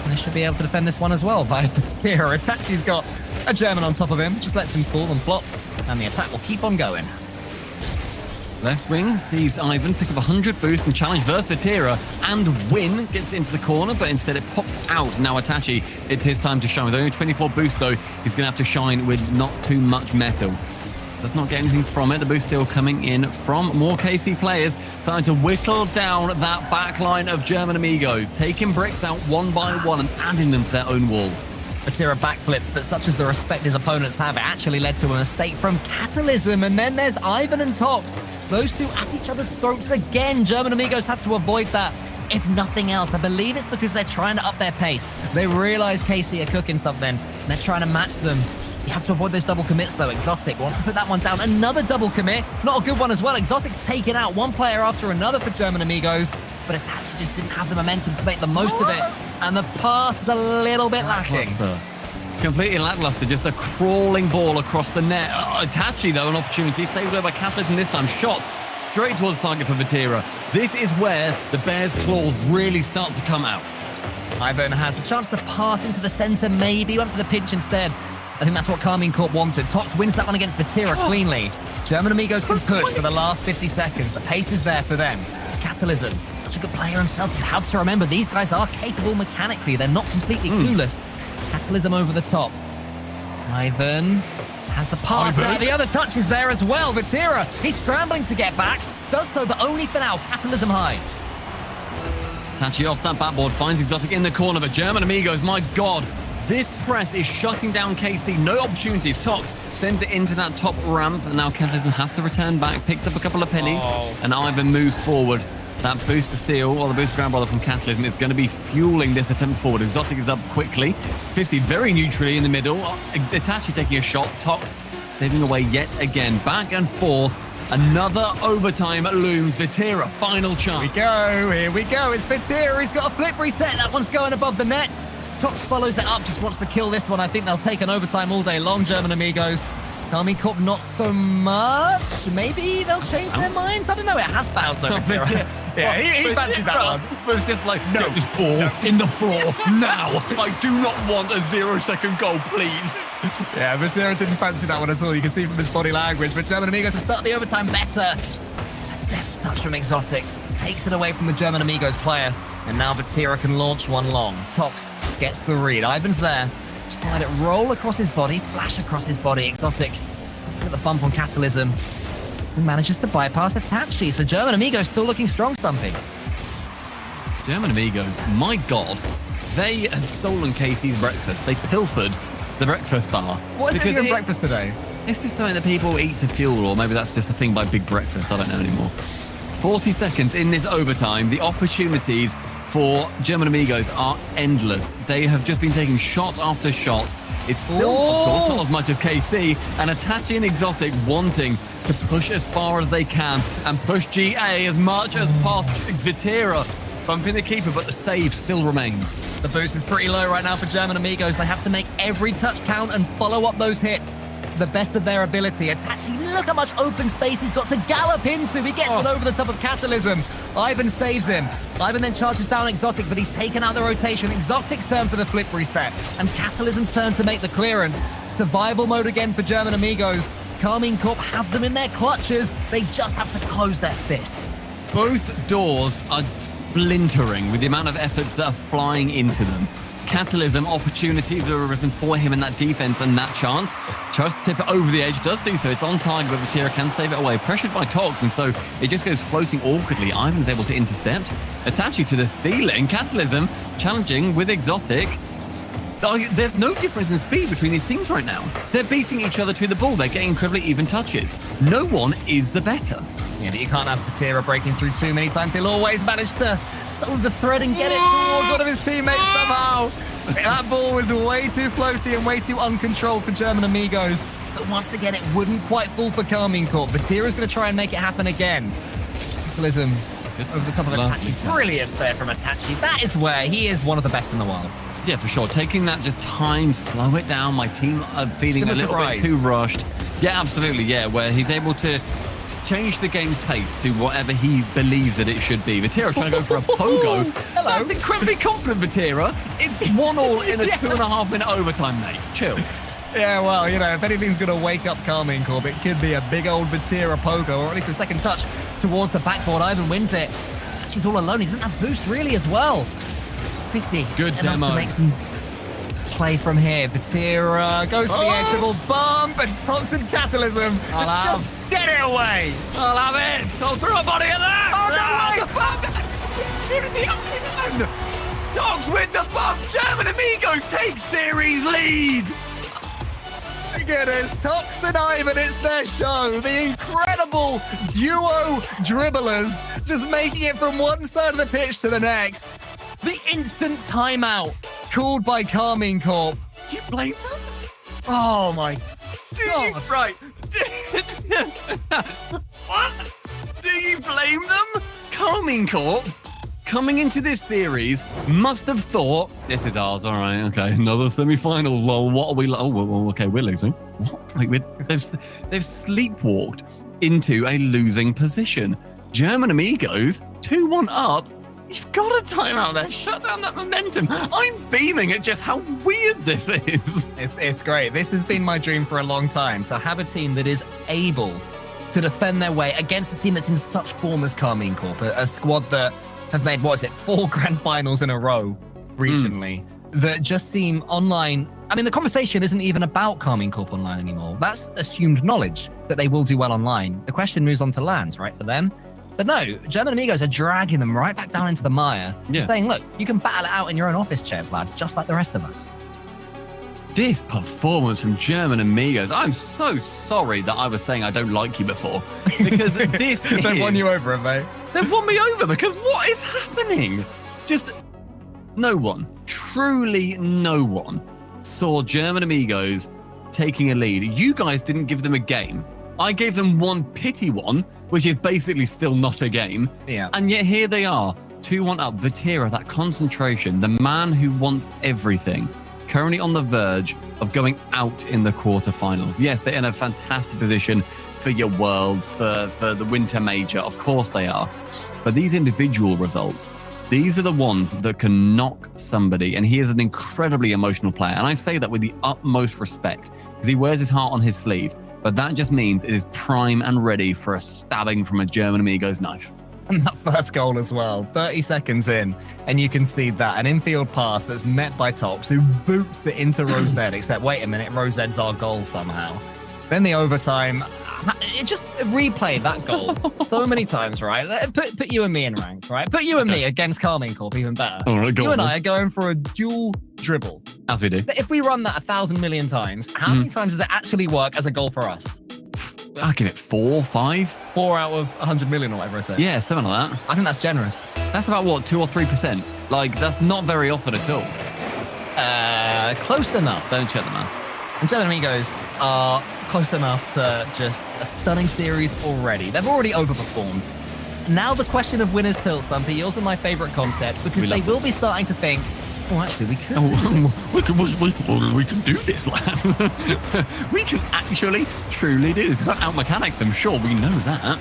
And they should be able to defend this one as well by Vatira. Itachi's got a German on top of him. Just lets him fall and flop. And the attack will keep on going. Left wing sees Ivan pick up 100 boost and challenge versus Vatira and win. Gets into the corner, but instead it pops out. Now Itachi, it's his time to shine. With only 24 boost though, he's going to have to shine with not too much metal. Does not get anything from it. The boost still coming in from more KC players. Starting to whittle down that back line of German Amigos. Taking bricks out one by one and adding them to their own wall. Vatira backflips, but such as the respect his opponents have, it actually led to a mistake from Catalysm. And then there's Ivan and Tox. Those two at each other's throats again. German Amigos have to avoid that. If nothing else, I believe it's because they're trying to up their pace. They realize KC are cooking something, and they're trying to match them. You have to avoid those double commits, though. Exotic wants to put that one down. Another double commit. Not a good one as well. Exotic's taking out one player after another for German Amigos, but Itachi just didn't have the momentum to make the most of it. And the pass is a little bit lacking. Completely lackluster, just a crawling ball across the net. Itachi, though, an opportunity. Saved over by Catalysm this time. Shot straight towards the target for Vatira. This is where the Bears' claws really start to come out. Ivan has a chance to pass into the center, maybe. Went for the pinch instead. I think that's what Carmine Corp wanted. Tox wins that one against Vatira cleanly. German Amigos can push for the last 50 seconds. The pace is there for them. Catalysm, such a good player himself. You have to remember, these guys are capable mechanically. They're not completely clueless. Catalysm over the top. Ivan has the pass. The other touch is there as well. Vatira, he's scrambling to get back. Does so, but only for now. Catalysm high. Itachi off that backboard, finds Exotic in the corner, but German Amigos, my God. This press is shutting down KC. No opportunities. Tox sends it into that top ramp, and now Catalysm has to return back, picks up a couple of pennies, and Ivan moves forward. That boost to steal, or the boost ground brother from Catalysm, is going to be fueling this attempt forward. Exotic is up quickly. 50 very neutrally in the middle. Itachi taking a shot. Tox saving away yet again. Back and forth. Another overtime looms. Vatira, final chance. Here we go. It's Vatira. He's got a flip reset. That one's going above the net. Tox follows it up, just wants to kill this one. I think they'll take an overtime all day long, German Amigos. Carmine Corp, not so much. Maybe they'll change their minds. I don't know. It has bounced over here. Yeah, he fancied that one. But it's just like, no, this ball in the floor now. I do not want a 0-second goal, please. Yeah, Vatira didn't fancy that one at all. You can see from his body language. But German Amigos will start the overtime better. A deft touch from Exotic takes it away from the German Amigos player. And now Vatira can launch one long. Tox gets the read. Ivan's there. Just let it roll across his body, flash across his body. Exotic let's get the bump on Catalysm. Who manages to bypass Itachi. So German Amigos still looking strong, Stumpy. German Amigos, my God. They have stolen KC's breakfast. They pilfered the breakfast bar. What is it in breakfast today? It's just something that people eat to fuel, or maybe that's just a thing by Big Breakfast. I don't know anymore. 40 seconds in this overtime. The opportunities for German Amigos are endless. They have just been taking shot after shot. It's still, of course, not as much as KC, and Itachi and Exotic wanting to push as far as they can and push GA as much as past Vatira, bumping the keeper, but the save still remains. The boost is pretty low right now for German Amigos. They have to make every touch count and follow up those hits to the best of their ability. Itachi, look how much open space he's got to gallop into. He gets one over the top of Catalysm. Ivan saves him. Ivan then charges down Exotic, but he's taken out the rotation. Exotic's turn for the flip reset, and Catalysm's turn to make the clearance. Survival mode again for German Amigos. Carmine Corp have them in their clutches. They just have to close their fist. Both doors are splintering with the amount of efforts that are flying into them. Catalysm opportunities have arisen for him in that defense, and that chance tries to tip it over the edge, does do so. It's on target, but Vatira can save it away. Pressured by Tox, and so it just goes floating awkwardly. Ivan's able to intercept. Itachi to the ceiling. Catalysm challenging with Exotic. There's no difference in speed between these teams right now. They're beating each other to the ball. They're getting incredibly even touches. No one is the better. Yeah, but you can't have Vatira breaking through too many times. He'll always manage to solve the thread and get it towards one of his teammates somehow. That ball was way too floaty and way too uncontrolled for German Amigos. But once again, it wouldn't quite fall for Carmine Corp. Vatira's going to try and make it happen again. Catalysm over the top of Itachi. Brilliant there from Itachi. That is where he is one of the best in the world. Yeah, for sure. Taking that just time, slow it down. My team are feeling a little bit too rushed. Yeah, absolutely. Yeah, where he's able to change the game's pace to whatever he believes that it should be. Vatira trying to go for a pogo. Hello. That's incredibly confident, Vatira. It's 1-1 in a 2.5 minute overtime, mate. Chill. Yeah, well, you know, if anything's going to wake up Carmine Corp, it could be a big old Vatira pogo, or at least a second touch towards the backboard. Ivan wins it. He's all alone. He doesn't have boost really as well. 50. Good demo. To make some play from here. Vatira goes for the air triple bump and toxin catalysm. I'll have. Just get it away. I'll have it. I'll throw a body at that. Oh, no, Opportunity on. Dogs with the bump. German Amigo takes series lead. Look at this. Tox and Ivan, it's their show. The incredible duo dribblers just making it from one side of the pitch to the next. The instant timeout called by Carmine Corp. Do you blame them? Oh my God. Right. What? Do you blame them? Carmine Corp, coming into this series, must have thought, this is ours, all right, okay, another semi-final, lol, what are we, oh, well, okay, we're losing. What? Like, they've sleepwalked into a losing position. German Amigos, 2-1 up. You've got to time out there. Shut down that momentum. I'm beaming at just how weird this is. It's great. This has been my dream for a long time, to have a team that is able to defend their way against a team that's in such form as Carmine Corp, a squad that have made, 4 grand finals in a row regionally, that just seem online. I mean, the conversation isn't even about Carmine Corp online anymore. That's assumed knowledge that they will do well online. The question moves on to lands, right, for them. But no, German Amigos are dragging them right back down into the mire, saying, look, you can battle it out in your own office chairs, lads, just like the rest of us. This performance from German Amigos, I'm so sorry that I was saying I don't like you before, because this They've won you over, have they? They've won me over, because what is happening? Just no one, truly no one, saw German Amigos taking a lead. You guys didn't give them a game. I gave them one pity one, which is basically still not a game. Yeah. And yet here they are, 2-1 up. Vatira, that concentration, the man who wants everything, currently on the verge of going out in the quarterfinals. Yes, they're in a fantastic position for your Worlds, for the Winter Major. Of course they are. But these individual results, these are the ones that can knock somebody. And he is an incredibly emotional player. And I say that with the utmost respect, because he wears his heart on his sleeve. But that just means it is prime and ready for a stabbing from a German Amigo's knife. And that first goal as well, 30 seconds in, and you can see that, an infield pass that's met by Tox, who boots it into Rosed, except wait a minute, Rosed's our goal somehow. Then the overtime, it just replayed that goal so many times, right? Put you and me in rank, right? Put you and me against Carmine Corp, even better. All right, you and I are going for a dual dribble. As we do. If we run that 1,000 million times, how many times does it actually work as a goal for us? I'll give it 4, 5. 4 out of 100 million or whatever I said. Yeah, something like that. I think that's generous. That's about what, 2 or 3%? Like, that's not very often at all. Close enough. Don't check the math. And German Amigos are close enough to just a stunning series already. They've already overperformed. Now the question of winners tilt, Stumpy, yours are my favourite concept, because they will be starting to think, oh, actually, we could. We can do this, lads. We can actually, truly do this. We've got out-mechanic them, sure, we know that.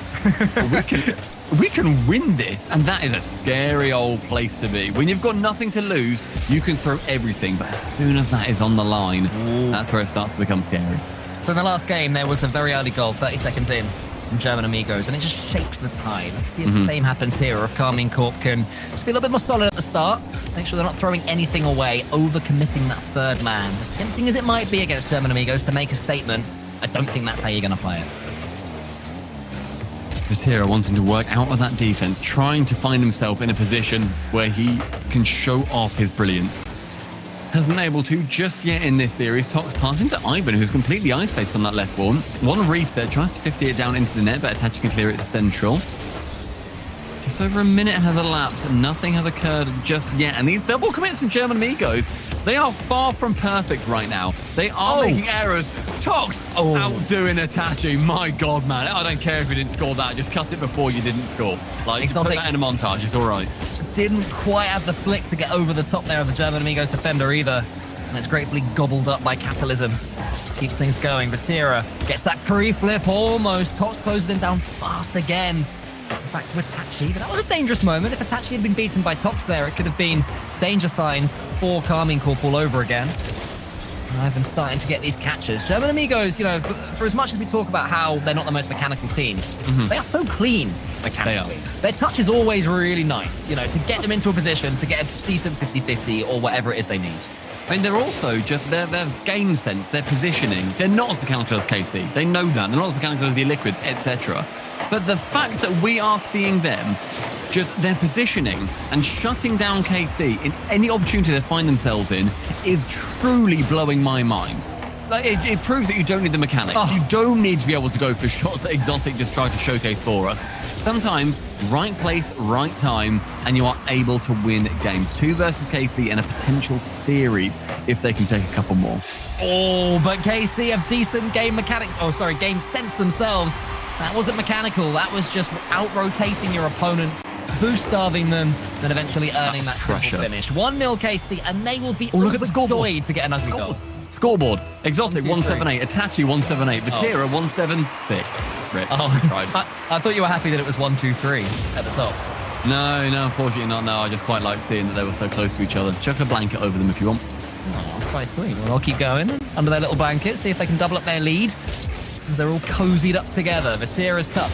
But we can win this, and that is a scary old place to be. When you've got nothing to lose, you can throw everything, but as soon as that is on the line, that's where it starts to become scary. So in the last game, there was a very early goal, 30 seconds in, from German Amigos, and it just shaped the tide. Let's see if the same happens here, or if Carmine Corp can just be a little bit more solid at the start, make sure they're not throwing anything away, over-committing that third man. As tempting as it might be against German Amigos to make a statement, I don't think that's how you're going to play it. Vatira wanting to work out of that defense, trying to find himself in a position where he can show off his brilliance. Hasn't been able to just yet in this series. Tox passing to Ivan, who's completely isolated on that left wall. One reset, tries to 50 it down into the net, but Itachi can clear it central. Just over a minute has elapsed, and nothing has occurred just yet. And these double commits from German Amigos, they are far from perfect right now. They are making errors. Tox outdoing Itachi. My God, man. I don't care if you didn't score that. Just cut it before you didn't score. Like, put that in a montage. It's all right. Didn't quite have the flick to get over the top there of the German Amigos defender either. And it's gratefully gobbled up by Catalysm. Keeps things going. Vatira gets that pre-flip almost. Tox closes him down fast again. Back to Itachi, but that was a dangerous moment. If Itachi had been beaten by Tox there, it could have been danger signs for Carmine Corp all over again. Ivan starting to get these catches. German Amigos, you know, for as much as we talk about how they're not the most mechanical team, they are so clean mechanically. Their touch is always really nice, you know, to get them into a position to get a decent 50-50 or whatever it is they need. I mean, they're also just their game sense, their positioning. They're not as mechanical as KC. They know that. They're not as mechanical as the Liquids, etc. But the fact that we are seeing them, just their positioning and shutting down KC in any opportunity they find themselves in is truly blowing my mind. Like, it proves that you don't need the mechanics. You don't need to be able to go for shots that Exotic just tried to showcase for us. Sometimes, right place, right time, and you are able to win game 2 versus KC in a potential series if they can take a couple more. Oh, but KC have decent game mechanics. Oh, sorry, game sense themselves. That wasn't mechanical. That was just out-rotating your opponents, boost-starving them, then eventually earning that pressure finish. 1-0 KC, and they will be overjoyed to get an ugly goal. Scoreboard. Exotic 178, Itachi 178, Vatira 176. Rip. I thought you were happy that it was 1-2-3 at the top. No, unfortunately not. No, I just quite liked seeing that they were so close to each other. Chuck a blanket over them if you want. Oh, that's quite sweet. Well, I'll keep going under their little blanket, see if they can double up their lead. As they're all cozied up together. Vatira's touch.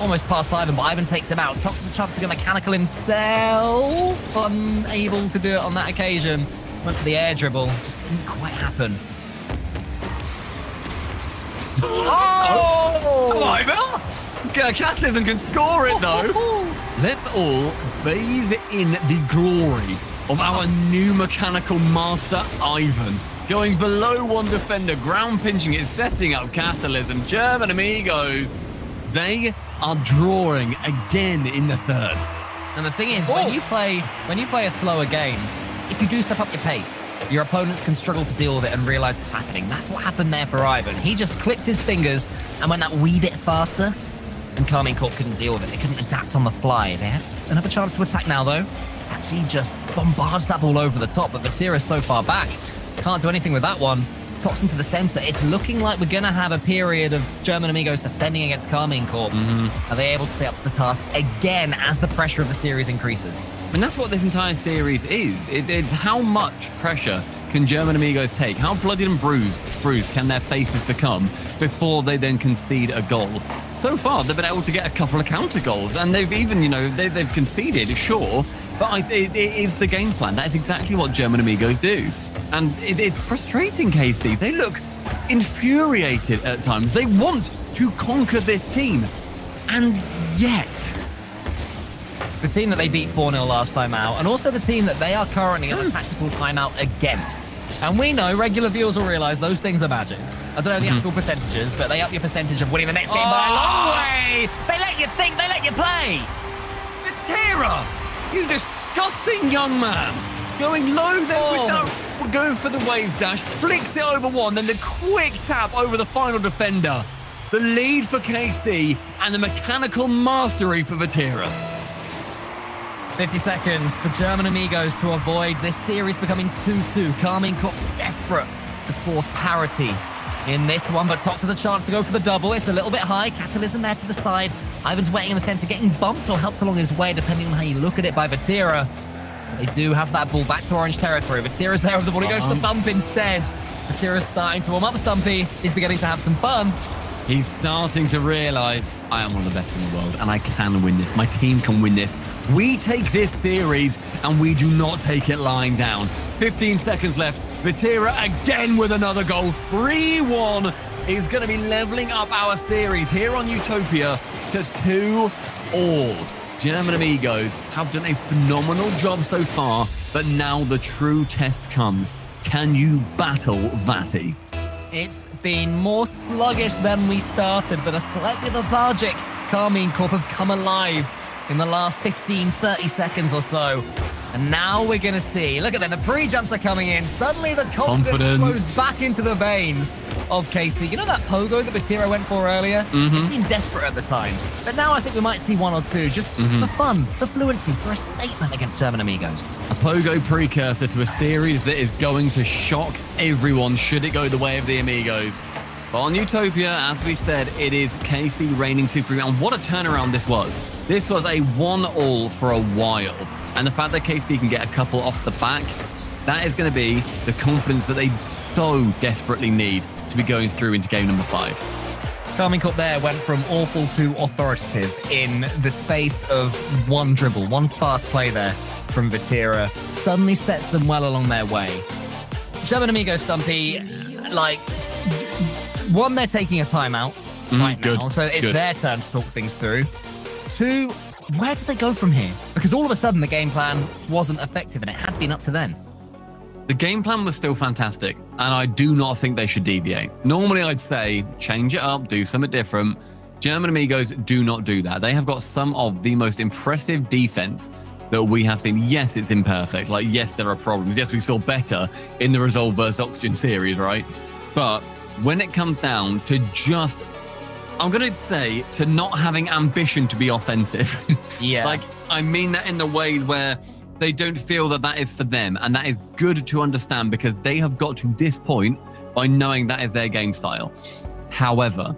Almost past Ivan, but Ivan takes him out. Tox the chance to go mechanical himself. Unable to do it on that occasion. Went for the air dribble. Just didn't quite happen. Catalysm can score it though. Let's all bathe in the glory of our new mechanical master, Ivan. Going below one defender, ground pinching it, setting up Catalysm. German Amigos, they are drawing again in the third. And the thing is, when you play a slower game, if you do step up your pace, your opponents can struggle to deal with it and realize it's happening. That's what happened there for Ivan. He just clicked his fingers and went that wee bit faster, and Carmine Corp couldn't deal with it. They couldn't adapt on the fly. They have another chance to attack now, though. Itachi just bombards that ball over the top, but Vatira's so far back. Can't do anything with that one. Tox into the center. It's looking like we're going to have a period of German Amigos defending against Carmine Corp. Are they able to stay up to the task again as the pressure of the series increases? And that's what this entire series is. It's how much pressure can German Amigos take? How bloodied and bruised can their faces become before they then concede a goal? So far, they've been able to get a couple of counter goals, and they've even, they've conceded, sure, but it is the game plan. That is exactly what German Amigos do. And it's frustrating, KC. They look infuriated at times. They want to conquer this team. And yet, the team that they beat 4-0 last time out, and also the team that they are currently in a tactical timeout against. And we know, regular viewers will realize those things are magic. I don't know the actual percentages, but they up your percentage of winning the next game by a long way. They let you think, they let you play. Vatira, you disgusting young man. Going low then going for the wave dash, flicks it over one, then the quick tap over the final defender. The lead for KC and the mechanical mastery for Vatira. 50 seconds for German Amigos to avoid this series becoming 2-2. Carmine Corp desperate to force parity in this one, but Tox with a chance to go for the double. It's a little bit high. Catalysm there to the side. Ivan's waiting in the center, getting bumped or helped along his way, depending on how you look at it, by Vatira. They do have that ball back to orange territory. Vatira's there with the ball. He goes for the bump instead. Vatira's starting to warm up. Stumpy is beginning to have some fun. He's starting to realize I am one of the best in the world and I can win this. My team can win this. We take this series and we do not take it lying down. 15 seconds left. Vatira again with another goal. 3-1 is going to be leveling up our series here on Utopia to 2-all. German Amigos have done a phenomenal job so far, but now the true test comes. Can you battle Vati? It's been more sluggish than we started, but a slightly lethargic Carmine Corp have come alive in the last 15, 30 seconds or so. And now we're going to see, look at them, the pre-jumps are coming in. Suddenly the confidence flows back into the veins of KC. You know that pogo that Vatira went for earlier? It seemed desperate at the time. But now I think we might see one or two, just for fun, for fluency, for a statement against German Amigos. A pogo precursor to a series that is going to shock everyone should it go the way of the Amigos. But on Utopia, as we said, it is KC reigning supreme. And what a turnaround this was. This was a 1-all for a while. And the fact that KC can get a couple off the back, that is going to be the confidence that they so desperately need to be going through into game number 5. Carmine Corp there went from awful to authoritative in the space of one dribble, one fast play there from Vatira. Suddenly sets them well along their way. German Amigo Stumpy, like, one, they're taking a timeout right now, so it's their turn to talk things through. 2, where do they go from here? Because all of a sudden the game plan wasn't effective and it had been up to them. The game plan was still fantastic, and I do not think they should deviate. Normally I'd say change it up, do something different. German Amigos do not do that. They have got some of the most impressive defense that we have seen. Yes, it's imperfect. Like, yes, there are problems. Yes, we saw better in the Resolve vs. Oxygen series, right? But when it comes down to just, I'm going to say, to not having ambition to be offensive. Yeah. Like, I mean that in the way where they don't feel that that is for them. And that is good to understand because they have got to this point by knowing that is their game style. However,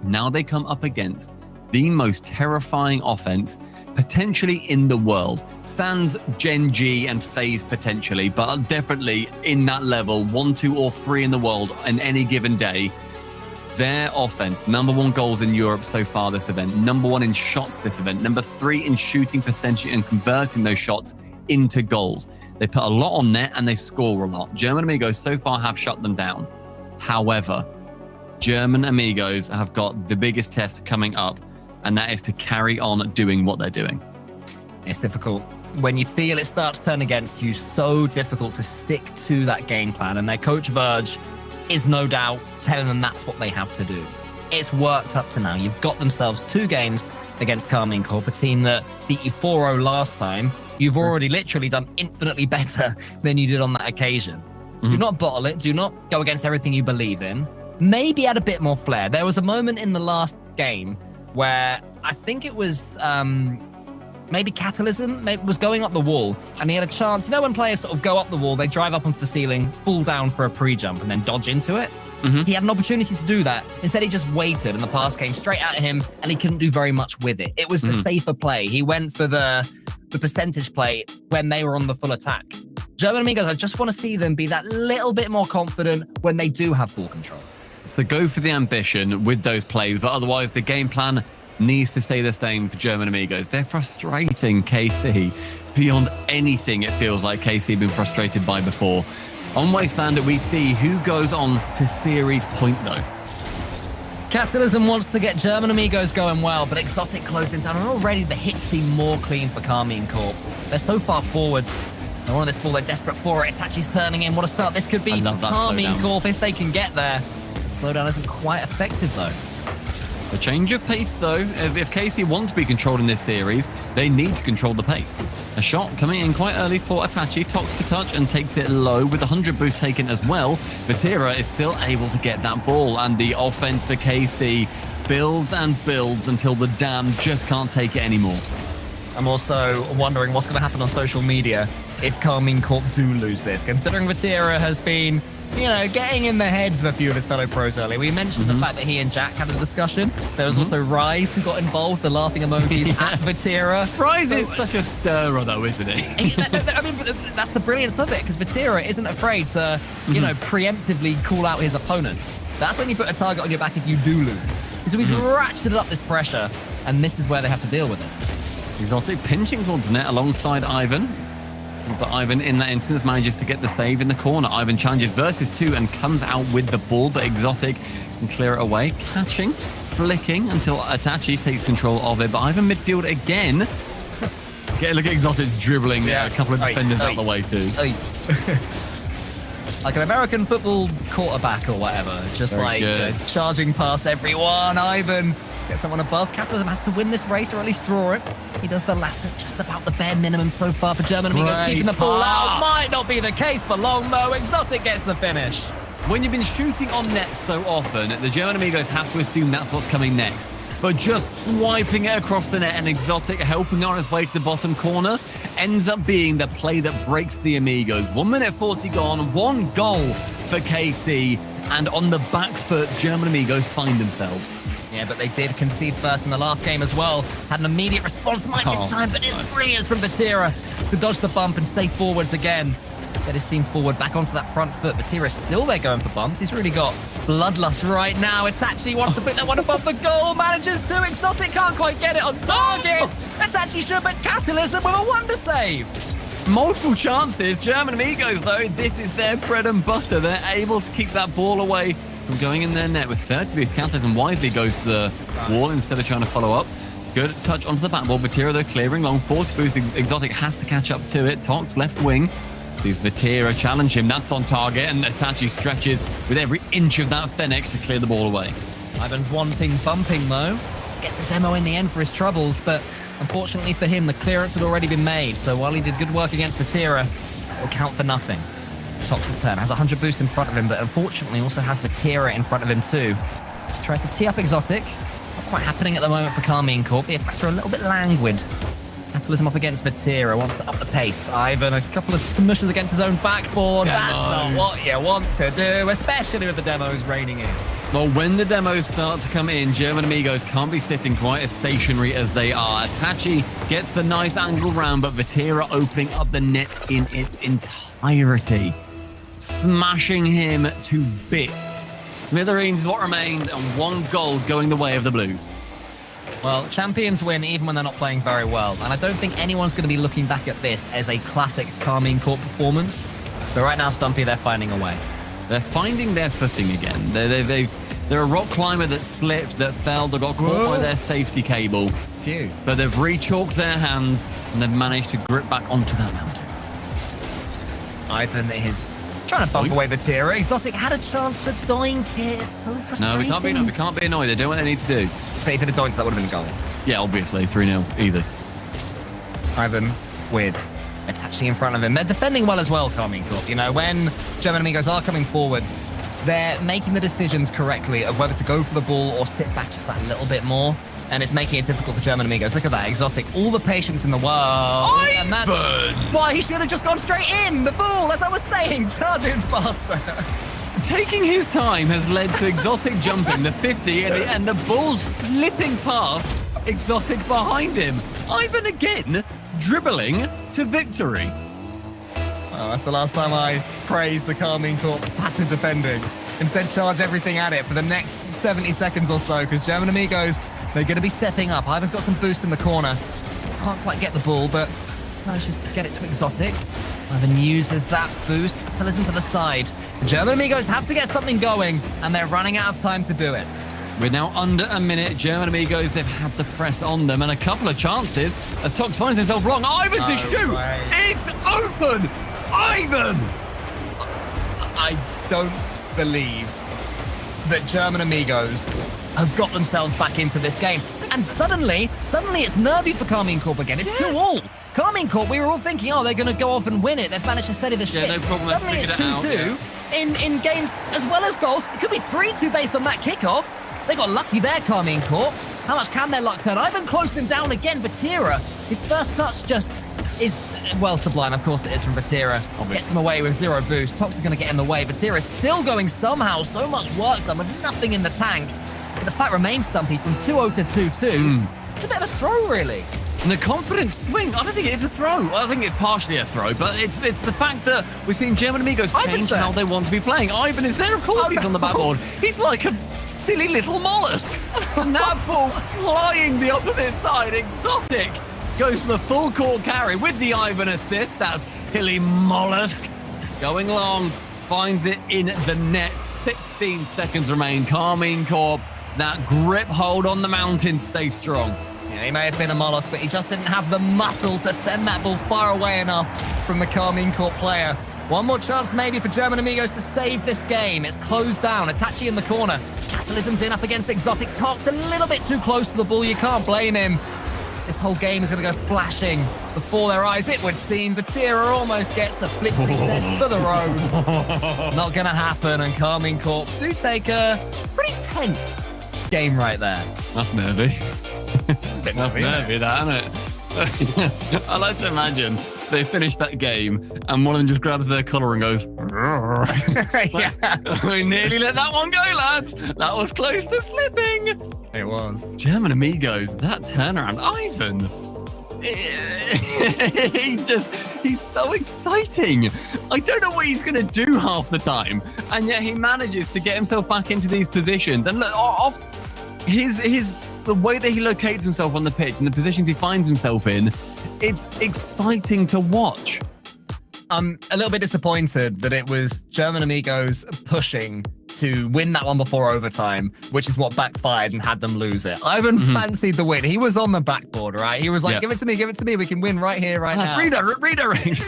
now they come up against the most terrifying offense potentially in the world. Sans Gen G and FaZe potentially, but definitely in that level, 1, 2, or 3 in the world on any given day. Their offense, #1 goals in Europe so far this event, #1 in shots this event, #3 in shooting percentage and converting those shots into goals. They put a lot on net and they score a lot. German Amigos so far have shut them down. However, German Amigos have got the biggest test coming up, and that is to carry on doing what they're doing. It's difficult. When you feel it start to turn against you, so difficult to stick to that game plan. And their coach Verge is no doubt telling them that's what they have to do. It's worked up to now. You've got themselves 2 games against Carmine Corp, a team that beat you 4-0 last time. You've already literally done infinitely better than you did on that occasion. Do not bottle it. Do not go against everything you believe in. Maybe add a bit more flair. There was a moment in the last game where I think it was maybe Catalysm was going up the wall and he had a chance. You know when players sort of go up the wall, they drive up onto the ceiling, fall down for a pre-jump and then dodge into it? He had an opportunity to do that. Instead, he just waited and the pass came straight at him and he couldn't do very much with it. It was the safer play. He went for the percentage play when they were on the full attack. German Amigos, I just want to see them be that little bit more confident when they do have ball control. So go for the ambition with those plays, but otherwise the game plan needs to stay the same for German Amigos. They're frustrating KC beyond anything it feels like KC have been frustrated by before. On Wasteland, we see who goes on to series point though. Castellism wants to get German Amigos going well, but Exotic closing down, and already the hits seem more clean for Carmine Corp. They're so far forward. They want this ball, they're desperate for it. Itachi's turning in. What a start this could be for Carmine Corp if they can get there. The slowdown isn't quite effective though. A change of pace, though, as if KC want to be controlled in this series, they need to control the pace. A shot coming in quite early for Itachi, talks to touch and takes it low with 100 boost taken as well. Vatira is still able to get that ball, and the offense for KC builds and builds until the dam just can't take it anymore. I'm also wondering what's going to happen on social media if Carmine Corp do lose this, considering Vatira has been, you know, getting in the heads of a few of his fellow pros earlier. We mentioned the fact that he and Jack had a discussion. There was also Rise who got involved, the laughing emojis at Vatira. Rise is such a stirrer though, isn't he? I mean, that's the brilliance of it, because Vatira isn't afraid to, you know, preemptively call out his opponents. That's when you put a target on your back if you do lose. So he's ratcheted up this pressure, and this is where they have to deal with it. Exotic pinching towards net alongside Ivan. But Ivan, in that instance, manages to get the save in the corner. Ivan challenges versus 2 and comes out with the ball, but Exotic can clear it away. Catching, flicking until Itachi takes control of it. But Ivan midfield again. Look at Exotic dribbling a couple of defenders out the way too. Like an American football quarterback or whatever. Just charging past everyone. Ivan Get someone above. Catalysm has to win this race or at least draw it. He does the latter, just about the bare minimum so far for German Amigos. Great Keeping the ball out. pass. Might not be the case for long, though. Exotic gets the finish. When you've been shooting on net so often, the German Amigos have to assume that's what's coming next. But just swiping it across the net and Exotic helping on his way to the bottom corner ends up being the play that breaks the Amigos. 1 minute 40 gone, 1 goal for KC, and on the back foot, German Amigos find themselves. Yeah, but they did concede first in the last game as well. Had an immediate response, might this time, but it's brilliant from Vatira to dodge the bump and stay forwards again. Get his team forward, back onto that front foot. Vatira's still there going for bumps. He's really got bloodlust right now. Itachi wants to put that one above the goal, manages to. Exotic can't quite get it on target. Itachi should, but Catalysm with a wonder save. Multiple chances. German Amigos, though, this is their bread and butter. They're able to keep that ball away from going in their net with third to be Catalysm wisely goes to the wall instead of trying to follow up. Good touch onto the back ball. Vatira, though, clearing long. 40 boosting. Exotic has to catch up to it. Tox left wing. Sees Vatira challenge him. That's on target, and Itachi stretches with every inch of that Fenix to clear the ball away. Ivan's wanting bumping, though. Gets a demo in the end for his troubles, but unfortunately for him, the clearance had already been made. So while he did good work against Vatira, it'll count for nothing. Tox's turn. Has 100 boost in front of him, but unfortunately also has Vatira in front of him too. Tries to tee up Exotic. Not quite happening at the moment for Carmine Corp. The attacks are a little bit languid. Catalysm up against Vatira, wants to up the pace. Ivan, a couple of submissions against his own backboard. That's not what you want to do, especially with the demos raining in. Well, when the demos start to come in, German Amigos can't be sitting quite as stationary as they are. Itachi gets the nice angle round, but Vatira opening up the net in its entirety, smashing him to bits. Smithereens is what remained, and 1 goal going the way of the Blues. Well, champions win even when they're not playing very well. And I don't think anyone's going to be looking back at this as a classic Carmine Corp performance. But right now, Stumpy, they're finding a way. They're finding their footing again. They're a rock climber that slipped, that fell, that got caught by their safety cable. Phew. But they've re-chalked their hands, and they've managed to grip back onto that mountain. Ivan is trying to bump away Vatira. Exotic had a chance to doink it. It's so frustrating. No, we can't be annoyed. They're doing what they need to do. But if it had doinked, that would have been a goal. Yeah, obviously. 3-0. Easy. Ivan with Itachi in front of him. They're defending well as well, Carmine Corp. You know, when German Amigos are coming forwards, they're making the decisions correctly of whether to go for the ball or sit back just that little bit more. And it's making it difficult for German Amigos. Look at that, Exotic. All the patience in the world. And that's why he should have just gone straight in. The fool, as I was saying, charging faster. Taking his time has led to Exotic jumping the 50 and the ball's slipping past Exotic behind him. Ivan again dribbling to victory. Well, that's the last time I praised the Carmine Corp passive defending. Instead, charge everything at it for the next 70 seconds or so, because German Amigos, they're going to be stepping up. Ivan's got some boost in the corner. Can't quite get the ball, but manages to get it to Exotic. Ivan uses that boost to listen to the side. German Amigos have to get something going, and they're running out of time to do it. We're now under a minute. German Amigos, they've had the press on them, and a couple of chances as Tox finds himself wrong. Ivan to shoot! Way. It's open! Ivan! I don't believe that German Amigos have got themselves back into this game. And suddenly it's nervy for Carmine Corp again. It's 2-all. Carmine Corp, we were all thinking, oh, they're going to go off and win it. They've managed to steady the ship. Yeah, no problem. Suddenly it's 2-2 in games as well as goals. It could be 3-2 based on that kickoff. They got lucky there, Carmine Corp. How much can their luck turn? Ivan closed him down again. Vatira, his first touch just is, well, sublime. Of course it is from Vatira. Gets him away with 0 boost. Tox is going to get in the way. Vatira's still going somehow. So much work done with nothing in the tank. But the fact remains, Stumpy, from 2-0 to 2-2. It's a bit of a throw, really. And the confidence swing, I don't think it is a throw. I think it's partially a throw, but it's the fact that we've seen German Amigos change how they want to be playing. Ivan is there, of course, he's on the backboard. He's like a silly little mollusk. And that ball flying the opposite side. Exotic goes for the full court carry with the Ivan assist. That silly mollusk going long, finds it in the net. 16 seconds remain. Carmine Corp, that grip hold on the mountain stays strong. Yeah, he may have been a mollusk, but he just didn't have the muscle to send that ball far away enough from the Carmine Corp player. One more chance maybe for German Amigos to save this game. It's closed down. Itachi in the corner. Catalysm's in up against Exotic. Tox a little bit too close to the ball. You can't blame him. This whole game is going to go flashing before their eyes, it would seem. Vatira almost gets a flip reset for the road. Not going to happen, and Carmine Corp do take a pretty tense game right there. That's nervy. That's nervy, that, isn't it? I like to imagine they finish that game and one of them just grabs their colour and goes, we nearly let that one go, lads. That was close to slipping. It was. German Amigos, that turnaround. Ivan, he's so exciting. I don't know what he's going to do half the time, and yet he manages to get himself back into these positions. And look, off the way that he locates himself on the pitch and the positions he finds himself in, it's exciting to watch. I'm a little bit disappointed that it was German Amigos pushing to win that one before overtime, which is what backfired and had them lose it. Ivan fancied the win. He was on the backboard, right? He was like, give it to me. We can win right here, right now. Redirect.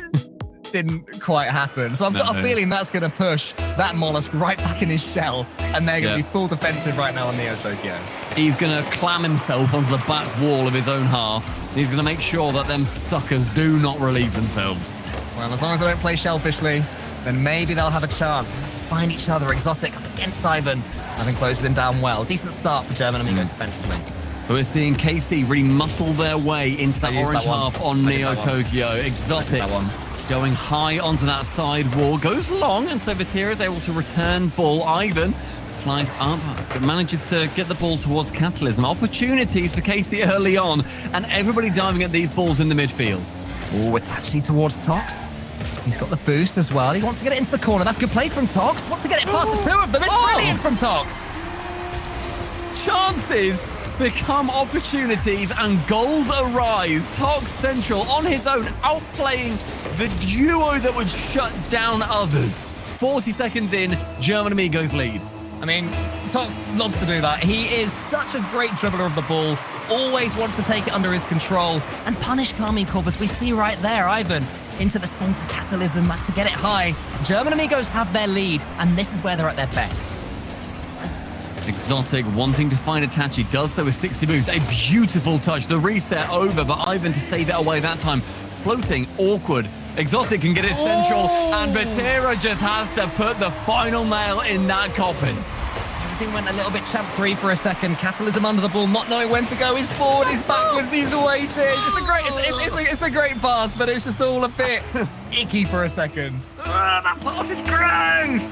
Didn't quite happen. So I've got a feeling that's going to push that Mollusk right back in his shell, and they're going to be full defensive right now on Neo Tokyo. He's going to clam himself onto the back wall of his own half. He's going to make sure that them suckers do not relieve themselves. Well, as long as they don't play shellfishly, then maybe they'll have a chance to find each other. Exotic up against Ivan. Ivan closes him down well. Decent start for German Amigos defensively. So we're seeing KC really muscle their way into that orange half on Neo Tokyo. Exotic going high onto that side wall. Goes long, and so Vatira is able to return ball. Ivan flies up, but manages to get the ball towards Catalysm. Opportunities for KC early on, and everybody diving at these balls in the midfield. Oh, it's actually towards Tox. He's got the boost as well. He wants to get it into the corner. That's good play from Tox. Wants to get it past the two of them. It's brilliant from Tox. Chances become opportunities and goals arise. Tox Central on his own, outplaying the duo that would shut down others. 40 seconds in, German Amigos lead. I mean, Tox loves to do that. He is such a great dribbler of the ball. Always wants to take it under his control and punish Carmine Corp, as we see right there. Ivan into the center. Catalysm has to get it high. German Amigos have their lead, and this is where they're at their best. Exotic wanting to find Itachi, does so with 60 moves. A beautiful touch. The reset over, but Ivan to save it away that time. Floating, awkward. Exotic can get it central, and Vatira just has to put the final nail in that coffin. Everything went a little bit champ-free for a second. Catalysm under the ball, not knowing when to go. He's forward, he's backwards, he's waiting. It's a great pass, but it's just all a bit icky for a second. That pass is gross!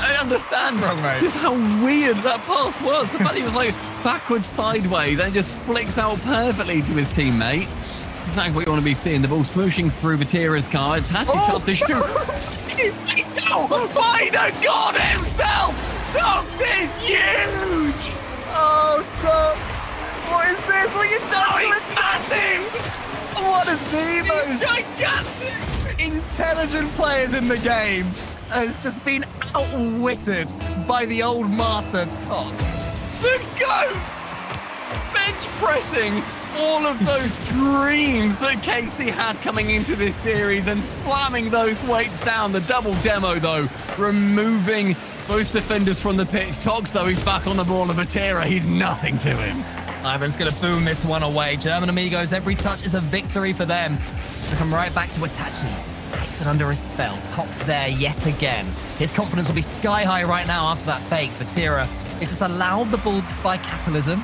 I understand just how weird that pass was. The fact he was like backwards, sideways, and just flicks out perfectly to his teammate. That's exactly what you want to be seeing. The ball smooshing through Vatira's car. Tachi starts to shoot. By the god himself! Tox is huge! Oh, Tox! What is this? What are you doing? It's massive! One of the most gigantic, intelligent players in the game has just been outwitted by the old master Tox. The GOAT! Bench pressing all of those dreams that Casey had coming into this series and slamming those weights down. The double demo, though, removing both defenders from the pitch. Tox, though, he's back on the ball. And Vatira, he's nothing to him. Ivan's going to boom this one away. German Amigos, every touch is a victory for them. To come right back to Itachi. Takes it under his spell. Tox there yet again. His confidence will be sky high right now after that fake. Vatira is just allowed the ball by Catalysm.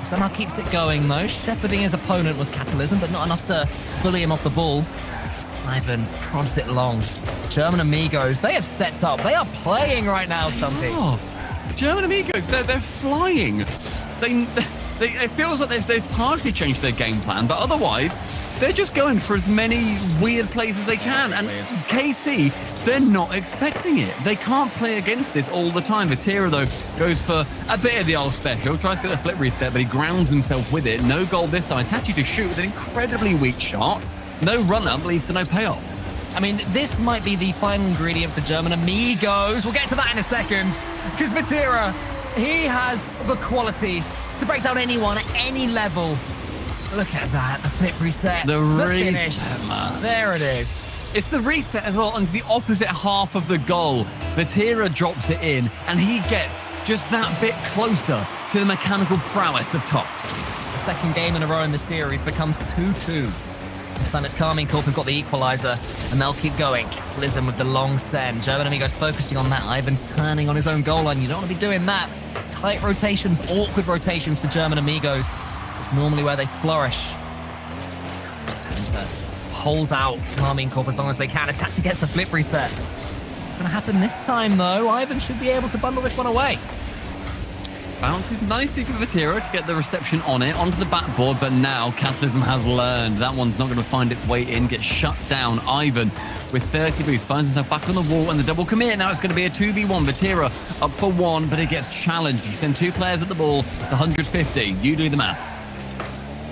Somehow keeps it going, though. Shepherding his opponent was Catalysm, but not enough to bully him off the ball. Ivan prods it long. German Amigos, they have stepped up. They are playing right now, Stumpy. Oh, German Amigos, they're flying. It feels like they've partly changed their game plan, but otherwise, they're just going for as many weird plays as they can. And KC, they're not expecting it. They can't play against this all the time. Vatira, though, goes for a bit of the old special, tries to get a flip reset, but he grounds himself with it. No goal this time. Itachi to shoot with an incredibly weak shot. No run-up leads to no payoff. I mean, this might be the final ingredient for German Amigos. We'll get to that in a second. Because Vatira, he has the quality to break down anyone at any level. Look at that, the flip reset, the finish. Man. There it is. It's the reset as well, and it's the opposite half of the goal. Vatira drops it in, and he gets just that bit closer to the mechanical prowess of Tox. The second game in a row in the series becomes 2-2. This time it's Carmine Corp who've got the equalizer, and they'll keep going. Catalysm with the long send. German Amigos focusing on that. Ivan's turning on his own goal line. You don't want to be doing that. Tight rotations, awkward rotations for German Amigos. It's normally where they flourish. Just having to hold out Carmine Corp as long as they can. Itachi gets the flip reset. Not gonna happen this time though. Ivan should be able to bundle this one away. Bounces nicely for Vatira to get the reception on it, onto the backboard, but now Catalysm has learned that one's not going to find its way in, gets shut down. Ivan with 30 boost finds himself back on the wall and the double commit. Now it's going to be a 2v1. Vatira up for one, but it gets challenged. You send two players at the ball, it's 150. You do the math.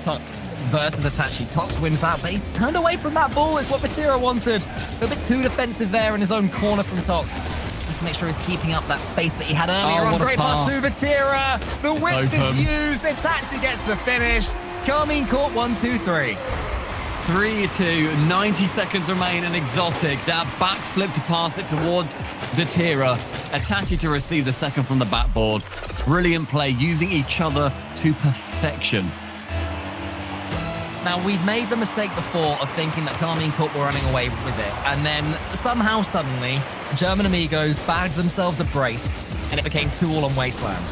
Tox versus Itachi. Tox wins that, but he's turned away from that ball. It's what Vatira wanted. A bit too defensive there in his own corner from Tox. Just to make sure he's keeping up that faith that he had earlier on. Great pass to Vatira. The whip is used. Itachi gets the finish. Carmine Corp 1-2-3. 3-2, 90 seconds remain, and Exotic, that backflip to pass it towards Vatira. Itachi to receive the second from the backboard. Brilliant play, using each other to perfection. Now, we've made the mistake before of thinking that Carmine Corp were running away with it, and then somehow, suddenly, German Amigos bagged themselves a brace, and it became 2-2 on Wasteland.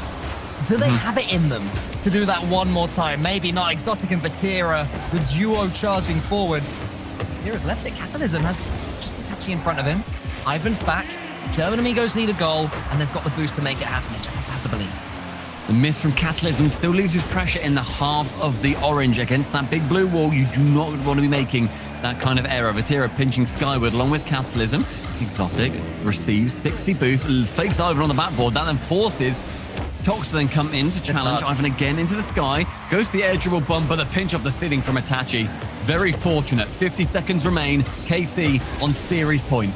Do they have it in them to do that one more time? Maybe not. Exotic and Vatira, the duo charging forwards. Vatira's left it. Catalysm has just Itachi in front of him. Ivan's back. German Amigos need a goal, and they've got the boost to make it happen. They just have to have the belief. The miss from Catalysm still leaves his pressure in the half of the orange against that big blue wall. You do not want to be making that kind of error. Vatira pinching skyward along with Catalysm. Exotic receives 60 boost, fakes Ivan on the backboard. That then forces Tox to then come in to challenge Ivan again into the sky. Goes to the air dribble bump, but the pinch off the ceiling from Itachi. Very fortunate. 50 seconds remain. KC on series point.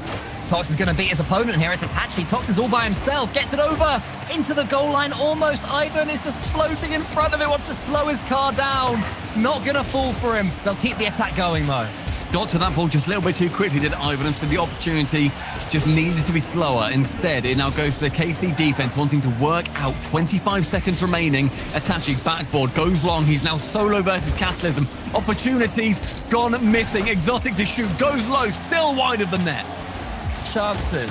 Tox is going to beat his opponent here. It's Itachi. Tox is all by himself. Gets it over into the goal line almost. Ivan is just floating in front of it. Wants to slow his car down. Not going to fall for him. They'll keep the attack going though. Got to that ball just a little bit too quickly, did Ivan, and so the opportunity just needed to be slower. Instead, it now goes to the KC defense, wanting to work out 25 seconds remaining. Itachi backboard goes long. He's now solo versus Catalysm. Opportunities gone missing. Exotic to shoot, goes low, still wide of the net. Chances.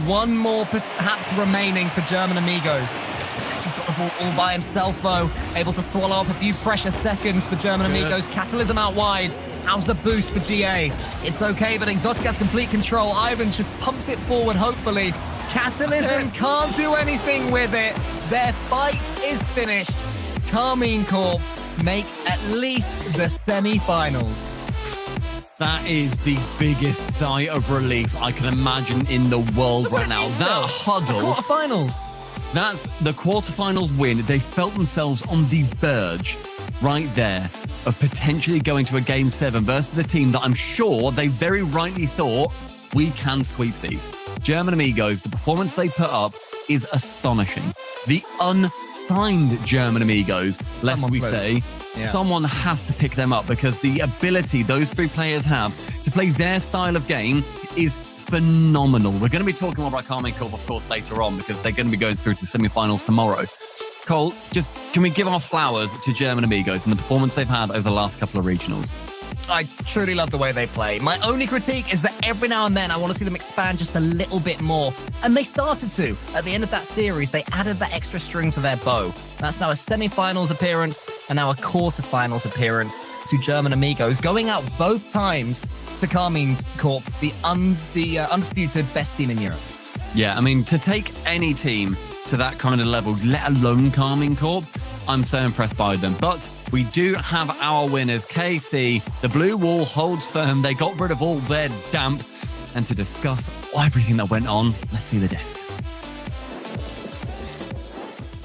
One more perhaps remaining for German Amigos. Itachi's got the ball all by himself though. Able to swallow up a few precious seconds for German Amigos. Catalysm out wide. How's the boost for GA? It's okay, but Exotic has complete control. Ivan just pumps it forward, hopefully. Catalysm can't do anything with it. Their fight is finished. Carmine Corp make at least the semi-finals. That is the biggest sigh of relief I can imagine in the world right now. That huddle. Quarterfinals. That's the quarterfinals win. They felt themselves on the verge right there of potentially going to a Game 7 versus the team that I'm sure they very rightly thought, we can sweep these. German Amigos, the performance they put up is astonishing. The unsigned German Amigos, lest we say, someone has to pick them up because the ability those three players have to play their style of game is phenomenal. We're going to be talking more about Carmine Corp, of course, later on because they're going to be going through to the semi-finals tomorrow. Cole, just can we give our flowers to German Amigos and the performance they've had over the last couple of regionals? I truly love the way they play. My only critique is that every now and then I want to see them expand just a little bit more. And they started to. At the end of that series, they added that extra string to their bow. That's now a semi-finals appearance and now a quarter-finals appearance to German Amigos, going out both times to Carmine Corp, the undisputed best team in Europe. Yeah, I mean, to take any team to that kind of level, let alone Carmine Corp, I'm so impressed by them. But we do have our winners. KC, the blue wall holds firm. They got rid of all their damp. And to discuss everything that went on, let's see the disc.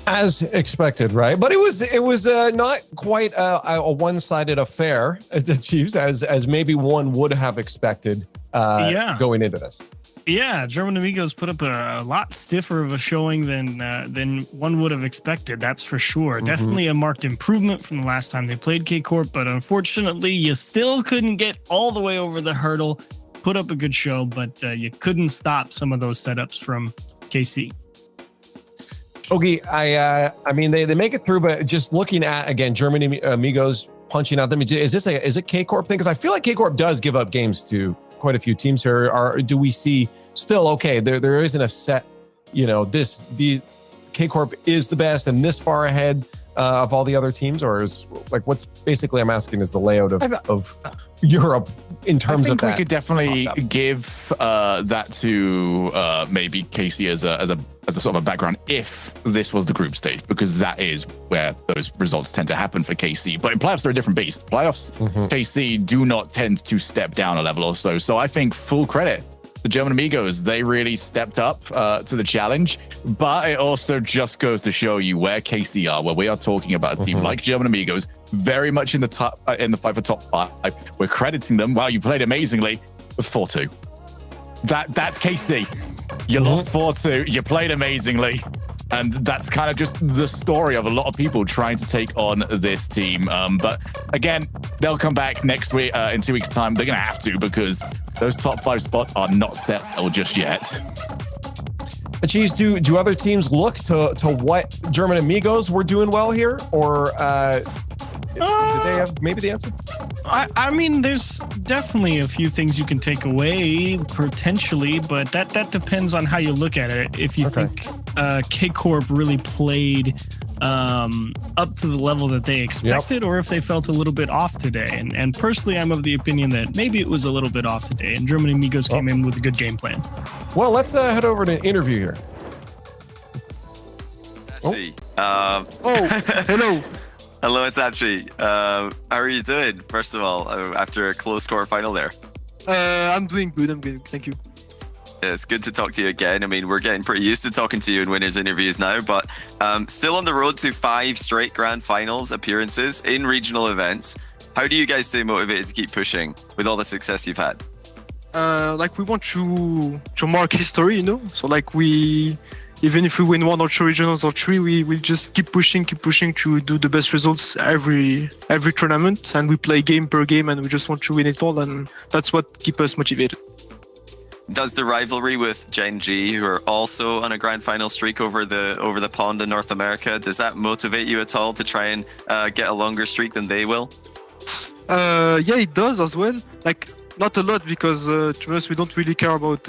As expected, right? But it was not quite a one-sided affair as the Chiefs as maybe one would have expected going into this. Yeah, German Amigos put up a lot stiffer of a showing than one would have expected. That's for sure. Definitely a marked improvement from the last time they played K-Corp, but unfortunately, you still couldn't get all the way over the hurdle. Put up a good show, but you couldn't stop some of those setups from KC. Okay, I mean they make it through, but just looking at again Germany Amigos punching out them. Is it K Corp thing? Because I feel like K Corp does give up games to quite a few teams here. Or do we see still okay? There isn't a set, the K Corp is the best and this far ahead of all the other teams, or is like what's basically I'm asking is the layout of Europe in terms of that. I think we could definitely give that to maybe Casey as a sort of a background if this was the group stage, because that is where those results tend to happen for KC. But in playoffs, they're a different beast. Playoffs, KC do not tend to step down a level or so. So I think full credit. The German Amigos, they really stepped up to the challenge, but it also just goes to show you where KC are, where we are talking about a team like German Amigos, very much in the top in the fight for top 5. We're crediting them. Wow, you played amazingly with 4-2. That's KC. You lost 4-2. You played amazingly. And that's kind of just the story of a lot of people trying to take on this team. But again, they'll come back next week in 2 weeks' time. They're going to have to, because those top 5 spots are not settled just yet. Cheese, do other teams look to what German Amigos were doing well here, or did they have maybe the answer? I mean, there's definitely a few things you can take away potentially, but that depends on how you look at it. If you think K Corp really played up to the level that they expected, or if they felt a little bit off today. And personally, I'm of the opinion that maybe it was a little bit off today, and German Amigos came in with a good game plan. Well, let's head over to an interview here. Hello. Hello, it's Achi. How are you doing, first of all, after a close score final there? I'm doing good. I'm good. Thank you. Yeah, it's good to talk to you again. I mean, we're getting pretty used to talking to you in winners interviews now, but still on the road to 5 straight grand finals appearances in regional events. How do you guys stay motivated to keep pushing with all the success you've had? We want to mark history, So even if we win 1 or 2 regionals or 3, we will just keep pushing to do the best results every tournament, and we play game per game, and we just want to win it all, and that's what keeps us motivated. Does the rivalry with Gen G, who are also on a grand final streak over the pond in North America, does that motivate you at all to try and get a longer streak than they will? Yeah, it does as well. Not a lot, because to us we don't really care about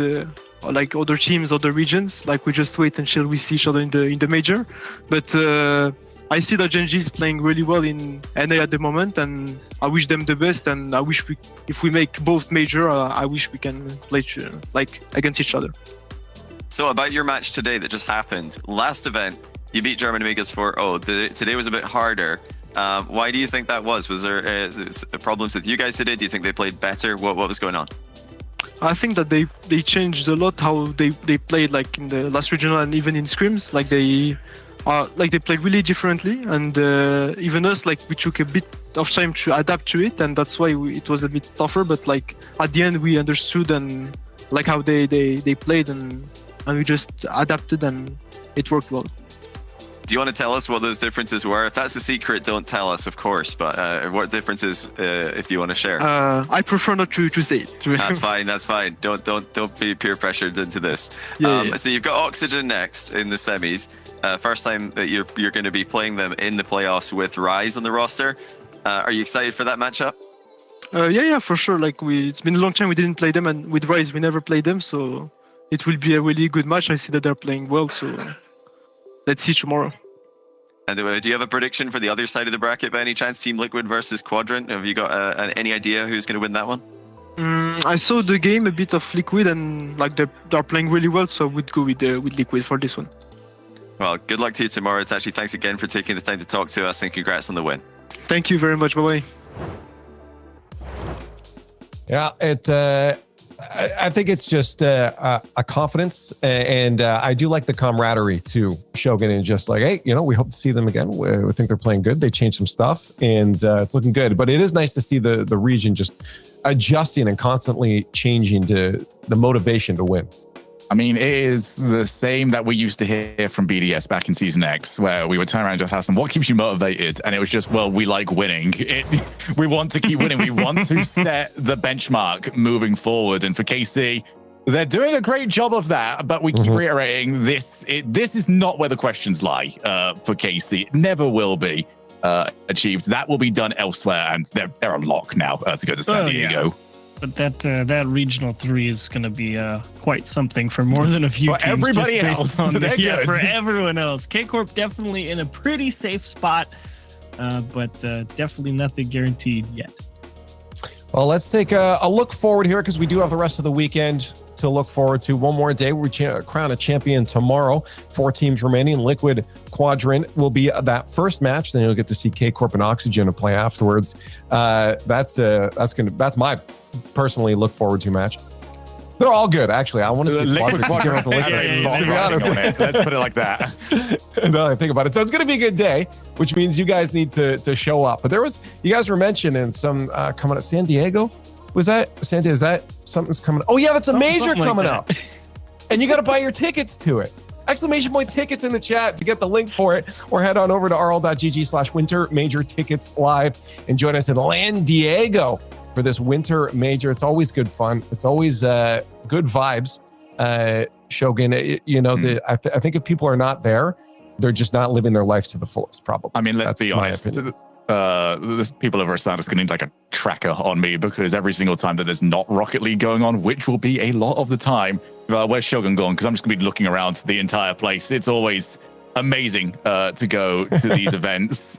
other teams, other regions. We just wait until we see each other in the major. But I see that Gen G is playing really well in NA at the moment, and I wish them the best. And I wish if we make both major, I wish we can play against each other. So about your match today that just happened, last event you beat German Amigos 4-0. Today was a bit harder. Why do you think that was? Was there problems with you guys today? Do you think they played better? What was going on? I think that they changed a lot how they played in the last regional and even in scrims. They played really differently, and even us we took a bit of time to adapt to it, and that's why it was a bit tougher. But at the end we understood and how they played, and we just adapted, and it worked well. Do you want to tell us what those differences were? If that's a secret, don't tell us, of course. But what differences, if you want to share? I prefer not to say it. That's fine. That's fine. Don't be peer pressured into this. Yeah. So you've got Oxygen next in the semis. First time that you're going to be playing them in the playoffs with Rise on the roster. Are you excited for that matchup? Yeah, for sure. It's been a long time we didn't play them, and with Rise we never played them, so it will be a really good match. I see that they're playing well, so let's see tomorrow. And do you have a prediction for the other side of the bracket by any chance? Team Liquid versus Quadrant. Have you got any idea who's going to win that one? I saw the game a bit of Liquid, and they're playing really well, so I would go with Liquid for this one. Well, good luck to you tomorrow. It's actually thanks again for taking the time to talk to us, and congrats on the win. Thank you very much. Bye-bye. Yeah, I think it's just a confidence, and I do like the camaraderie too. Shogun and just hey, we hope to see them again. We think they're playing good. They changed some stuff, and it's looking good. But it is nice to see the region just adjusting and constantly changing to the motivation to win. I mean, it is the same that we used to hear from BDS back in Season X, where we would turn around and just ask them, what keeps you motivated? And it was just, well, we like winning. We want to keep winning. We want to set the benchmark moving forward. And for KC, They're doing a great job of that, but we keep reiterating this. This is not where the questions lie for KC. It never will be achieved. That will be done elsewhere, and they're a lock now to go to San Diego. Yeah. But that regional 3 is going to be quite something for more than a few teams. Everybody else, for everyone else. K-Corp definitely in a pretty safe spot, but definitely nothing guaranteed yet. Well, let's take a look forward here because we do have the rest of the weekend to look forward to. One more day. We crown a champion tomorrow. 4 teams remaining. Liquid Quadrant will be that first match. Then you'll get to see K-Corp and Oxygen play afterwards. That's my personally look forward to match. They're all good, actually. I want to see Liquid Quadrant with the Liquid. To be honest, let's put it like that. No, I think about it. So it's going to be a good day, which means you guys need to show up. But you guys were mentioning some coming up. San Diego, was that San Diego? Is that something's coming? Oh yeah, that's a major coming up, and you got to buy your tickets to it. Exclamation point tickets in the chat to get the link for it, or head on over to rl.gg/winter major tickets live and join us in San Diego for this winter major. It's always good fun. It's always good vibes. Shogun, I think if people are not there, they're just not living their life to the fullest, probably. I mean, let's be honest. There's people over at Sanders going to need like a tracker on me because every single time that there's not Rocket League going on, which will be a lot of the time, where's Shogun going? Because I'm just going to be looking around the entire place. It's always amazing to go to these events.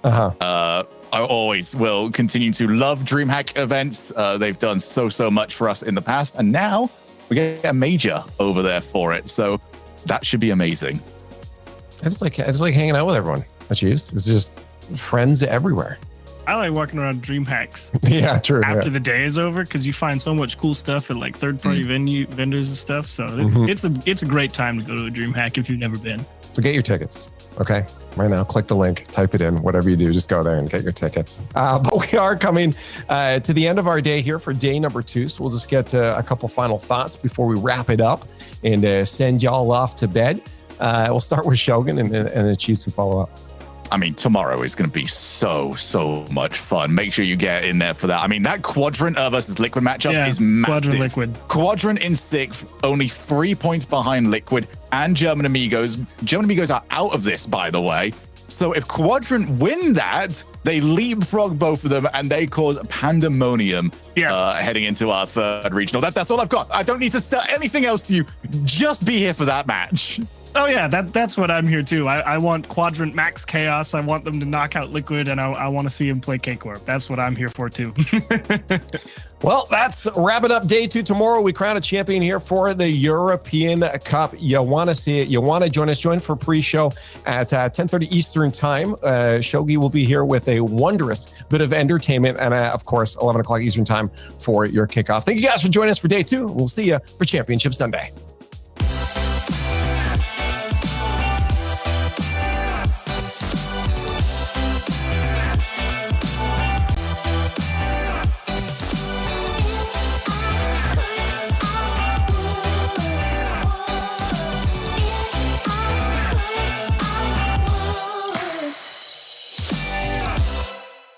I always will continue to love DreamHack events. They've done so much for us in the past, and now we get a major over there for it. So that should be amazing. I just like hanging out with everyone. It's just friends everywhere. I like walking around DreamHacks. Yeah, true. After the day is over, because you find so much cool stuff at like third-party vendors and stuff. So it's a great time to go to a DreamHack if you've never been. So get your tickets. Okay, right now, click the link, type it in, whatever you do, just go there and get your tickets. But we are coming to the end of our day here for day number 2. So we'll just get a couple final thoughts before we wrap it up and send y'all off to bed. We'll start with Shogun and the Chiefs can follow up. I mean, tomorrow is going to be so much fun. Make sure you get in there for that. I mean, that Quadrant versus Liquid matchup is massive. Quadrant Liquid. Quadrant in 6th, only 3 points behind Liquid and German Amigos. German Amigos are out of this, by the way. So if Quadrant win that, they leapfrog both of them and they cause pandemonium heading into our 3rd regional. That's all I've got. I don't need to sell anything else to you. Just be here for that match. Oh yeah, that's what I'm here too. I want Quadrant max chaos. I want them to knock out Liquid, and I want to see him play K-Corp. That's what I'm here for too. Well, that's wrapping up day 2. Tomorrow we crown a champion here for the European Cup. You want to see it. You want to join us. Join for pre-show at 10:30 Eastern time. Shogi will be here with a wondrous bit of entertainment, and of course 11 o'clock Eastern time for your kickoff. Thank you guys for joining us for day 2. We'll see you for Championship Sunday.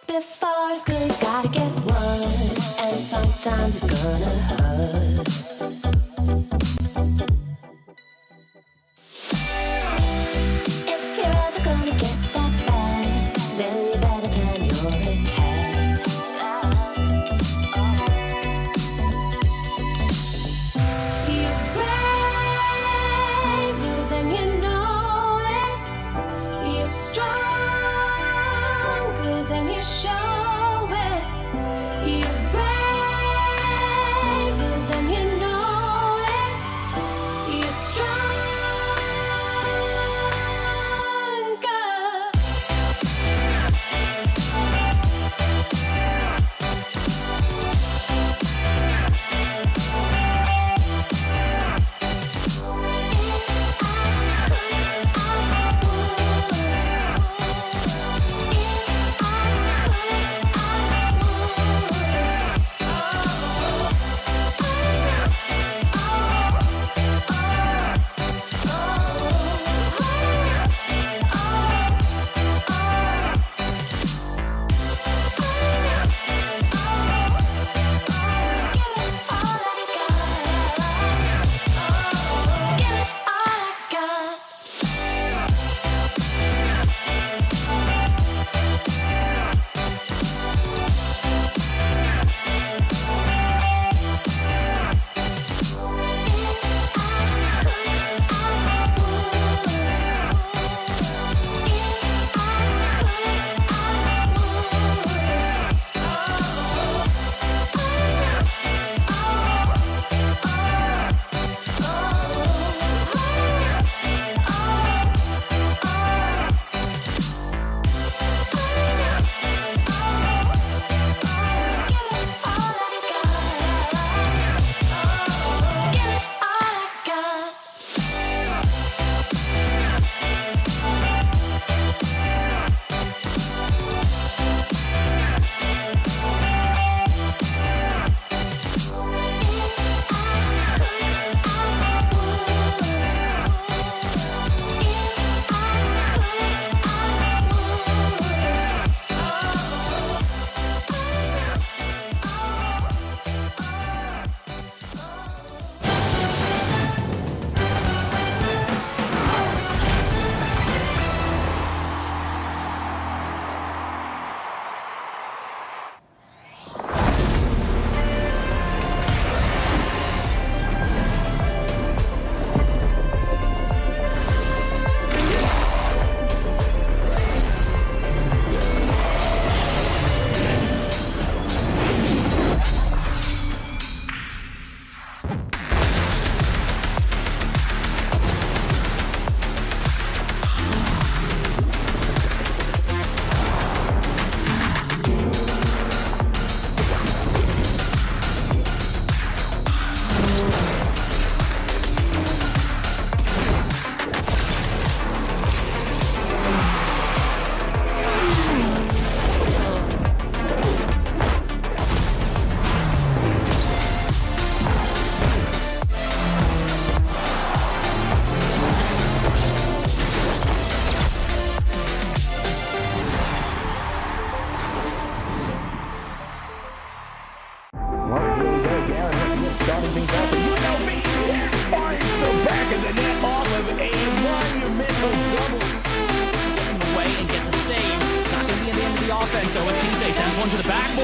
Before school's gotta get worse, and sometimes it's gonna hurt. If you're ever gonna get that bad, then you better plan your attack. You're braver than you know it. You're stronger than you show it. You're braver than you know.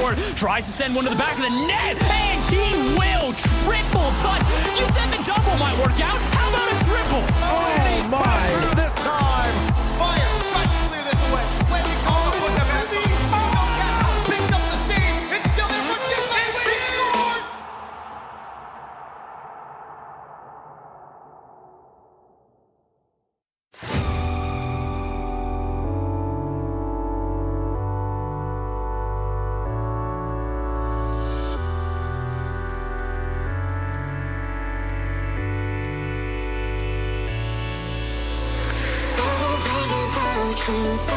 backboard, tries to send one to the back of the net, and he will triple touch. You said the double might work out. How about a triple? Oh my! This time, fire! Try to clear this away. Landing on the foot of Andy. Picked up the steam. It's still there for Jimmy. He scored! Baby, baby,